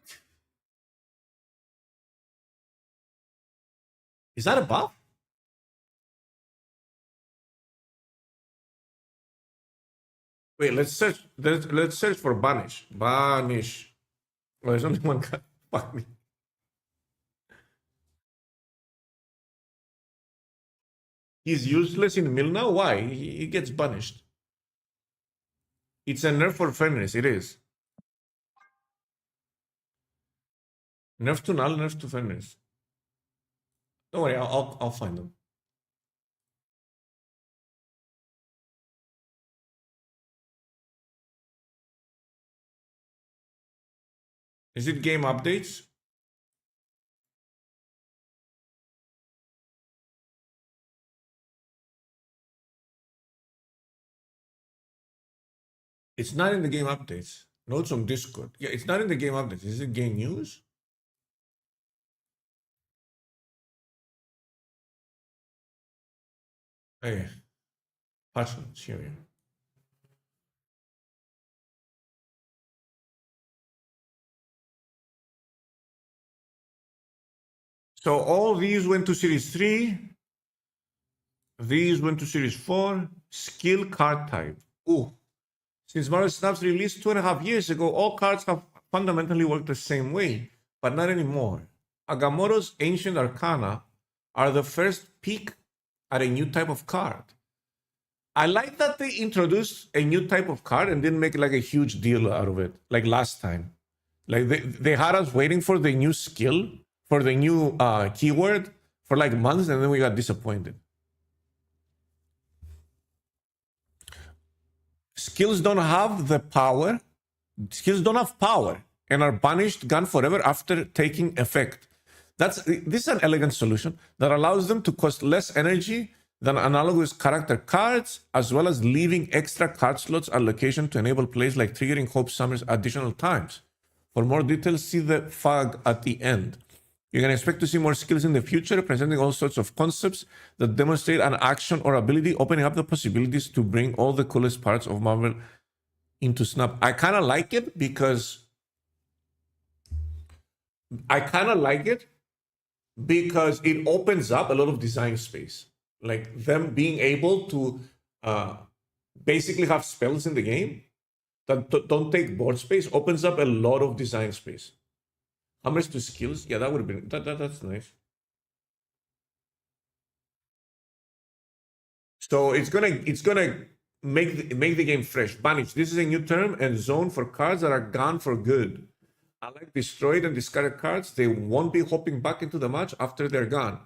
Is that a buff? Wait, let's search. Let's search for banish. Banish. Oh, there's only one card. Fuck me. He's useless in mill now. Why? He gets banished. It's a nerf for Fenris. It is. Nerf to null, nerf to Fenris. Don't worry, I'll find them. Is it game updates? It's not in the game updates. Notes on Discord. Yeah, it's not in the game updates. Is it game news? Hey, passions here. So all these went to Series 3. These went to Series 4. Skill card type. Ooh. Since Marvel Snap's release 2.5 years ago, all cards have fundamentally worked the same way, but not anymore. Agamotto's Ancient Arcana are the first peek at a new type of card. I like that they introduced a new type of card and didn't make like a huge deal out of it, like last time. Like they had us waiting for the new skill, for the new keyword for like months, and then we got disappointed. Skills don't have the power. Skills don't have power and are banished, gone forever after taking effect. This is an elegant solution that allows them to cost less energy than analogous character cards, as well as leaving extra card slots allocation to enable plays like triggering Hope Summers additional times. For more details, see the fag at the end. You can expect to see more skills in the future, presenting all sorts of concepts that demonstrate an action or ability, opening up the possibilities to bring all the coolest parts of Marvel into Snap. I kind of like it because it opens up a lot of design space. Like them being able to basically have spells in the game that don't take board space opens up a lot of design space. Hammers to skills, yeah, that would have been that's nice. So it's gonna make the game fresh. Banish. This is a new term and zone for cards that are gone for good. Unlike destroyed and discarded cards, they won't be hopping back into the match after they're gone.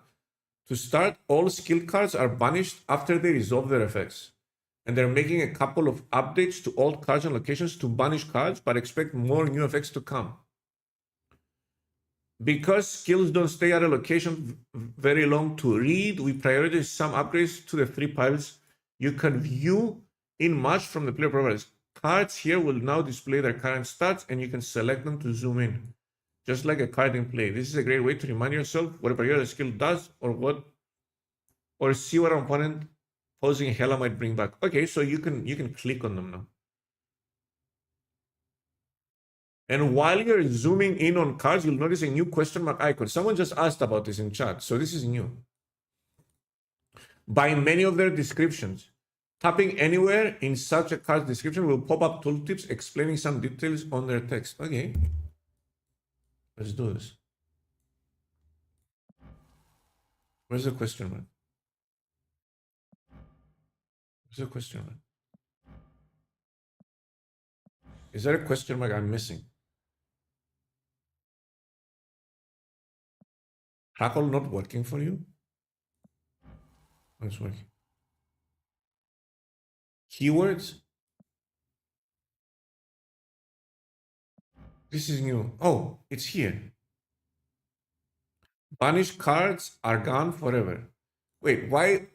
To start, all skill cards are banished after they resolve their effects. And they're making a couple of updates to old cards and locations to banish cards, but expect more new effects to come. Because skills don't stay at a location very long to read, we prioritize some upgrades to the 3 piles you can view in match from the player profiles. Cards here will now display their current stats and you can select them to zoom in, just like a card in play. This is a great way to remind yourself what a particular skill does or see what an opponent posing Hela might bring back. Okay, so you can click on them now. And while you're zooming in on cards, you'll notice a new question mark icon. Someone just asked about this in chat, so this is new. By many of their descriptions, tapping anywhere in such a card's description will pop up tooltips explaining some details on their text. Okay, let's do this. Where's the question mark? Where's the question mark? Is there a question mark I'm missing? Crackle not working for you? Oh, it's working. Keywords? This is new. Oh, it's here. Banished cards are gone forever. Wait, why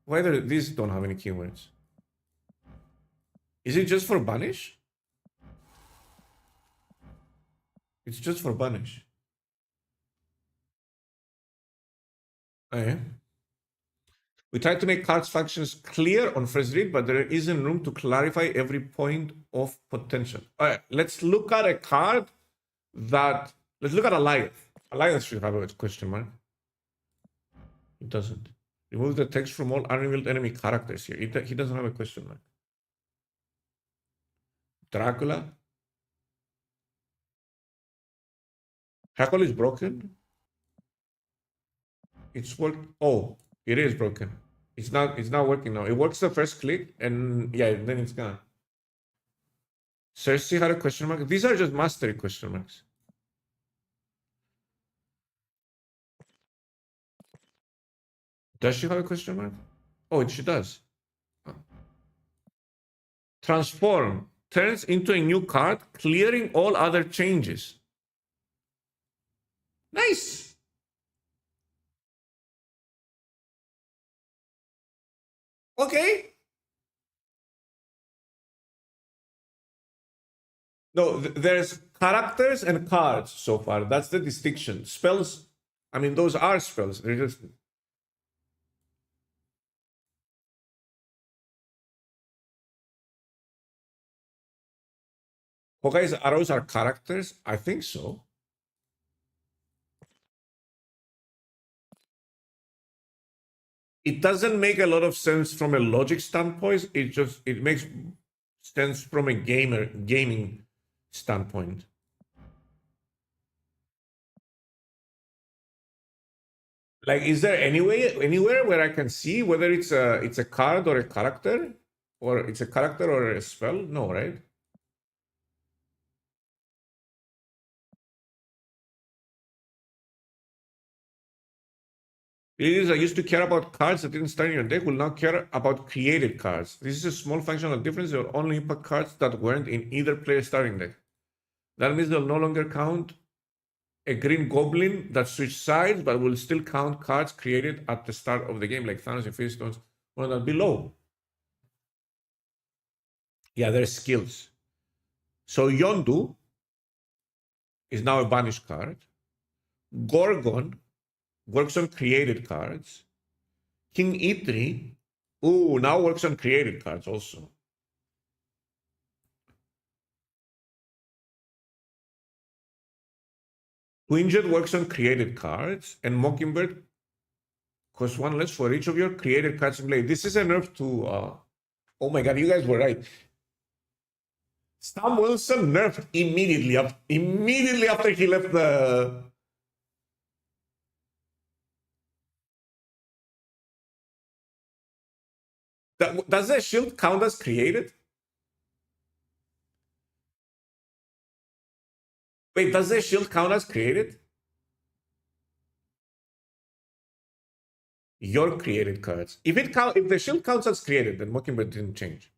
these don't have any keywords? Is it just for banish? It's just for banish. Okay. We try to make cards functions clear on first read, but there isn't room to clarify every point of potential. All right, let's look at a card let's look at Alliance. Alliance should have a question mark. It doesn't. Remove the text from all unrevealed enemy characters here. He doesn't have a question mark. Dracula. Hackle is broken. It's worked. Oh, it is broken. It's not working now. It works the first click, and yeah, then it's gone. Cersei had a question mark. These are just mastery question marks. Does she have a question mark? Oh, she does. Transform turns into a new card, clearing all other changes. Nice. Okay. No, there's characters and cards so far. That's the distinction. Spells, I mean, those are spells. They're just... Hawkeye's arrows are characters? I think so. It doesn't make a lot of sense from a logic standpoint. It makes sense from a gaming standpoint. Like, is there anywhere where I can see whether it's a card or a character, or it's a character or a spell? No, right? Players that used to care about cards that didn't start in your deck will now care about created cards. This is a small functional difference. They will only impact cards that weren't in either player's starting deck. That means they'll no longer count a green goblin that switched sides, but will still count cards created at the start of the game, like Thanos and Face Stones, one that below. Yeah, there's skills. So Yondu is now a banished card. Gorgon works on created cards. King Itri, now works on created cards also. Quinjet works on created cards, and Mockingbird costs one less for each of your created cards in play. This is a nerf to, oh my god, you guys were right. Sam Wilson nerfed immediately after he left the... Does the shield count as created? Wait, does the shield count as created? Your created cards. If the shield counts as created, then Mockingbird didn't change.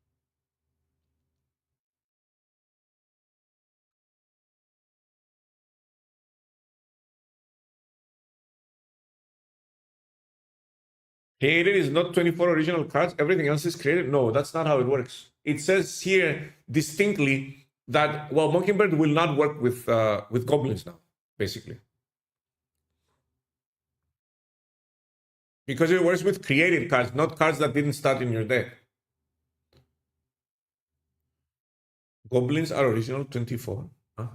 Created is not 24 original cards. Everything else is created. No, that's not how it works. It says here distinctly that, well, Mockingbird will not work with goblins now, basically. Because it works with created cards, not cards that didn't start in your deck. Goblins are original 24. Huh?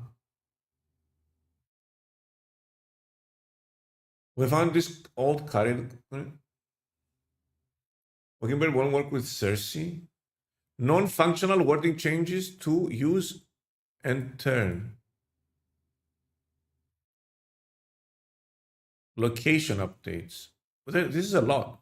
We found this old card. Mockingbird won't work with Cersei. Non-functional wording changes to use and turn. Location updates. This is a lot.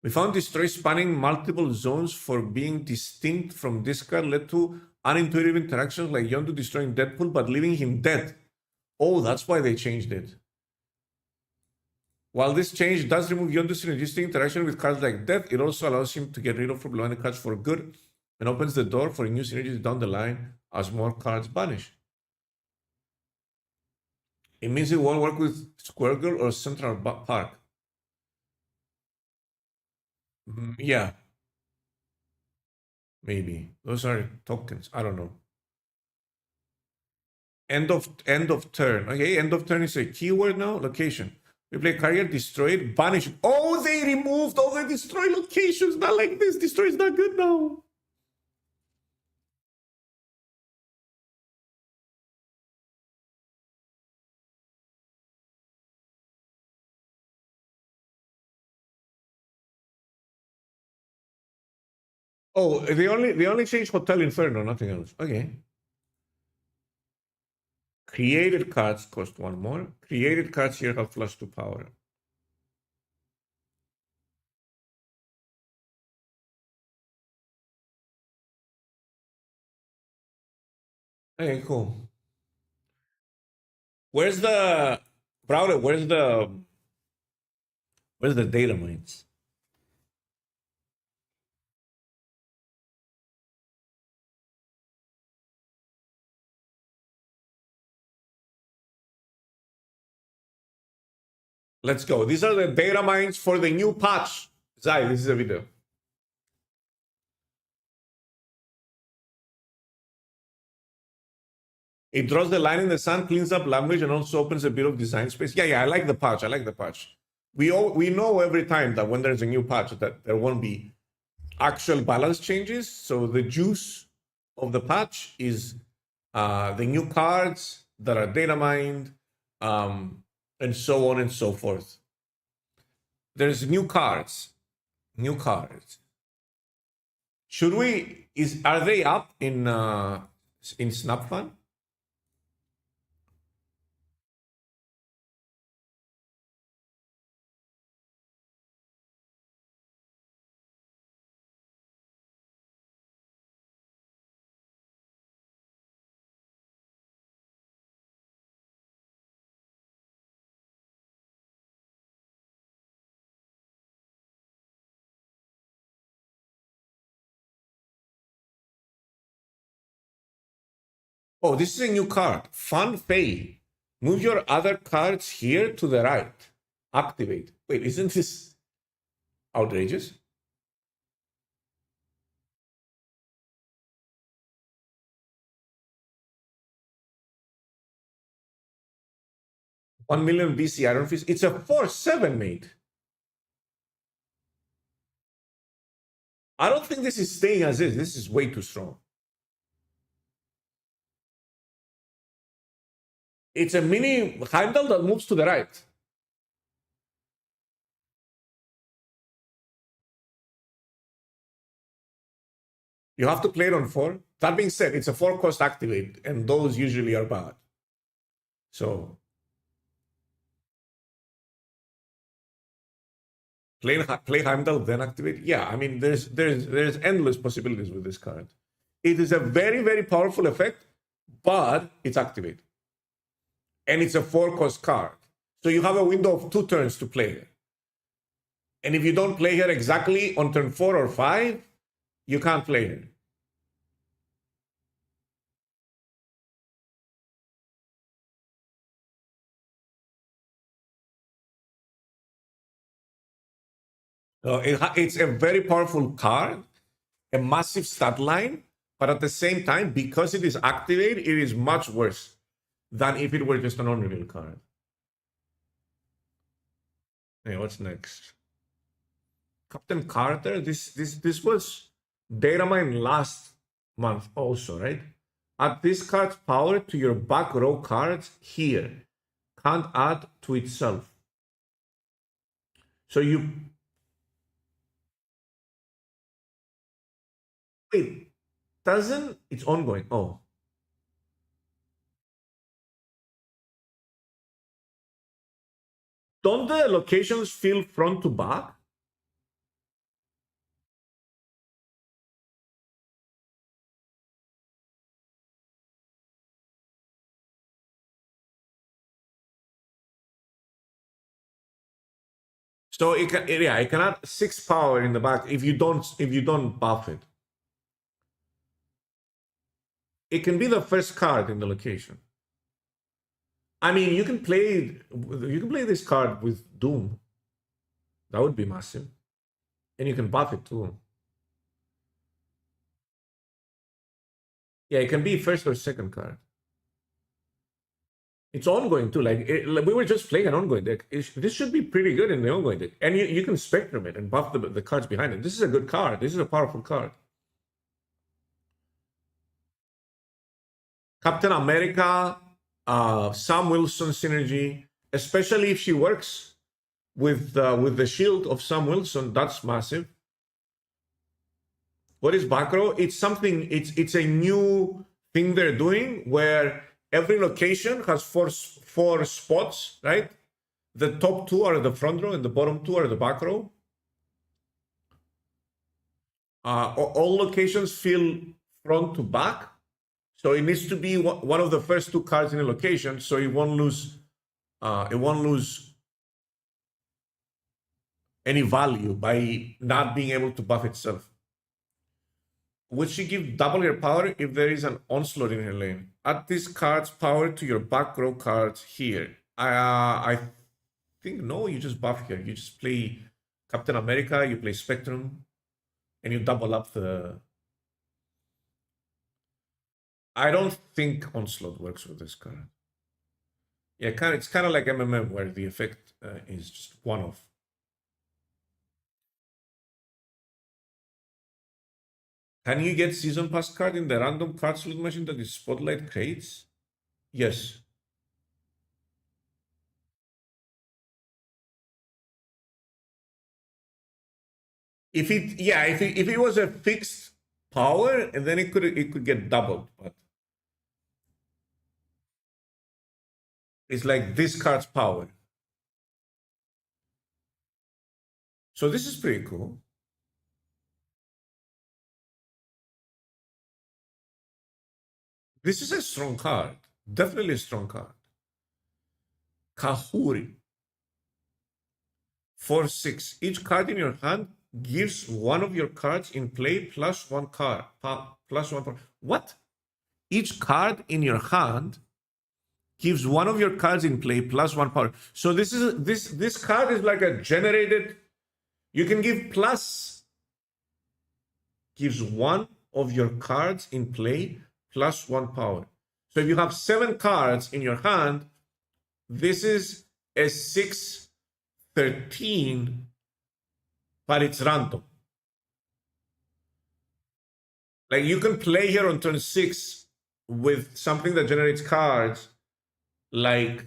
We found destroy spanning multiple zones for being distinct from discard led to unintuitive interactions like Yondu destroying Deadpool but leaving him dead. Oh, that's why they changed it. While this change does remove Yondu's synergistic interaction with cards like Death, it also allows him to get rid of problematic cards for good and opens the door for new synergies down the line as more cards banish. It means it won't work with Square Girl or Central Park. Yeah. Maybe. Those are tokens. I don't know. End of turn. Okay, end of turn is a keyword now. Location. We play carrier, destroyed, banish. Oh, they removed all the destroy locations. Not like this. Destroy is not good now. Oh, they only changed Hotel Inferno, nothing else. Okay. Created cards cost one more. Created cards here have +2 power. Okay, cool. Where's the Browder? Where's the data mines? Let's go. These are the data mines for the new patch. Zai, this is a video. It draws the line in the sand, cleans up language, and also opens a bit of design space. Yeah, I like the patch. I like the patch. We know every time that when there's a new patch that there won't be actual balance changes. So the juice of the patch is the new cards that are data mined, and so on and so forth. There's new cards. New cards. Should we? Are they up in SnapFun? Oh, this is a new card. Fun Pay. Move your other cards here to the right. Activate. Wait, isn't this outrageous? $1 million BC Iron Fist. It's a 4/7, mate. I don't think this is staying as is. This is way too strong. It's a mini Heimdall that moves to the right. You have to play it on 4. That being said, it's a 4-cost activate, and those usually are bad. So play Heimdall, then activate. Yeah, I mean, there's endless possibilities with this card. It is a very, very powerful effect, but it's activate. And it's a 4-cost card. So you have a window of 2 turns to play it. And if you don't play her exactly on turn 4 or 5, you can't play her. It's a very powerful card, a massive stat line, but at the same time, because it is activated, it is much worse than if it were just an on-reveal card. Hey, what's next? Captain Carter. This was data mine last month also, right? Add this card's power to your back row cards here. Can't add to itself. So you wait. Doesn't it's ongoing? Oh. Don't the locations feel front to back? So it can add 6 power in the back if you don't buff it. It can be the first card in the location. I mean, you can play this card with Doom. That would be massive. And you can buff it too. Yeah, it can be first or second card. It's ongoing too. Like we were just playing an ongoing deck. This should be pretty good in the ongoing deck. And you can spectrum it and buff the cards behind it. This is a good card. This is a powerful card. Captain America, Sam Wilson synergy, especially if she works with the shield of Sam Wilson. That's massive. What is back row? It's something. It's a new thing they're doing where every location has four spots, right? The top 2 are the front row and the bottom 2 are the back row. All locations feel front to back. So it needs to be one of the first 2 cards in a location, so it won't lose any value by not being able to buff itself. Would she give double her power if there is an onslaught in her lane? Add this card's power to your back row cards here. I think no, you just buff here. You just play Captain America, you play Spectrum, and you double up the... I don't think Onslaught works with this card. Yeah, it's kind of like MMM where the effect is just one-off. Can you get Season Pass card in the random card slot machine that is Spotlight creates? Yes. If it was a fixed power, and then it could get doubled, but it's like this card's power. So this is pretty cool. This is a strong card. Definitely a strong card. Kahuri. 4/6. Each card in your hand gives one of your cards in play plus one card. Plus one power. What? Each card in your hand gives one of your cards in play plus one power. So this card is like a generated. You can give plus. Gives one of your cards in play plus one power. So if you have 7 cards in your hand, this is a 6/13, but it's random. Like you can play here on turn 6 with something that generates cards like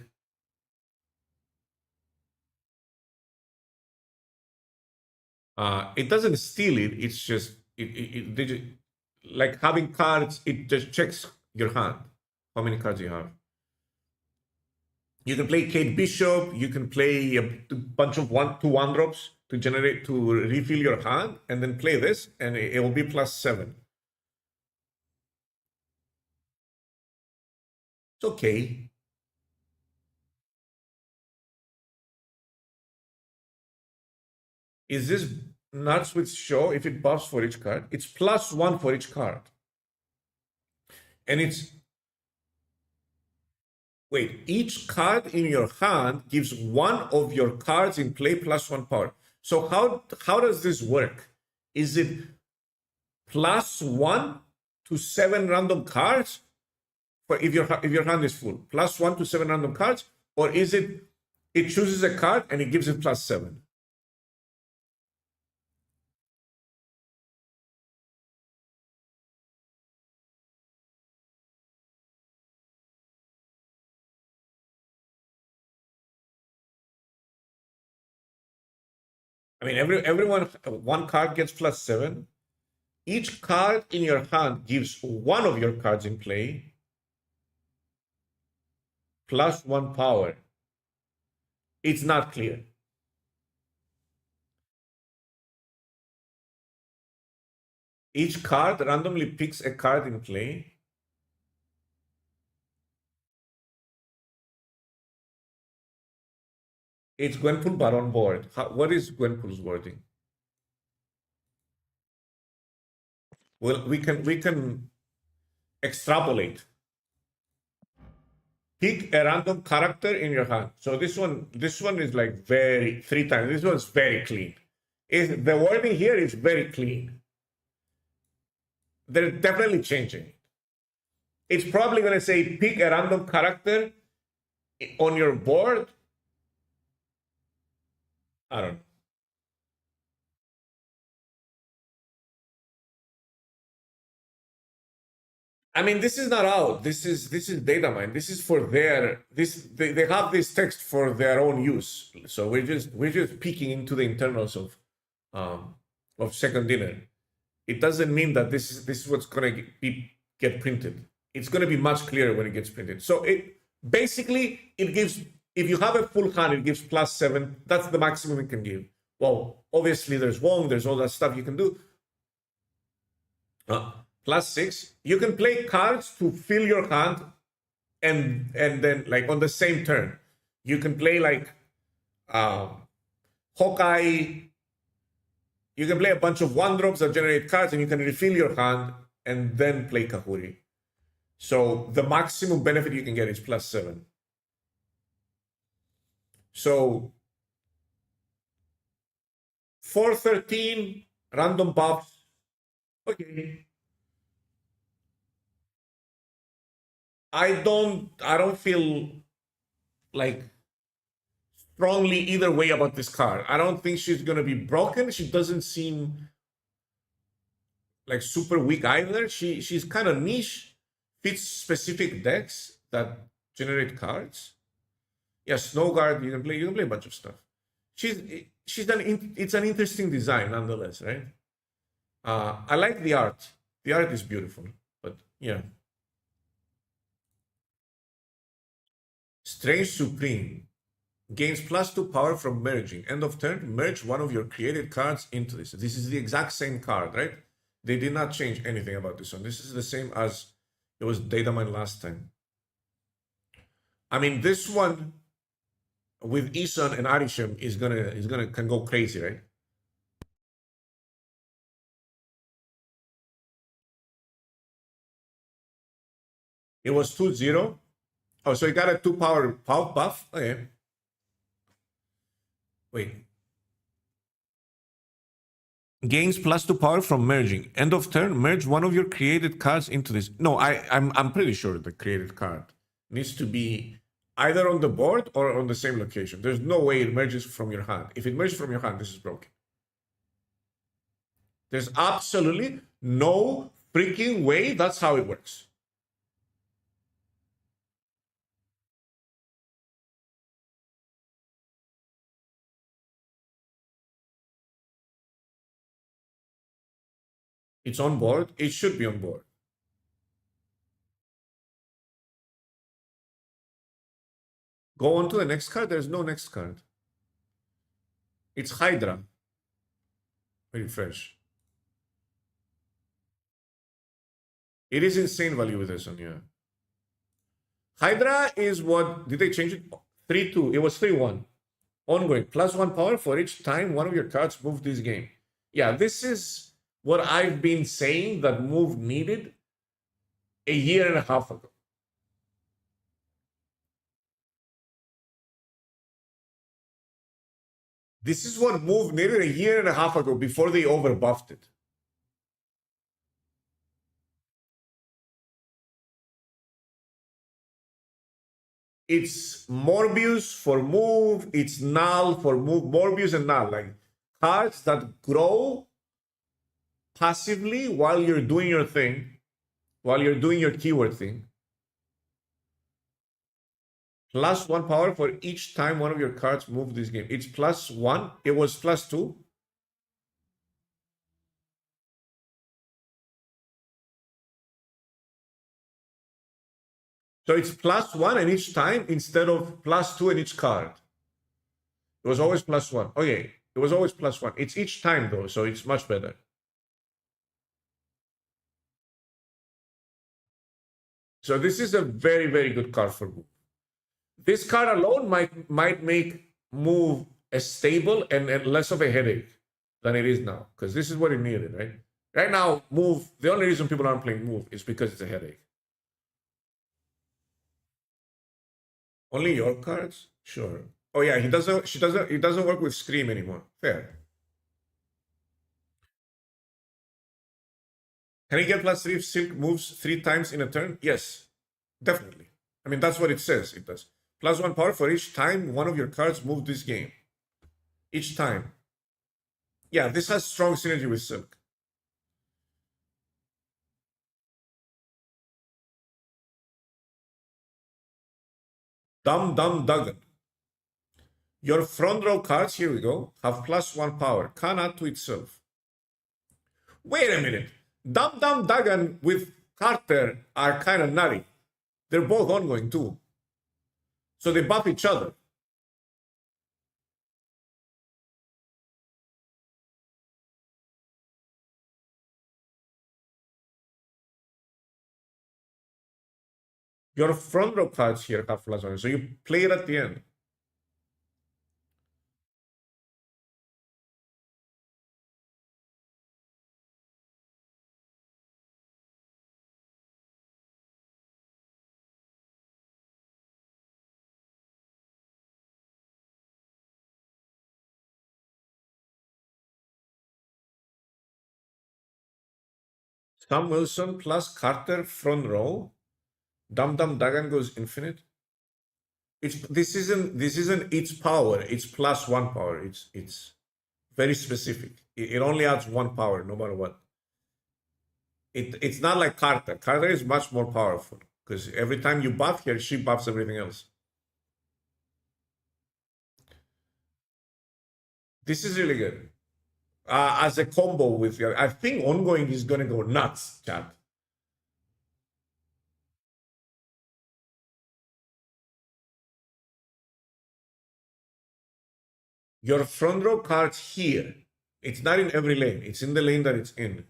it doesn't steal it, it's just like having cards, it just checks your hand, how many cards you have. You can play Kate Bishop, you can play a bunch of 1/2 drops to refill your hand, and then play this, and it will be +7. It's okay. Is this nuts with show if it buffs for each card? It's +1 for each card. And it's wait, each card in your hand gives one of your cards in play +1 power. So how does this work? Is it +1 to 7 random cards for if your hand is full? +1 to 7 random cards, or is it chooses a card and it gives it +7? I mean, everyone, one card gets +7. Each card in your hand gives one of your cards in play +1 power. It's not clear. Each card randomly picks a card in play. It's Gwenpool but on board. What is Gwenpool's wording? Well, we can extrapolate. Pick a random character in your hand. So this one is like 3 times. This one's very clean. The wording here is very clean. They're definitely changing it. It's probably going to say pick a random character on your board. I don't know. I mean, this is not out. This is data mine. This is for they have this text for their own use. So we're just peeking into the internals of Second Dinner. It doesn't mean that this is what's gonna get printed. It's gonna be much clearer when it gets printed. So it gives, if you have a full hand, it gives +7. That's the maximum it can give. Well, obviously there's Wong, there's all that stuff you can do. +6. You can play cards to fill your hand, and then like on the same turn, you can play like Hawkeye. You can play a bunch of 1-drops that generate cards, and you can refill your hand and then play Kahuri. So the maximum benefit you can get is +7. So 4/13 random buffs. Okay. I don't feel like strongly either way about this card. I don't think she's gonna be broken. She doesn't seem like super weak either. She's kind of niche, fits specific decks that generate cards. Yeah, Snow Guard, you can play a bunch of stuff. It's an interesting design nonetheless, right? I like the art. The art is beautiful, but yeah. Strange Supreme gains +2 power from merging. End of turn, merge one of your created cards into this. This is the exact same card, right? They did not change anything about this one. This is the same as it was Datamine last time. I mean, this one with Isan and Arishem can go crazy, right? It was 2-0. Oh, so it got a 2 power buff. Okay. Wait. Gains +2 power from merging. End of turn, merge one of your created cards into this. No, I'm pretty sure the created card needs to be either on the board or on the same location. There's no way it merges from your hand. If it merges from your hand, this is broken. There's absolutely no freaking way that's how it works. It's on board. It should be on board. Go on to the next card. There's no next card. It's Hydra. Refresh. It is insane value with this one, yeah. Hydra is what, did they change it? 3-2. It was 3-1. Ongoing. +1 power for each time one of your cards moved this game. Yeah, this is what I've been saying that move needed a year and a half ago. This is what move needed a year and a half ago before they overbuffed it. It's Morbius for move, it's Null for move, Morbius and Null, like cards that grow passively while you're doing your thing, while you're doing your keyword thing. +1 power for each time one of your cards move this game. It's +1. It was +2. So it's +1 and each time instead of +2 in each card. It was always +1. Okay, it was always +1. It's each time though, so it's much better. So this is a very, very good card for move. This card alone might make move a stable and less of a headache than it is now, because this is what it needed, right? Right now, move. The only reason people aren't playing move is because it's a headache. Only your cards? Sure. Oh yeah, he doesn't work with Scream anymore. Fair. Can he get +3 if Silk moves 3 times in a turn? Yes, definitely. I mean, that's what it says. It does. +1 power for each time one of your cards moved this game. Each time. Yeah, this has strong synergy with Silk. Dum Duggan. Your front row cards, here we go, have +1 power. Can add to itself. Wait a minute. Dum Duggan with Carter are kind of nutty. They're both ongoing too. So they buff each other. Your front row cards here have +1, so you play it at the end. Sam Wilson plus Carter front row Dum Dum Dagan goes infinite. This isn't its power. It's plus one power. It's very specific. It only adds one power no matter what. It's not like Carter. Carter is much more powerful because every time you buff her, she buffs everything else. This is really good. As a combo with your, I think ongoing is gonna go nuts, chat. Your front row card's here. It's not in every lane. It's in the lane that it's in.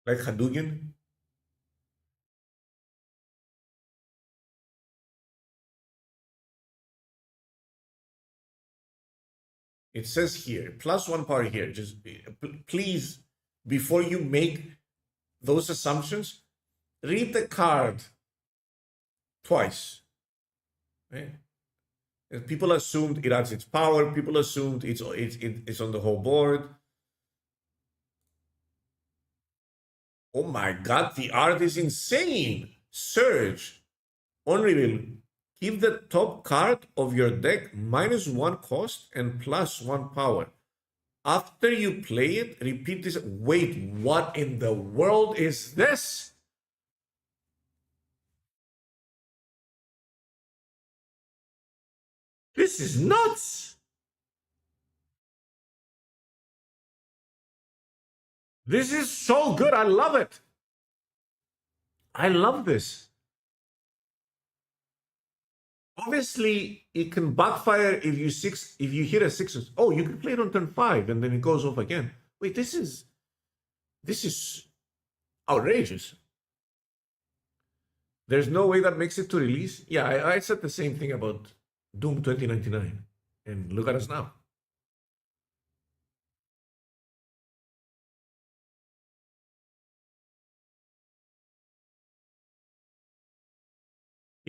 Like Hadouken. It says here, plus one power here. Just please, before you make those assumptions, read the card twice. Right? People assumed it adds its power. People assumed it's on the whole board. Oh my god, the art is insane! Surge. On reveal, give the top card of your deck -1 cost and +1 power. After you play it, repeat this. Wait, what in the world is this? This is nuts! This is so good. I love it. I love this. Obviously, it can backfire if you hit a 6. Oh, you can play it on turn 5 and then it goes off again. Wait, this is outrageous. There's no way that makes it to release. Yeah, I said the same thing about Doom 2099. And look at us now.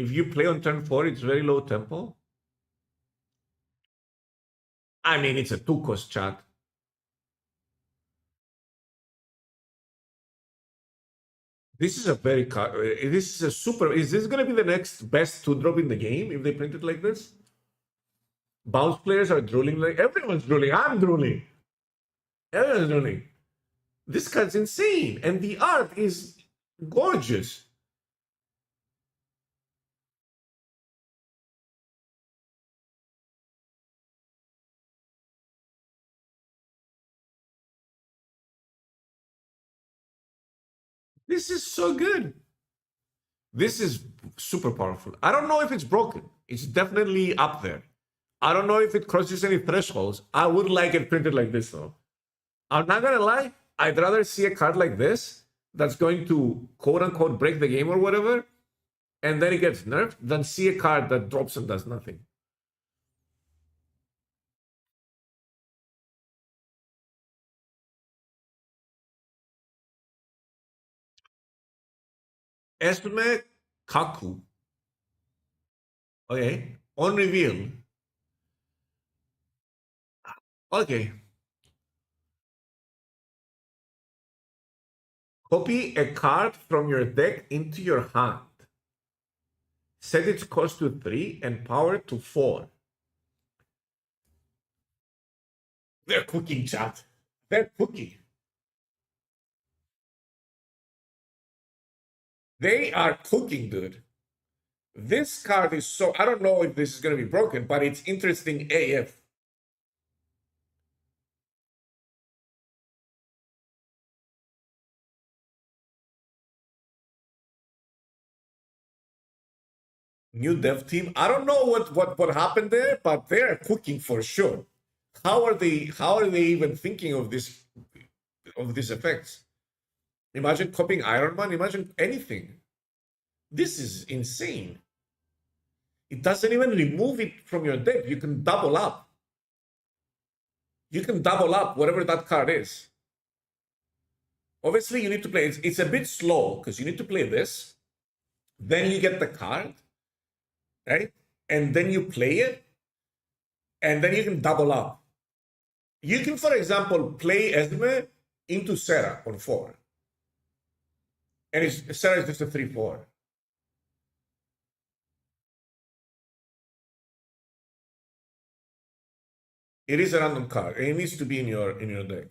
If you play on turn 4, it's very low tempo. I mean, it's a 2-cost chat. This is a very this is a super. Is this going to be the next best 2-drop in the game if they print it like this? Bounce players are drooling. Like everyone's drooling. I'm drooling. Everyone's drooling. This card's insane, and the art is gorgeous. This is so good. This is super powerful. I don't know if it's broken. It's definitely up there. I don't know if it crosses any thresholds. I would like it printed like this, though. I'm not gonna lie. I'd rather see a card like this that's going to quote unquote break the game or whatever, and then it gets nerfed, than see a card that drops and does nothing. Esme Kaku. Okay. On reveal. Okay. Copy a card from your deck into your hand. Set its cost to 3 and power to 4. They're cooking, chat. They're cooking. They are cooking, dude. This card is so. I don't know if this is going to be broken, but it's interesting AF. New dev team. I don't know what happened there, but they're cooking for sure. How are they even thinking of these effects? Imagine copying Iron Man. Imagine anything. This is insane. It doesn't even remove it from your deck. You can double up. You can double up whatever that card is. Obviously, you need to play. It's a bit slow because you need to play this. Then you get the card, right? And then you play it. and then you can double up. You can, for example, play Esme into Sarah on 4. And Sarah is just a 3/4. It is a random card, and it needs to be in your deck.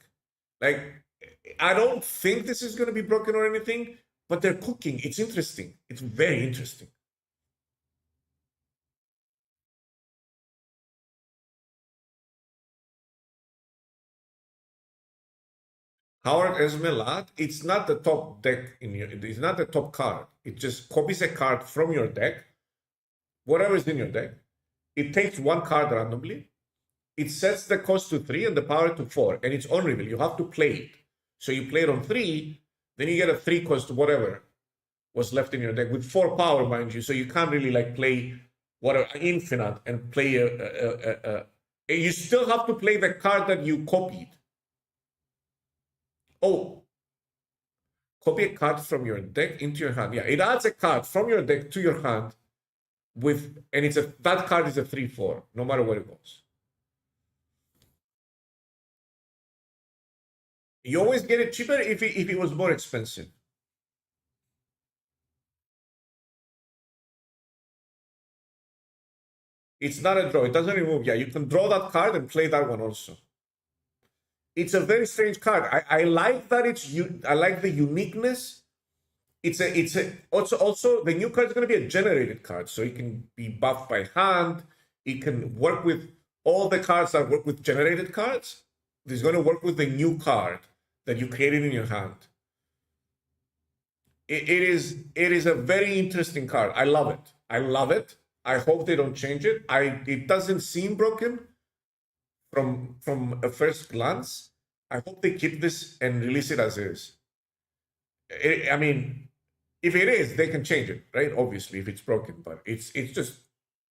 Like, I don't think this is going to be broken or anything, but they're cooking. It's interesting. It's very interesting. Howard Esmelat, it's not the top deck in your. It's not the top card. It just copies a card from your deck, whatever is in your deck. It takes one card randomly. It sets the cost to 3 and the power to 4, and it's on reveal. You have to play it. So you play it on 3, then you get a 3 cost whatever was left in your deck with 4 power, mind you. So you can't really like play whatever infinite and play you still have to play the card that you copied. Oh, copy a card from your deck into your hand. Yeah, it adds a card from your deck to your hand and that card is a 3/4, no matter where it goes. You always get it cheaper if it was more expensive. It's not a draw. It doesn't remove. Yeah, you can draw that card and play that one also. It's a very strange card. I like that I like the uniqueness. Also the new card is going to be a generated card, so it can be buffed by hand. It can work with all the cards that work with generated cards. It's going to work with the new card that you created in your hand. It is a very interesting card. I love it. I love it. I hope they don't change it. It doesn't seem broken from a first glance. I hope they keep this and release it as is. I mean, if it is, they can change it, right? Obviously, if it's broken, but it's just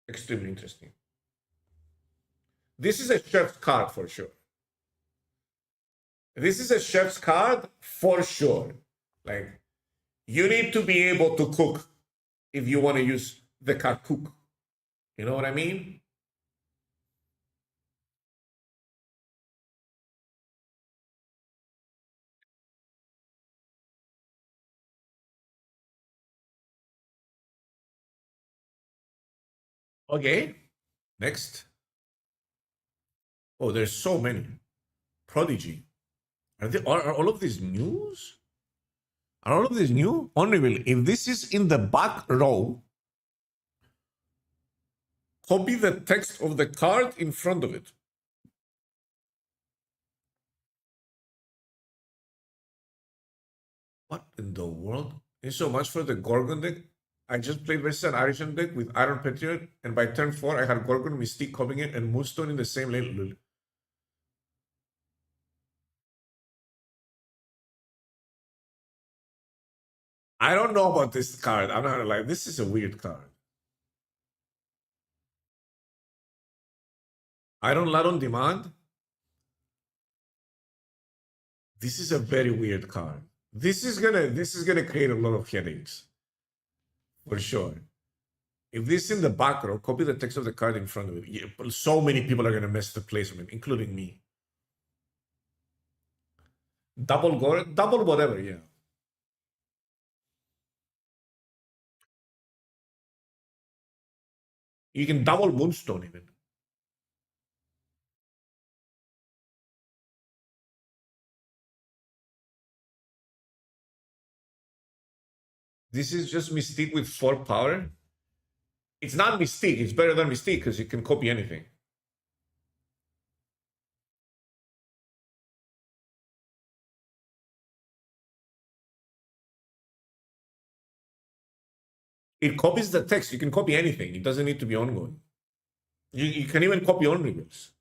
extremely interesting. This is a chef's card for sure. This is a chef's card for sure. Like, you need to be able to cook if you want to use the card cook. You know what I mean? Okay. Next. Oh, there's so many. Prodigy. Are all of these news? Are all of these new? Unreal. If this is in the back row, copy the text of the card in front of it. What in the world? Thanks so much for the Gorgon deck. I just played versus an Arishan deck with Iron Patriot, and by turn 4, I had Gorgon, Mystique, coming in, and Moonstone in the same lane. I don't know about this card. I'm not gonna lie. This is a weird card. I don't lot on demand. This is a very weird card. This is gonna create a lot of headaches. For sure. If this is in the back row, copy the text of the card in front of it. Yeah, so many people are gonna mess the placement, including me. Double gore, double whatever, yeah. You can double Moonstone even. This is just Mystique with 4 power. It's not Mystique. It's better than Mystique because you can copy anything. It copies the text. You can copy anything. It doesn't need to be ongoing. You can even copy on reveals.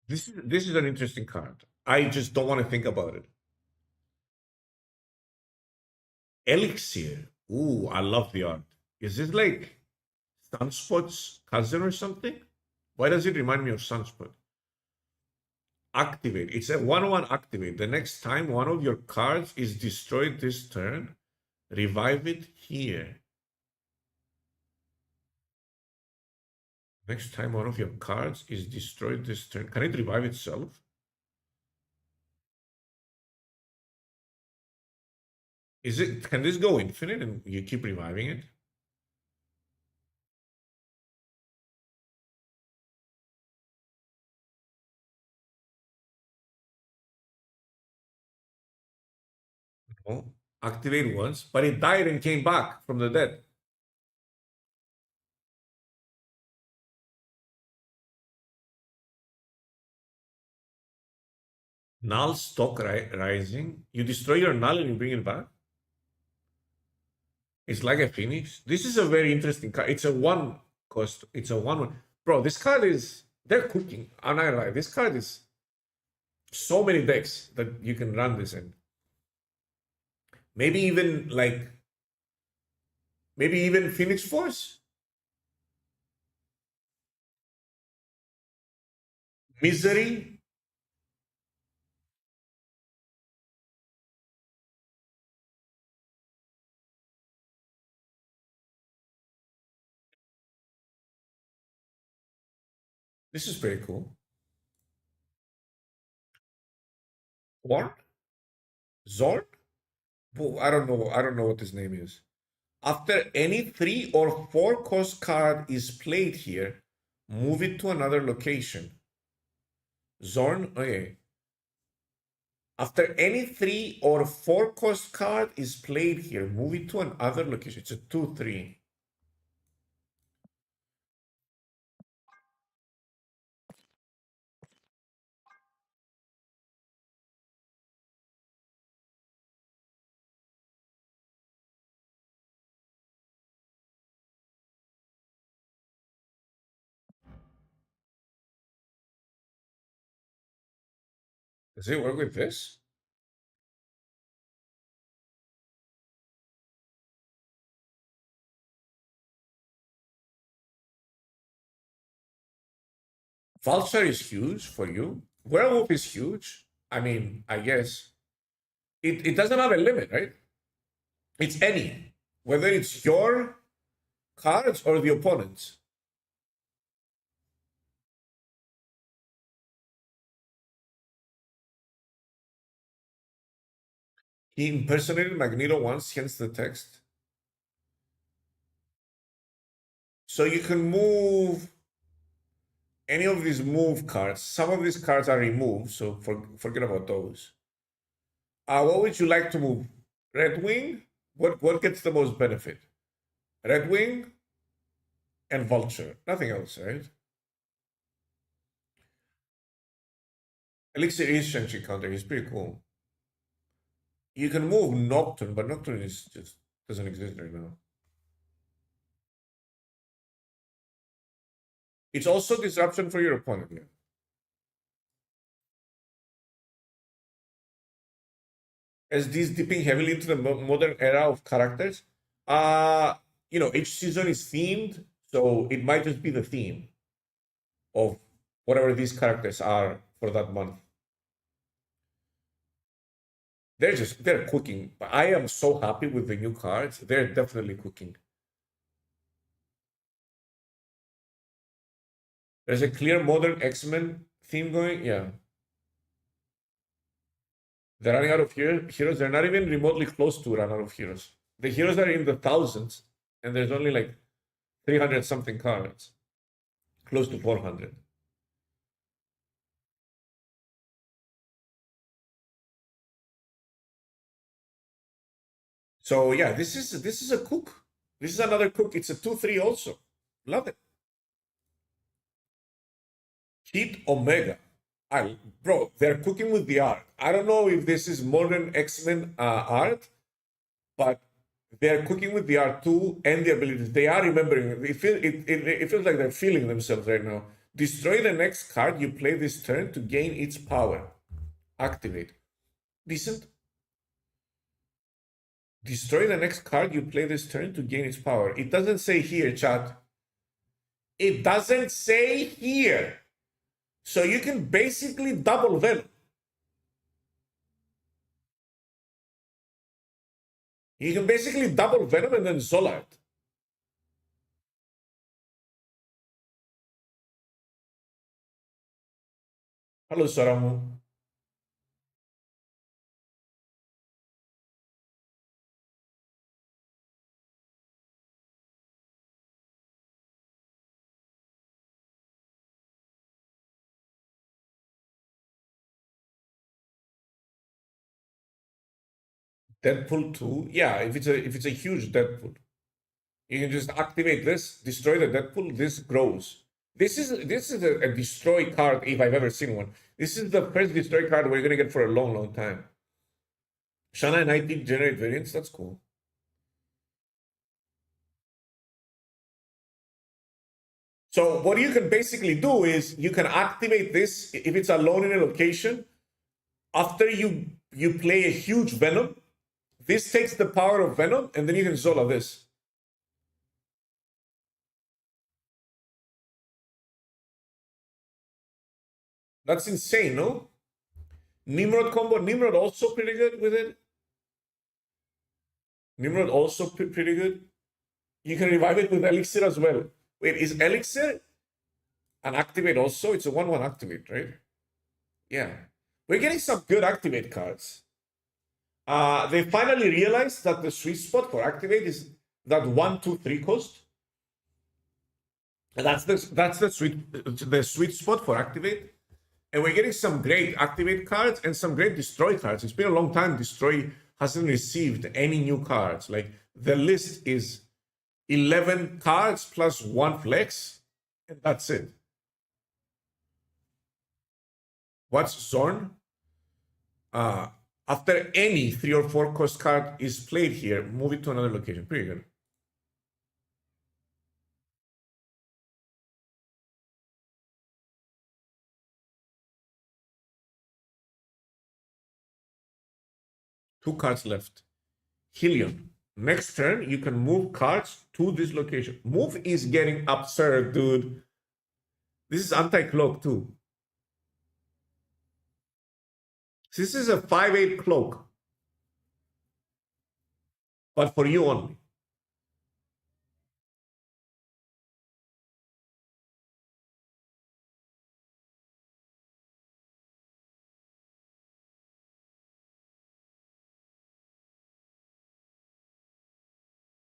This is an interesting card. I just don't want to think about it. Elixir. Ooh, I love the art. Is this like Sunspot's cousin or something? Why does it remind me of Sunspot? Activate. It's a 1/1 activate. The next time one of your cards is destroyed this turn, revive it here. Next time one of your cards is destroyed this turn, can it revive itself? Is it? Can this go infinite and you keep reviving it? No. Activate once, but it died and came back from the dead. Null stock rising. You destroy your null and you bring it back. It's like a phoenix. This is a very interesting card. It's a one cost. It's a one. Bro, this card is. They're cooking. I'm not gonna lie. This card is so many decks that you can run this in. Maybe even like. Maybe even Phoenix Force. Misery. This is pretty cool. What? Zord? I don't know. I don't know what his name is. After any 3 or 4 cost card is played here, move it to another location. Zorn, okay. After any 3 or 4 cost card is played here, move it to another location. It's a 2/3. Does it work with this? Vulture is huge for you. Werewolf is huge. I mean, I guess. It doesn't have a limit, right? It's any. Whether it's your cards or the opponent's. He impersonated Magneto once, hence the text. So you can move any of these move cards. Some of these cards are removed, so forget about those. What would you like to move? Red Wing? What gets the most benefit? Red Wing and Vulture. Nothing else, right? Elixir is Shang-Chi counter. He's pretty cool. You can move Nocturne, but Nocturne is just doesn't exist right now. It's also disruption for your opponent, yeah. As this dipping heavily into the modern era of characters, each season is themed, so it might just be the theme of whatever these characters are for that month. They're cooking. I am so happy with the new cards. They're definitely cooking. There's a clear modern X-Men theme going. Yeah. They're running out of heroes. They're not even remotely close to run out of heroes. The heroes are in the thousands, and there's only like 300 something cards. Close to 400. So yeah, this is a cook. This is another cook. It's a 2/3 also. Love it. Heat Omega. Bro, they're cooking with the art. I don't know if this is modern X-Men art, but they're cooking with the art too and the abilities. They are remembering. It feels like they're feeling themselves right now. Destroy the next card you play this turn to gain its power. Activate. Decent. Destroy the next card you play this turn to gain its power. It doesn't say here, chat. It doesn't say here. So you can basically double Venom. You can basically double Venom and then Zola it. Hello, Saramu. Deadpool 2. Yeah, if it's a huge Deadpool. You can just activate this, destroy the Deadpool, this grows. This is a destroy card if I've ever seen one. This is the first destroy card we're gonna get for a long, long time. Shana and IP generate variants, that's cool. So what you can basically do is you can activate this if it's alone in a location. After you play a huge Venom, this takes the power of Venom, and then you can Zola this. That's insane, no? Nimrod combo. Nimrod also pretty good with it. Nimrod also pretty good. You can revive it with Elixir as well. Wait, is Elixir an activate also? It's a 1-1 activate, right? Yeah. We're getting some good activate cards. They finally realized that the sweet spot for activate is that 1-2-3 cost. And that's the sweet spot for activate. And we're getting some great activate cards and some great destroy cards. It's been a long time destroy hasn't received any new cards. Like the list is 11 cards plus 1 flex, and that's it. What's Zorn? After any 3 or 4 cost card is played here, move it to another location. Pretty good. Two cards left. Helion. Next turn, you can move cards to this location. Move is getting absurd, dude. This is anti-cloak too. This is a 5/8 cloak. But for you only.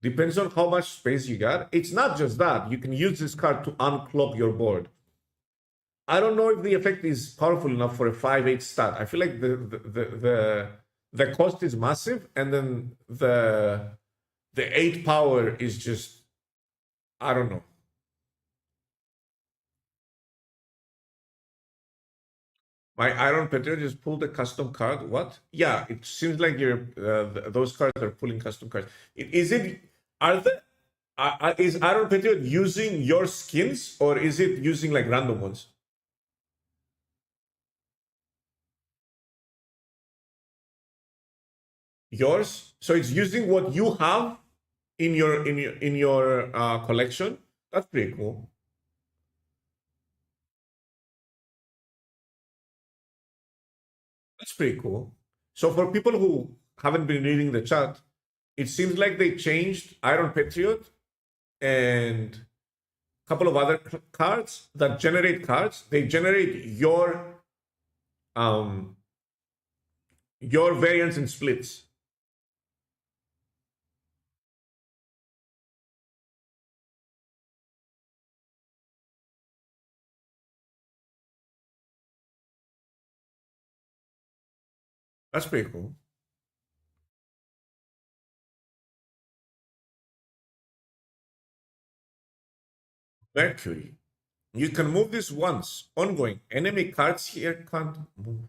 Depends on how much space you got. It's not just that. You can use this card to unclog your board. I don't know if the effect is powerful enough for a 5/8 stat. I feel like the cost is massive, and then the 8 power is just, I don't know. My Iron Petrol just pulled a custom card. What? Yeah, it seems like those cards are pulling custom cards. Is it? Are the? Is Iron Patriot using your skins, or is it using like random ones? Yours. So it's using what you have in your collection. That's pretty cool. That's pretty cool. So for people who haven't been reading the chat, it seems like they changed Iron Patriot and a couple of other cards that generate cards. They generate your variants and splits. That's pretty cool. Mercury. You can move this once. Ongoing. Enemy cards here can't move.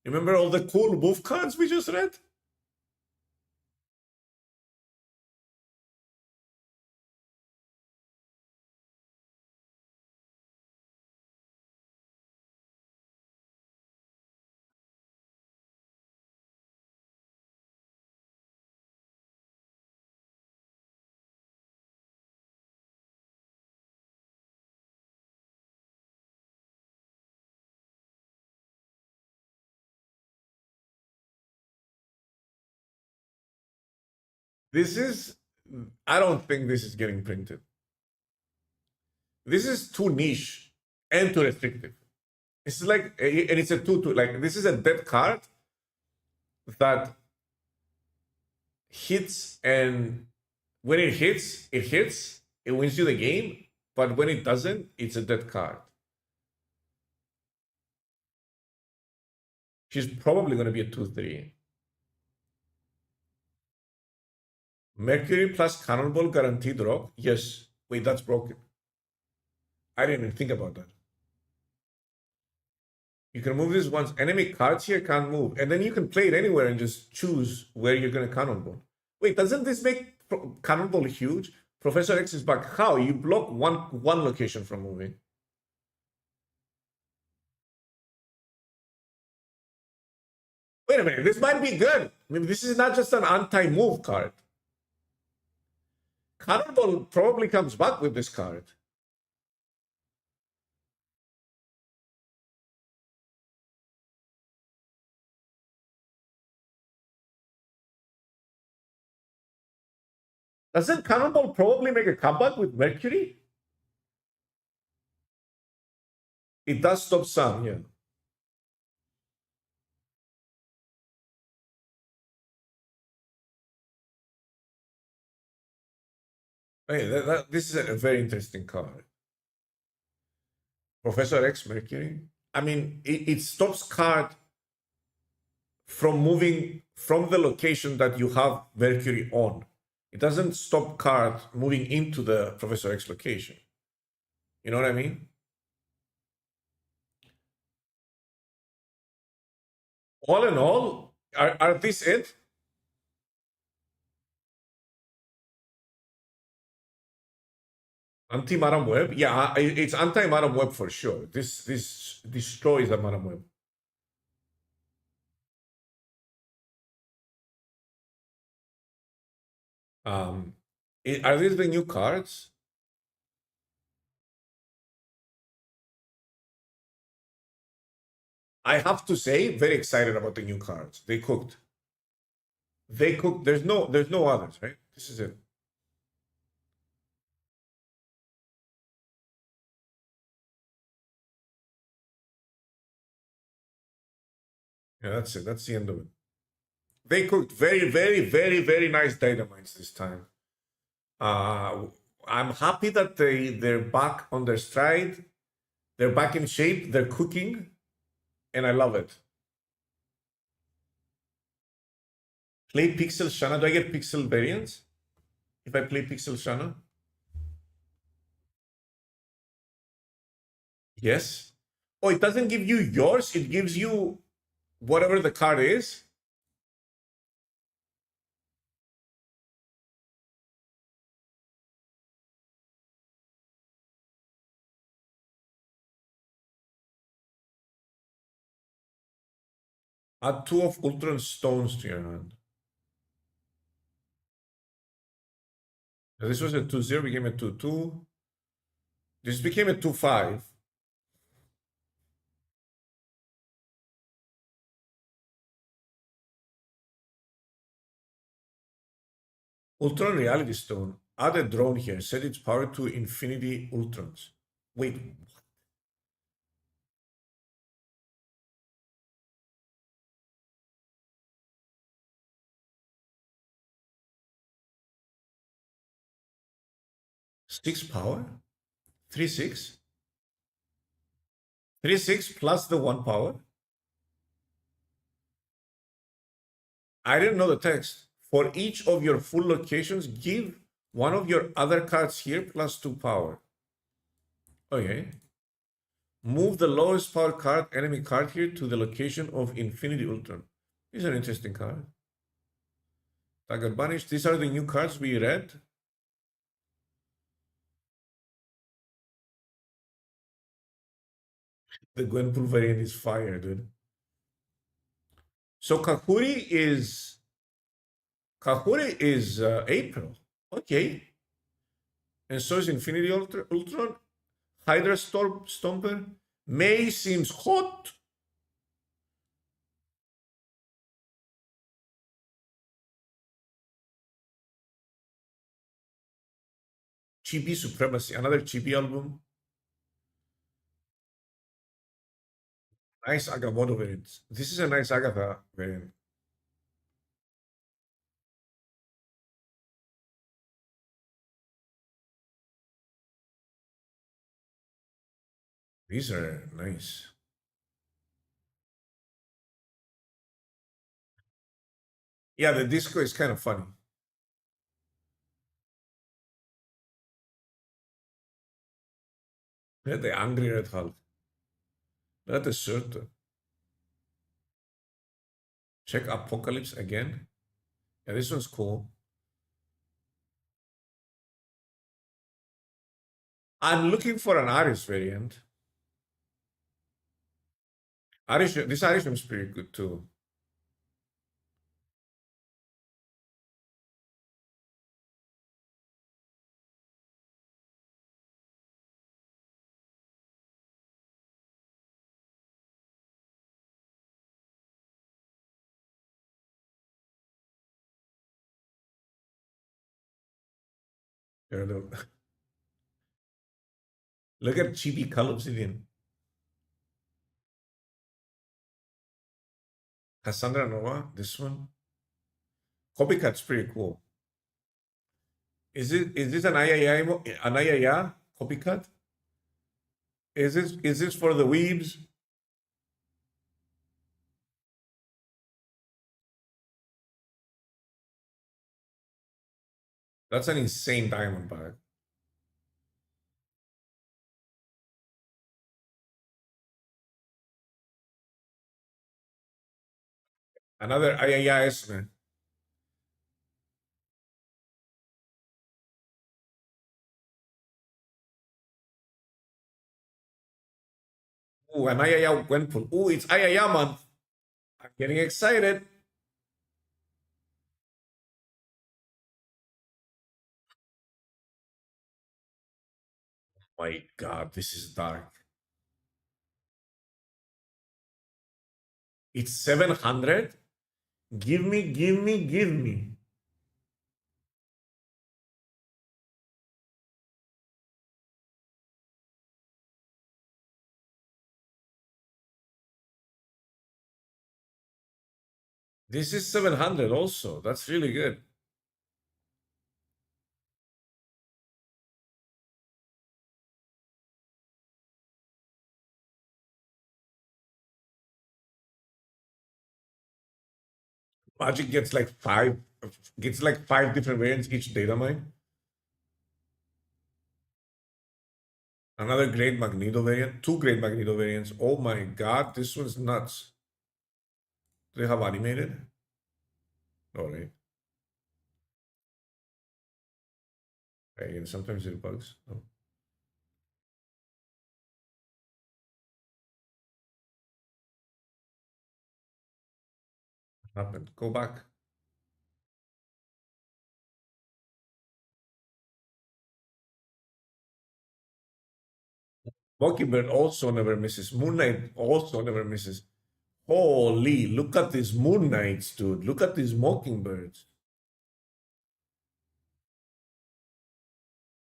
Remember all the cool move cards we just read? This is, I don't think this is getting printed. This is too niche and too restrictive. It's like, and it's a 2-2. Like, this is a dead card that hits, and when it hits, it wins you the game. But when it doesn't, it's a dead card. She's probably going to be a 2-3. Mercury plus Cannonball guaranteed rock. Yes. Wait, that's broken. I didn't even think about that. You can move this once. Enemy cards here can't move. And then you can play it anywhere and just choose where you're going to Cannonball. Wait, doesn't this make Cannonball huge? Professor X is back. How? You block one location from moving. Wait a minute. This might be good. I mean, this is not just an anti-move card. Cannonball probably comes back with this card. Doesn't Cannonball probably make a comeback with Mercury? It does stop Sun, yeah. Hey, this is a very interesting card. Professor X Mercury. I mean, it stops card from moving from the location that you have Mercury on. It doesn't stop card moving into the Professor X location. You know what I mean? All in all, are this it? Anti-Madam Web? Yeah, it's anti-Madam Web for sure. This destroys the Madam Web. Are these the new cards? I have to say, very excited about the new cards. They cooked. They cooked. There's no others, right? This is it. Yeah, that's it. That's the end of it. They cooked very, very, very, very nice dynamites this time. I'm happy that they're back on their stride. They're back in shape. They're cooking, and I love it. Play Pixel Shanna. Do I get Pixel variants if I play Pixel Shanna? Yes. Oh, it doesn't give you yours. It gives you whatever the card is. Add 2 of Ultron stones to your hand. This was a 2-0, became a 2-2. This became a 2-5. Ultron Reality Stone. Add a drone here. Set its power to infinity Ultrons. Wait. Six power? 3-6? 3-6 plus the 1 power? I didn't know the text. For each of your full locations, give one of your other cards here plus 2 power. Okay. Move the lowest power card, enemy card here to the location of Infinity Ultron. This is an interesting card. Dagger Banish. These are the new cards we read. The Gwenpool variant is fire, dude. So Kakuri is April. Okay. And so is Infinity Ultron. Hydra Stomper. May seems hot. Chibi Supremacy. Another Chibi album. Nice Agamotto variant. This is a nice Agatha variant. These are nice. Yeah, the disco is kind of funny. Look at the angry Red Hulk. Look at the shirt. Check Apocalypse again. Yeah, this one's cool. I'm looking for an Irish variant. This Irish is pretty good too. They're the- Look at Chibi Color Obsidian. Cassandra Nova, this one. Copycat's pretty cool. Is this an Ayaya copycat? Is this for the weebs? That's an insane diamond bag. Another Ayaya Esme. Ooh, an Ayaya Gwenpool. Ooh, it's Ayaya month. I'm getting excited. My God, this is dark. It's 700. Give me, give me, give me. This is 700 also. That's really good. Magic gets like five different variants each data mine. Another great Magneto variant, two great Magneto variants. Oh my God, this one's nuts. Do they have animated? No, right? Again, sometimes it bugs. No. What happened? Go back. Mockingbird also never misses. Moon Knight also never misses. Holy, look at these Moon Knights, dude. Look at these Mockingbirds.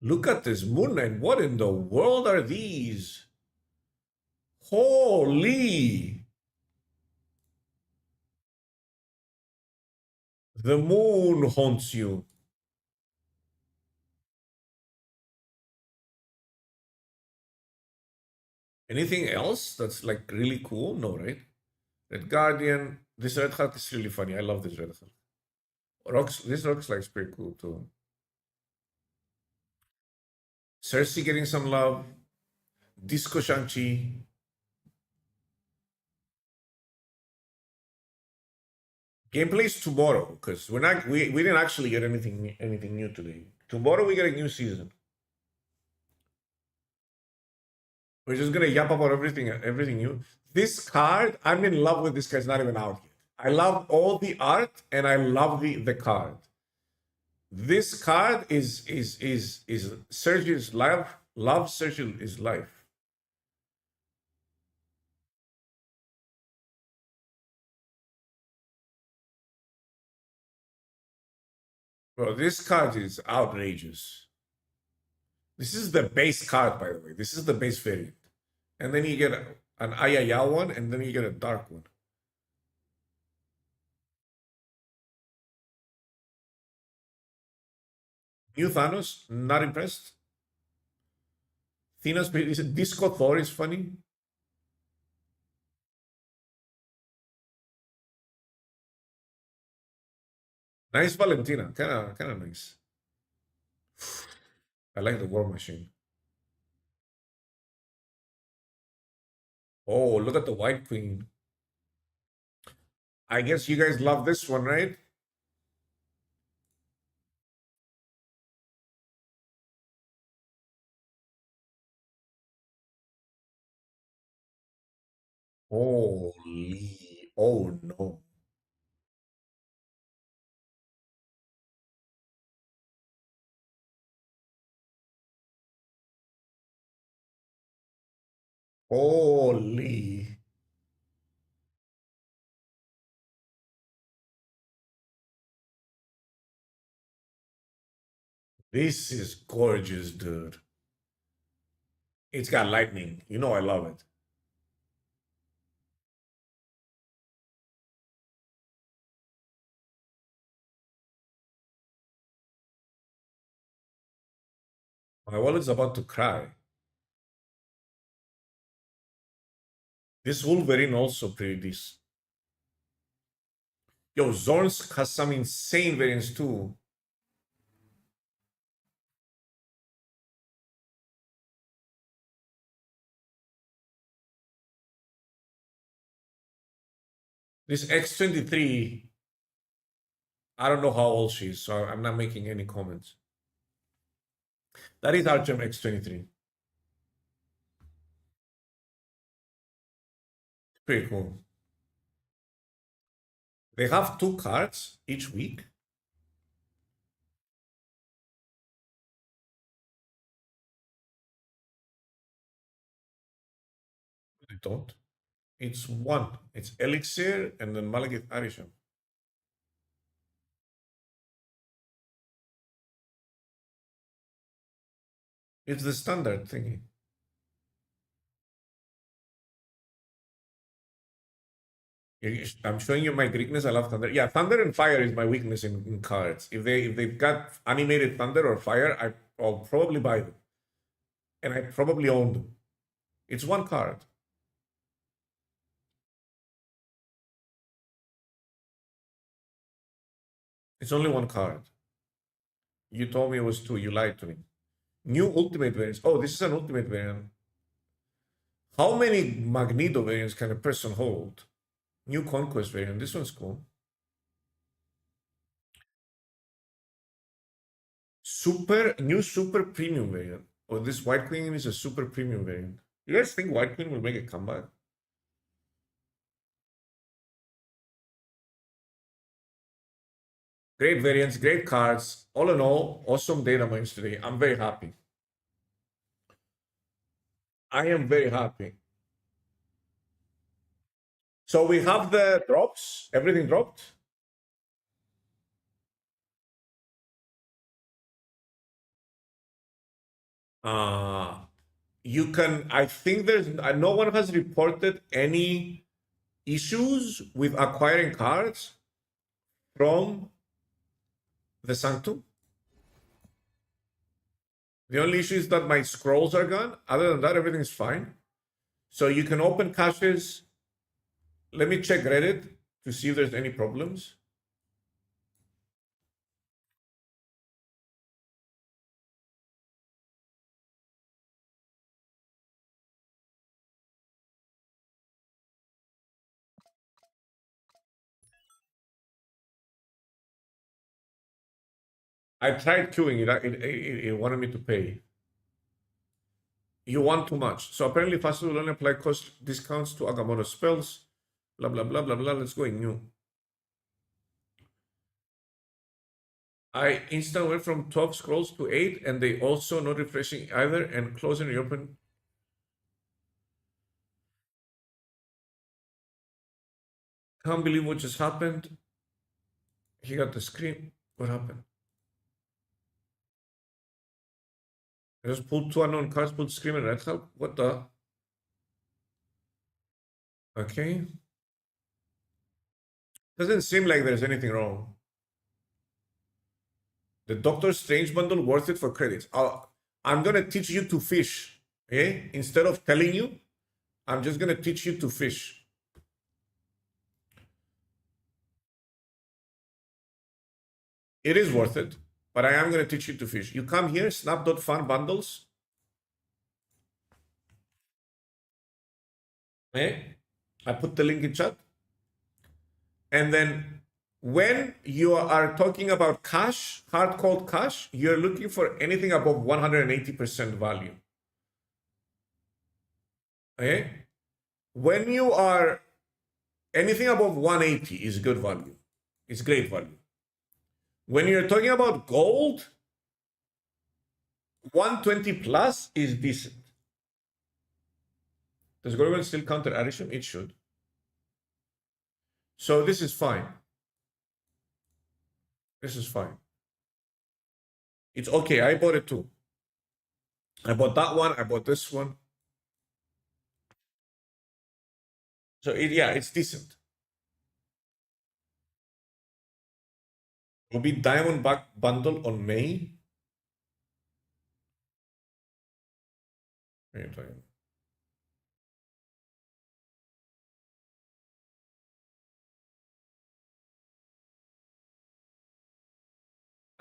Look at this Moon Knight. What in the world are these? Holy. The moon haunts you. Anything else that's like really cool? No, right? Red Guardian. This Red Hulk is really funny. I love this Red Hulk. This Rockslide is pretty cool too. Cersei getting some love. Disco Shang-Chi. Gameplays tomorrow because we didn't actually get anything new today. Tomorrow we get a new season. We're just gonna yap about everything new. This card, I'm in love with this card. It's not even out yet. I love all the art and I love the card. This card is Sergio's life. Love Sergio is life. Bro, this card is outrageous. This is the base card, by the way. This is the base variant. And then you get an Ayaya one, and then you get a dark one. New Thanos, not impressed. Thanos, is it Disco Thor is funny. Nice Valentina, kind of nice. I like the War Machine. Oh, look at the White Queen. I guess you guys love this one, right? Holy, oh no. Holy. This is gorgeous, dude. It's got lightning. You know I love it. My wallet's about to cry. This Wolverine also pretty decent. Yo, Zorns has some insane variants too. This X23, I don't know how old she is, so I'm not making any comments. That is Artem X23. Pretty cool. They have 2 cards each week. They don't. It's 1. It's Elixir and then Malekith Arisham. It's the standard thingy. I'm showing you my Greekness. I love Thunder. Yeah, Thunder and Fire is my weakness in cards. If they've got animated Thunder or Fire, I'll probably buy them, and I probably own them. It's 1 card. It's only 1 card. You told me it was 2. You lied to me. New Ultimate variants. Oh, this is an Ultimate variant. How many Magneto variants can a person hold? New Conquest variant. This one's cool. New Super Premium variant. Oh, this White Queen is a Super Premium variant. You guys think White Queen will make a comeback? Great variants, great cards. All in all, awesome data mines today. I'm very happy. I am very happy. So we have the drops. Everything dropped. You can, I think there's, no one has reported any issues with acquiring cards from the Sanctum. The only issue is that my scrolls are gone. Other than that, everything's fine. So you can open caches. Let me check Reddit to see if there's any problems. I tried queuing it. It wanted me to pay. You want too much. So apparently Fast will only apply cost discounts to Agamotto spells. Blah, blah, blah, blah, blah. Let's go in new. I instantly went from 12 scrolls to 8, and they also not refreshing either, and close and reopen. Can't believe what just happened. He got the screen. What happened? I just pulled 2 unknown cards, pulled Scream and Red Hulk. What the? Okay. Doesn't seem like there's anything wrong. The Doctor Strange bundle worth it for credits. I'm gonna teach you to fish. Okay? Instead of telling you, I'm just gonna teach you to fish. It is worth it, but I am gonna teach you to fish. You come here, snap.fun bundles. Okay? I put the link in chat. And then when you are talking about cash, hard cold cash, you're looking for anything above 180% value. Okay? When you are anything above 180 is good value. It's great value. When you're talking about gold, 120 plus is decent. Does Gorgon still counter Arisham? It should. So this is fine. This is fine. It's okay. I bought it too. I bought that one. I bought this one. So yeah, it's decent. Will be Diamondback bundle on May. What are you talking?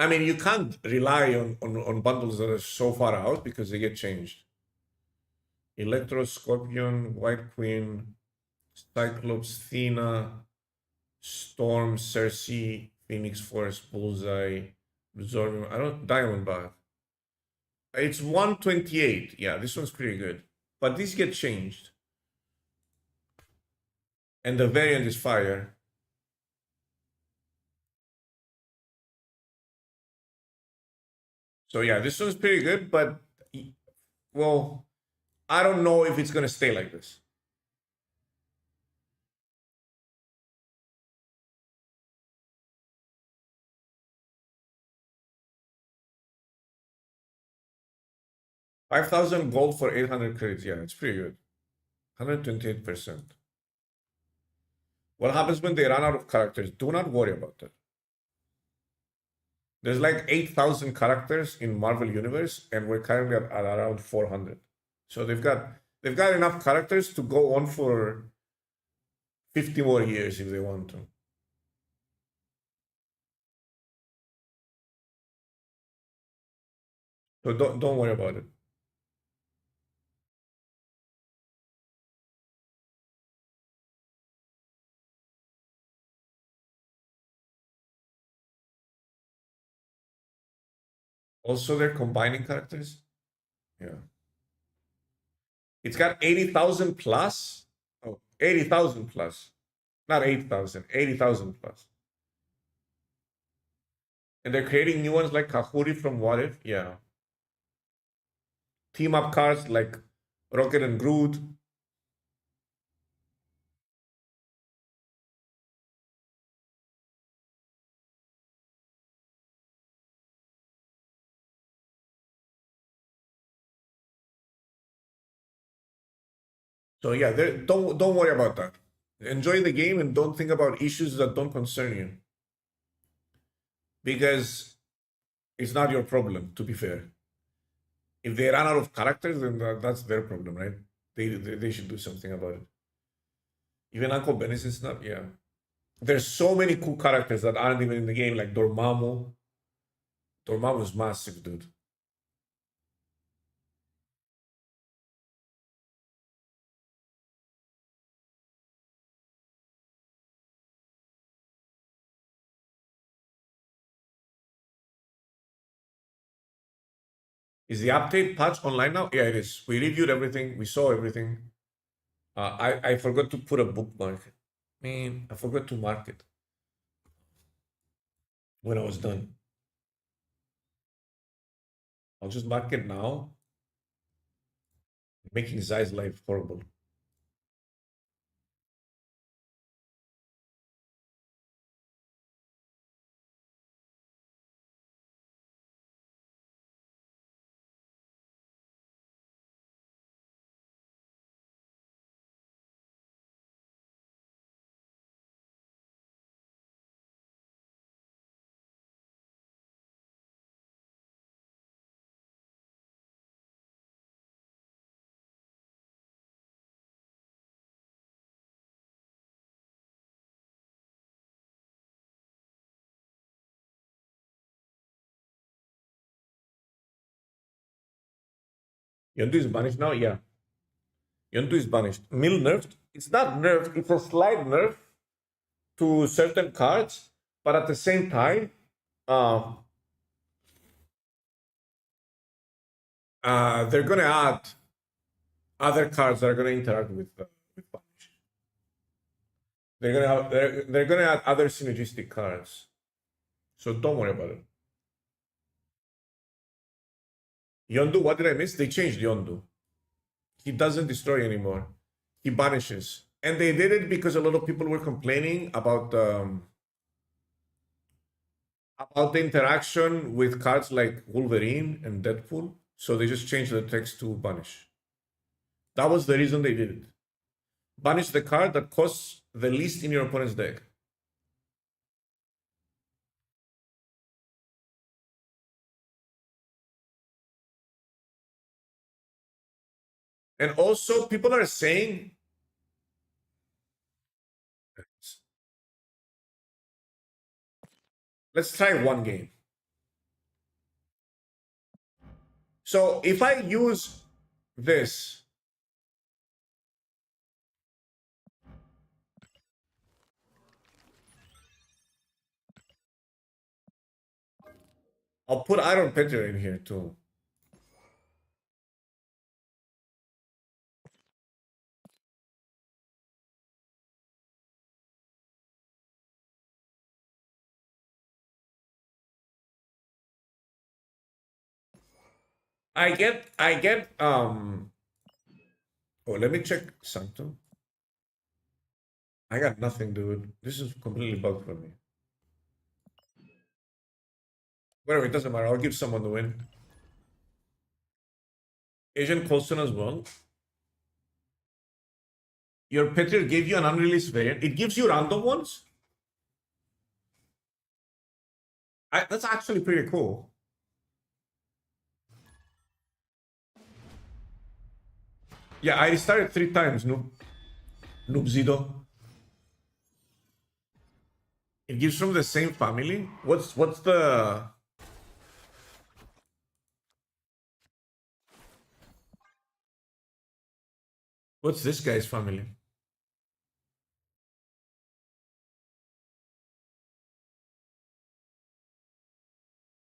I mean, you can't rely on bundles that are so far out because they get changed. Electro, Scorpion, White Queen, Cyclops, Thena, Storm, Cersei, Phoenix Force, Bullseye, Absorbing. I don't Diamondback. It's 128. Yeah, this one's pretty good. But these get changed. And the variant is fire. So yeah, this one's pretty good, but well, I don't know if it's gonna stay like this. $5,000 gold for 800 credits. Yeah, it's pretty good. 128%. What happens when they run out of characters? Do not worry about that. There's like 8,000 characters in Marvel Universe, and we're currently at around 400. So they've got enough characters to go on for 50 more years if they want to. So don't worry about it. Also, they're combining characters. Yeah. It's got 80,000 plus. Oh, 80,000 plus. Not 8,000, 80,000 plus. And they're creating new ones like Kahuri from What If. Yeah. Team up cards like Rocket and Groot. So yeah, don't worry about that. Enjoy the game and don't think about issues that don't concern you. Because it's not your problem, to be fair. If they run out of characters, then that's their problem, right? They should do something about it. Even Uncle Benison's not, yeah. There's so many cool characters that aren't even in the game, like Dormammu. Dormammu's massive, dude. Is the update patch online now? Yeah, it is. We reviewed everything. We saw everything. I forgot to put a bookmark. Man, I forgot to mark it when I was done. I'll just mark it now. Making Zai's life horrible. Yondu is banished now? Yeah. Yondu is banished. Mill nerfed. It's not nerfed, it's a slight nerf to certain cards, but at the same time, they're gonna add other cards that are gonna interact with banish. They're gonna add other synergistic cards. So don't worry about it. Yondu, what did I miss? They changed Yondu. He doesn't destroy anymore. He banishes. And they did it because a lot of people were complaining about the interaction with cards like Wolverine and Deadpool. So they just changed the text to banish. That was the reason they did it. Banish the card that costs the least in your opponent's deck. And also, people are saying, let's try one game. So if I use this, I'll put Iron Peter in here too. I get oh, let me check something. I got nothing, dude. This is completely bugged for me. Whatever, it doesn't matter. I'll give someone the win. Asian Colston as well. Your Peter gave you an unreleased variant. It gives you random ones. That's actually pretty cool. Yeah, I restarted 3 times, Noobzido. It gives from the same family. What's the... What's this guy's family?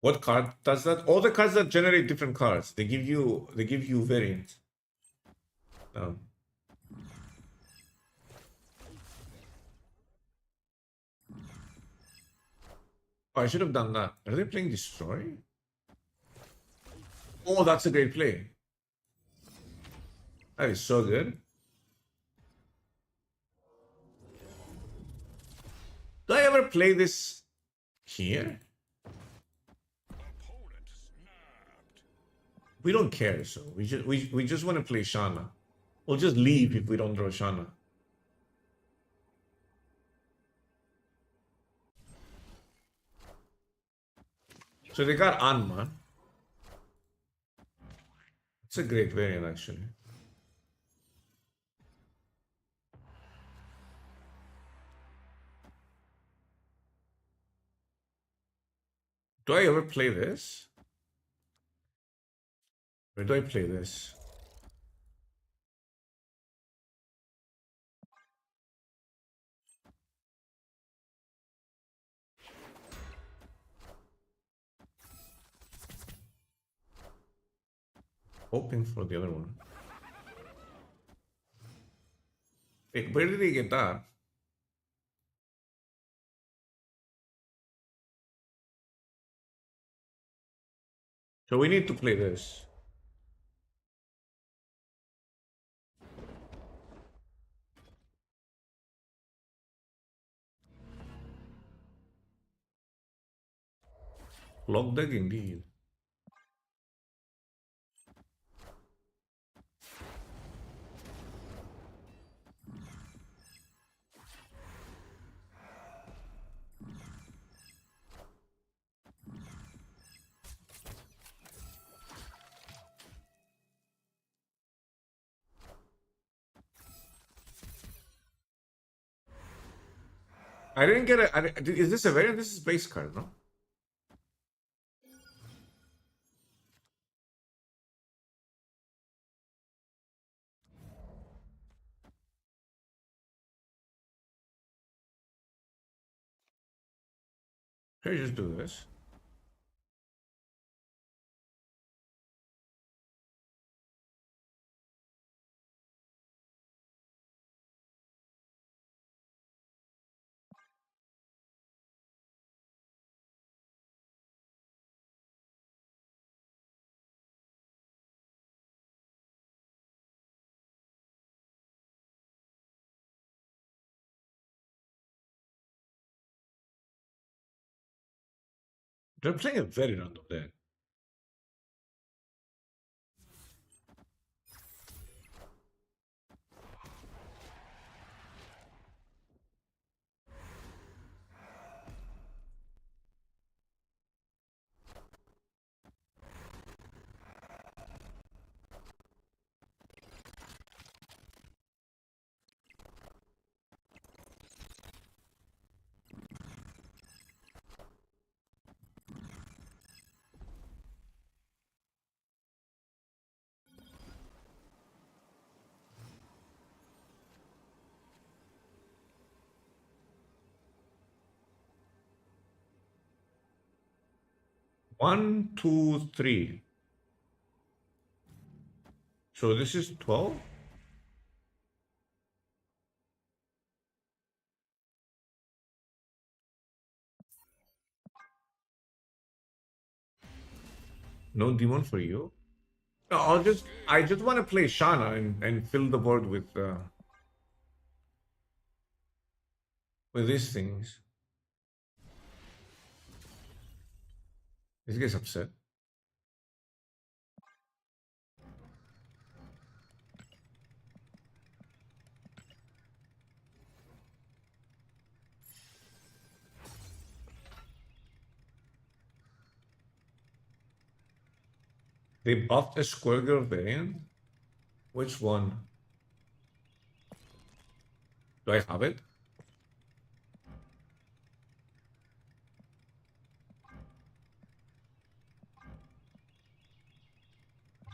What card does that? All the cards that generate different cards. They give you variants. Oh, I should have done that. Are they playing Destroy? Oh, that's a great play. That is so good. Do I ever play this here? Opponent snapped. We don't care, so we just want to play Shana. We'll just leave if we don't draw Shana. So they got Anma. It's a great variant, actually. Do I ever play this? Where do I play this? Hoping for the other one. Wait, where did he get that? So we need to play this. Lock deck indeed. I didn't get a. Is this a variant? This is base card, no? Can you just do this? They're playing a very random deck. One, two, three. So this is 12? No demon for you? No, I just want to play Shana and fill the board with these things. This guy's upset. They buffed a Square Girl variant? Which one? Do I have it?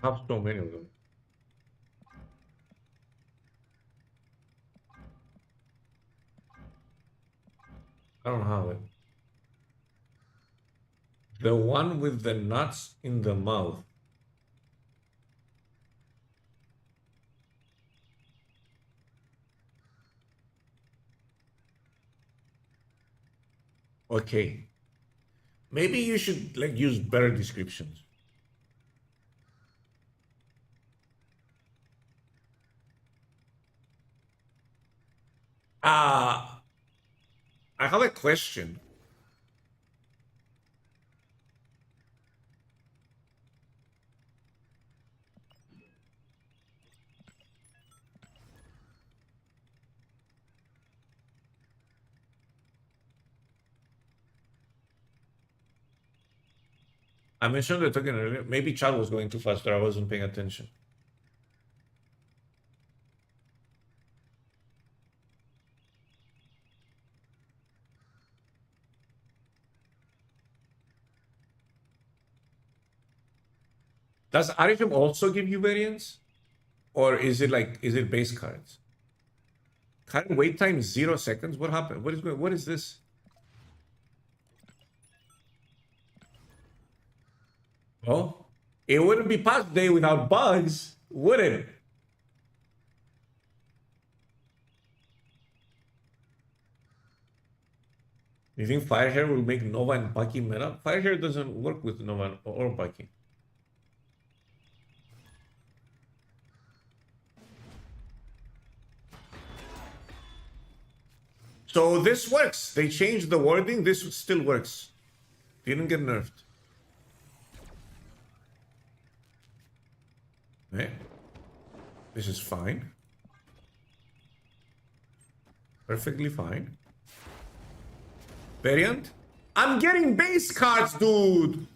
I have so many of them. I don't have it. The one with the nuts in the mouth. Okay. Maybe you should like use better descriptions. I have a question. I mentioned the token earlier. Maybe chat was going too fast or I wasn't paying attention. Does Arifim also give you variants? Or is it base cards? Current wait time 0 seconds? What happened? What is this? Oh, it wouldn't be past day without bugs, would it? You think Firehair will make Nova and Bucky meta? Firehair doesn't work with Nova or Bucky. So this works. They changed the wording. This still works. Didn't get nerfed. Okay. This is fine. Perfectly fine. Variant? I'm getting base cards, dude!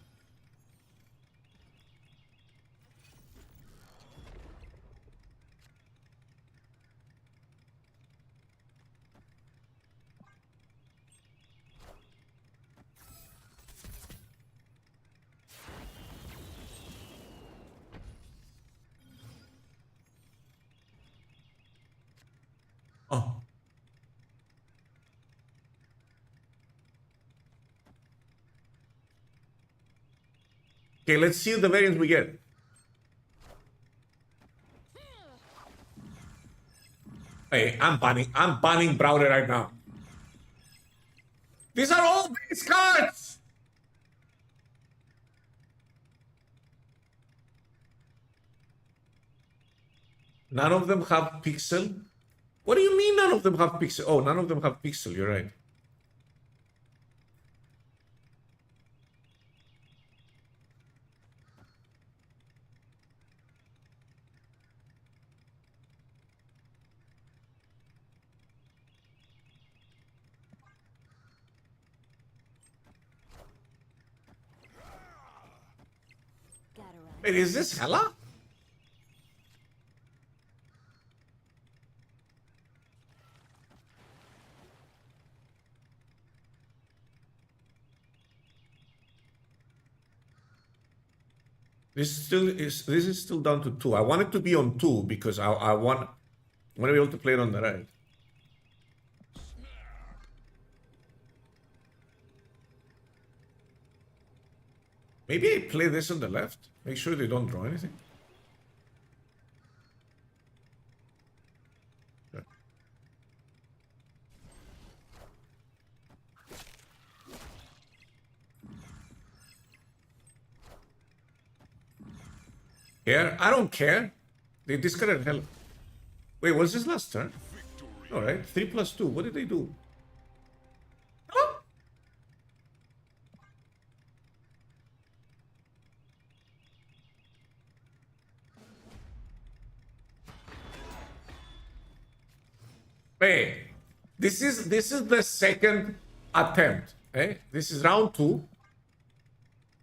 Oh. Okay, let's see the variants we get. Hey, I'm banning Browder right now. These are all base cards! None of them have pixel? What do you mean none of them have pixel? Oh, none of them have pixel, you're right. Wait, is this Hella? This is still down to 2. I want it to be on 2 because I want to be able to play it on the right. Maybe I play this on the left. Make sure they don't draw anything. Okay. Care? I don't care. They discarded hell. Wait, what's this last turn? All right, 3 plus 2. What did they do? Huh? Wait, this is the second attempt. Eh? This is round 2.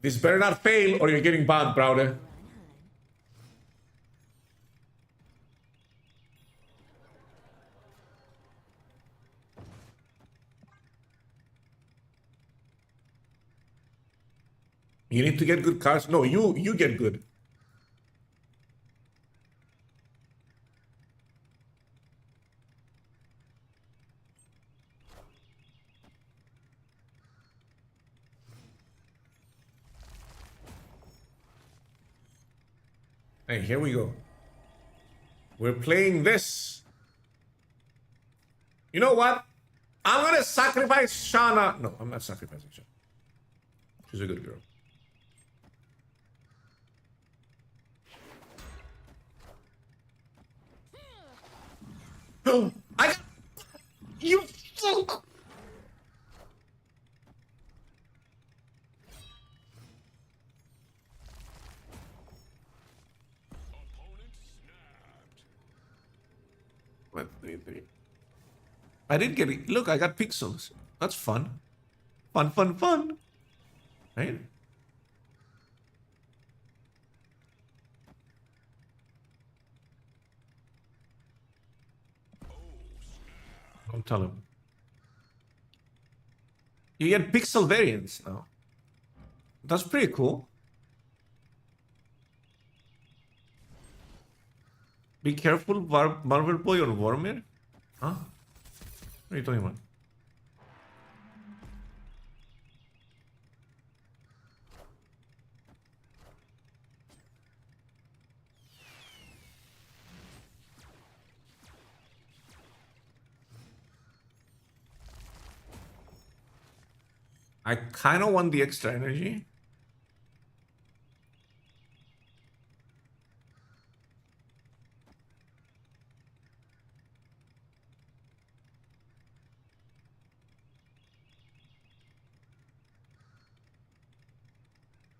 This better not fail or you're getting banned, brother. You need to get good cards. No, you get good. Hey, here we go. We're playing this. You know what? I'm gonna sacrifice Shauna. No, I'm not sacrificing Shauna. She's a good girl. I got you. Fuck. Opponent snapped. 1, 3, 3. I did get it. Look, I got pixels. That's fun. Fun, fun, fun. Right? Don't tell him. You get pixel variants now. That's pretty cool. Be careful, Marvel Boy or Vormir? Huh? What are you talking about? I kind of want the extra energy.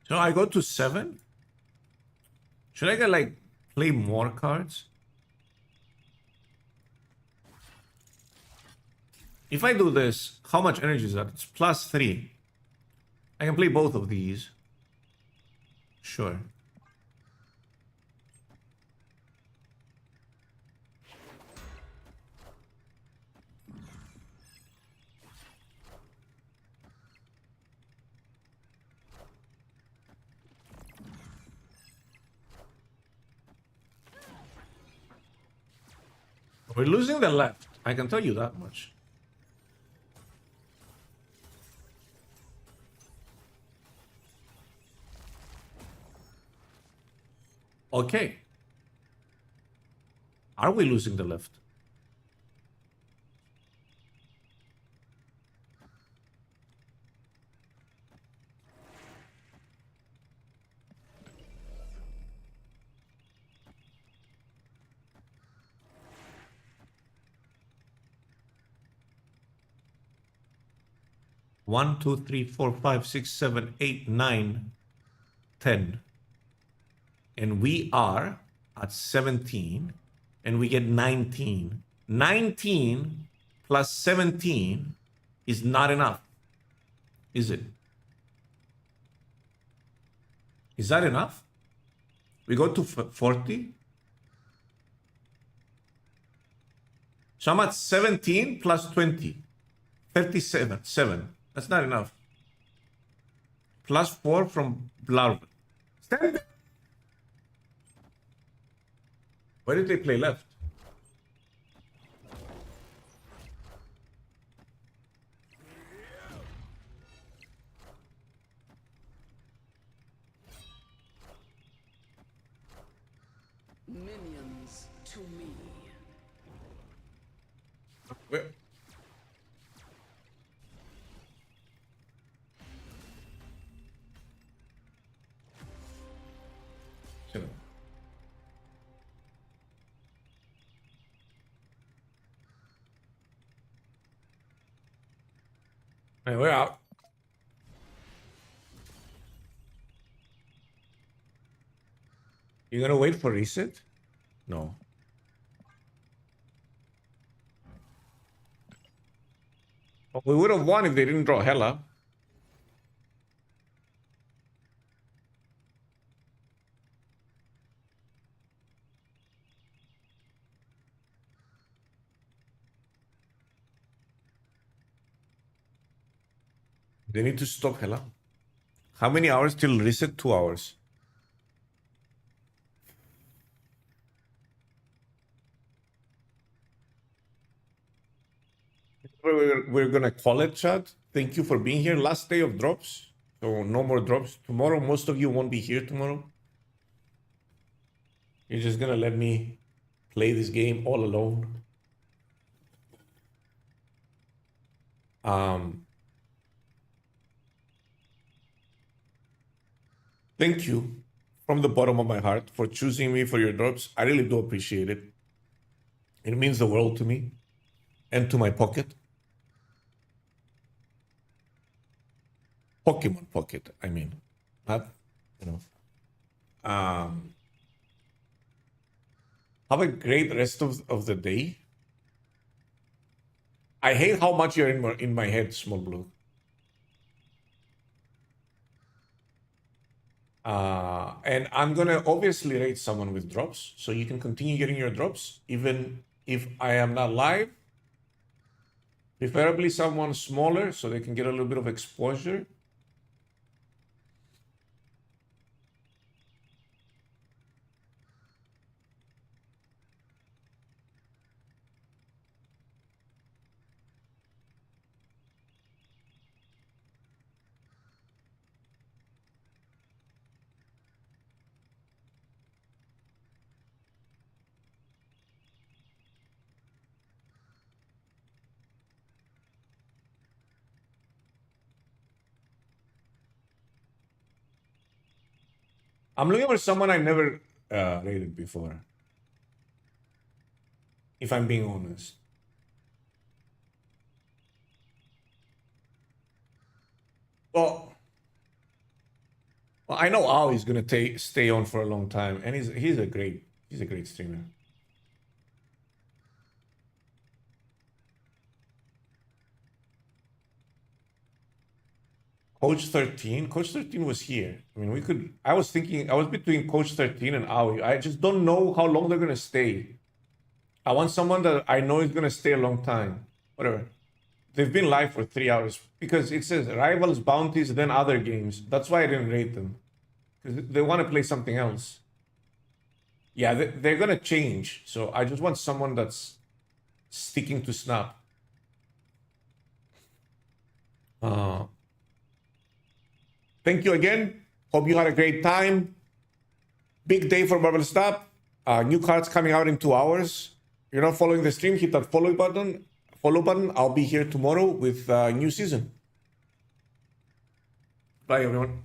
So I go to 7. Should I get like play more cards? If I do this, how much energy is that? It's +3. I can play both of these. Sure. We're losing the left. I can tell you that much. Okay. Are we losing the left? One, two, three, four, 5, 6, 7, 8, 9, 10. And we are at 17 and we get 19. 19 plus 17 is not enough. Is it? Is that enough? We go to 40. So I'm at 17 plus 20. 37. 7. That's not enough. Plus 4 from Blarv. Stand. Where did they play left? Minions to me. Where? Hey, we're out. You gonna wait for reset? No. Well, we would have won if they didn't draw Hella. They need to stop Hella. How many hours till reset? 2 hours. We're gonna call it, chat. Thank you for being here. Last day of drops. So no more drops. Tomorrow, most of you won't be here tomorrow. You're just gonna let me play this game all alone. Thank you from the bottom of my heart for choosing me for your drops. I really do appreciate it. It means the world to me and to my pocket. Pokemon pocket, I mean. Not, you know. Have a great rest of the day. I hate how much you're in my head, Small Blue. And I'm gonna obviously rate someone with drops, so you can continue getting your drops even if I am not live. Preferably someone smaller so they can get a little bit of exposure. I'm looking for someone I never rated before. If I'm being honest. Well, I know Ao is gonna stay on for a long time, and he's a great streamer. Coach 13. Coach 13 was here. I mean, we could. I was between Coach 13 and Aoi. I just don't know how long they're gonna stay. I want someone that I know is gonna stay a long time. Whatever. They've been live for 3 hours because it says rivals, bounties, then other games. That's why I didn't rate them. Because they want to play something else. Yeah, they're gonna change. So I just want someone that's sticking to Snap. Thank you again. Hope you had a great time. Big day for Marvel Stop. New cards coming out in 2 hours. You're not following the stream, hit that follow button. I'll be here tomorrow with new season. Bye, everyone.